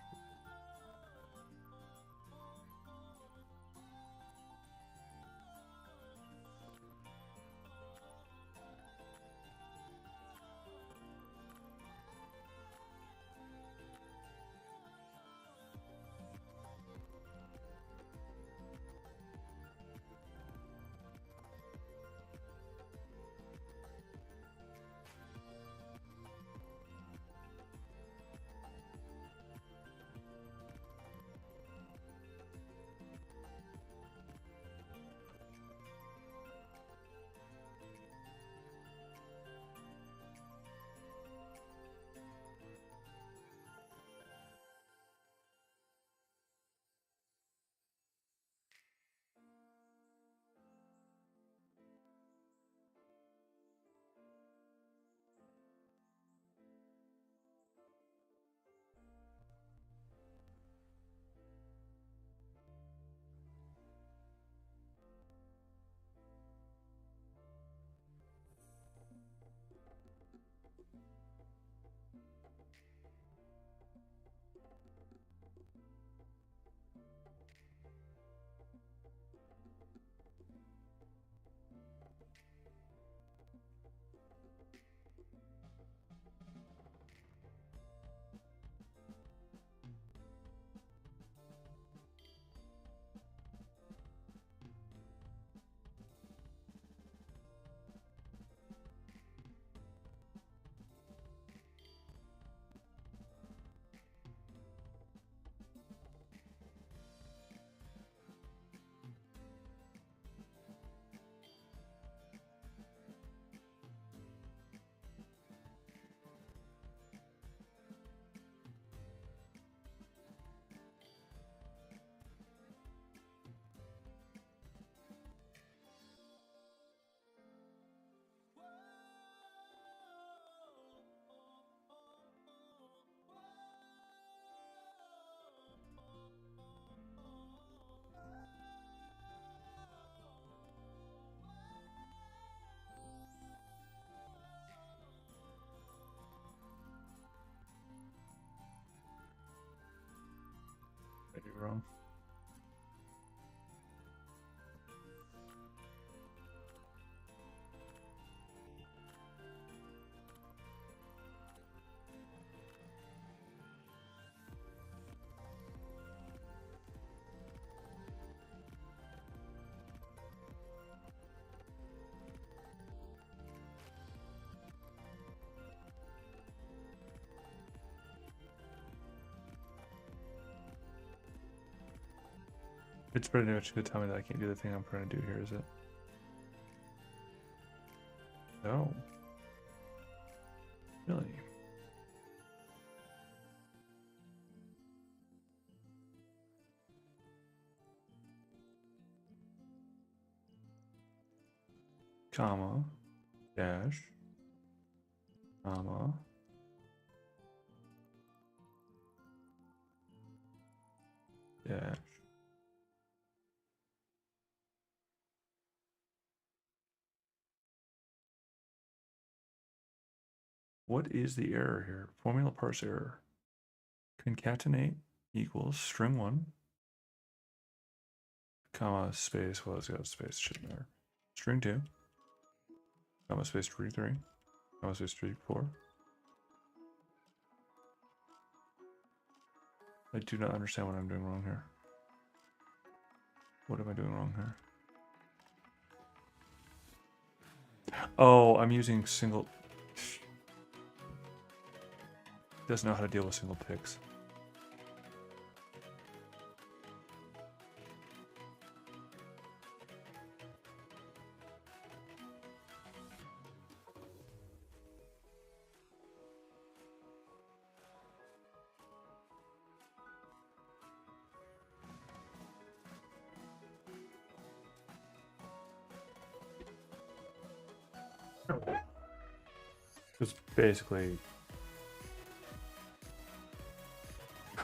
Maybe wrong. It's pretty much going to tell me that I can't do the thing I'm trying to do here, is it? No. Really? Comma, dash, comma, dash. What is the error here? Formula parse error. Concatenate equals string 1, comma, space, well, it's got a space, shouldn't matter. String 2, comma, space, string 3, comma, space, string 4. I do not understand what I'm doing wrong here. What am I doing wrong here? Oh, I'm using single... Doesn't know how to deal with single picks. It's basically...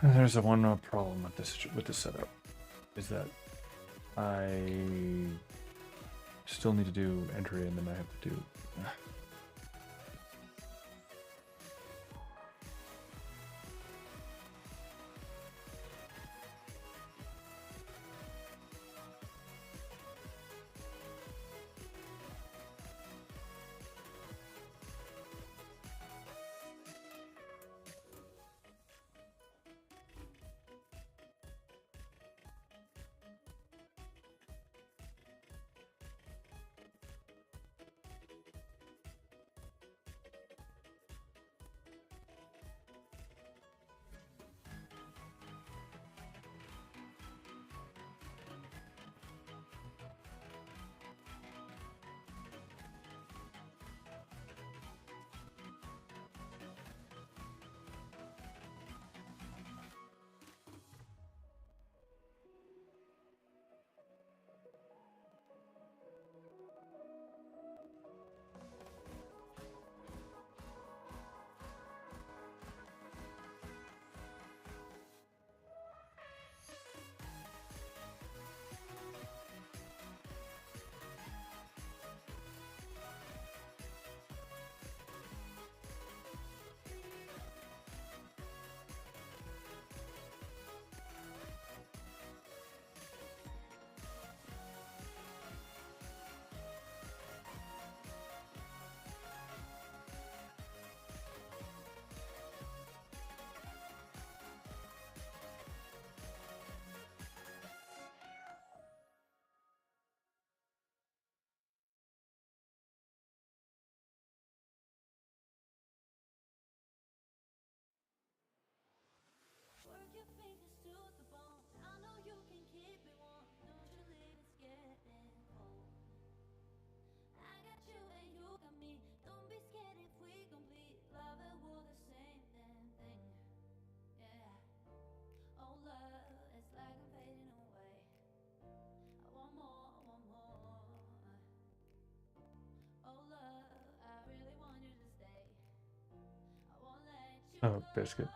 There's a one problem with this setup, is that I still need to do entry and then I have to do... Oh, biscuit.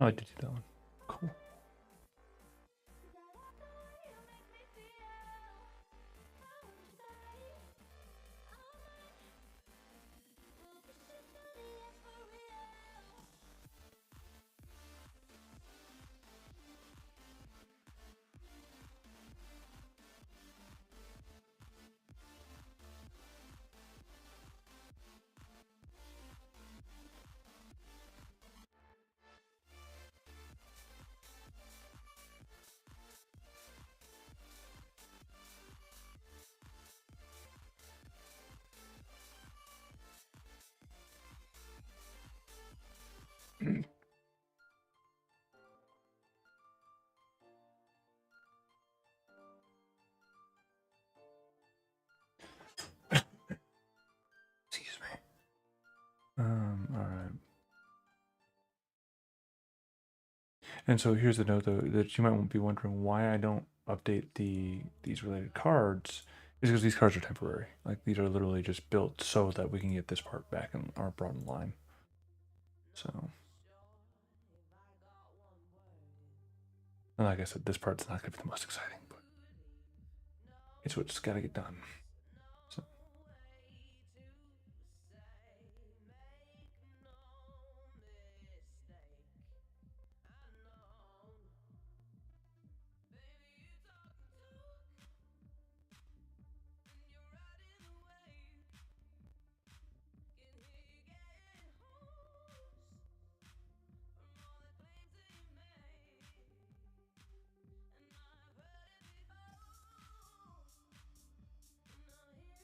Oh, I did do that one. Cool. Excuse me. All right. And so here's the note, though, that you might be wondering why I don't update these related cards is because these cards are temporary. Like, these are literally just built so that we can get this part back in our broad line. So, and like I said, this part's not going to be the most exciting, but it's what's got to get done. So.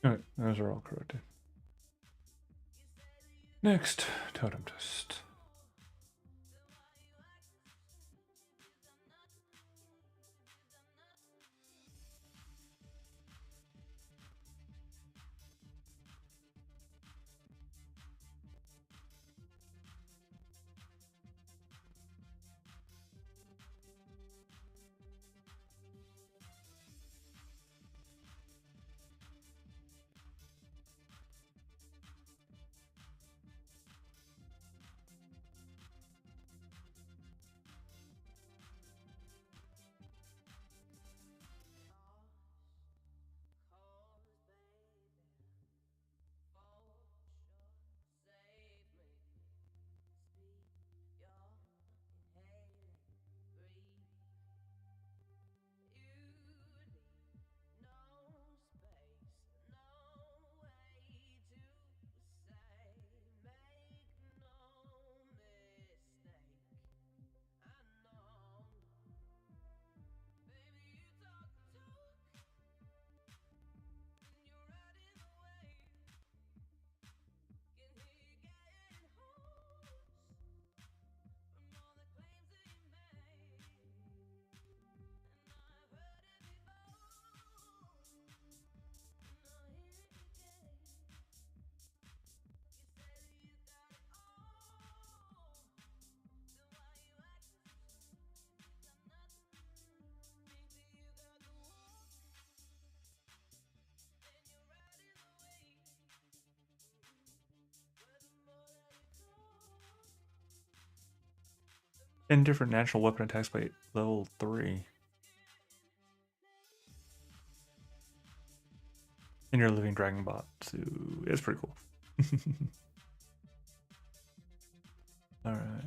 All right, those are all corrected. Next, totem test. And different natural weapon attacks by level 3. And you're a living dragon bot, so it's pretty cool. All right.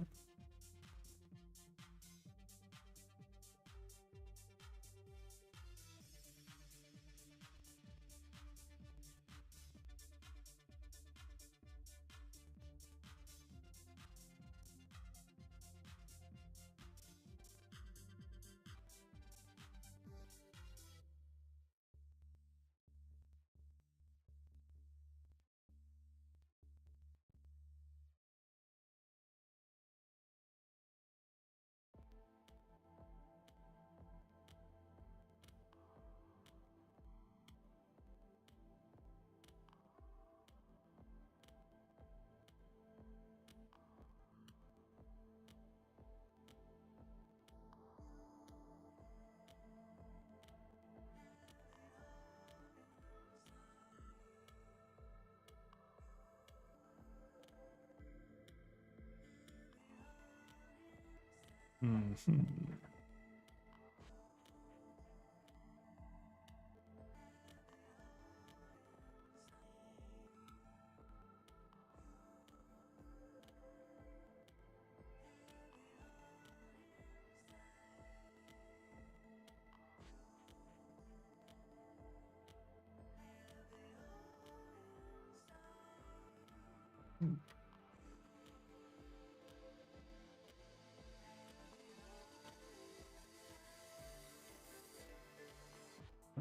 Mm-hmm.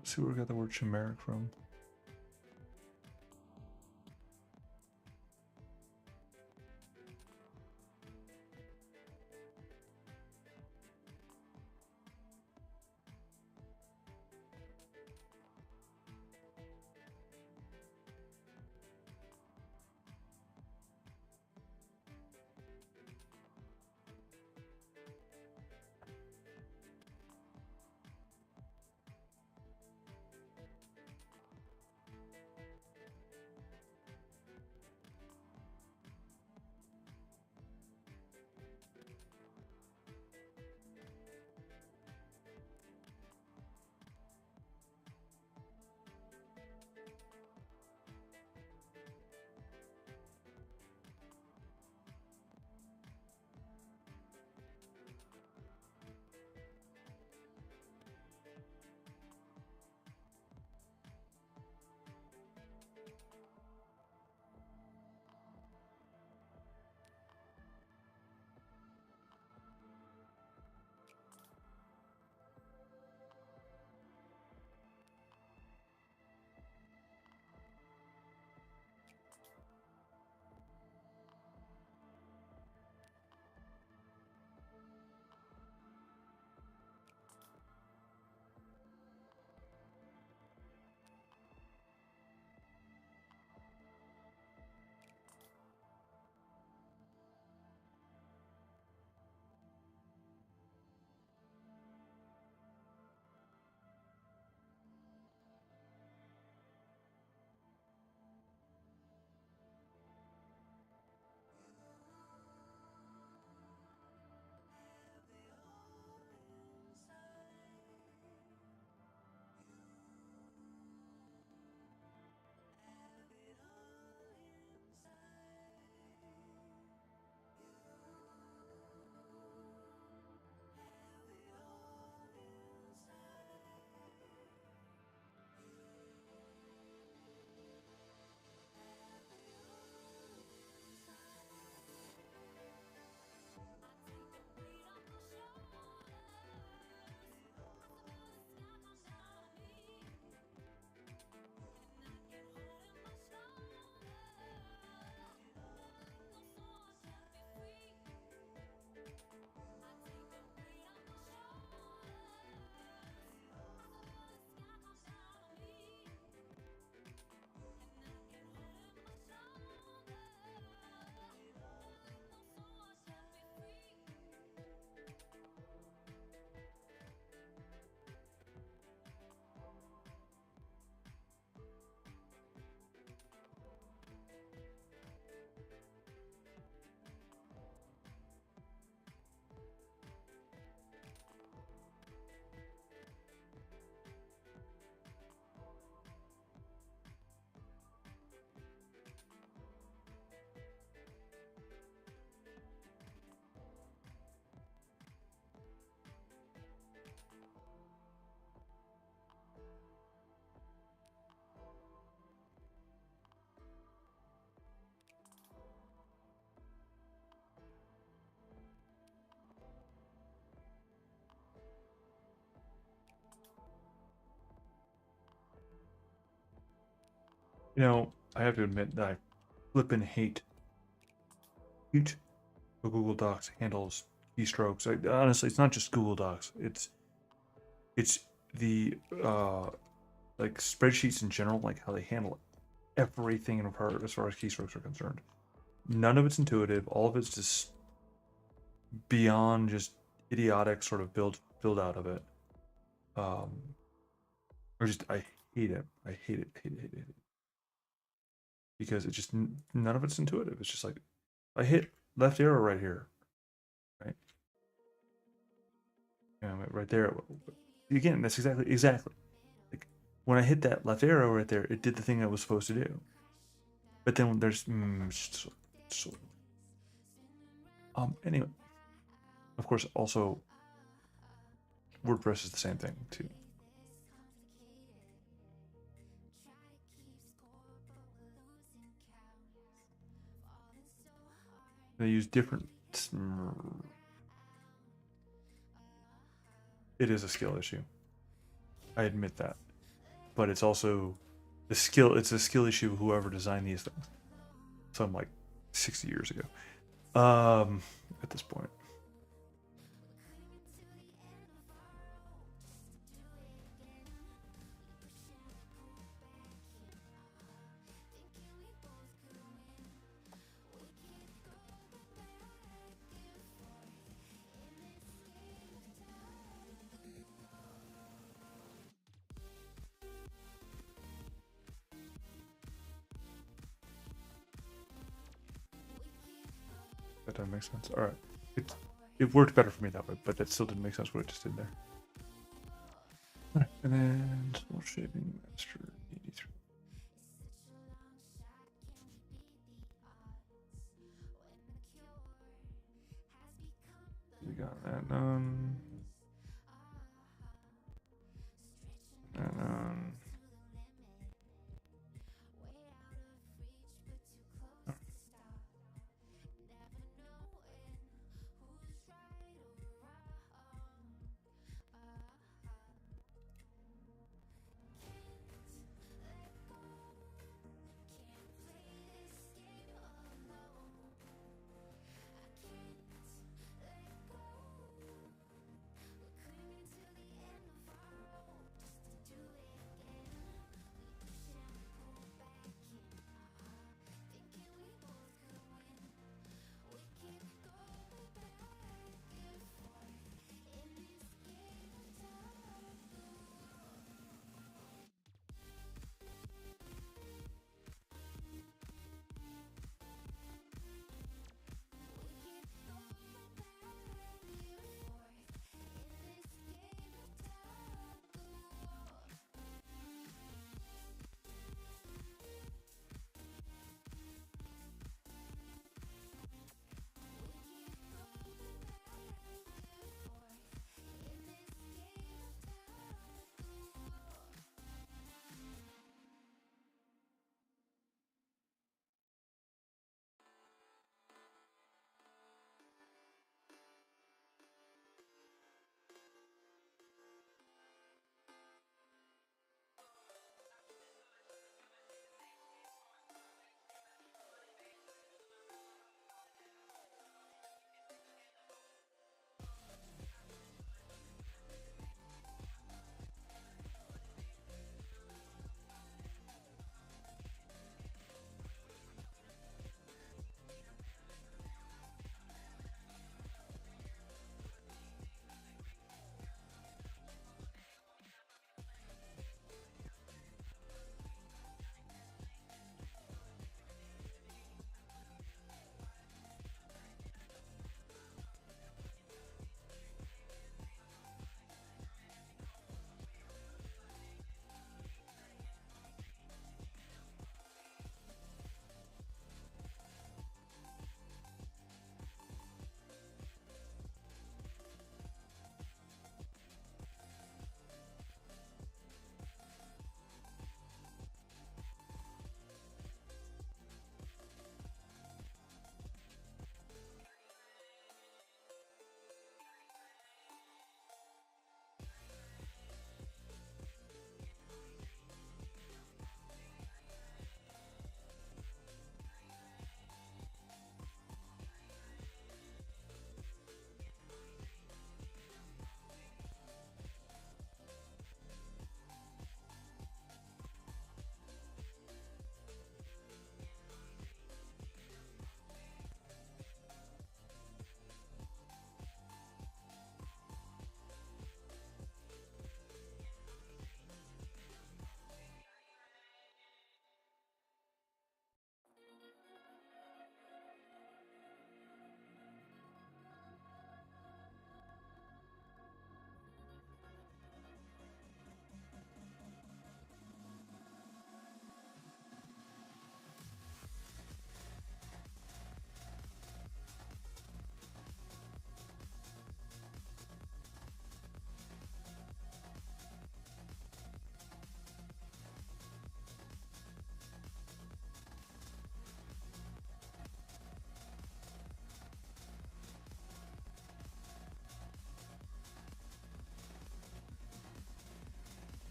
Let's see where we got the word chimeric from. You know, I have to admit that I flippin' hate how Google Docs handles keystrokes. Honestly, it's not just Google Docs. It's the like spreadsheets in general, like how they handle everything in part as far as keystrokes are concerned. None of it's intuitive. All of it's just beyond just idiotic sort of build out of it. Um, or just I hate it. I hate it because it just none of it's intuitive. It's just like I hit left arrow right here, right? right there. Again, that's exactly. Like when I hit that left arrow right there, it did the thing I was supposed to do. But then there's anyway, of course, also WordPress is the same thing too. They use different. It is a skill issue. I admit that, but it's also the skill. It's a skill issue. Whoever designed these things, some like 60 years ago. At this point. That doesn't make sense. All right, it worked better for me that way, but that still didn't make sense what I just did there. All right, and then small shaping master 83. We got that done. That done.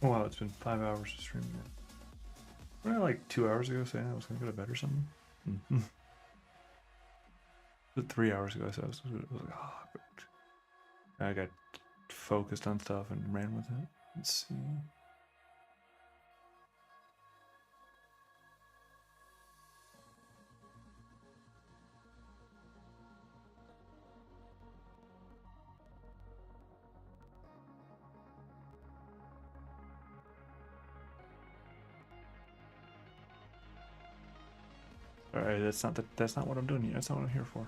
Oh wow, it's been 5 hours of streaming. Wasn't I like 2 hours ago saying I was gonna go to bed or something? Mm-hmm. 3 hours ago I said I was like, oh, but I got focused on stuff and ran with it. Let's see. All right, that's not what I'm doing here. That's not what I'm here for.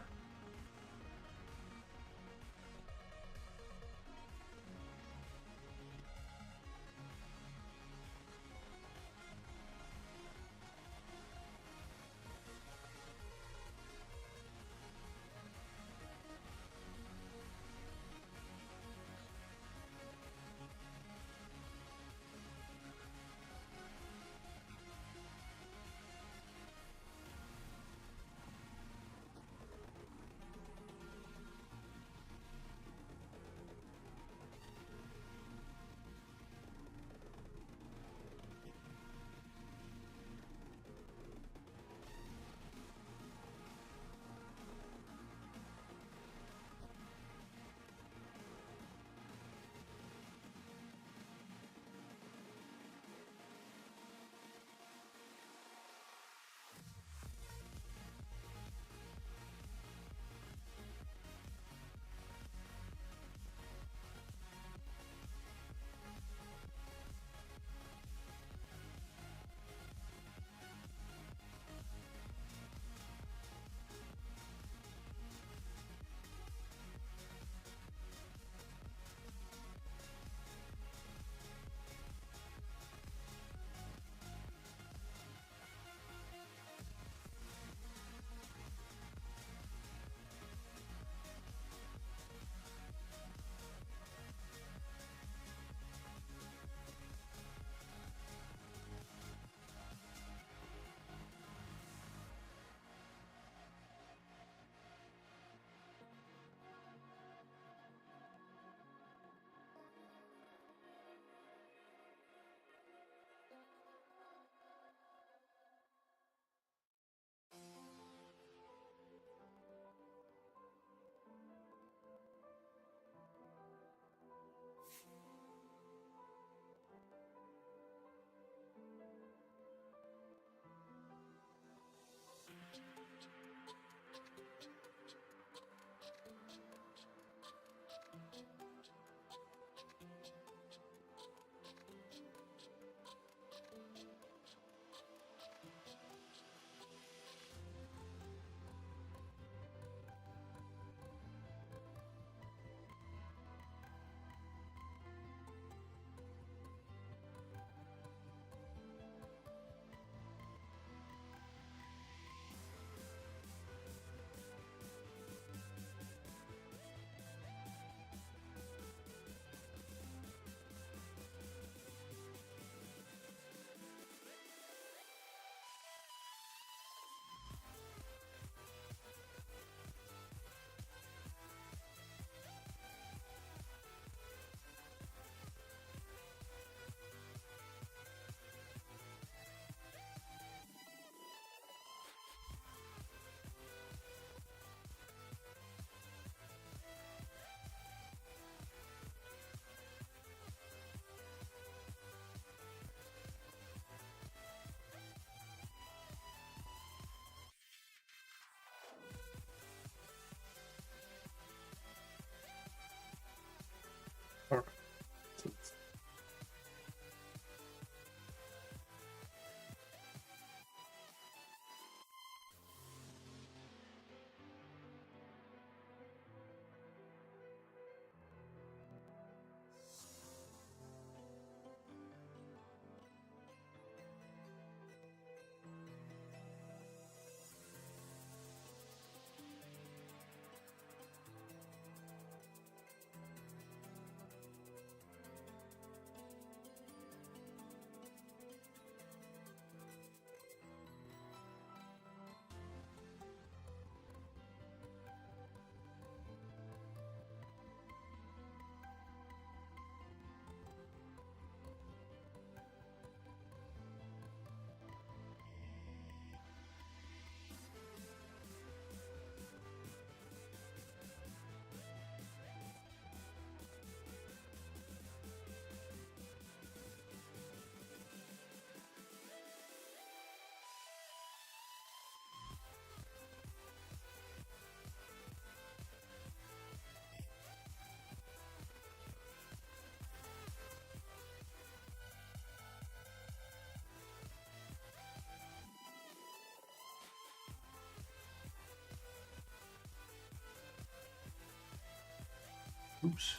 Oops.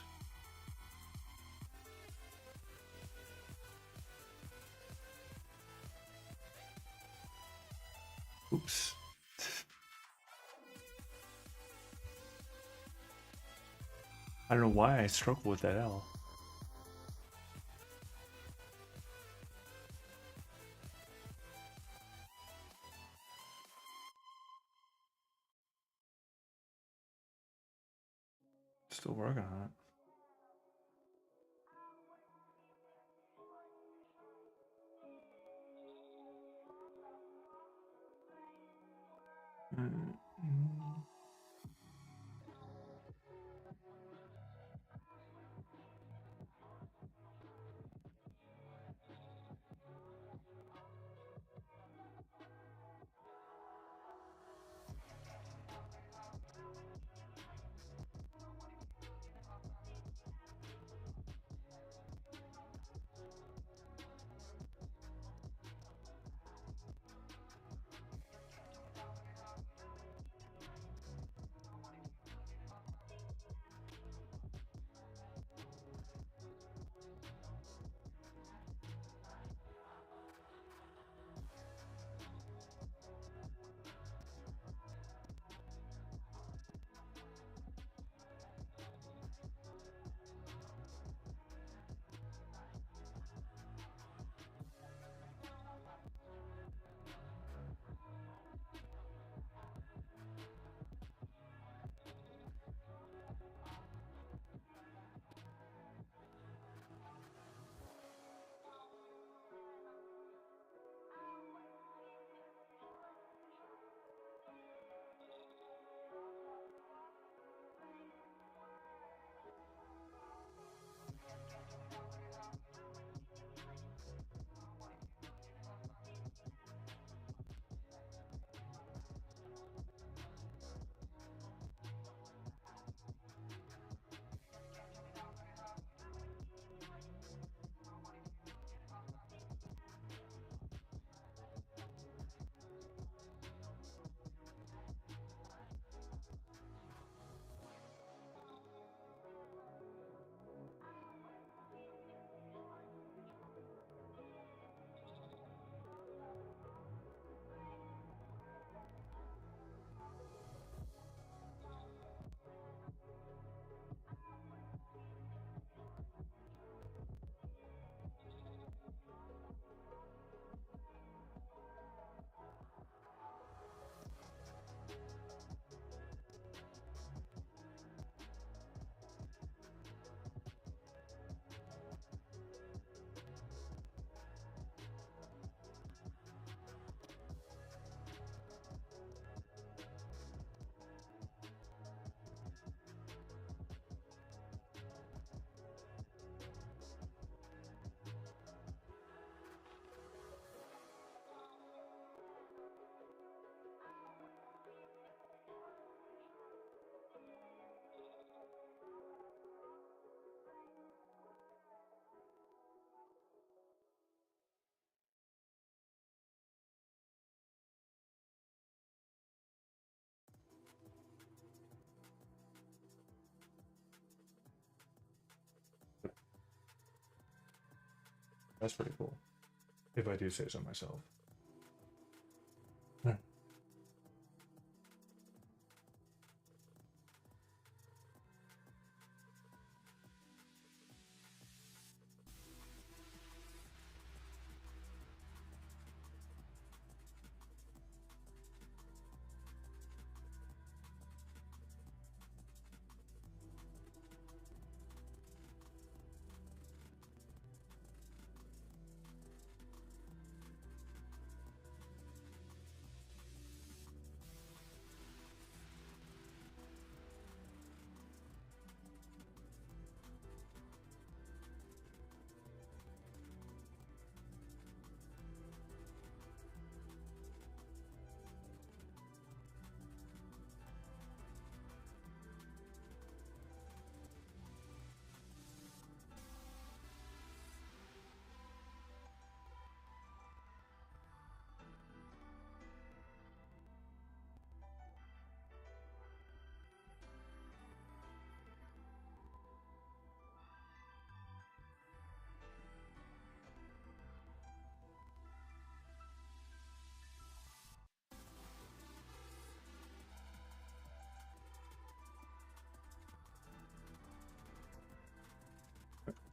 Oops. I don't know why I struggle with that L. Still working on it. That's pretty cool. If I do say so myself.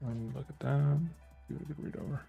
Look at that. Give it a good read over.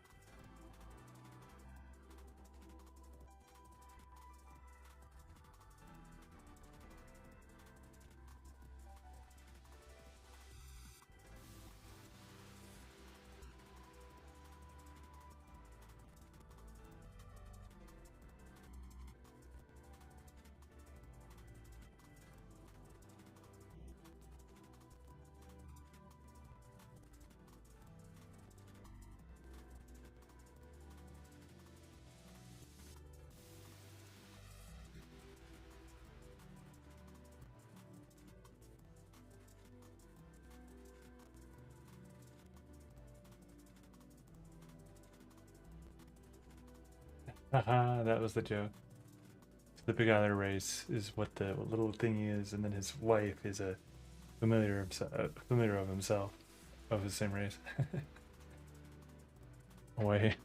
Haha, that was the joke. The big island race is what the little thing is, and then his wife is a familiar of himself, of the same race. Away.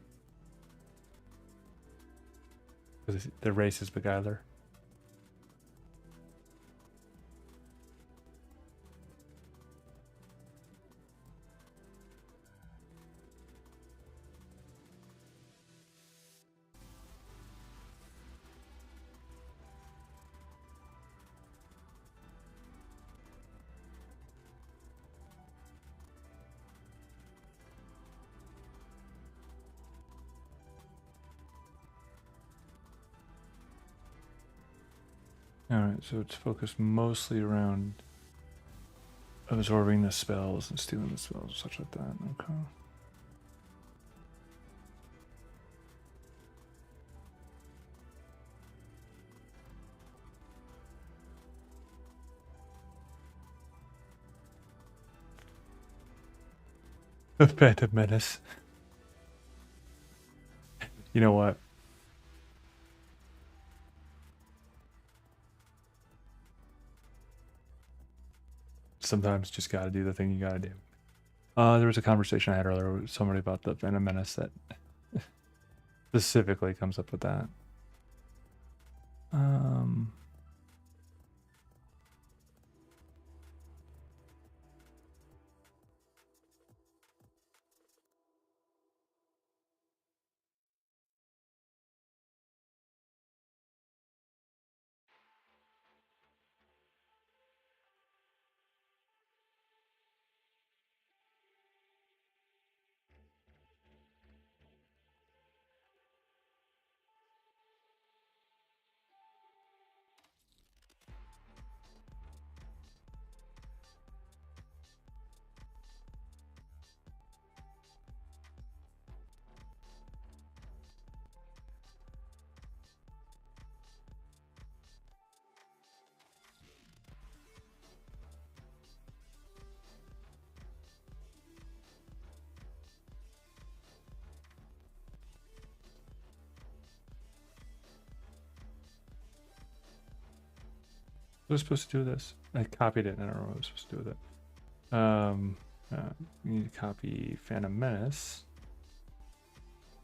Because the race is beguiler. Alright, so it's focused mostly around absorbing the spells and stealing the spells, such like that. Okay. The Phantom Menace. You know what? Sometimes just gotta do the thing you gotta do. There was a conversation I had earlier with somebody about the Phantom Menace that specifically comes up with that. I was supposed to do this. I copied it and I don't know what I was supposed to do with it. You need to copy Phantom Menace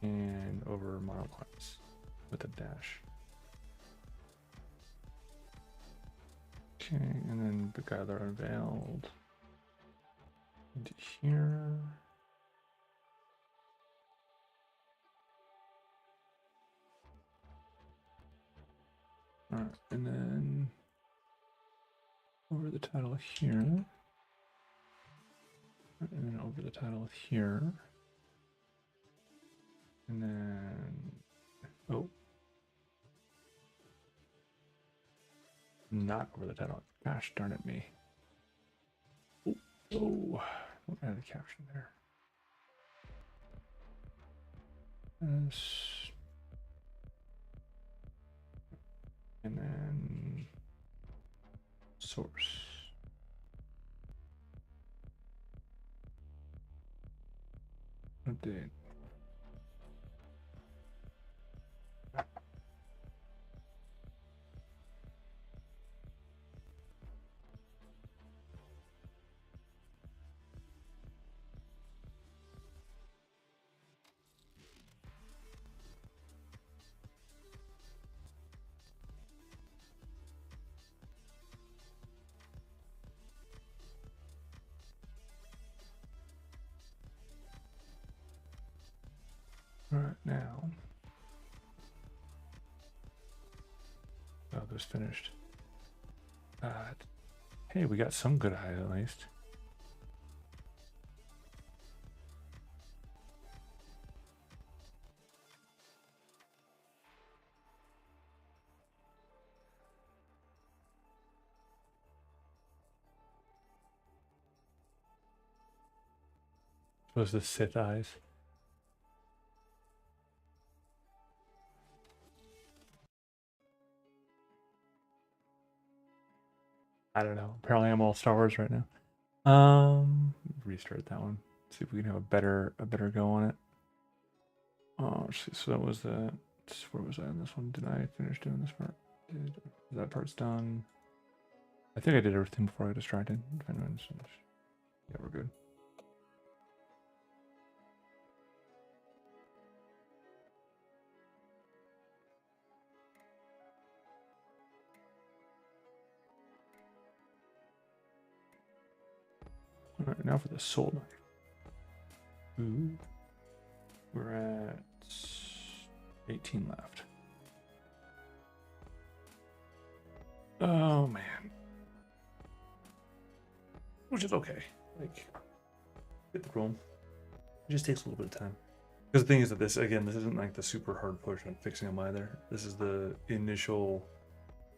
and over monoclines with a dash. Okay, and then Beguiler Unveiled into here. Alright, and then over the title here. And then over the title here. And then, oh. Not over the title. Gosh darn it me. Oh, oh. Don't add a caption there. And then source. Update. All right, now. Oh, this finished. Hey, we got some good highs at least. Was the Sith eyes? I don't know. Apparently, I'm all Star Wars right now. Restart that one. See if we can have a better go on it. Oh, so that was that. Where was I on this one? Did I finish doing this part? That part's done. I think I did everything before I got distracted. Yeah, we're good. All right, now for the soul knife. Ooh. We're at 18 left. Oh man. Which is okay. Like, get the room. It just takes a little bit of time. Because the thing is that this isn't like the super hard push on fixing them either. This is the initial,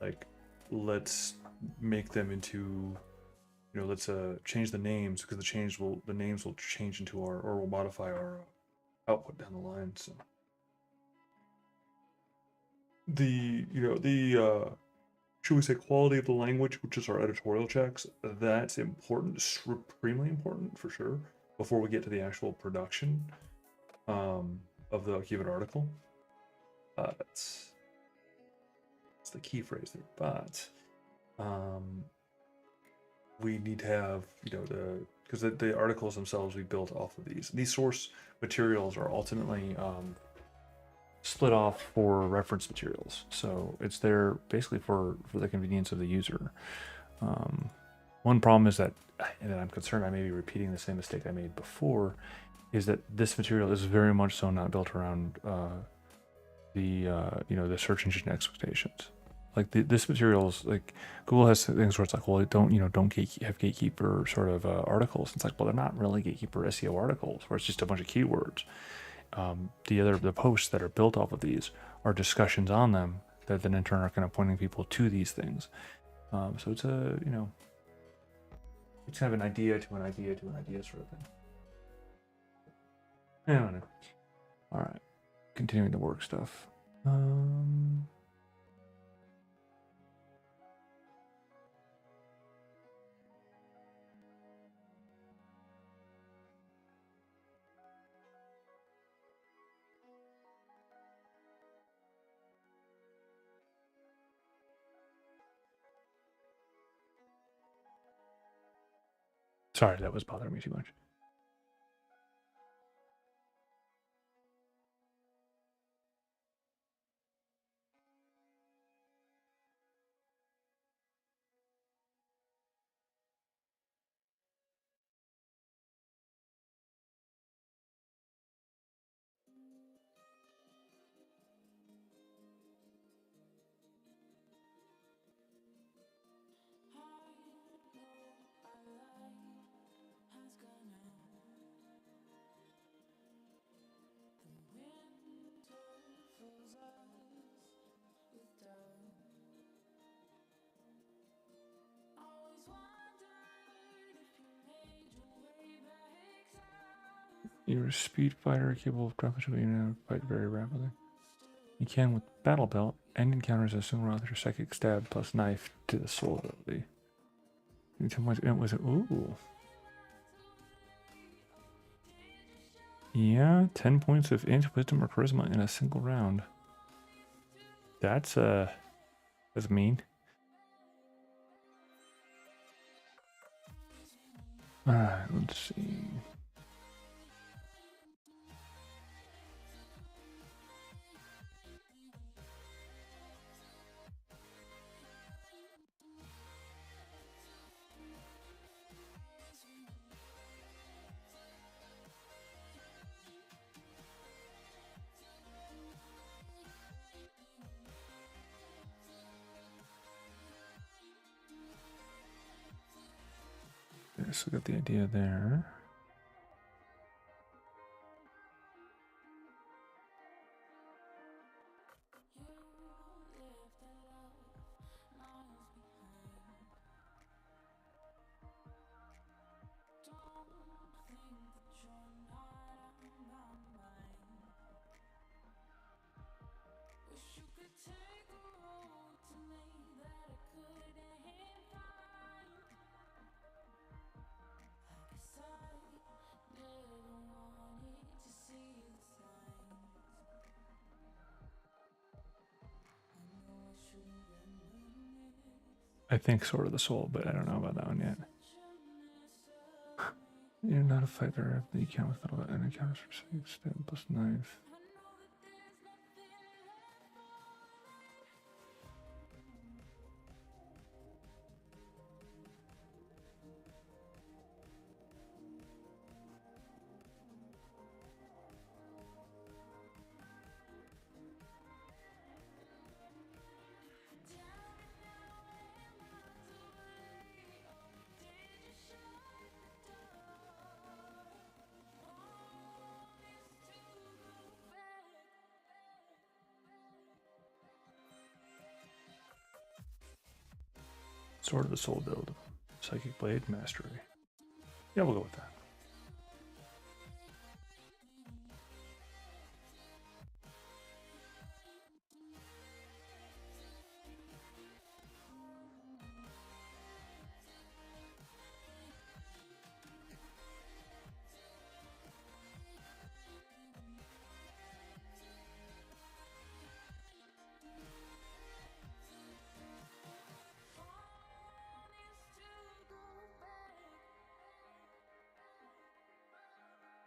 like, let's make them into, let's change the names, because the names will change into or will modify our output down the line. So the should we say quality of the language, which is our editorial checks, that's important, supremely important for sure, before we get to the actual production of the given article. That's the key phrase there. But we need to have, because the articles themselves we built off of these. These source materials are ultimately split off for reference materials, so it's there basically for the convenience of the user. One problem is that, and I'm concerned I may be repeating the same mistake I made before, is that this material is very much so not built around the search engine expectations. Like this material is like Google has things where it's like, well, don't have gatekeeper sort of articles. It's like, well, they're not really gatekeeper SEO articles where it's just a bunch of keywords. The posts that are built off of these are discussions on them that then in turn are kind of pointing people to these things. So it's it's kind of an idea to an idea to an idea sort of thing. I don't know. All right, continuing the work stuff. Sorry, that was bothering me too much. You're a speed fighter capable of dropping to fight very rapidly. You can with Battle Belt end encounters as soon as your psychic stab plus knife to the soul ability. Ooh. Yeah, 10 points of int, wisdom, or charisma in a single round. That's mean. Alright, let's see. so we got the idea there. I think Sword of the Soul, but I don't know about that one yet. You're not a fighter. You count with metal and encounters for 6, 10 plus knife. Sword of the Soul build. Psychic Blade Mastery. Yeah, we'll go with that.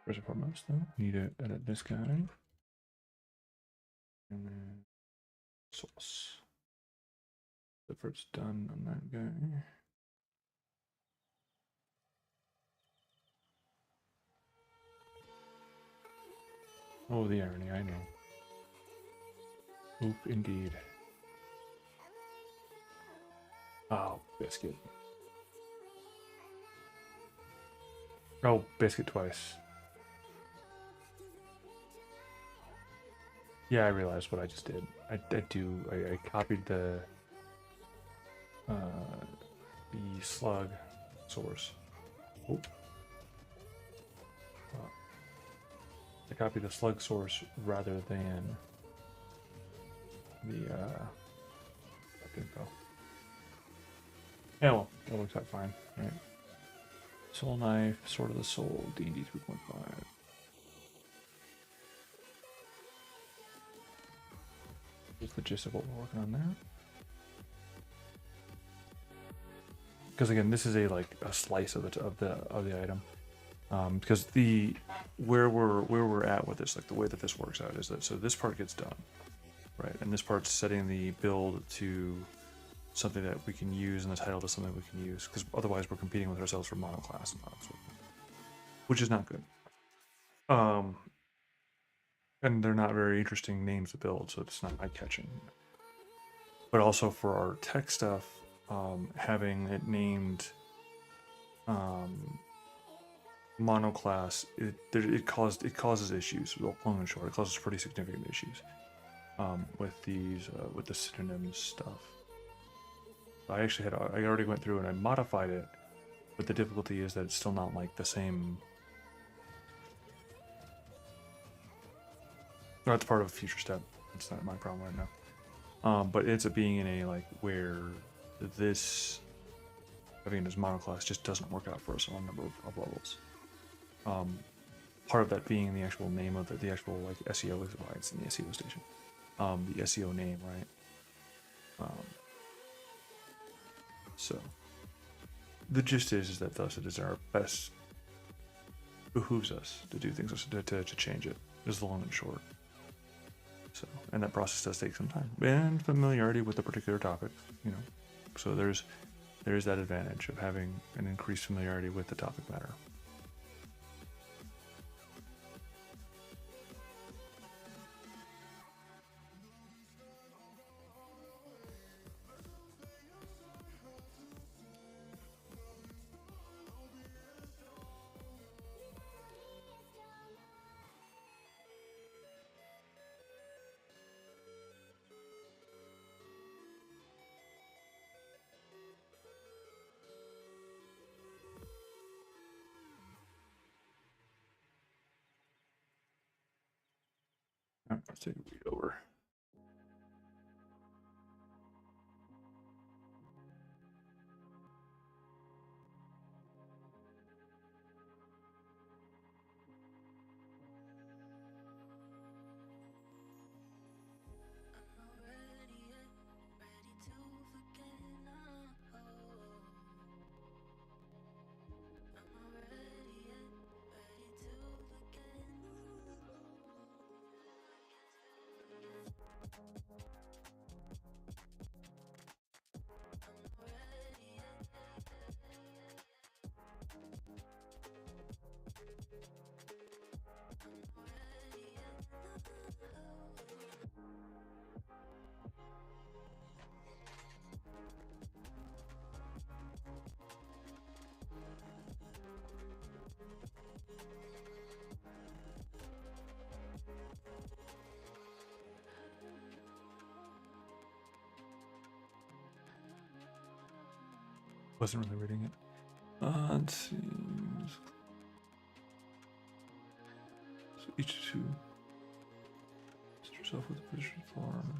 First and foremost, though, need to edit this guy. And then source. If it's done on that guy. Oh, the irony, I know. Oop, indeed. Oh, biscuit. Oh, biscuit twice. Yeah, I realized what I just did. I copied the slug source. Oop. I copied the slug source rather than the info. Yeah, well, that works out fine, right? Soul Knife, Sword of the Soul, D&D 3.5. Here's the gist of what we're working on there. Because again, this is a slice of the item. Because where we're at with this, like the way that this works out is that so this part gets done, right, and this part's setting the build to something that we can use and the title to something we can use. Because otherwise, we're competing with ourselves for monoclass and models, which is not good. And they're not very interesting names to build, so it's not eye-catching. But also for our tech stuff, having it named monoclass, it causes issues. Well, long and short, it causes pretty significant issues with the synonyms stuff. I already went through and I modified it, but the difficulty is that it's still not like the same. That's part of a future step. It's not my problem right now. But it's being in a where this having it as monoclass just doesn't work out for us on a number of levels. Part of that being the actual name of the actual SEO is why it's in the SEO station. The SEO name, right? So the gist is that thus it is our best behooves us to do things to change it. Is the long and short. So, and that process does take some time and familiarity with the particular topic, So there's that advantage of having an increased familiarity with the topic matter. All right, let's take a read over. Wasn't really reading it. Let's see. So each two. Set yourself with a position form.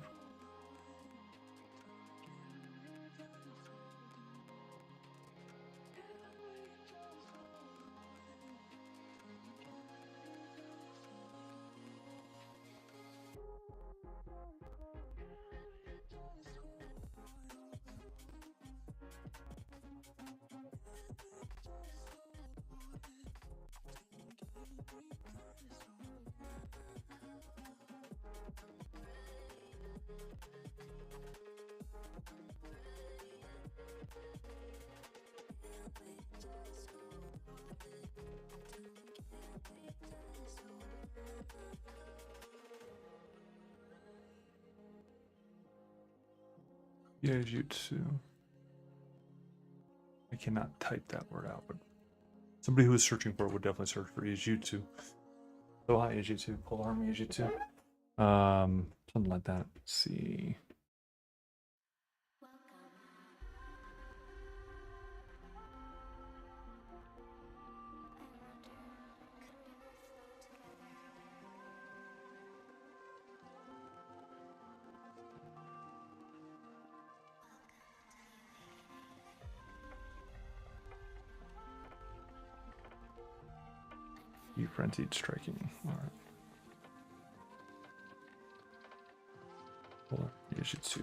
Yeah, jutsu. I cannot type that word out, but somebody who is searching for it would definitely search for Ijutsu. So hi Ijutsu, Pole Army Ijutsu. Something like that. Let's see. You frenzied striking. Alright. Well, Ijutsu.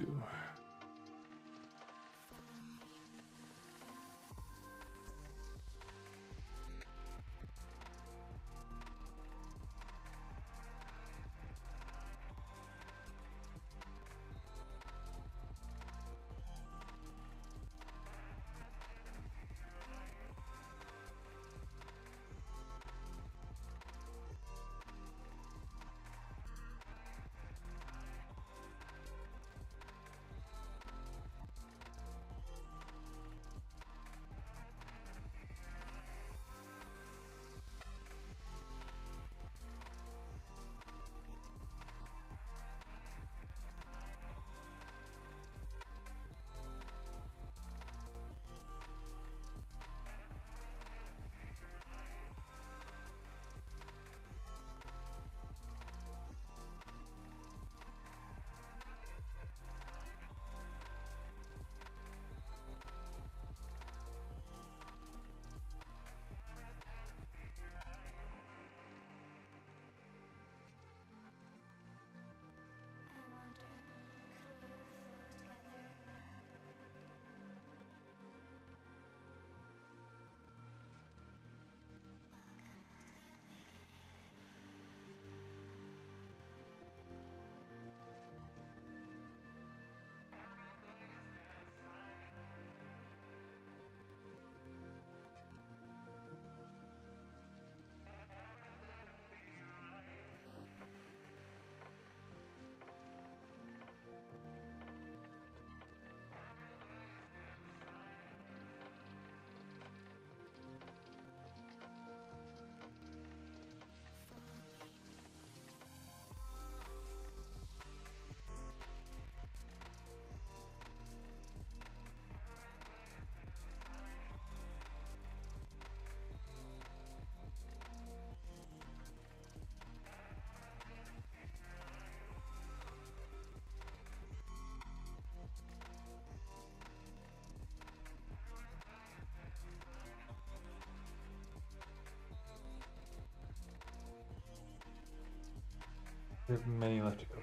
We have many left to go.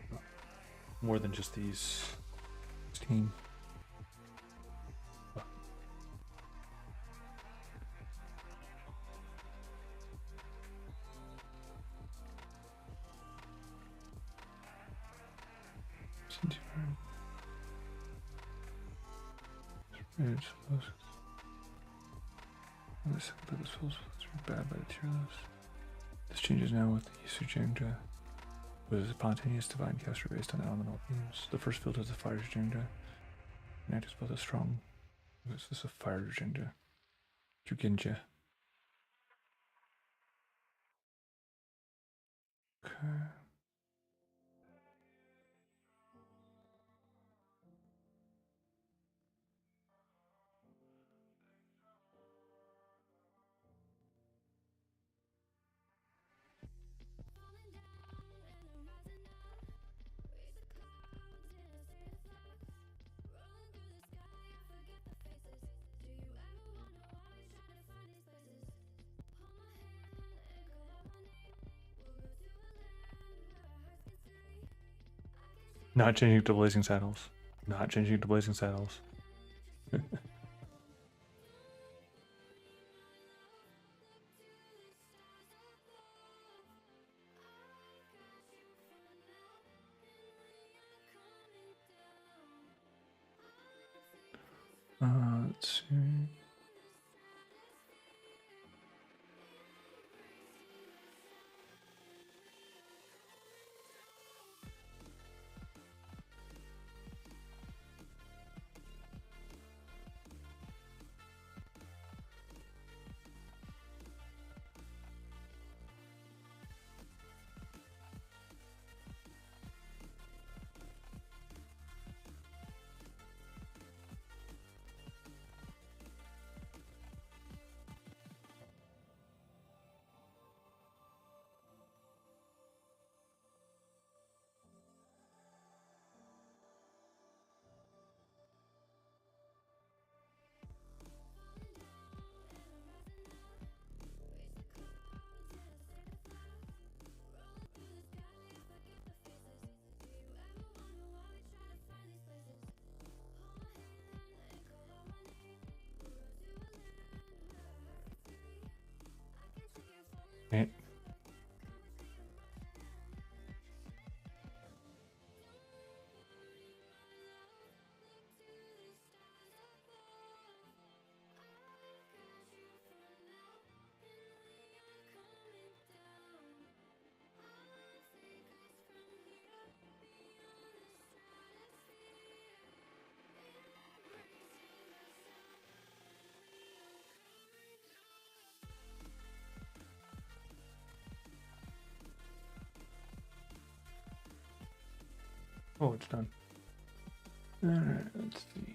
More than just these 16. Bad by the tier list. This changes now with the Sujangja. Was a spontaneous divine caster based on elemental themes. The first field has a fire Sujangja. And acts both a strong. Is this a fire Sujangja? Juginja. Okay. Not changing to Blazing Saddles. Not changing to Blazing Saddles. Let's see. Right. Oh, it's done. Alright, let's see.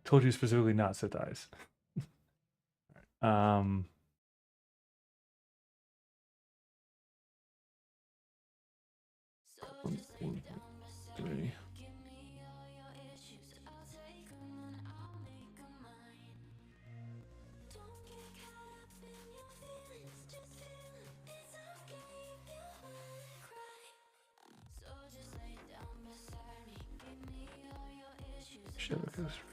Told you specifically not set dice. Three. Shadowcaster.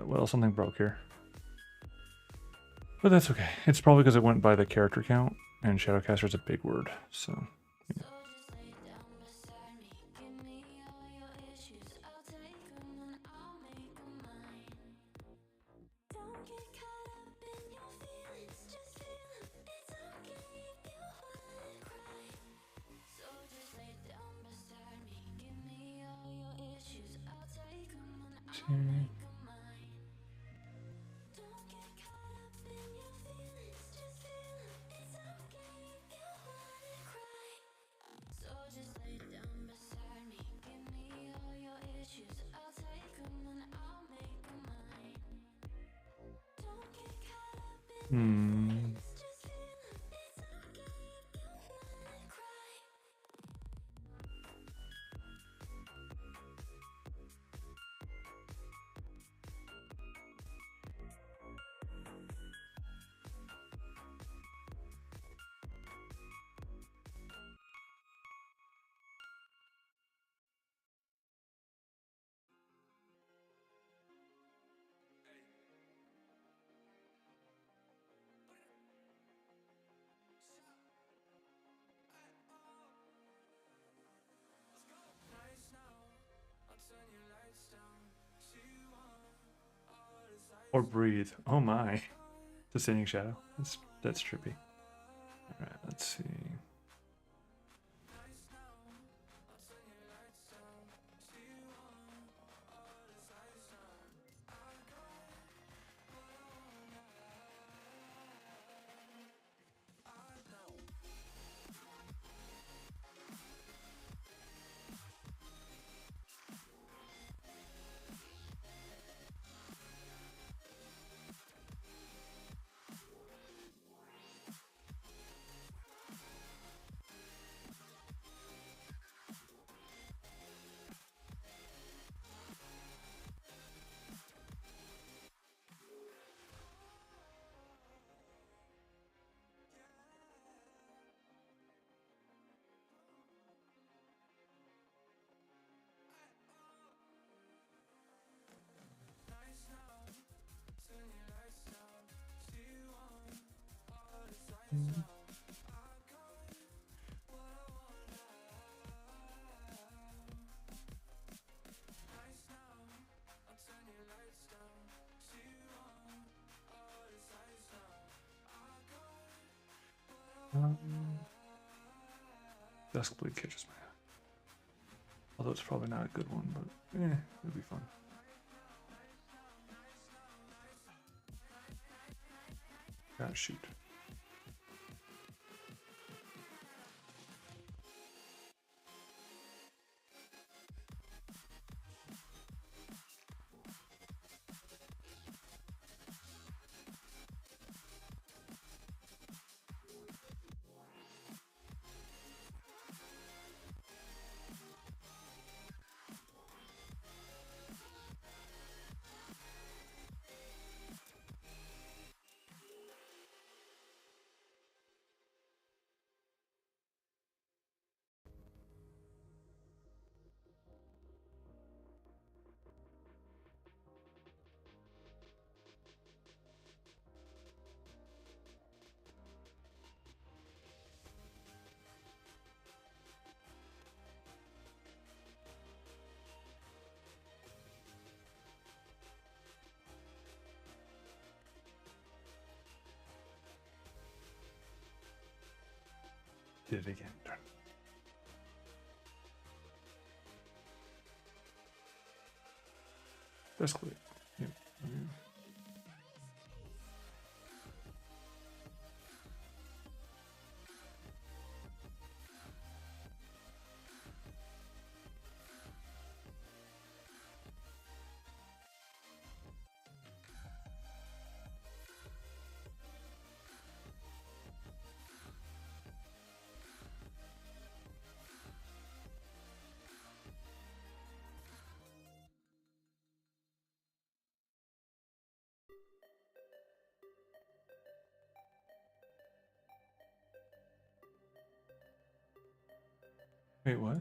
Well, something broke here. But that's okay. It's probably because it went by the character count, and Shadowcaster is a big word, so. Yeah. Hmm. Or breathe. Oh my. Sustaining shadow. That's trippy. Alright, let's see. Dusk Blade catches my eye. Although it's probably not a good one, but it'll be fun. Ah, shoot. Did it again. Darn. That's clear. Yep. Wait, what?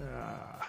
Ah.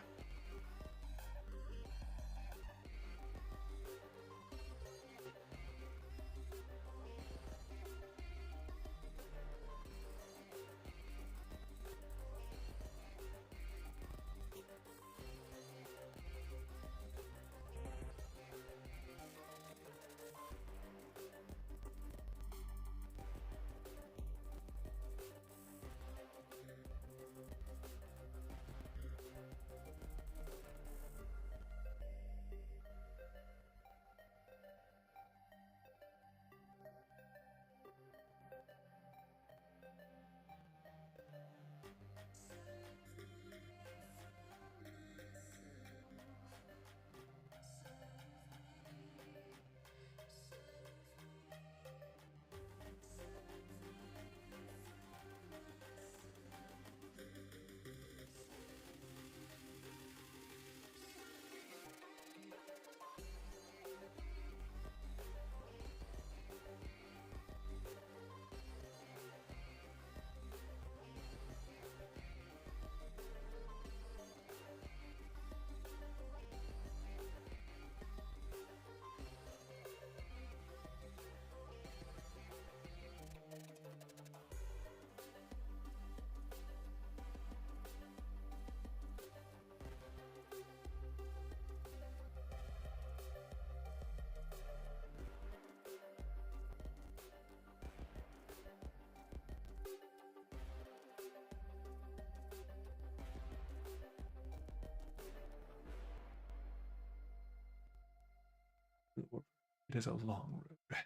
It is a long road.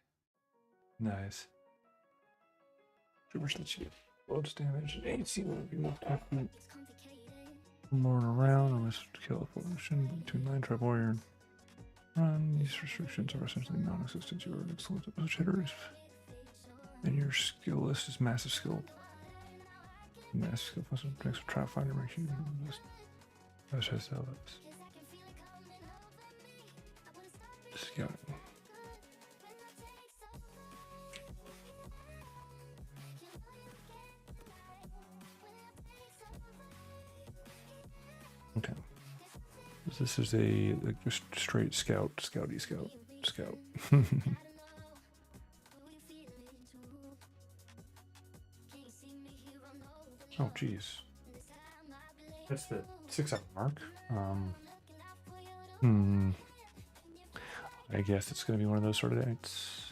Nice. Troopers let you get loads damage and AC will be more attackment. More around unless to kill a pollution between line tribe warrior and run. These restrictions are essentially non-existent. You are excellent at push hitters. And your skill list is massive skill. Massive skill plus next trap finder makes you just sell this. Scouting. Okay. This is a just straight scouty scout. Oh geez. That's the 6-hour mark. I guess it's gonna be one of those sort of nights.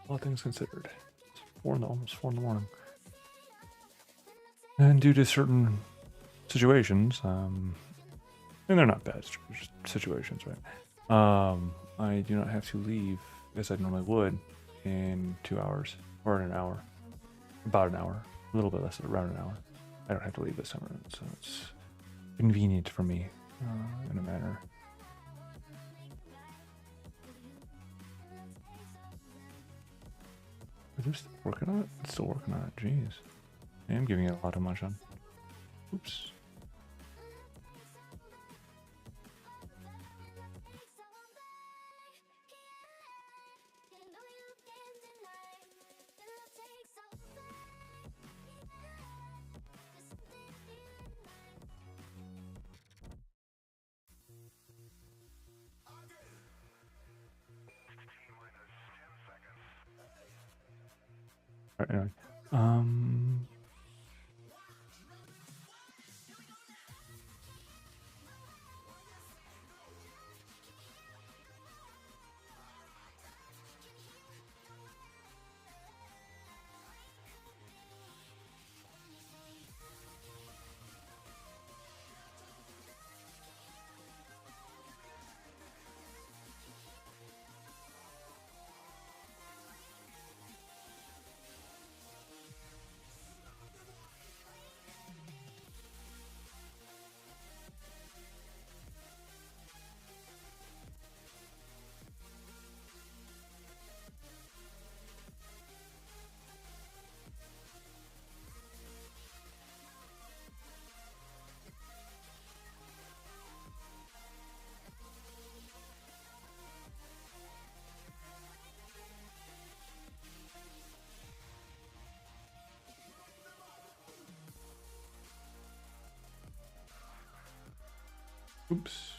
All things considered. It's almost 4 in the morning. And due to certain situations, and they're not bad situations, right? I do not have to leave as I normally would in 2 hours or in an hour, about an hour, a little bit less, around an hour. I don't have to leave this time around, so it's convenient for me in a manner. Is this working on it? It's still working on it. Jeez, I am giving it a lot of much on. Oops. All right, anyway. Oops.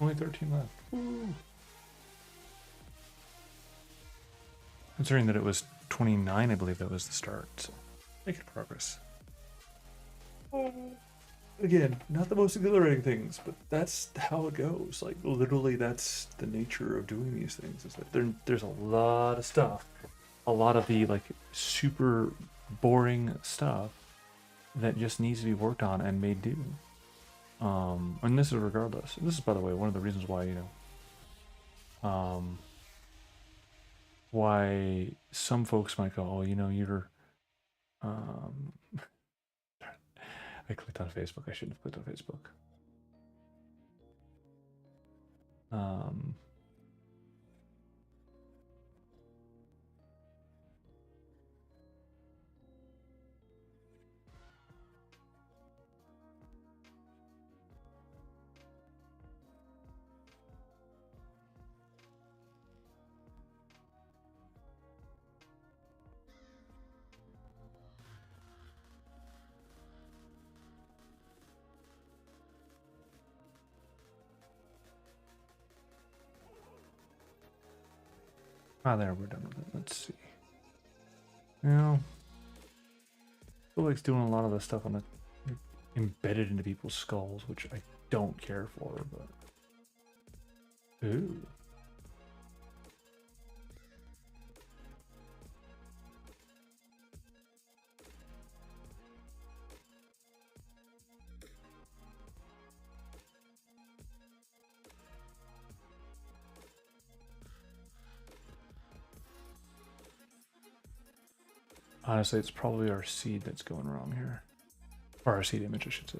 Only 13 left. Woo. Considering that it was 29, I believe that was the start. So making progress. Again, not the most exhilarating things, but that's how it goes. Like literally, that's the nature of doing these things. Is that there's a lot of stuff, a lot of the like super boring stuff that just needs to be worked on and made do. And this is regardless. This is, by the way, one of the reasons why, you know, why some folks might go, oh, you know, you're um I clicked on Facebook. I shouldn't have clicked on Facebook. Um there, we're done with it. Let's see. Well, I feel like it's doing a lot of the stuff on the embedded into people's skulls, which I don't care for, but ooh. Honestly, it's probably our seed that's going wrong here. Or our seed image, I should say.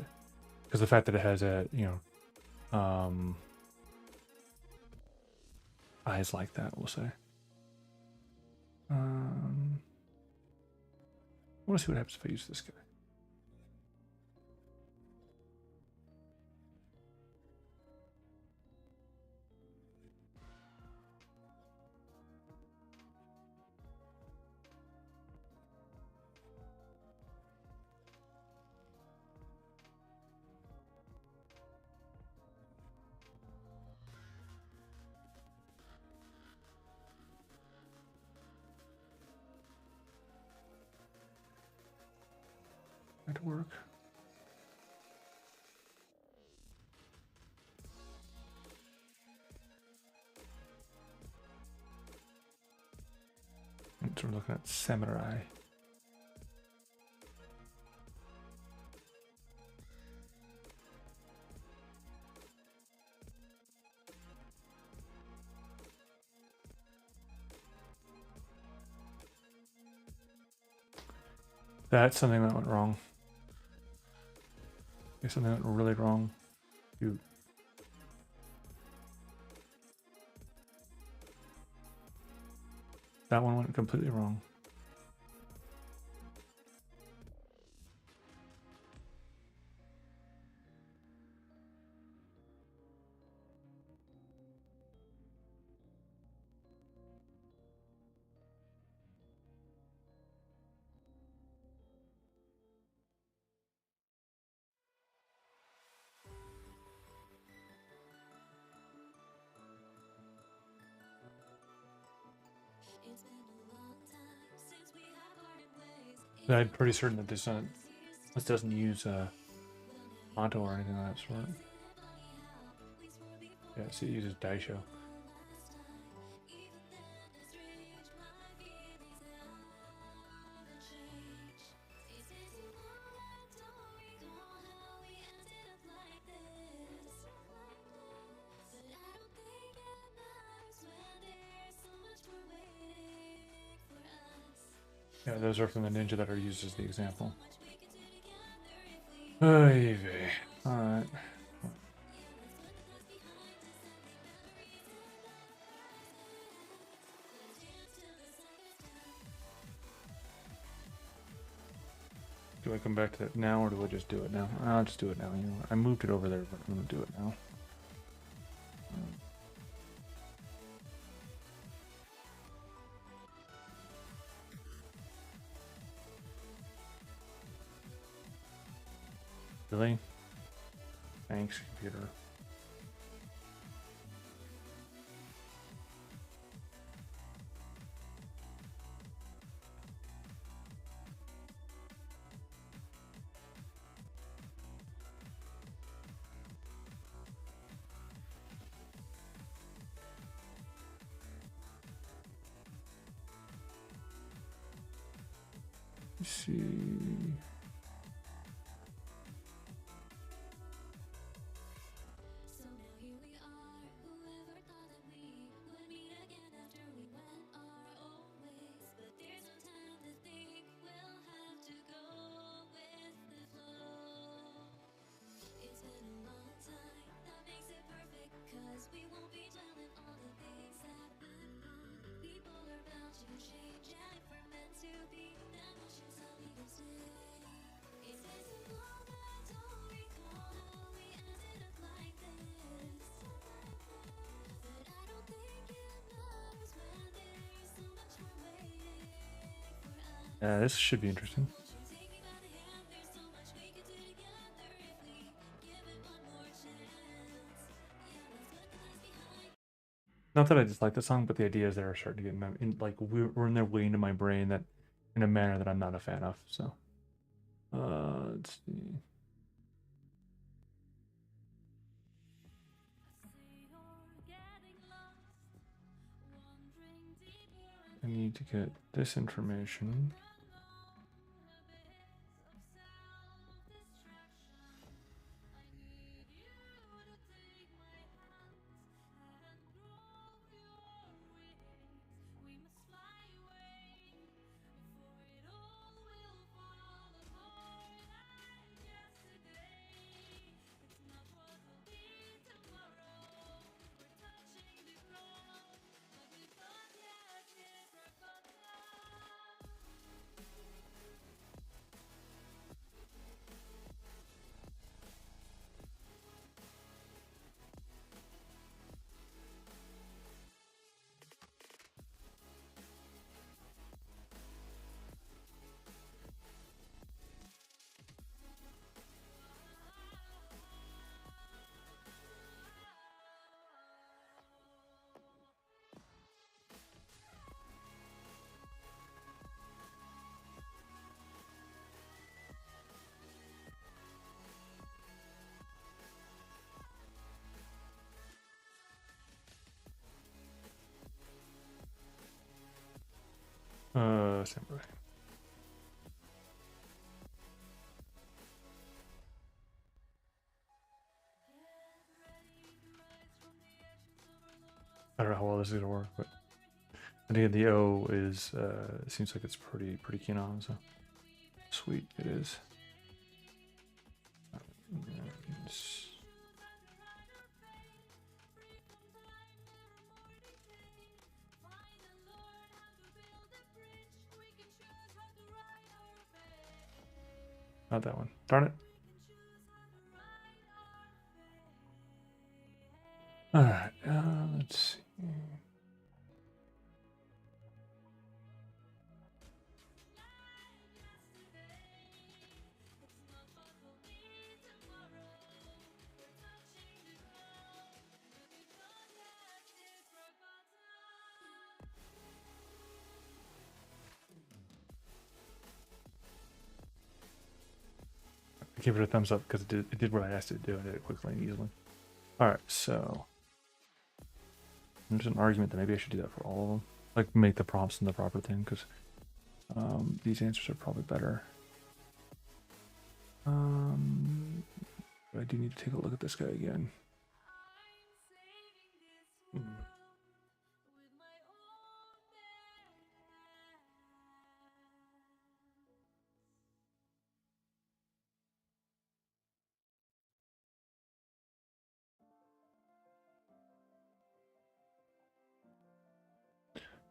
Because the fact that it has a, you know, eyes like that, we'll say. I want to see what happens if I use this guy. That'd work. So we're looking at samurai. That's something that went wrong. There's something that went really wrong. Dude. That one went completely wrong. I'm pretty certain that this doesn't use Monto or anything of that sort. Yeah, see, it uses Daisho. Yeah, those are from the ninja that are used as the example. Alright. Do I come back to that now, or do I just do it now? I'll just do it now. You know, I moved it over there, but I'm gonna do it now. Really? Thanks, computer. Let's see. This should be interesting. Not that I dislike the song, but the ideas there are starting to get like we're in their way into my brain that in a manner that I'm not a fan of. So, let's see. I need to get this information. Samurai. I don't know how well this is gonna work, but I think the O is seems like it's pretty keen on, so sweet it is. Not that one. Darn it. All right. Let's see. I gave it a thumbs up because it did what I asked it to do. I did it quickly and easily. All right, so there's an argument that maybe I should do that for all of them. Like make the prompts in the proper thing because these answers are probably better. But I do need to take a look at this guy again.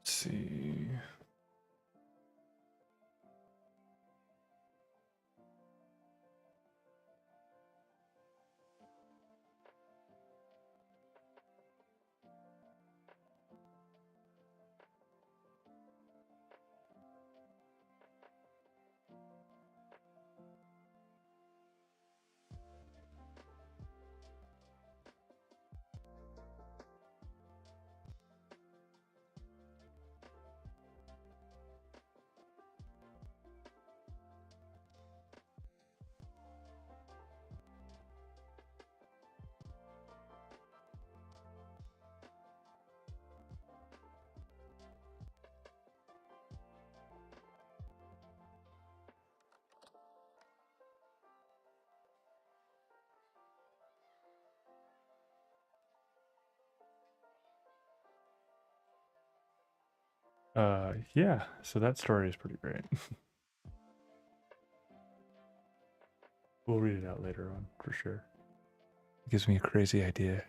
Let's see. Yeah, so that story is pretty great. We'll read it out later on for sure. It gives me a crazy idea.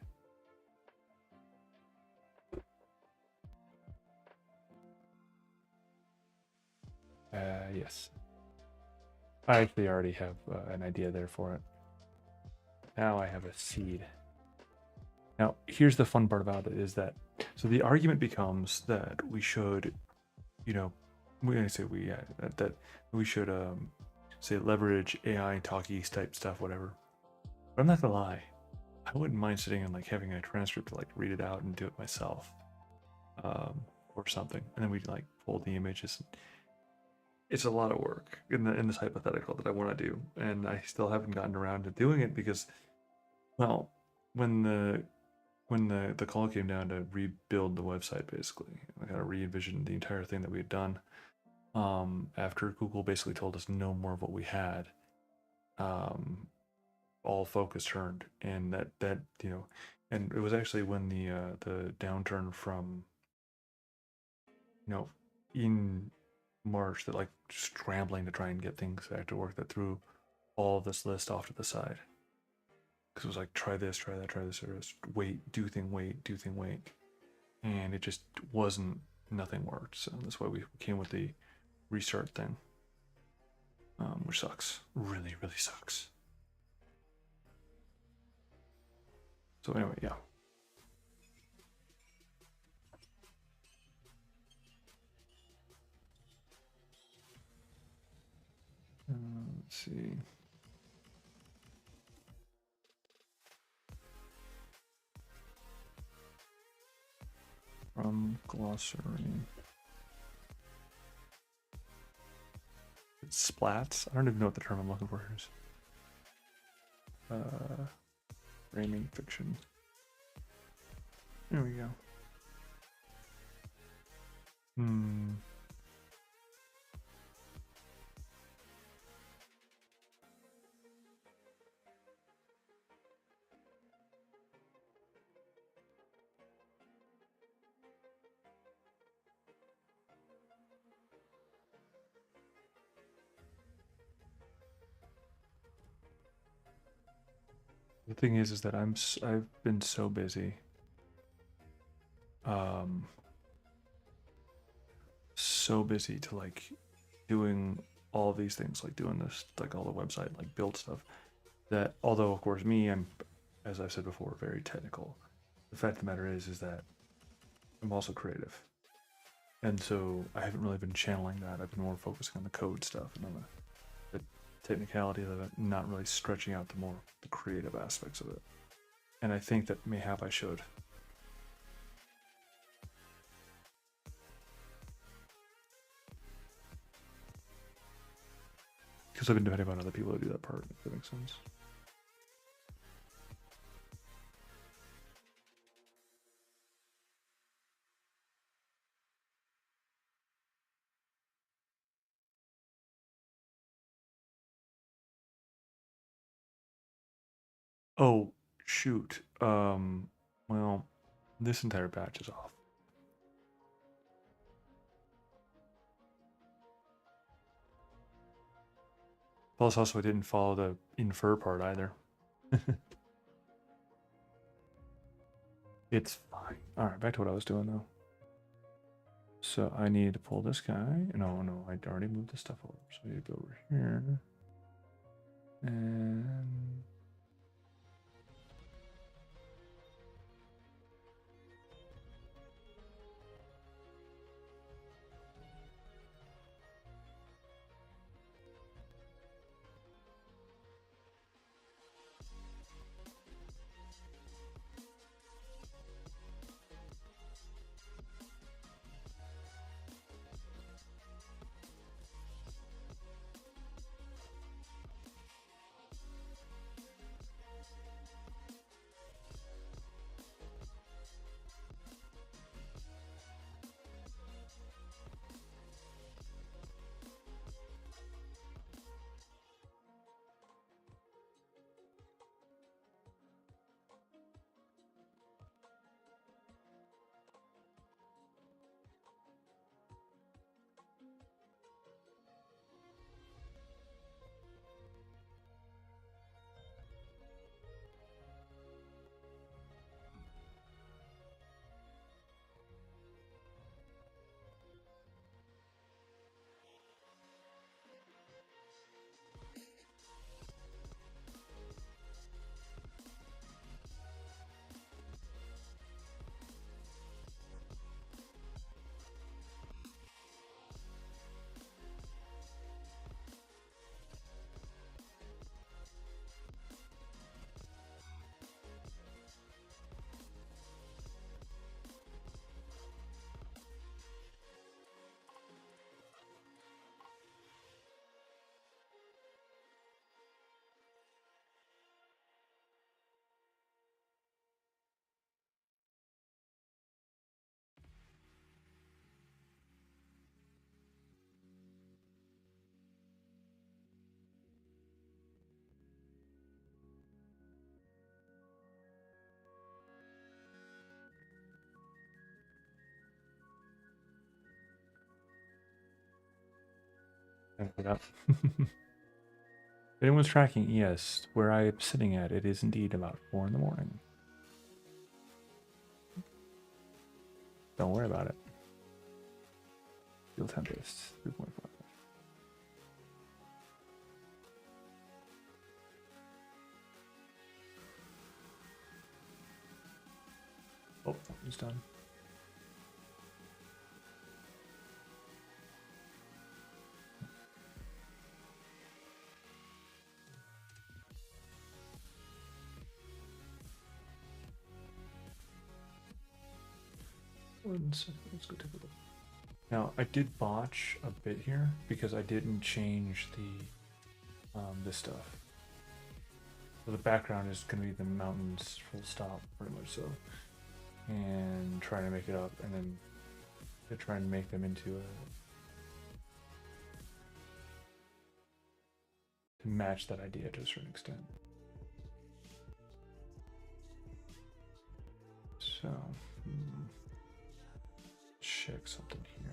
Yes. I actually already have an idea there for it. Now I have a seed. Now, here's the fun part about it is that, so the argument becomes that we should, you know, that we should say leverage AI talkies type stuff, whatever. But I'm not gonna lie, I wouldn't mind sitting and like having a transcript to like read it out and do it myself, or something, and then we like pull the images. It's a lot of work in this hypothetical that I want to do, and I still haven't gotten around to doing it because, well, when the call came down to rebuild the website, basically, I kind of re-envisioned the entire thing that we had done. After Google basically told us no more of what we had, all focus turned, and that and it was actually when the downturn from in March, that like scrambling to try and get things back to work, that threw all of this list off to the side. Because it was like, try this, try that, try this, or wait, do thing, wait. And it just wasn't, nothing worked. So that's why we came with the restart thing, which sucks. Really, really sucks. So anyway, yeah. Let's see. From glossary. It's splats. I don't even know what the term I'm looking for is. Framing fiction. There we go. The thing is that I've been so busy, so busy to like doing all of these things, like doing this, like all the website, like build stuff, that although of course I'm, as I've said before, very technical. The fact of the matter is that I'm also creative, and so I haven't really been channeling that. I've been more focusing on the code stuff and on the technicality of it, not really stretching out the creative aspects of it. And I think that mayhap I should. Because I've been depending on other people to do that part, if that makes sense. Oh, shoot. Well, this entire batch is off. Plus, also, I didn't follow the infer part either. It's fine. All right, back to what I was doing, though. So I need to pull this guy. No, I already moved the stuff over. So I need to go over here. And... If anyone's tracking, yes, where I am sitting at, it is indeed about 4 in the morning. Don't worry about it. Fuel tempest, 3.5. Oh, he's done. One second, let's go take a look. Now, I did botch a bit here because I didn't change the this stuff. So the background is going to be the mountains, full stop, pretty much so. And trying to make it up, and then to try and make them into a to match that idea to a certain extent. So check something here.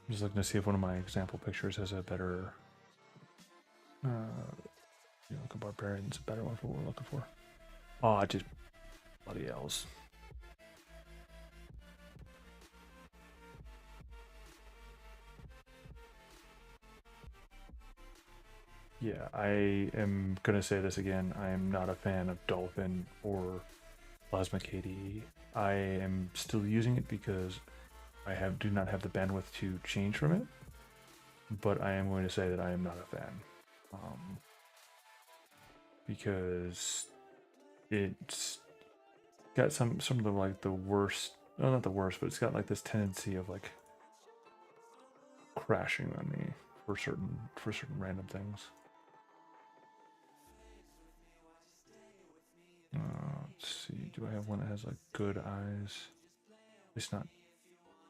I'm just looking to see if one of my example pictures has a better, you know, like a barbarian's a better one for what we're looking for. Oh, I just bloody L's. Yeah, I am gonna say this again. I am not a fan of Dolphin or Plasma KDE. I am still using it because I do not have the bandwidth to change from it, but I am going to say that I am not a fan, because it's got some of the like the worst, well, not the worst, but it's got like this tendency of like crashing on me for certain random things. Let's see, do I have one that has like good eyes? It's not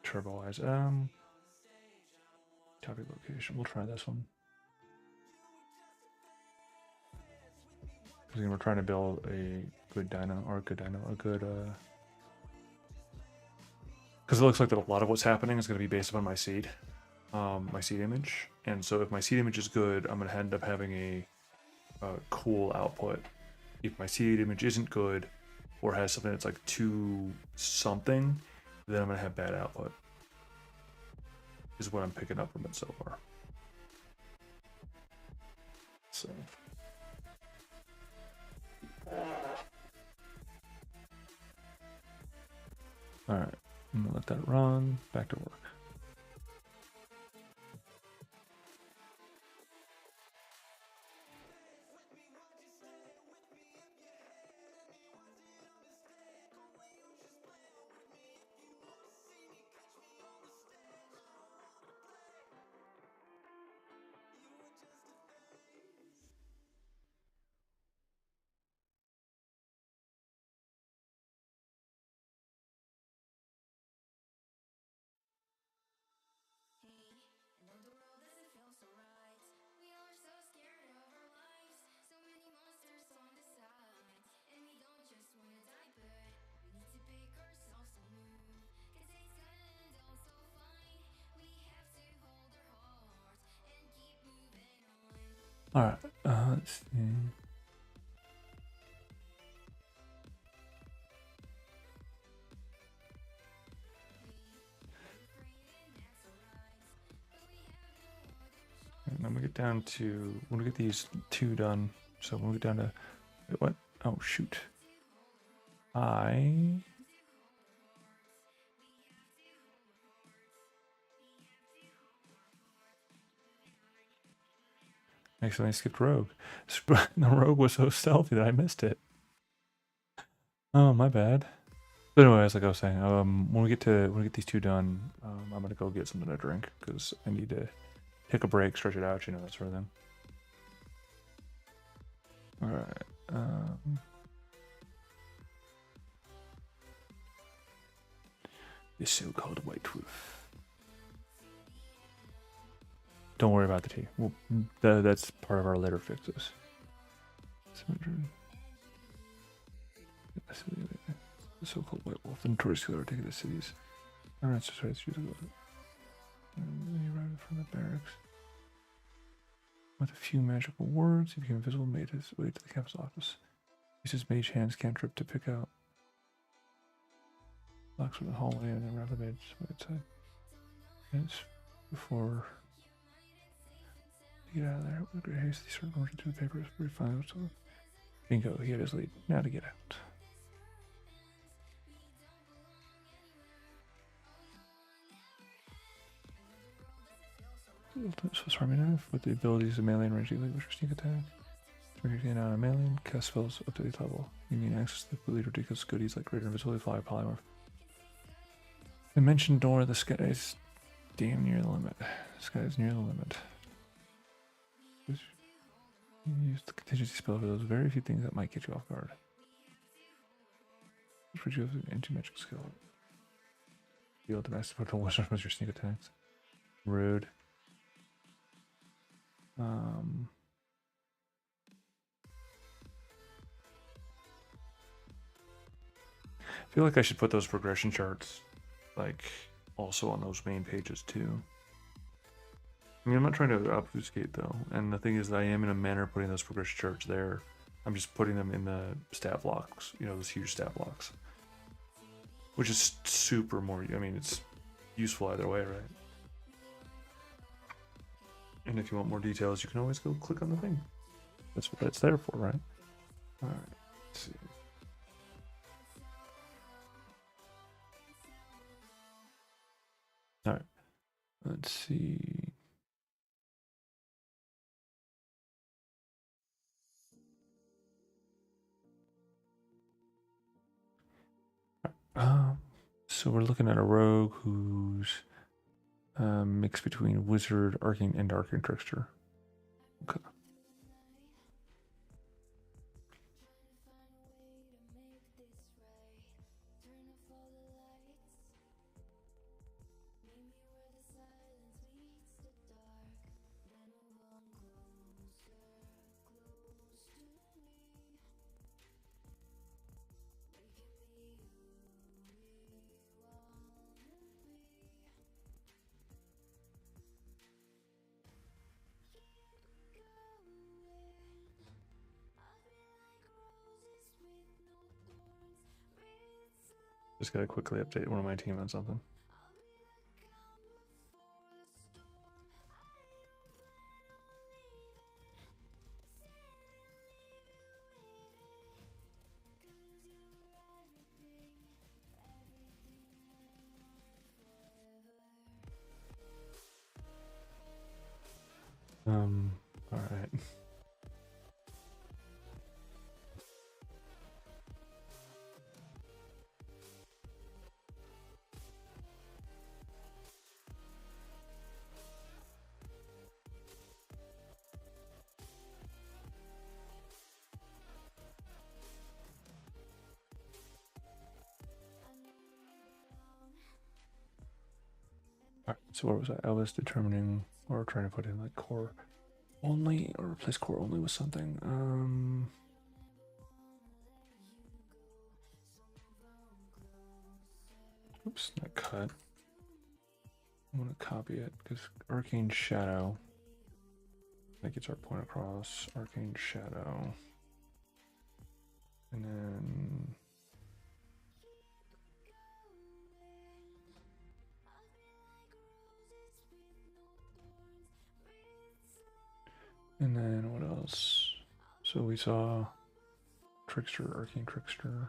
turbo eyes. Copy location. We'll try this one. Because we're trying to build a good dyno, or a good because it looks like that a lot of what's happening is going to be based upon my seed image. And so if my seed image is good, I'm going to end up having a cool output. If my seed image isn't good, or has something that's like too something, then I'm going to have bad output. Is what I'm picking up from it so far. So. Alright, I'm gonna let that run. Back to work. All right, let's see. And then we get down to, when we get these two done, so when we get down to, wait, what? Oh, shoot. I accidentally skipped Rogue. The Rogue was so stealthy that I missed it. Oh, my bad. But anyways, like I was saying, when we get these two done, I'm gonna go get something to drink because I need to take a break, stretch it out, you know, that sort of thing. All right. The so-called white roof. Don't worry about the T. Well, that's part of our later fixes. 700. The so-called white wolf. The notorious killer taking the cities. I'm not sorry. It's usually he arrived from the barracks with a few magical words. He became invisible, made his way to the campus office. Used his mage hands cantrip to pick out locks from the hallway and then rapidly made his way outside. Minutes before to get out of there with great haste, he started going through the papers where he finally was told. Bingo, he had his lead. Now to get out. Swiss Army knife with the abilities of melee and ranged elite, which are sneak attack. Getting out of melee, cast spells up to 8th level. You mean access to the completely ridiculous goodies like greater invisibility, fly, polymorph. Dimension door, the sky is damn near the limit. The sky is near the limit. You use the contingency spell for those very few things that might get you off guard. Which would you have an anti-magic skill? Deal domestic portal wisdom with your sneak attacks. Rude. I feel like I should put those progression charts like also on those main pages too. I mean, I'm not trying to obfuscate though, and the thing is that I am in a manner putting those progression charts there. I'm just putting them in the stat blocks, you know, those huge stat blocks, which is super more, I mean, it's useful either way, right? And if you want more details, you can always go click on the thing. That's what it's there for, right? All right, let's see. All right, let's see. So we're looking at a rogue who's mix between wizard, arcane, and arcane trickster. Okay. Just gotta quickly update one of my team on something. All right. All right, so what was I? I was determining or trying to put in like core only or replace core only with something. Oops, not cut. I'm gonna copy it because arcane shadow. That gets our point across. Arcane shadow, and then. And then what else? So we saw trickster, arcane trickster.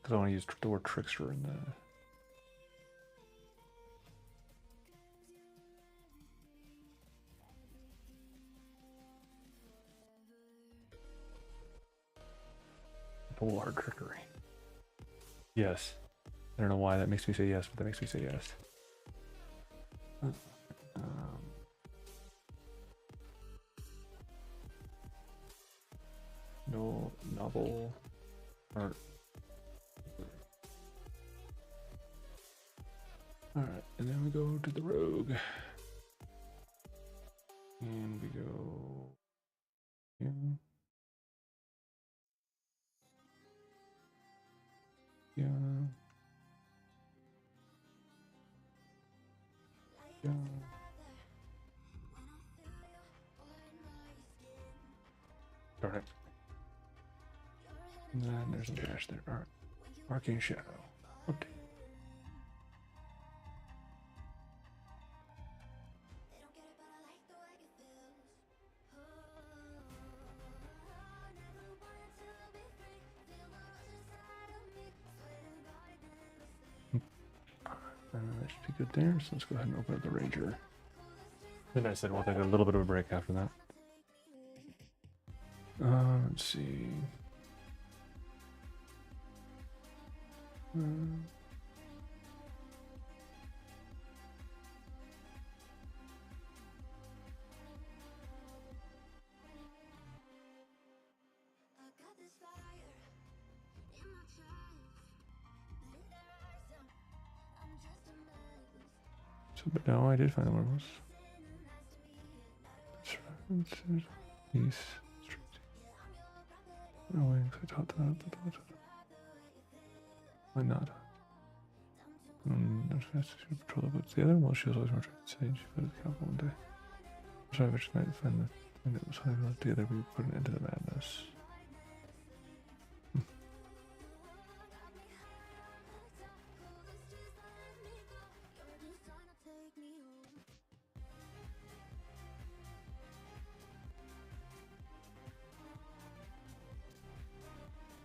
Because I want to use the word trickster in the. Polar trickery. Yes. I don't know why that makes me say yes, but that makes me say yes. No novel art. Alright, and then we go to the rogue. And we go here. Yeah. Yeah. Darn it. And then there's a dash there. Alright. Arcane Shadow. Okay. That should be good there. So let's go ahead and open up the Ranger. Then I said we'll take a little bit of a break after that. Let's see. So, but no, I did find the Wordpress. Peace. No way, I taught that. Why not? Patrol the books together. Well, she was always more trying to say she put it out one day. Sorry, but tonight to find the thing that was holding us together. We put an end to the madness.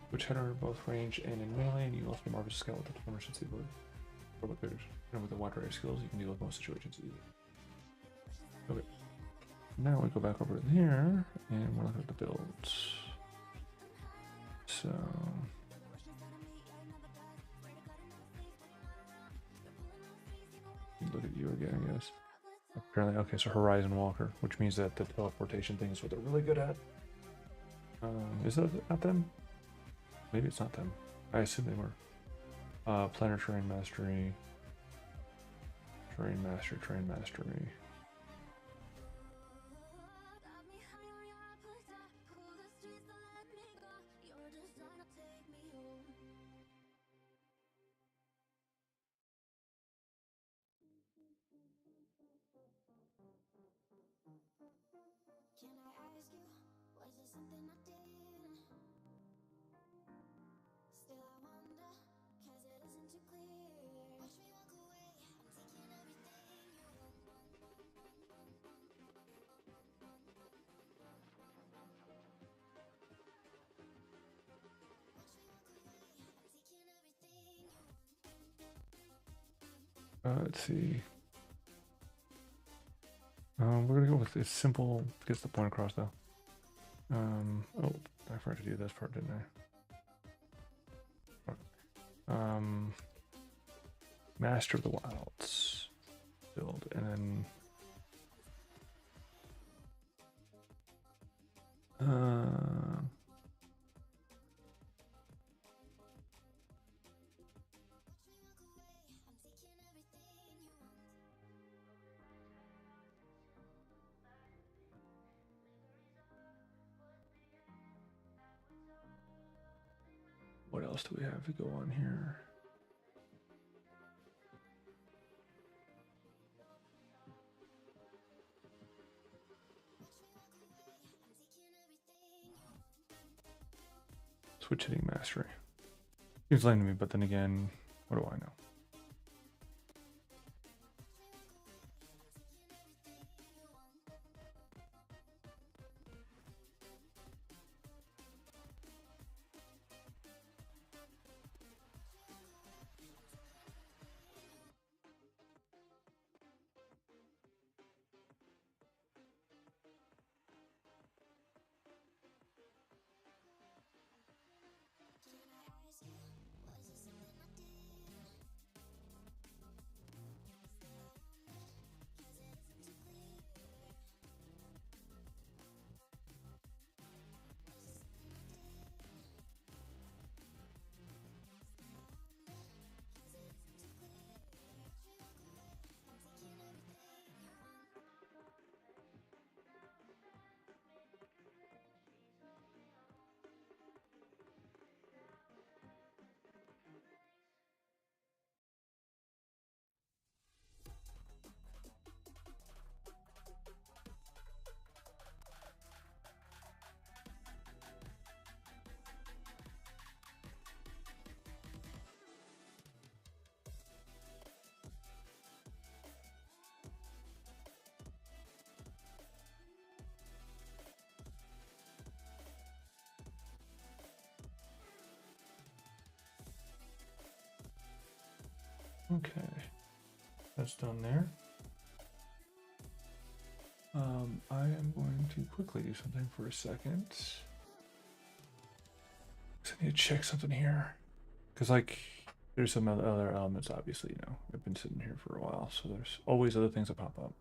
Which head are both range and in melee, and you also more of a skeleton emergency board. And with a wide array of skills, you can deal with most situations easily. Okay. Now we go back over here, and we're looking at the builds. So... look at you again, I guess. Apparently, okay, so Horizon Walker, which means that the teleportation thing is what they're really good at. Is that not them? Maybe it's not them. I assume they were. Planner Terrain Mastery. Terrain Mastery. Let's see. We're gonna go with it's simple. Gets the point across though. Oh, I forgot to do this part, didn't I? Master of the Wilds build, and then what else do we have to go on here? Switch hitting mastery. Seems lame to me, but then again, what do I know? Okay, that's done there. I am going to quickly do something for a second. I need to check something here. Because, like, there's some other elements, obviously, you know, have been sitting here for a while, so there's always other things that pop up.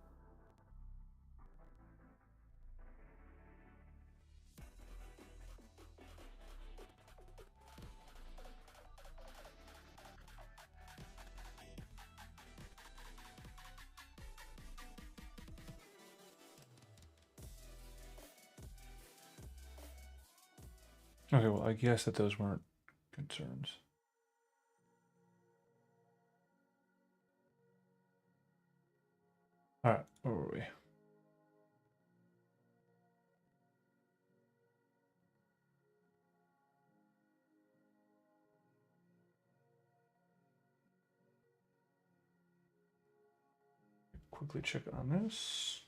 Okay, well, I guess that those weren't concerns. All right, where were we? Quickly check on this.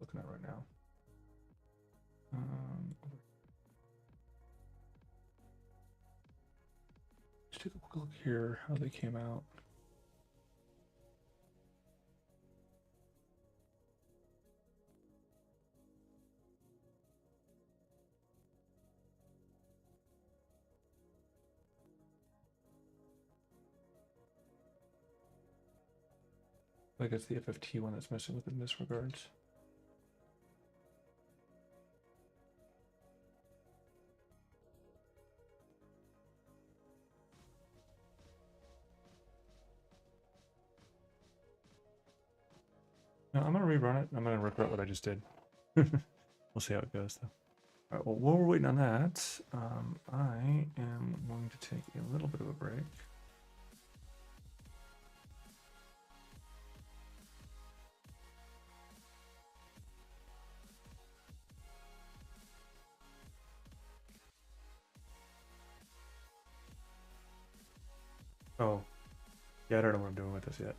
Looking at right now. Let's take a quick look here, how they came out. I guess the FFT one that's messing with it in this regards. No, I'm gonna rerun it. I'm gonna regret what I just did. We'll see how it goes, though. All right. Well, while we're waiting on that, I am going to take a little bit of a break. Oh, yeah. I don't know what I'm doing with this yet.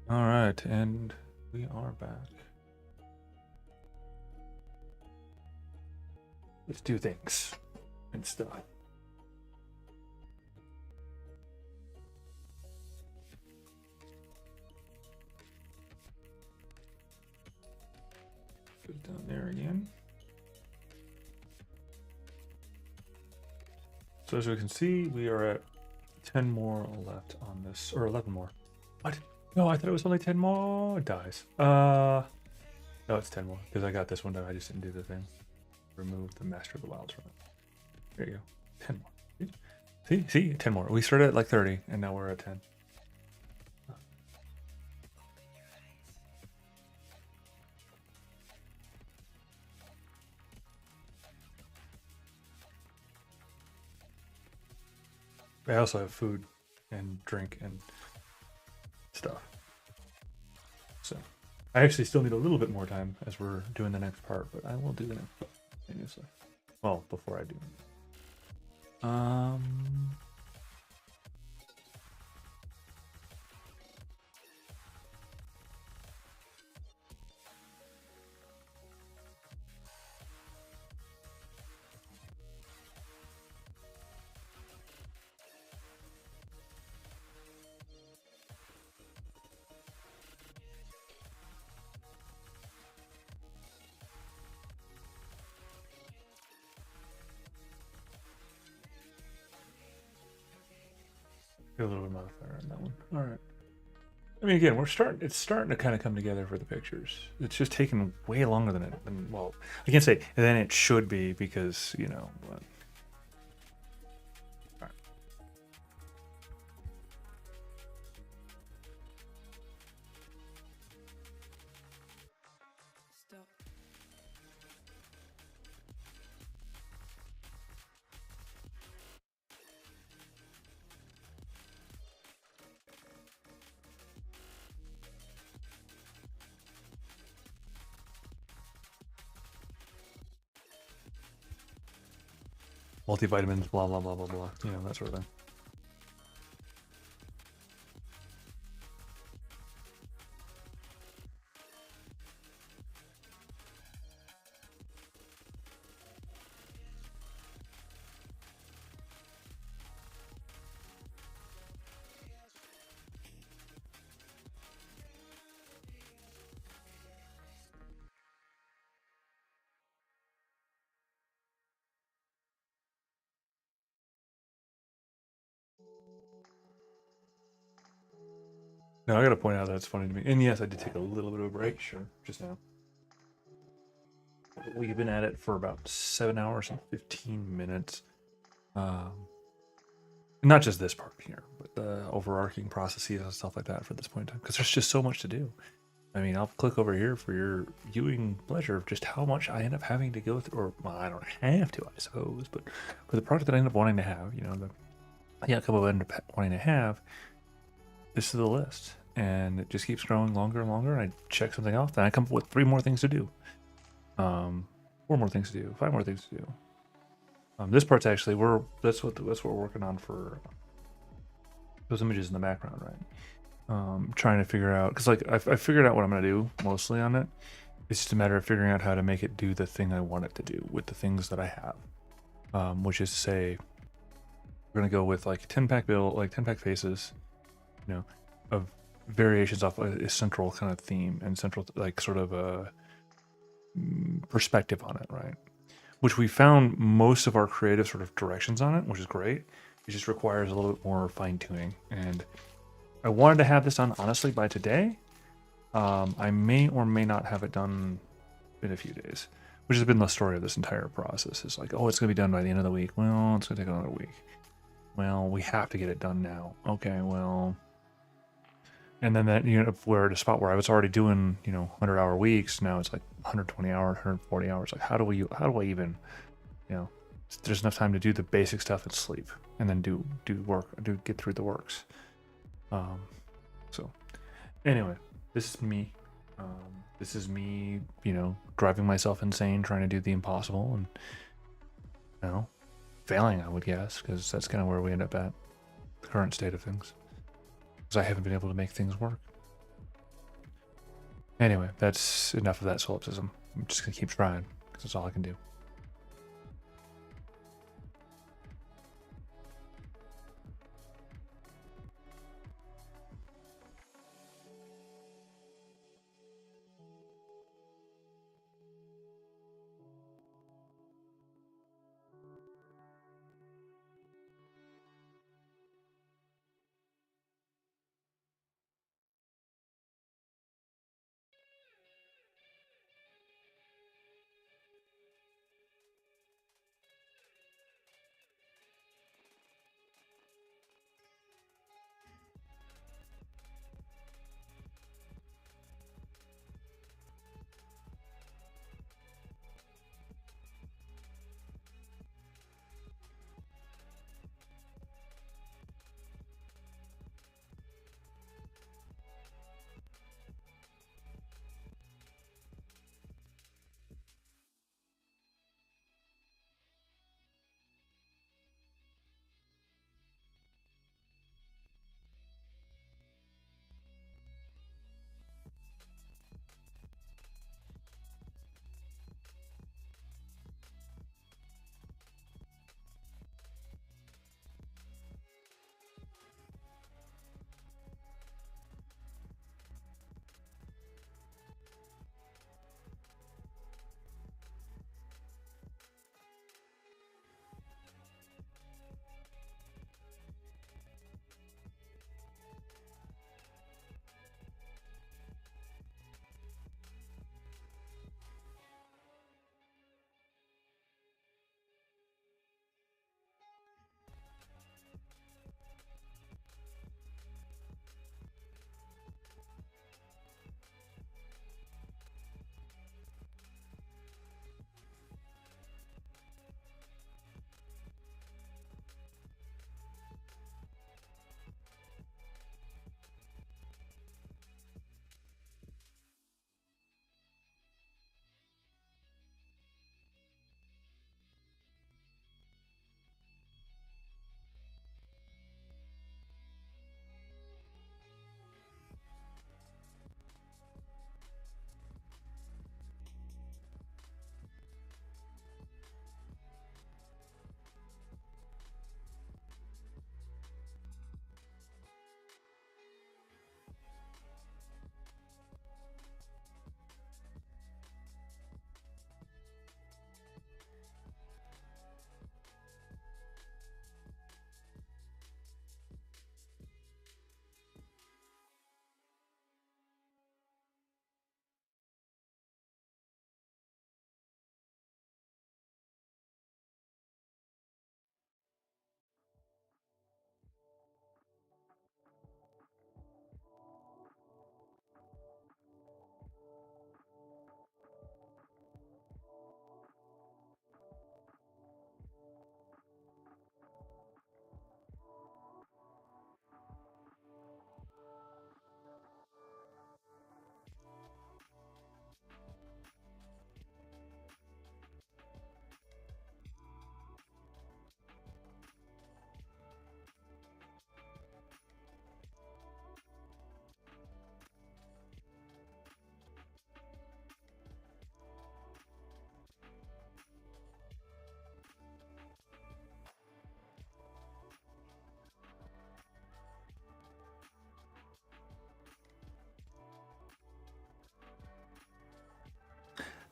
All right, and we are back. Let's do things and stuff. Go down there again. So as we can see, we are at 10 more left on this, or 11 more. What? No, I thought it was only 10 more. It dies. No, it's 10 more because I got this one done. I just didn't do the thing. Remove the Master of the Wilds from it. There you go. 10 more. See, 10 more. We started at like 30, and now we're at 10. I also have food and drink and stuff. So I actually still need a little bit more time as we're doing the next part, but I will do the next part. Obviously. Well, before I do. Get a little bit of modifier on that one. All right. I mean, again, it's starting to kind of come together for the pictures. It's just taken way longer than well, I can't say than it should be because, you know, but, all right. Stop. Multivitamins, blah, blah, blah, blah, blah, you know, that sort of thing. Now, I got to point out that it's funny to me. And yes, I did take a little bit of a break, sure, just now. We've been at it for about 7 hours and 15 minutes. Not just this part here, but the overarching processes and stuff like that for this point in time, because there's just so much to do. I mean, I'll click over here for your viewing pleasure of just how much I end up having to go through, or well, I don't have to, I suppose, but for the product that I end up wanting to have, you know, the outcome I end up wanting to have, this is the list, and it just keeps growing longer and longer. And I check something off, then I come up with 3 more things to do, 4 more things to do, 5 more things to do. This part's actually that's what we're working on for those images in the background, right? Trying to figure out, because like I figured out what I'm gonna do mostly on it. It's just a matter of figuring out how to make it do the thing I want it to do with the things that I have, which is to say, we're gonna go with like 10-pack build, like 10-pack faces, you know, of variations off a central kind of theme and central like sort of a perspective on it, right? Which we found most of our creative sort of directions on it, which is great. It just requires a little bit more fine tuning. And I wanted to have this done honestly by today. I may or may not have it done in a few days, which has been the story of this entire process. Is like, oh, it's going to be done by the end of the week. Well, it's going to take another week. Well, we have to get it done now. Okay, well. And then that, you know, we're at a spot where I was already doing, you know, 100-hour weeks. Now it's like 120 hours, 140 hours. Like, how do I even, you know, there's enough time to do the basic stuff and sleep, and then do get through the works. So anyway, this is me. This is me, you know, driving myself insane, trying to do the impossible, and, you know, failing, I would guess, because that's kind of where we end up at, the current state of things. Because I haven't been able to make things work. Anyway, that's enough of that solipsism. I'm just gonna keep trying because that's all I can do.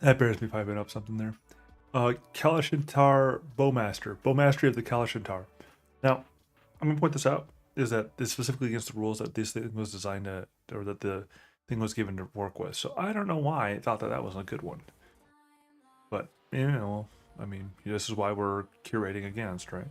That bears me piping up something there. Kalashintar Bowmaster. Bowmastery of the Kalashintar. Now, I'm going to point this out, is that it's specifically against the rules that this thing was designed to, or that the thing was given to work with. So I don't know why I thought that that was a good one. But, you know, I mean, this is why we're curating against, right?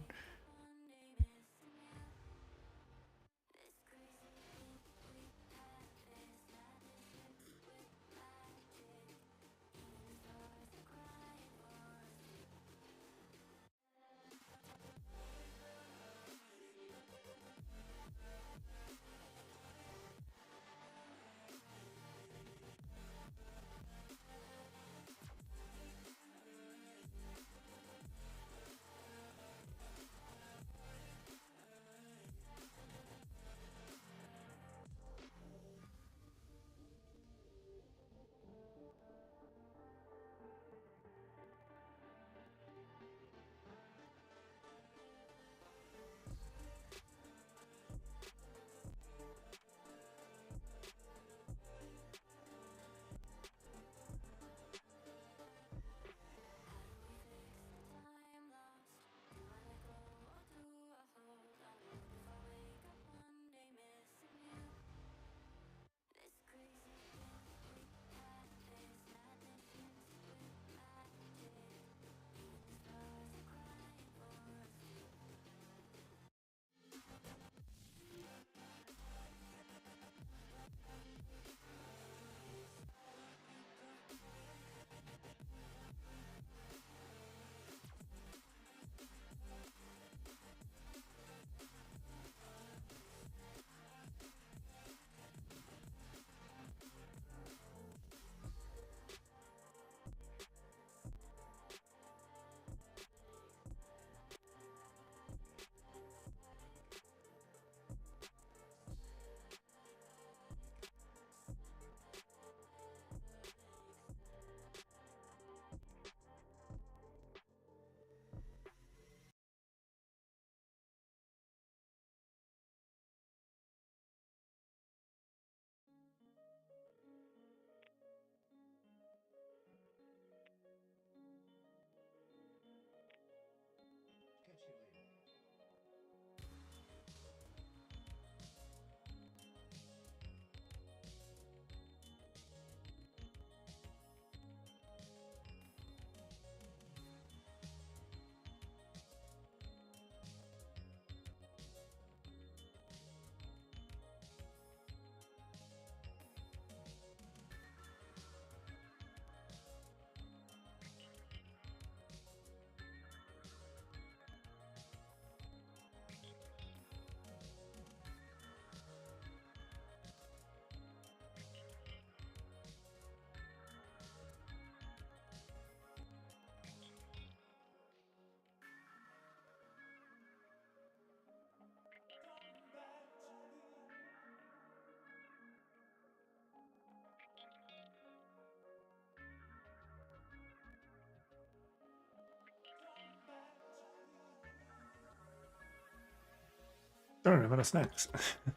All right, I'm out of snacks.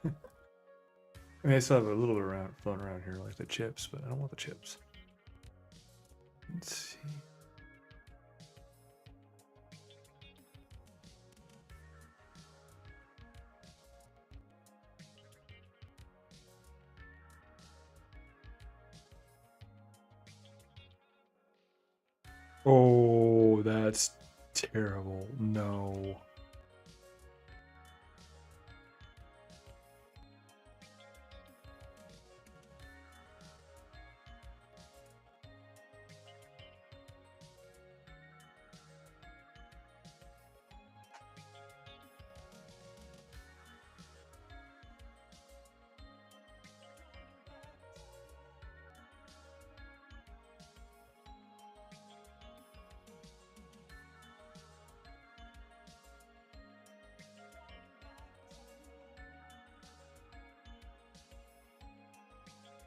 I mean, I still have a little bit around floating around here, like the chips, but I don't want the chips. Let's see. Oh, that's terrible. No.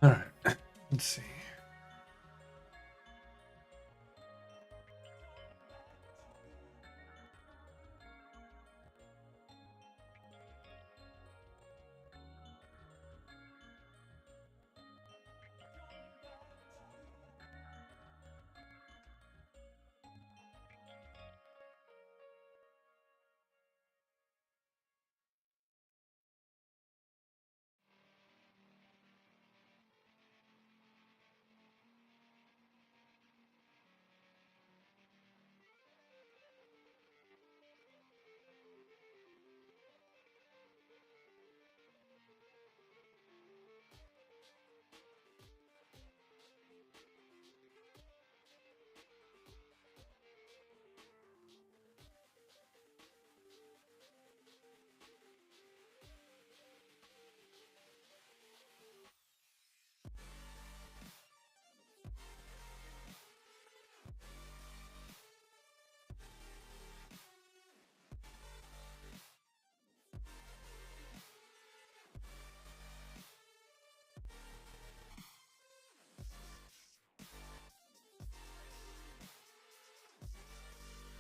All right. Let's see.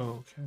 Okay.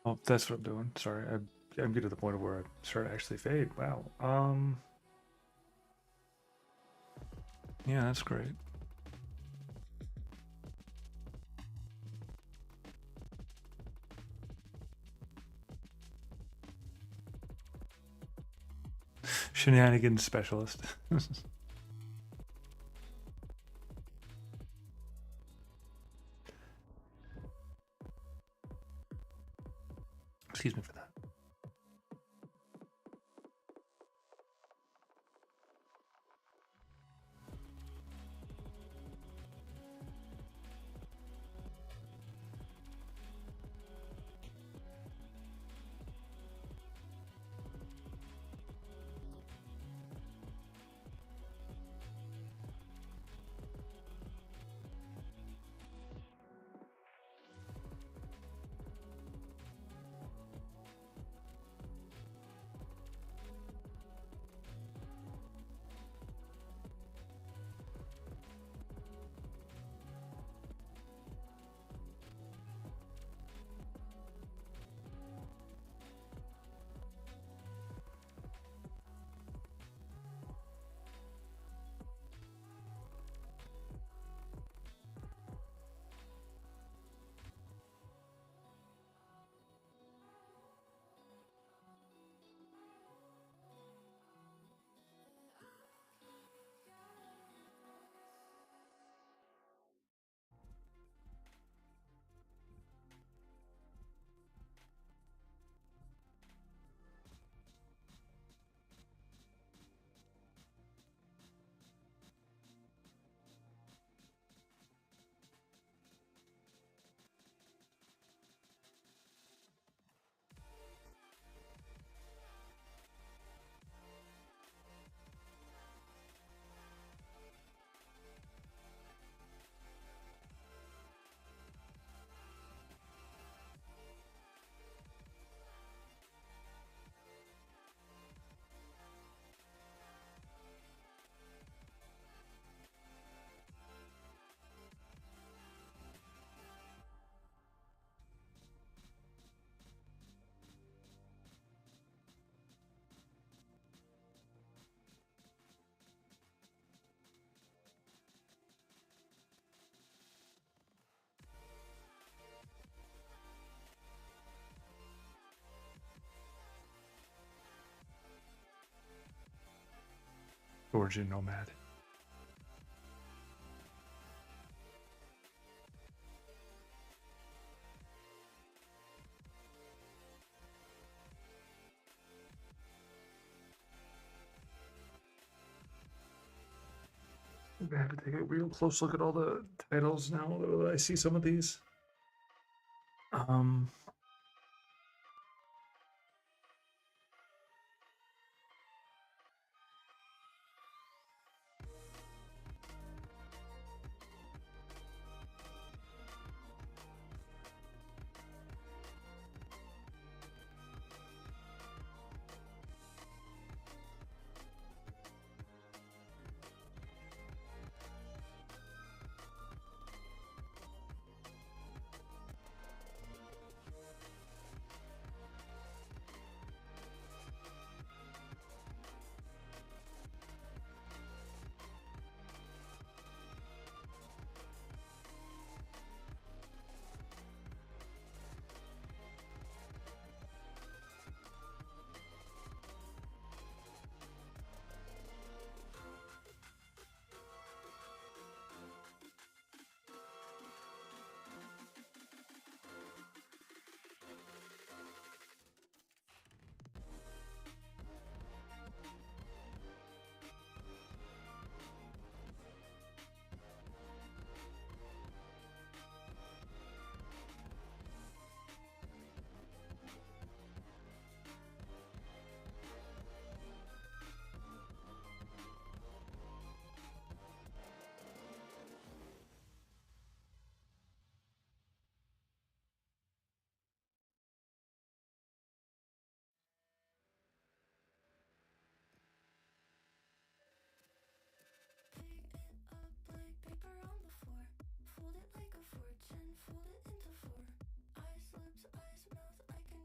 Oh, that's what I'm doing. Sorry, I'm getting to the point of where I start to actually fade. Wow. Yeah, that's great. Shenanigans specialist. Excuse me for that. Georgian nomad. I have to take a real close look at all the titles now that I see some of these. Um, Fold it like a fortune, fold it into four. Eyes, lips, eyes, mouth, I can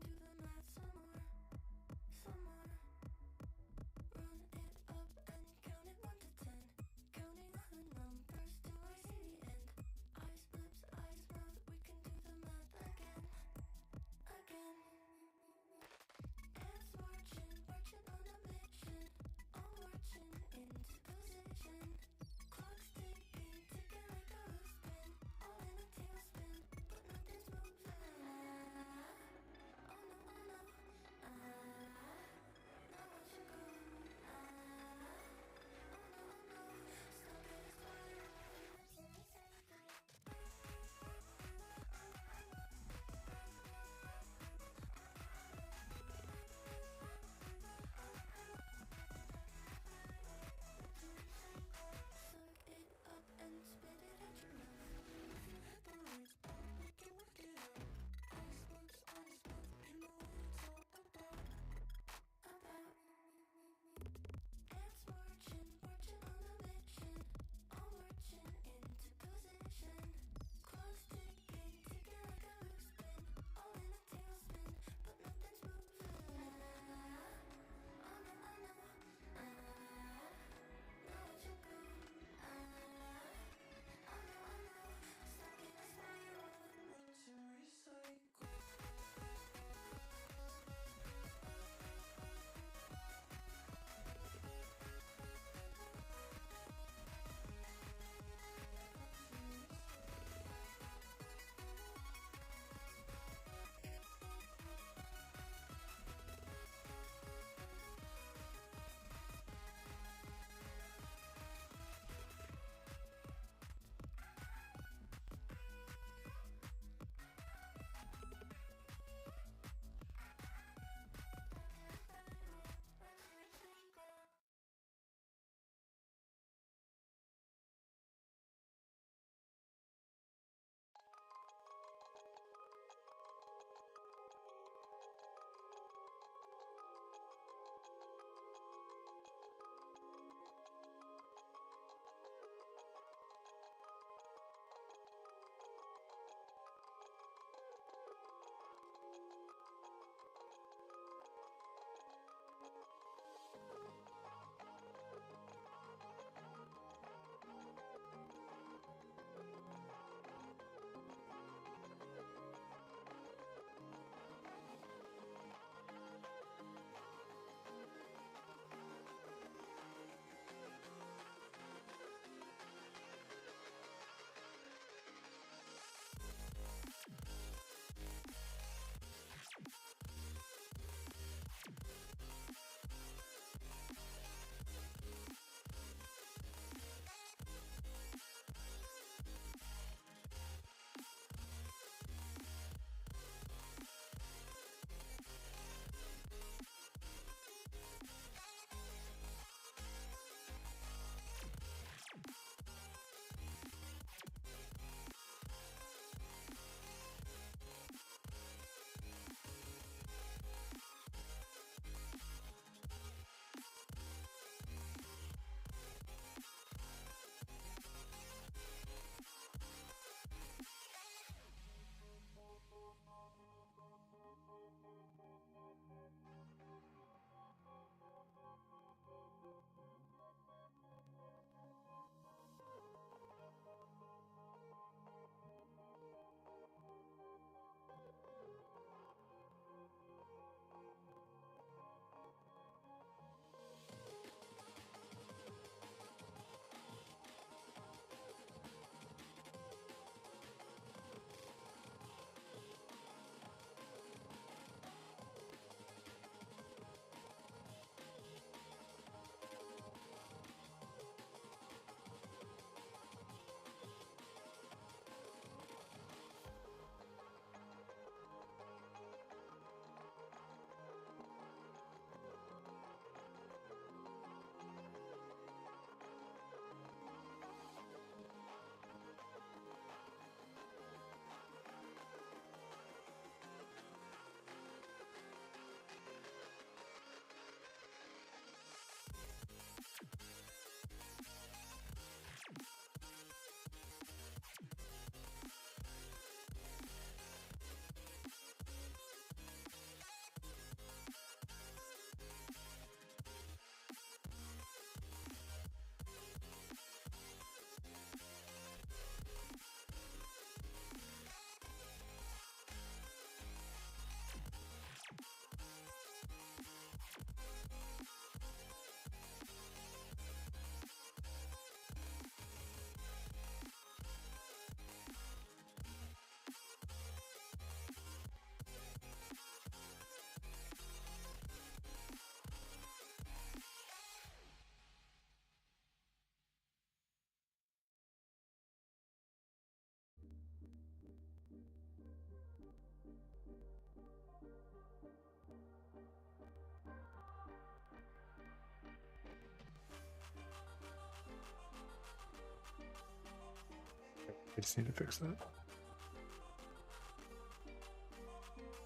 just need to fix that.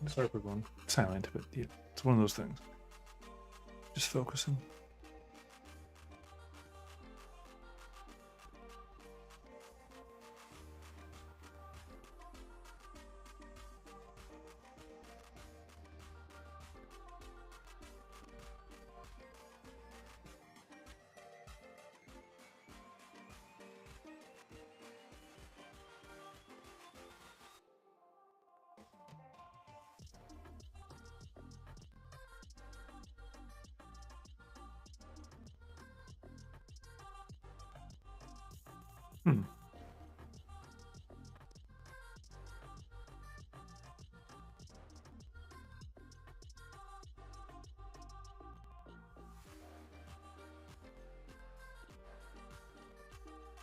Sorry for going silent, but yeah, it's one of those things. Just focusing.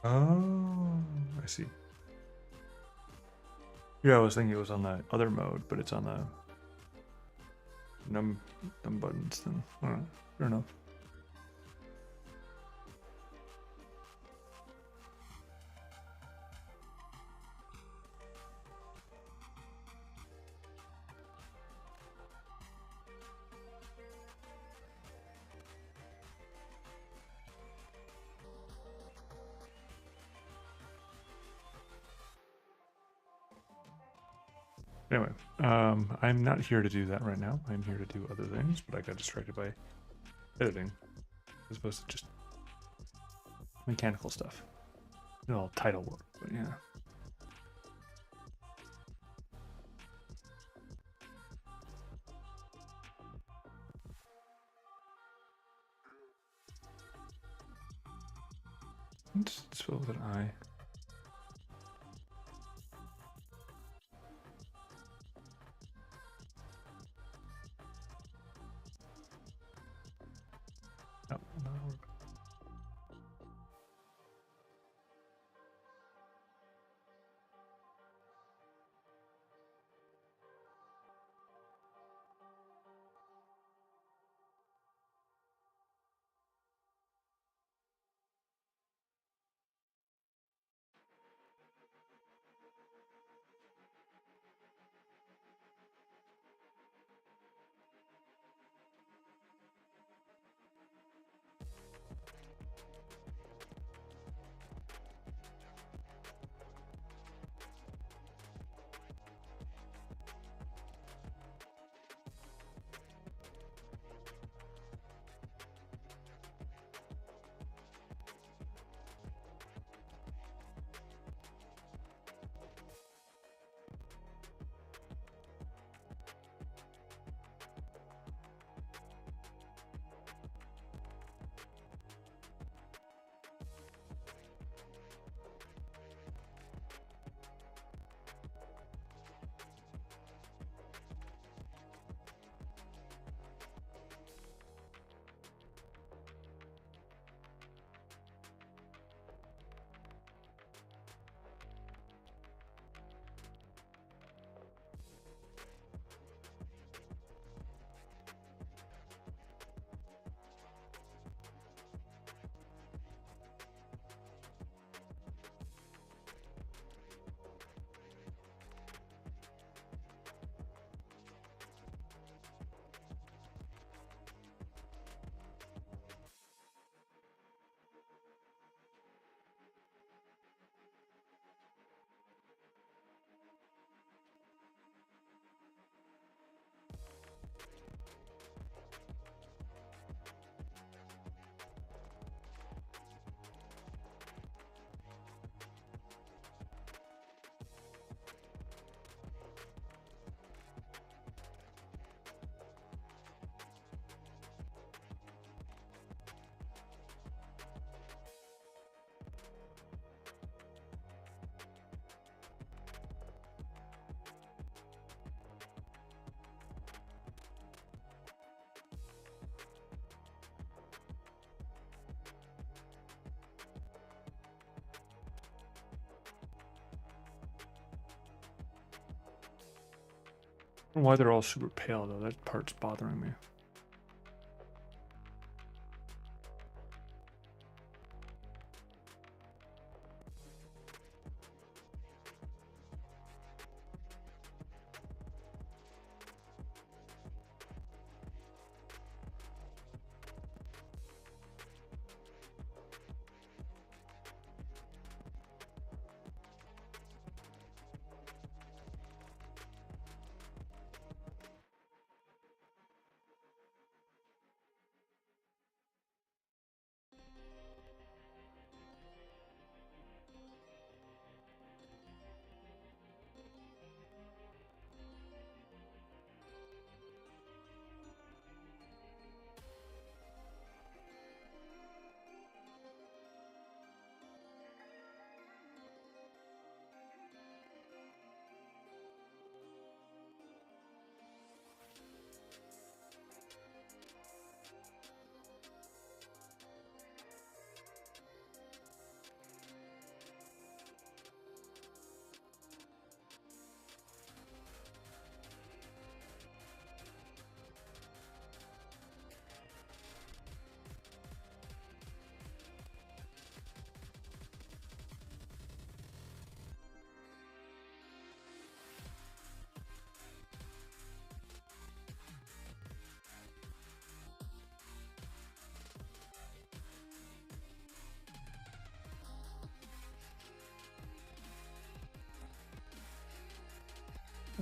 Oh, I see. Yeah, I was thinking it was on the other mode, but it's on the num buttons then. Alright, fair enough. Anyway, I'm not here to do that right now. I'm here to do other things, but I got distracted by editing as opposed to just mechanical stuff. All title work, but yeah. Let's spell with an I. No, not work. I don't know why they're all super pale though. That part's bothering me.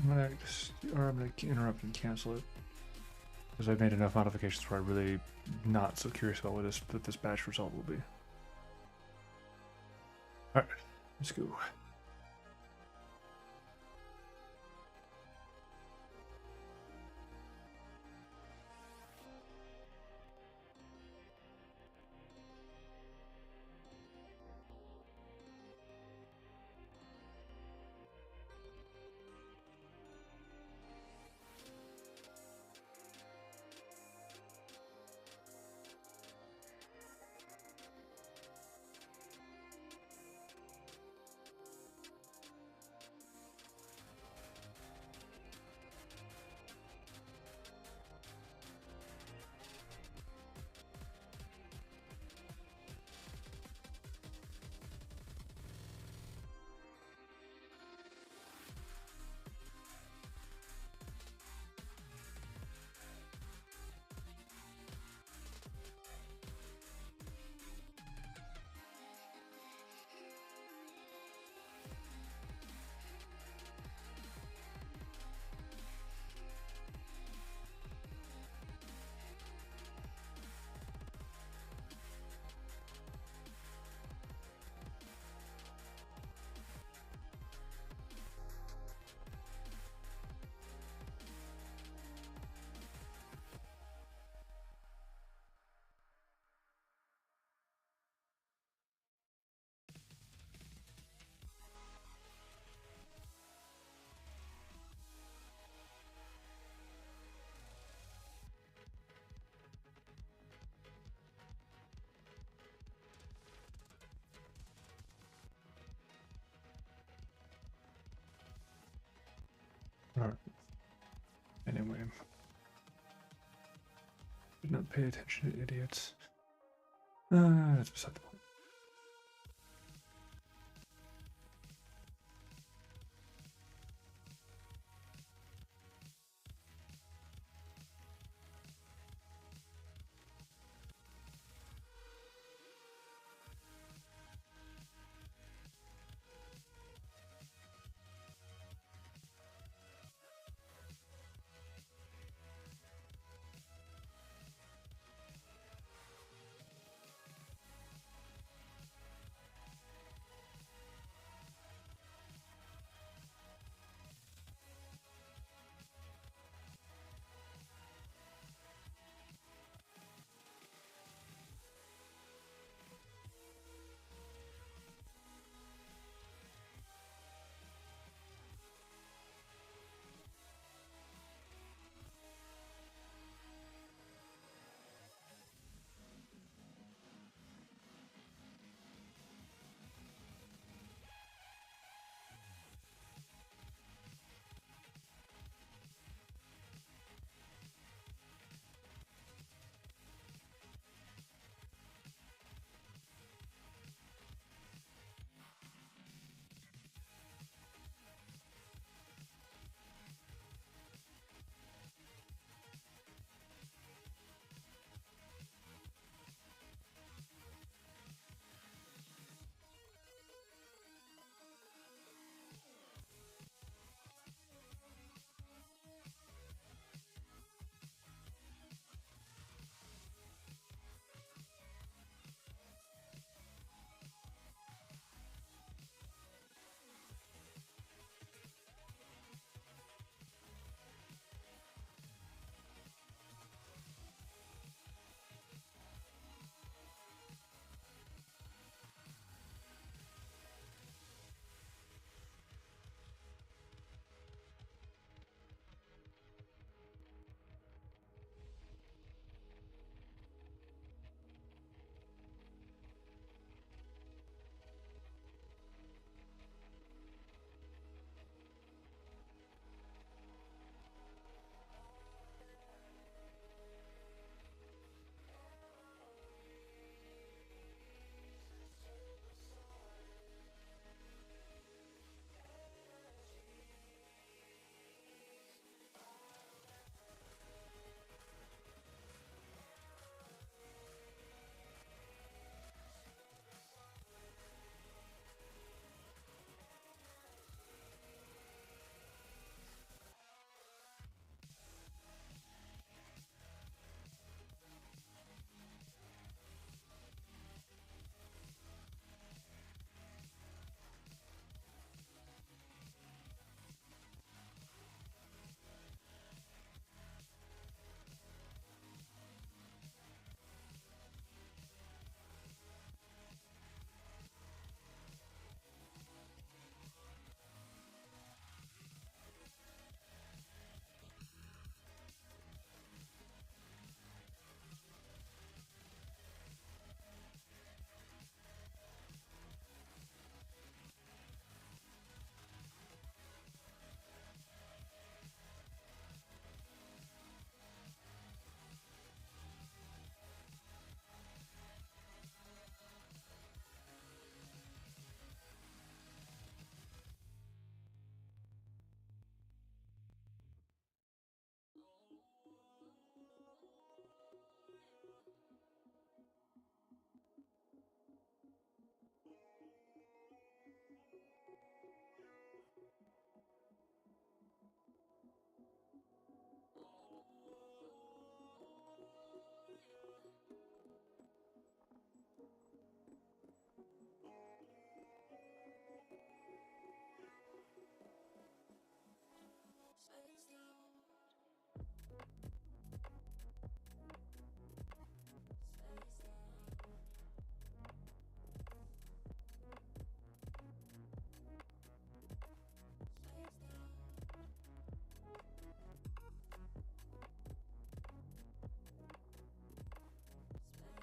I'm gonna interrupt and cancel it because I've made enough modifications where I'm really not so curious about what this batch result will be. All right, let's go. All right. Anyway, did not pay attention to idiots. That's beside the point.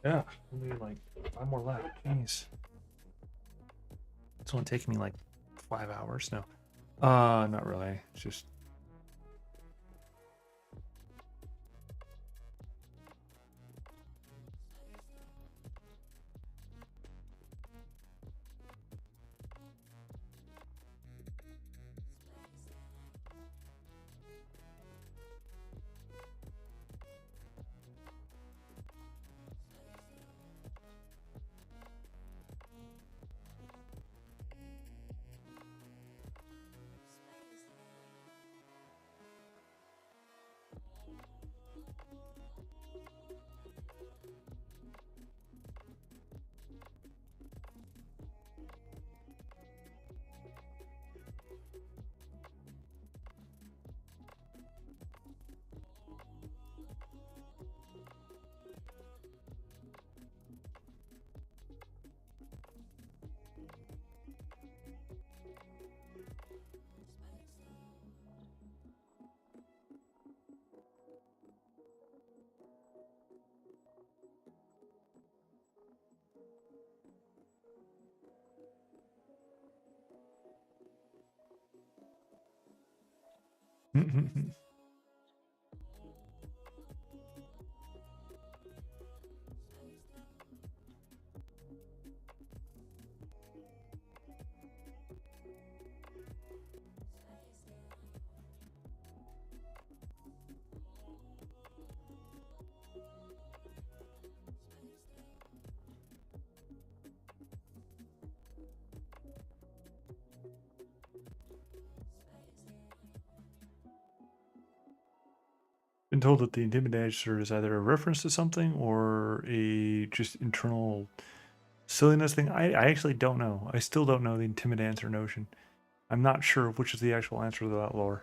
Yeah, only like 5 more left. Jeez. This one taking me like 5 hours. No. Not really. It's just been told that the intimidator is either a reference to something or a just internal silliness thing. I actually don't know. I still don't know the intimidancer notion. I'm not sure which is the actual answer to that lore.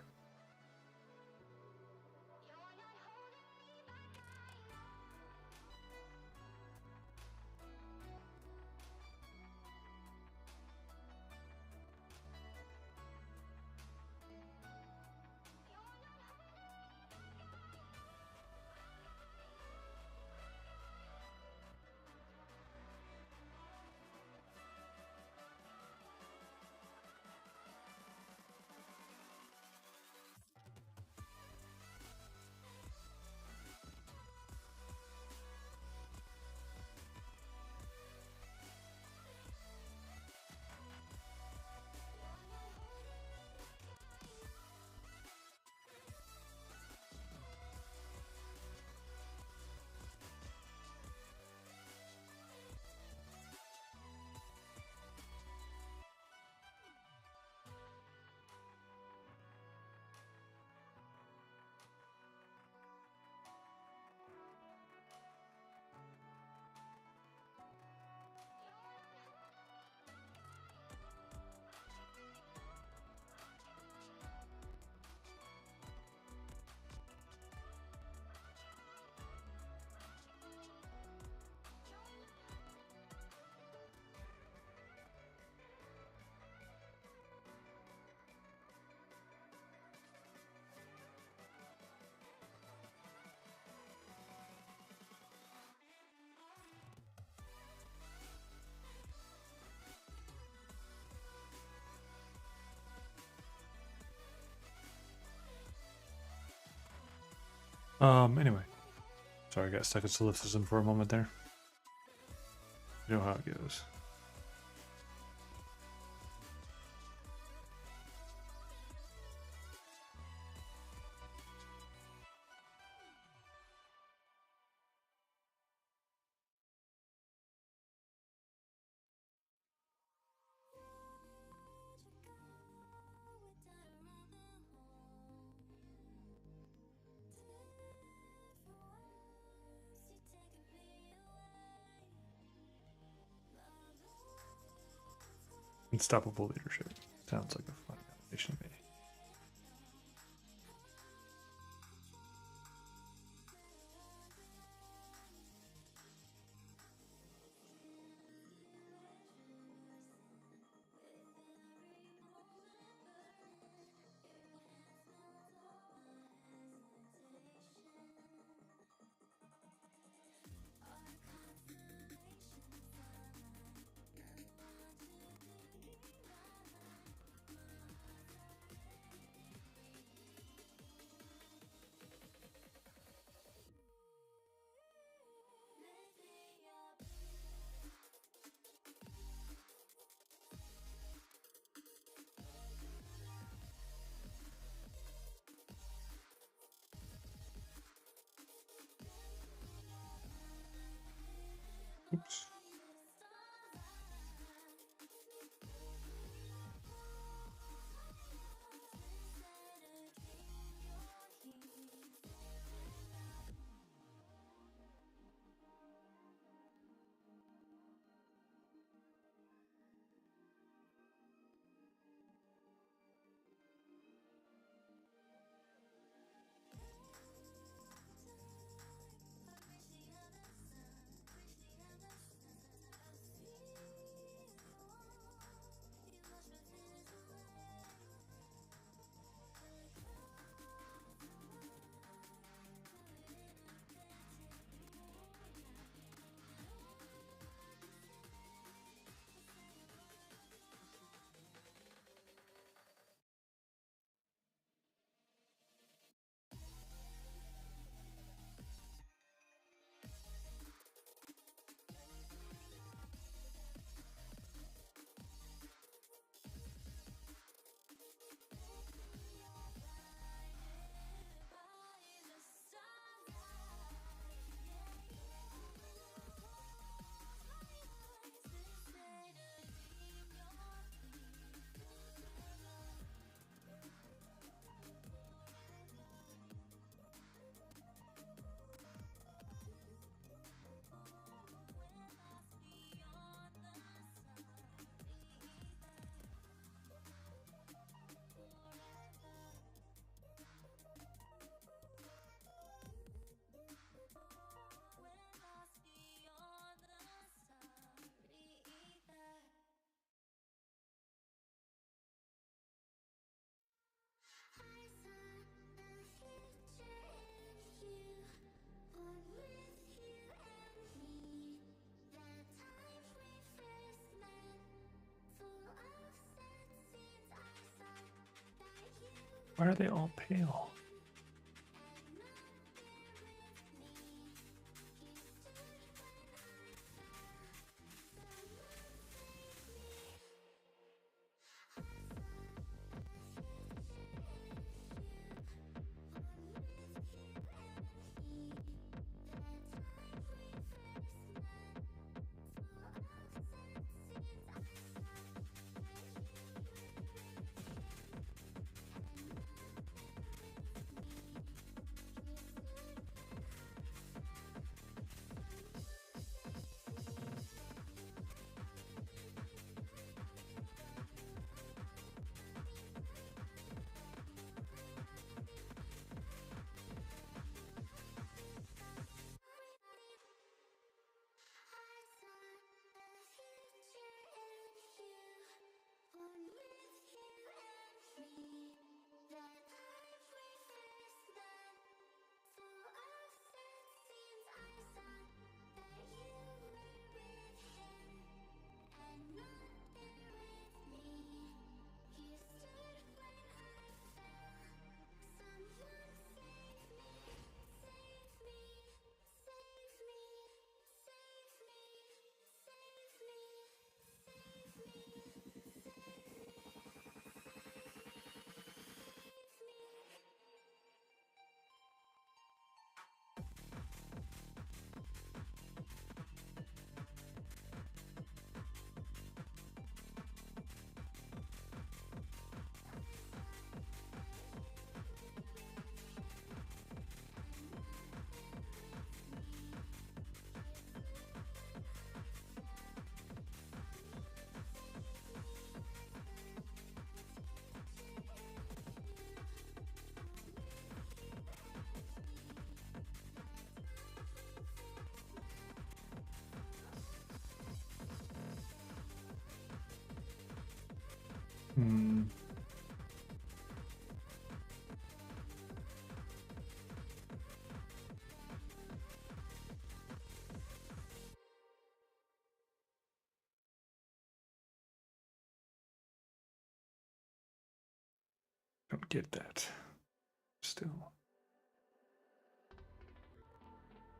Anyway. Sorry, I got stuck at solipsism for a moment there. You know how it goes. Unstoppable leadership. Sounds like a fun animation to me. Why are they all pale? Hmm. Don't get that. Still.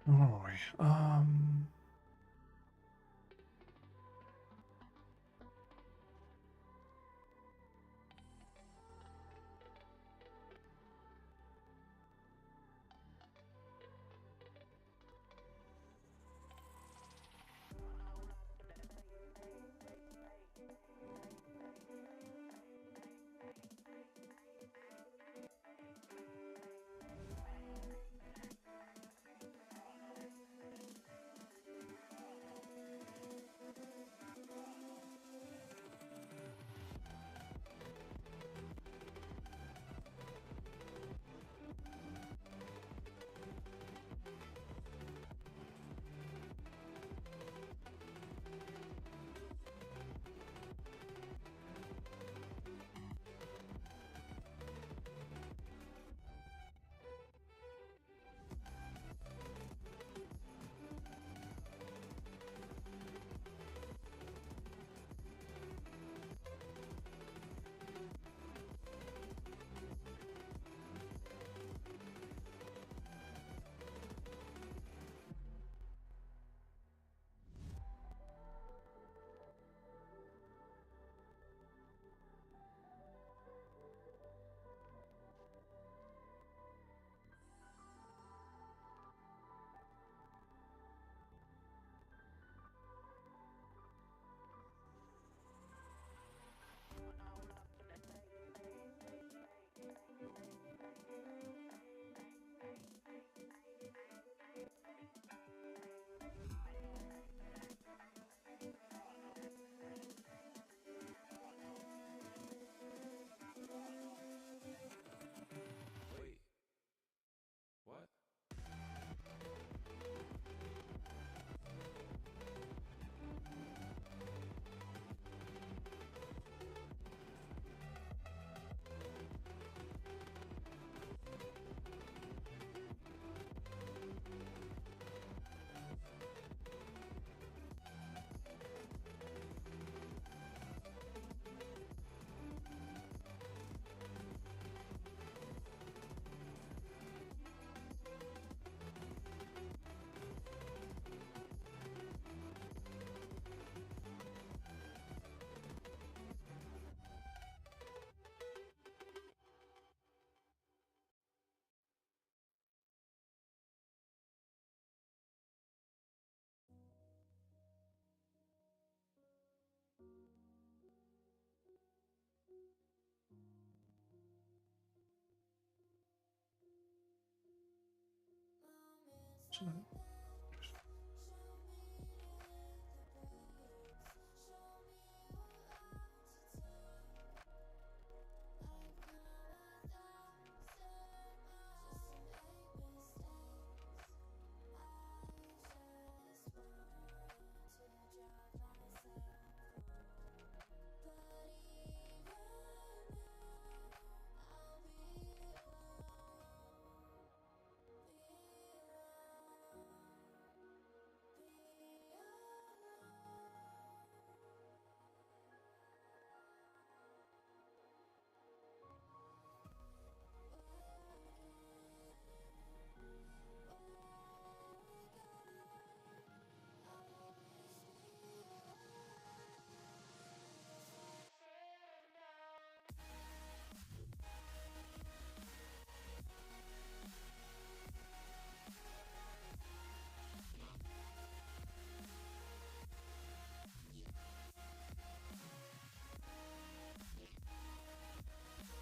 Oh boy. some.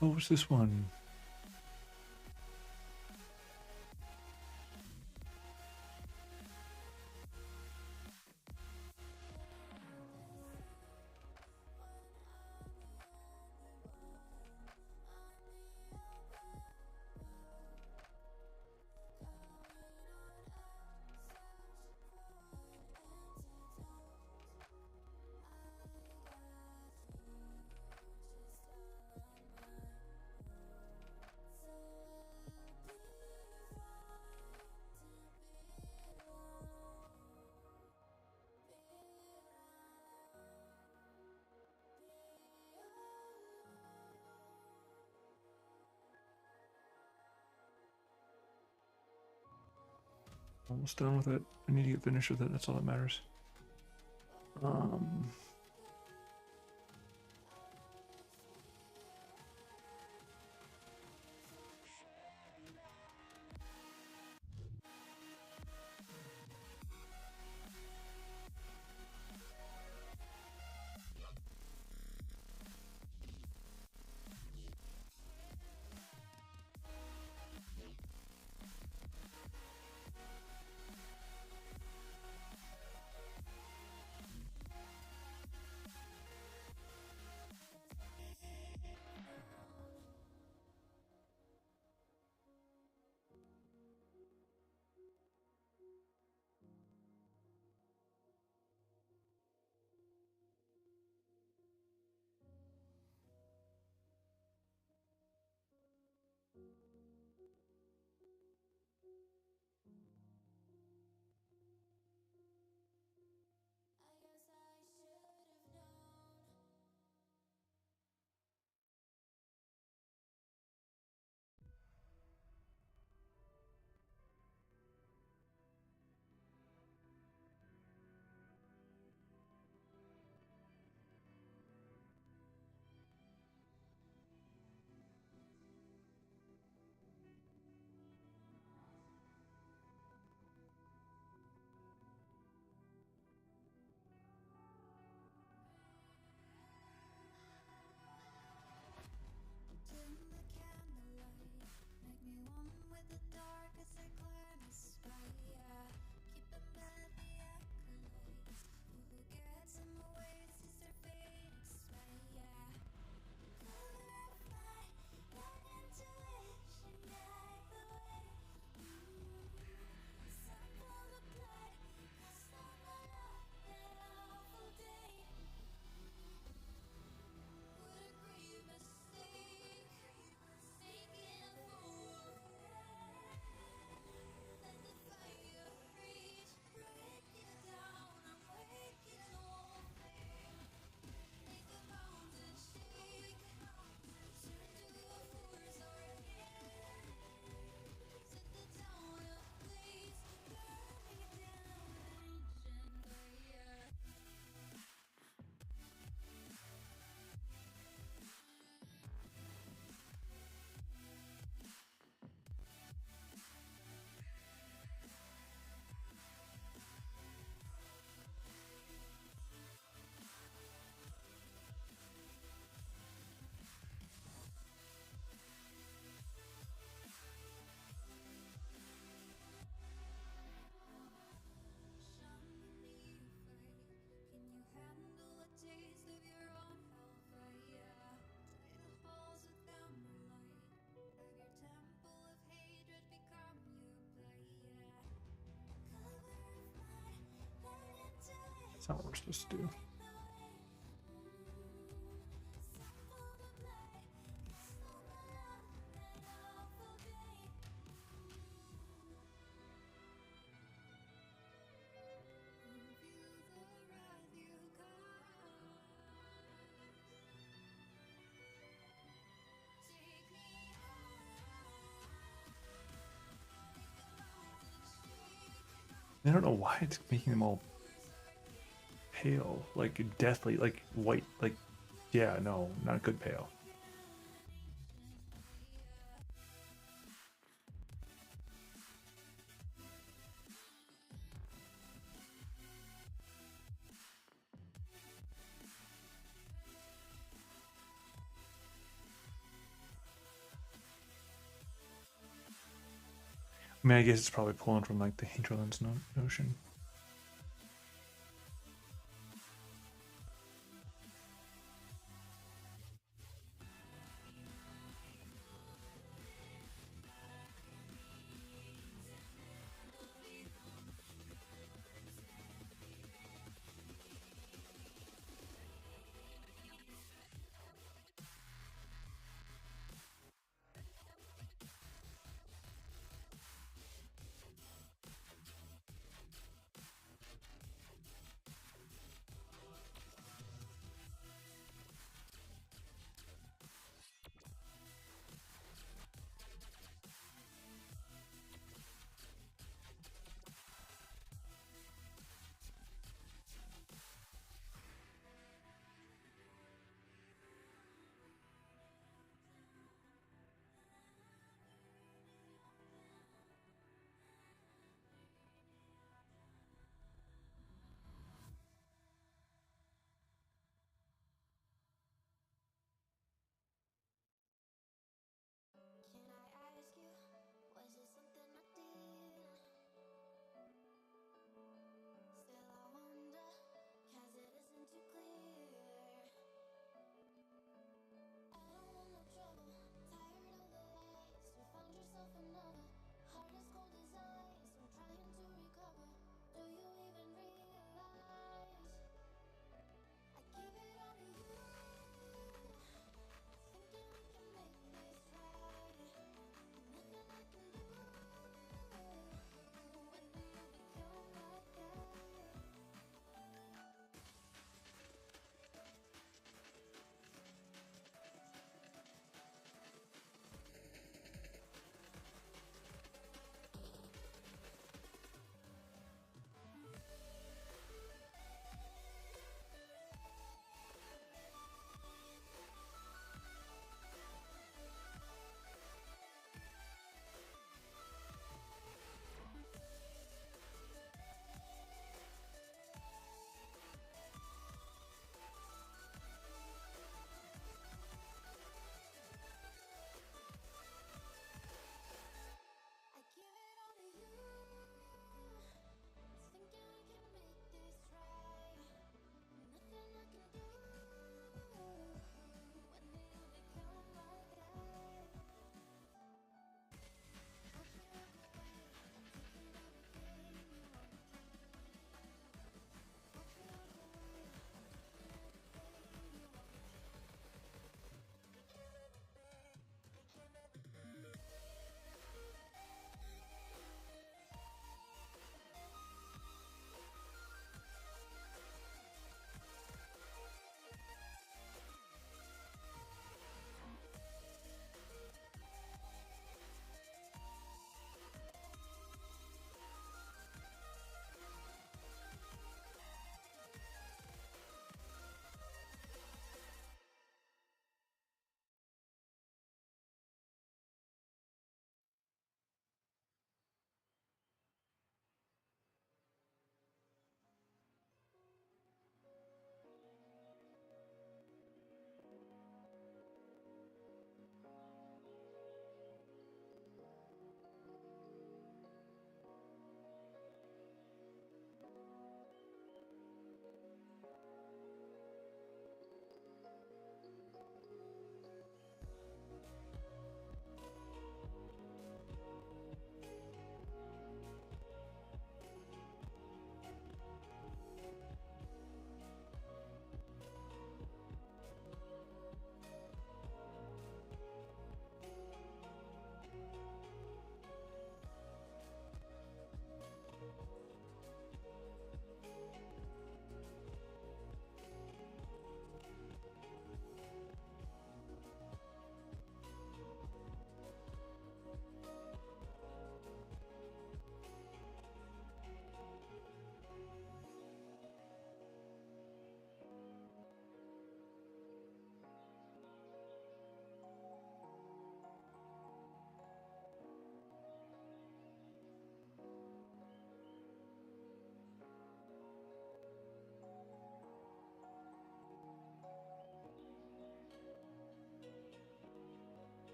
What was this one? Almost done with it. I need to get finished with it. That's all that matters. not what we're supposed to do. I don't know why it's making them all pale, like deathly, like white, like, yeah, no, not good pale. I mean, I guess it's probably pulling from like the hinterlands notion.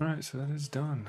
All right, so that is done.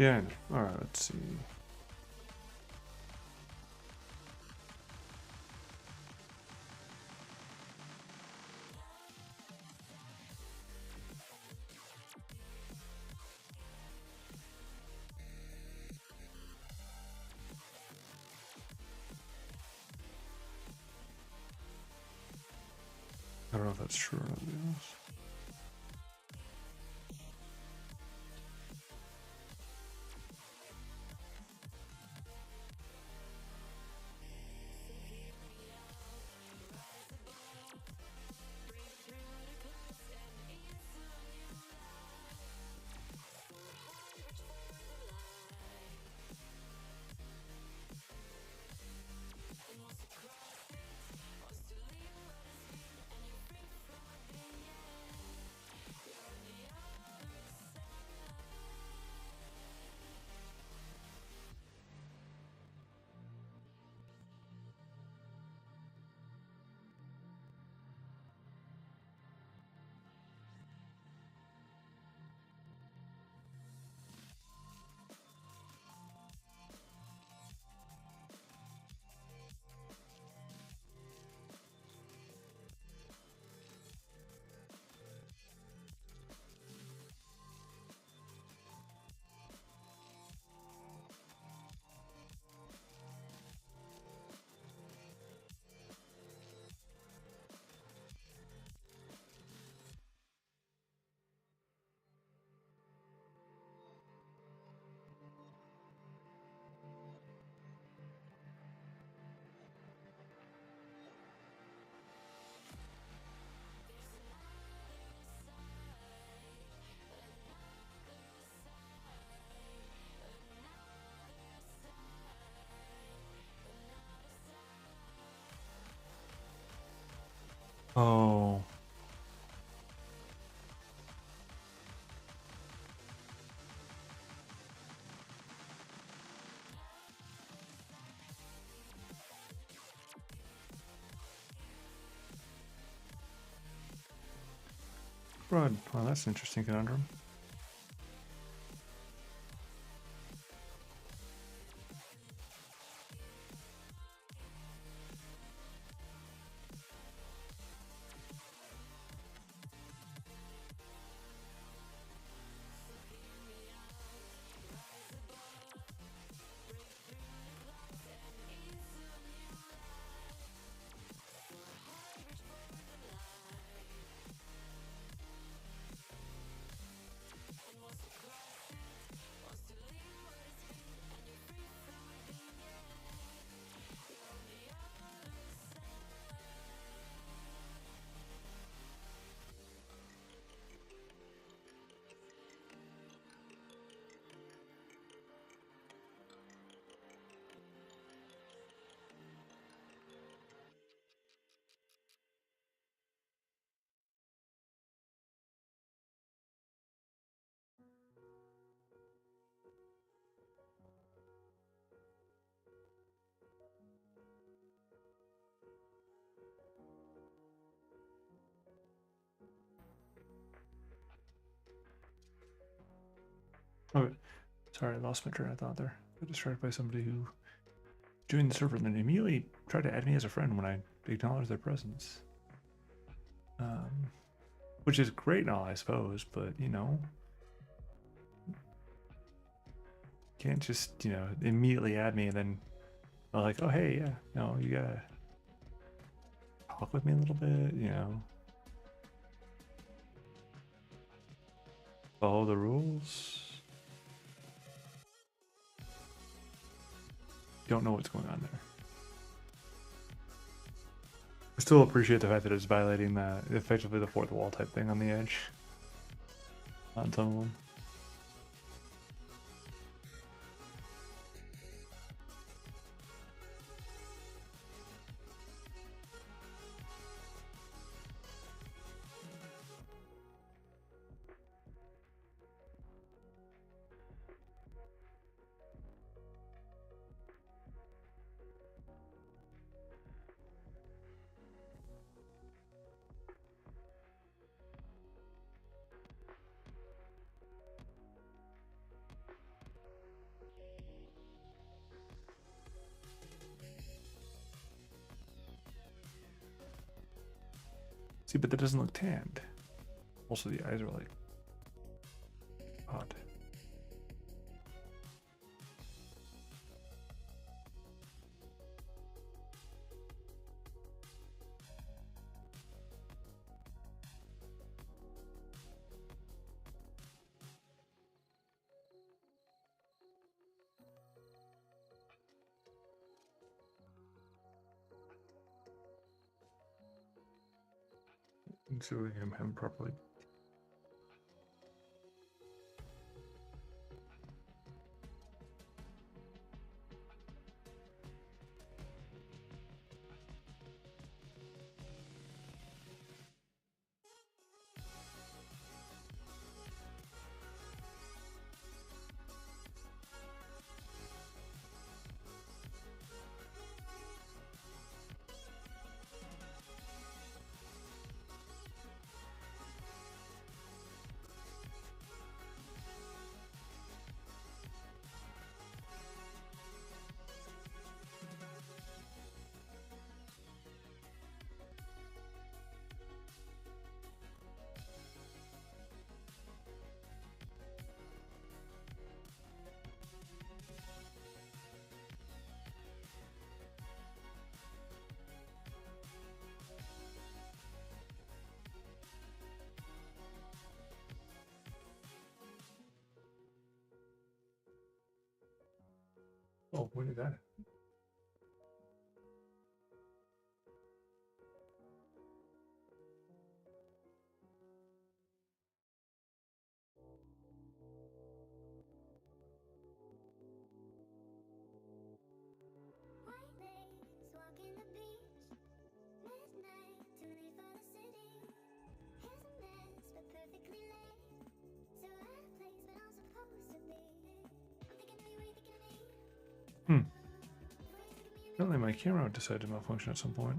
Yeah, I know. All right, let's see. I don't know if that's true or not, to be honest. Oh. Broad. Well, that's an interesting conundrum. Okay. Sorry, I lost my train of thought there. Got distracted by somebody who joined the server and then immediately tried to add me as a friend when I acknowledged their presence. Which is great and all, I suppose, but you know, can't just, you know, immediately add me and then like, oh hey, yeah, no, you gotta talk with me a little bit, you know. Follow the rules. Don't know what's going on there. I still appreciate the fact that it's violating that effectively the fourth wall type thing on the edge. On some of them. See, but that doesn't look tanned. Also, the eyes are like odd. Let's see if we can get him properly. Oh, when did that? Apparently my camera decided to malfunction at some point.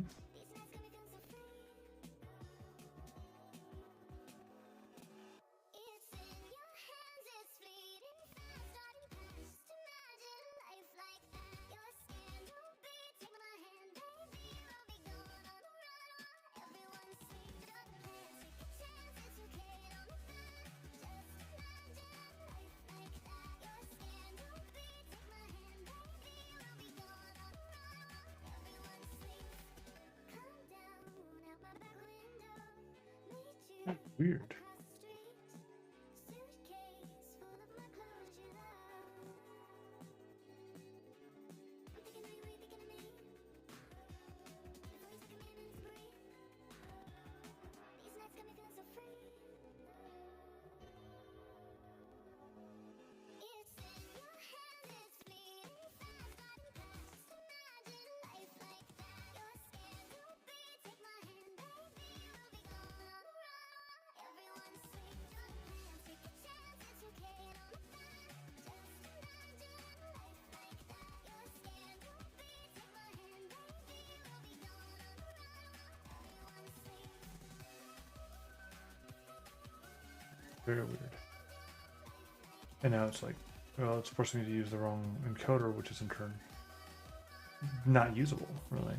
Weird. Very weird. And now it's like, well, it's forcing me to use the wrong encoder, which is in turn not usable, really.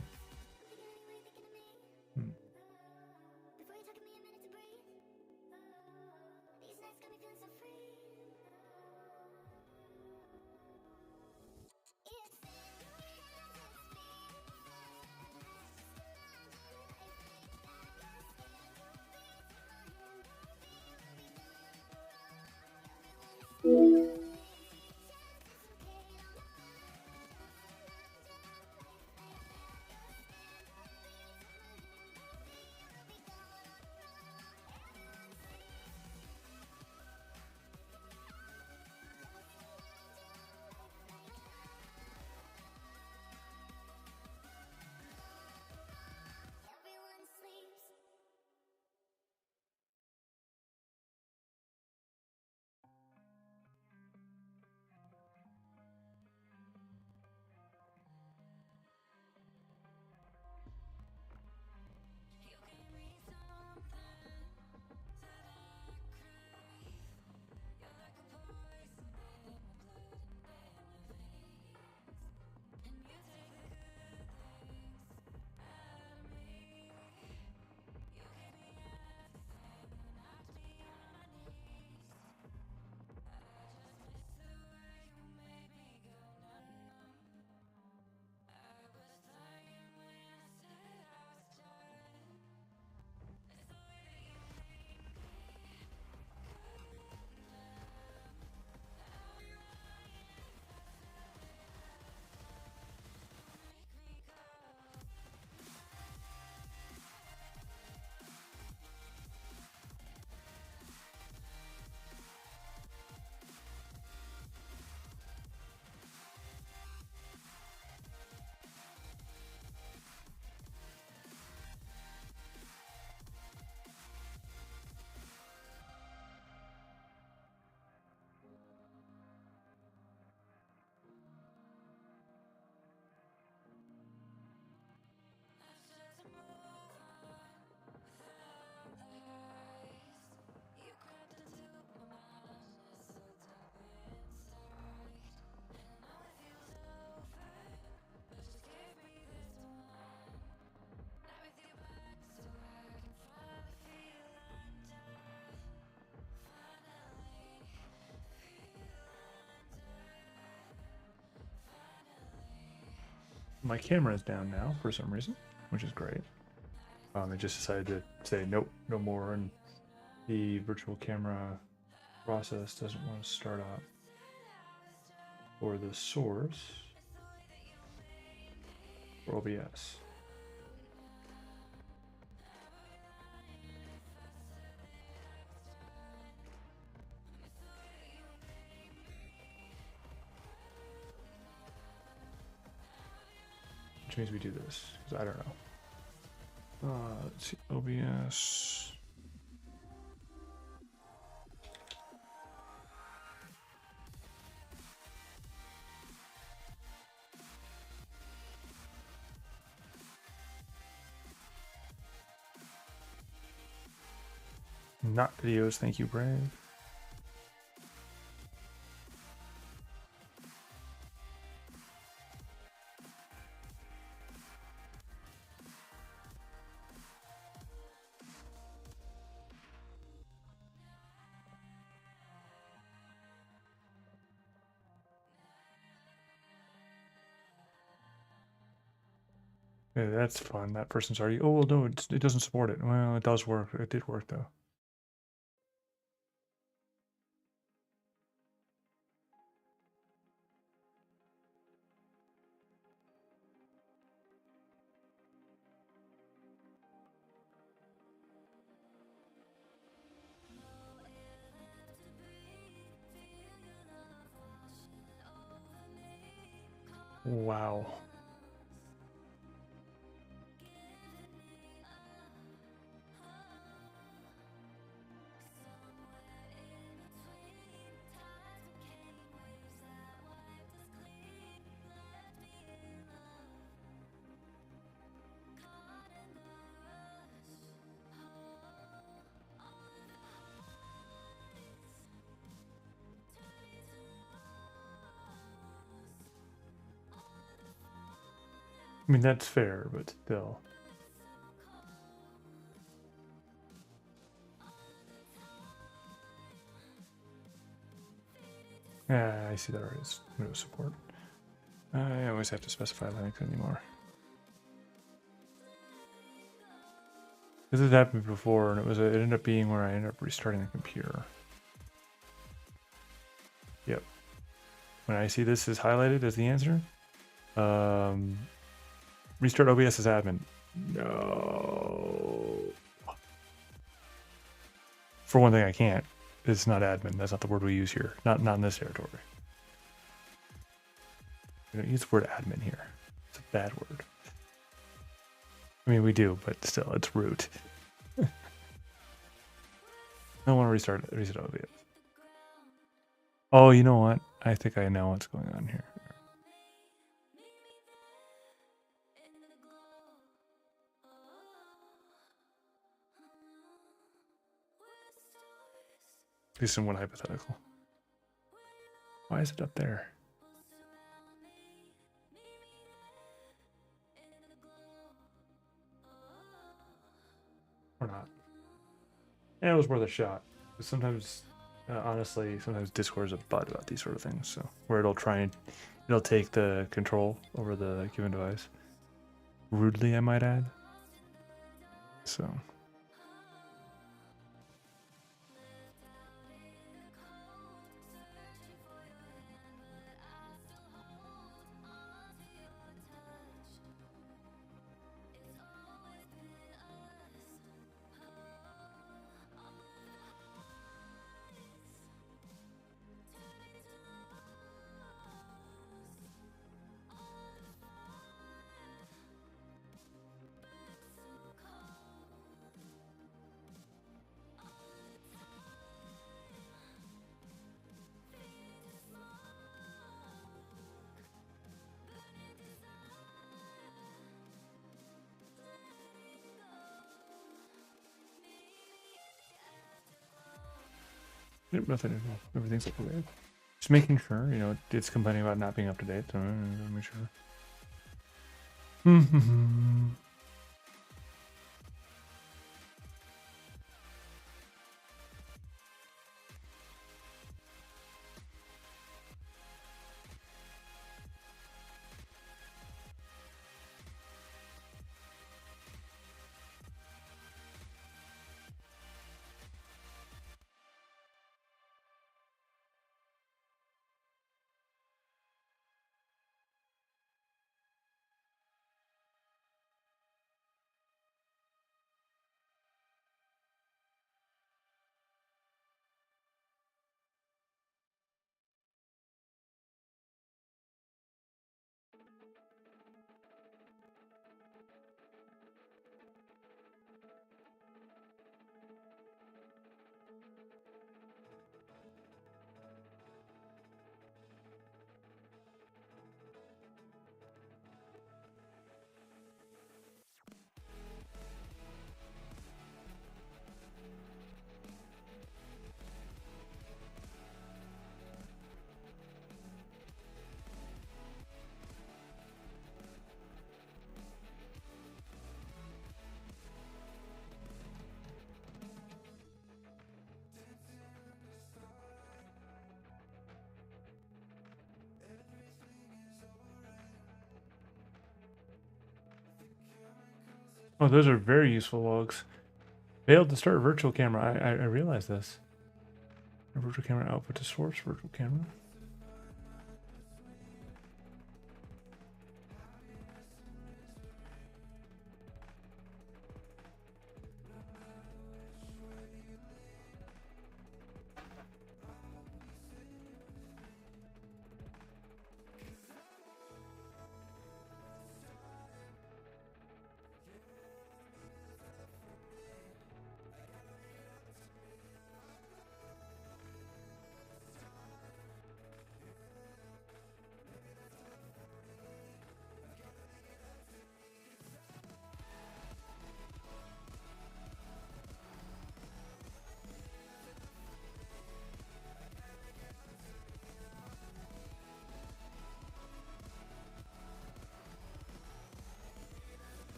My camera is down now for some reason, which is great. It just decided to say nope, no more, and the virtual camera process doesn't want to start up for the source for OBS. Which means we do this, because I don't know. Let's see, OBS. Not videos, thank you, Brave. Yeah, that's fun. That person's already. Oh well, no, it doesn't support it. Well, it does work. It did work though. Wow. I mean, that's fair, but still. Yeah, I see that already. It's Windows support. I always have to specify Linux anymore. This has happened before, and it ended up being where I ended up restarting the computer. Yep. When I see this is highlighted as the answer, restart OBS as admin. No. For one thing, I can't. It's not admin. That's not the word we use here. Not in this territory. We don't use the word admin here. It's a bad word. I mean, we do, but still, it's root. I don't want to reset OBS. Oh, you know what? I think I know what's going on here. Be somewhat hypothetical. Why is it up there? Or not? Yeah, it was worth a shot. But sometimes, honestly, sometimes Discord's a butt about these sort of things. So where it'll take the control over the given device. Rudely, I might add. So. Yep, nothing. Everything's up to date. Just making sure, you know, it's complaining about not being up to date, so make sure. Oh, those are very useful logs. Failed to start virtual camera. I realize this. Virtual camera output to source, virtual camera.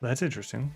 That's interesting.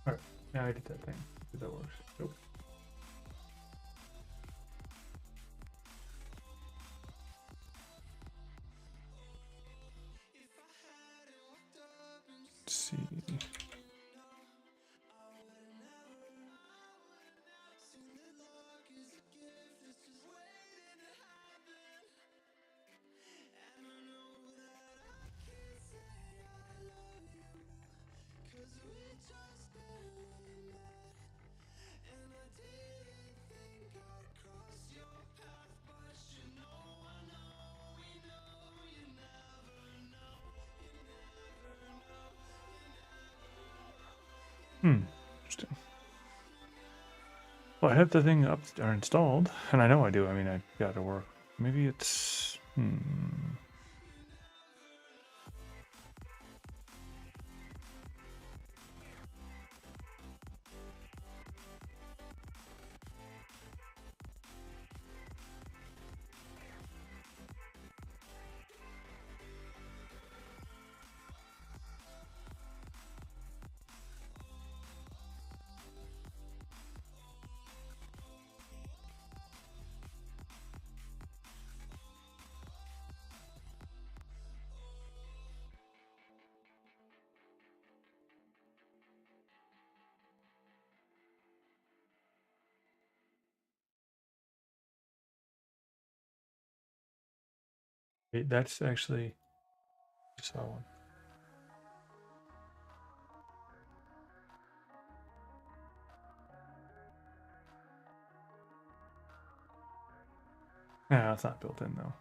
All right, now I did that thing. If that works. Nope. Let's see. Interesting. Well, I have the thing up or installed, and I know I do. I mean, I got to work. Maybe it's. That's actually, I saw one. No, it's not built in though.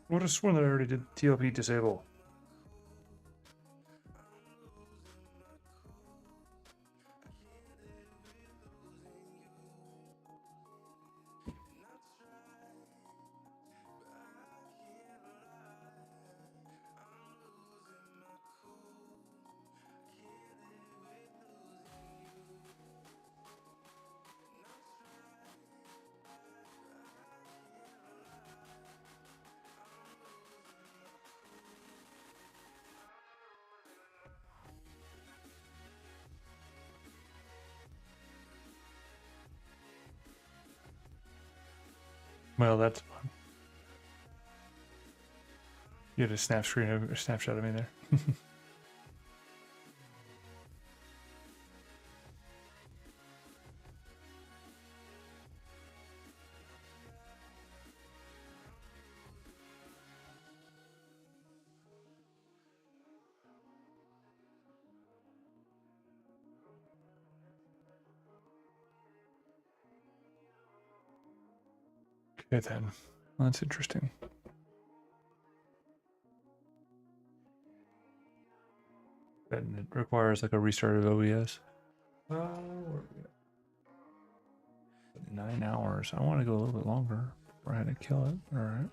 What a sworn that I already did TLP disable. Well, that's fun. You had a snapshot of me there. Okay then, well, that's interesting. And it requires like a restart of OBS. Where are we at? 9 hours. I want to go a little bit longer before I had to kill it. All right.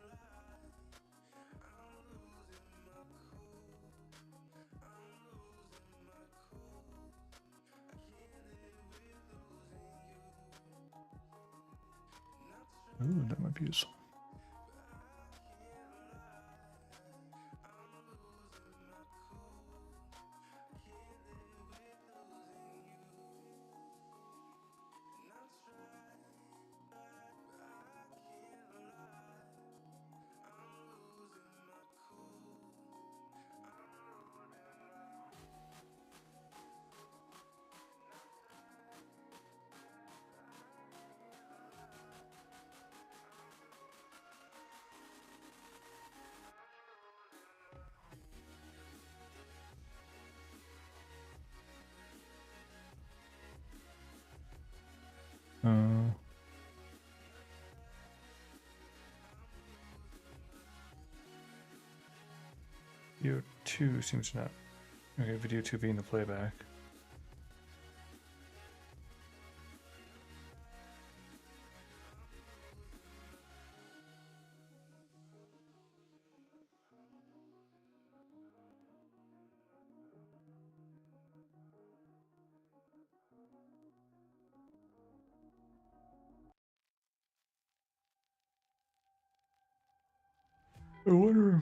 Ooh, that might be useful. Video 2 seems not. Okay, video 2 being the playback. I wonder.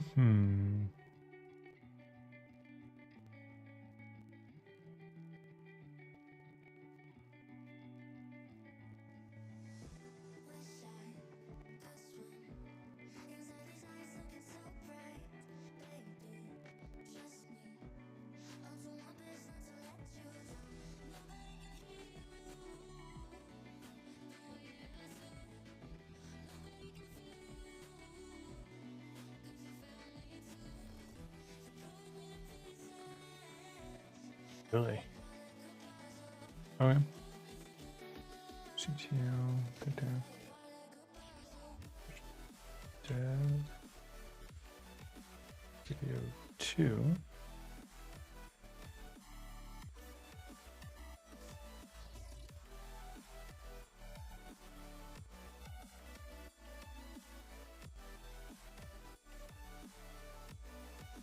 Really? Okay. CTO. Dev. Video 2.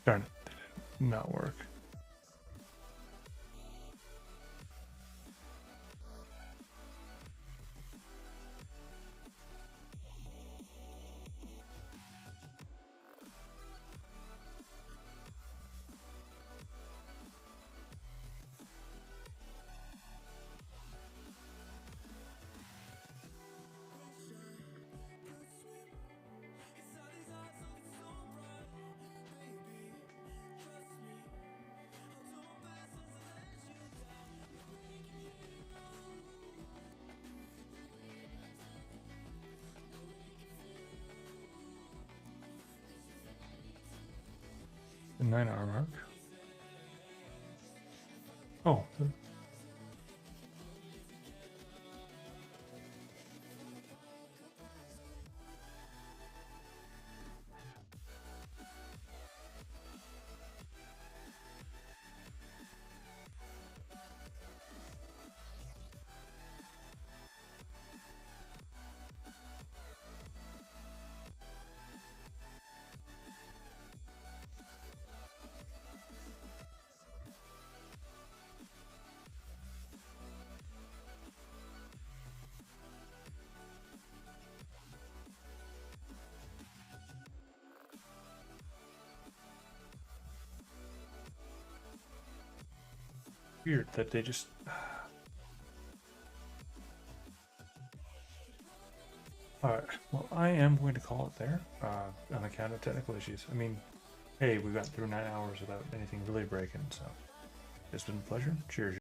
Darn it. That did not work. 9 hour mark. Oh. Weird that they just... Alright, well, I am going to call it there on account of technical issues. I mean, hey, we got through 9 hours without anything really breaking, so it's been a pleasure. Cheers.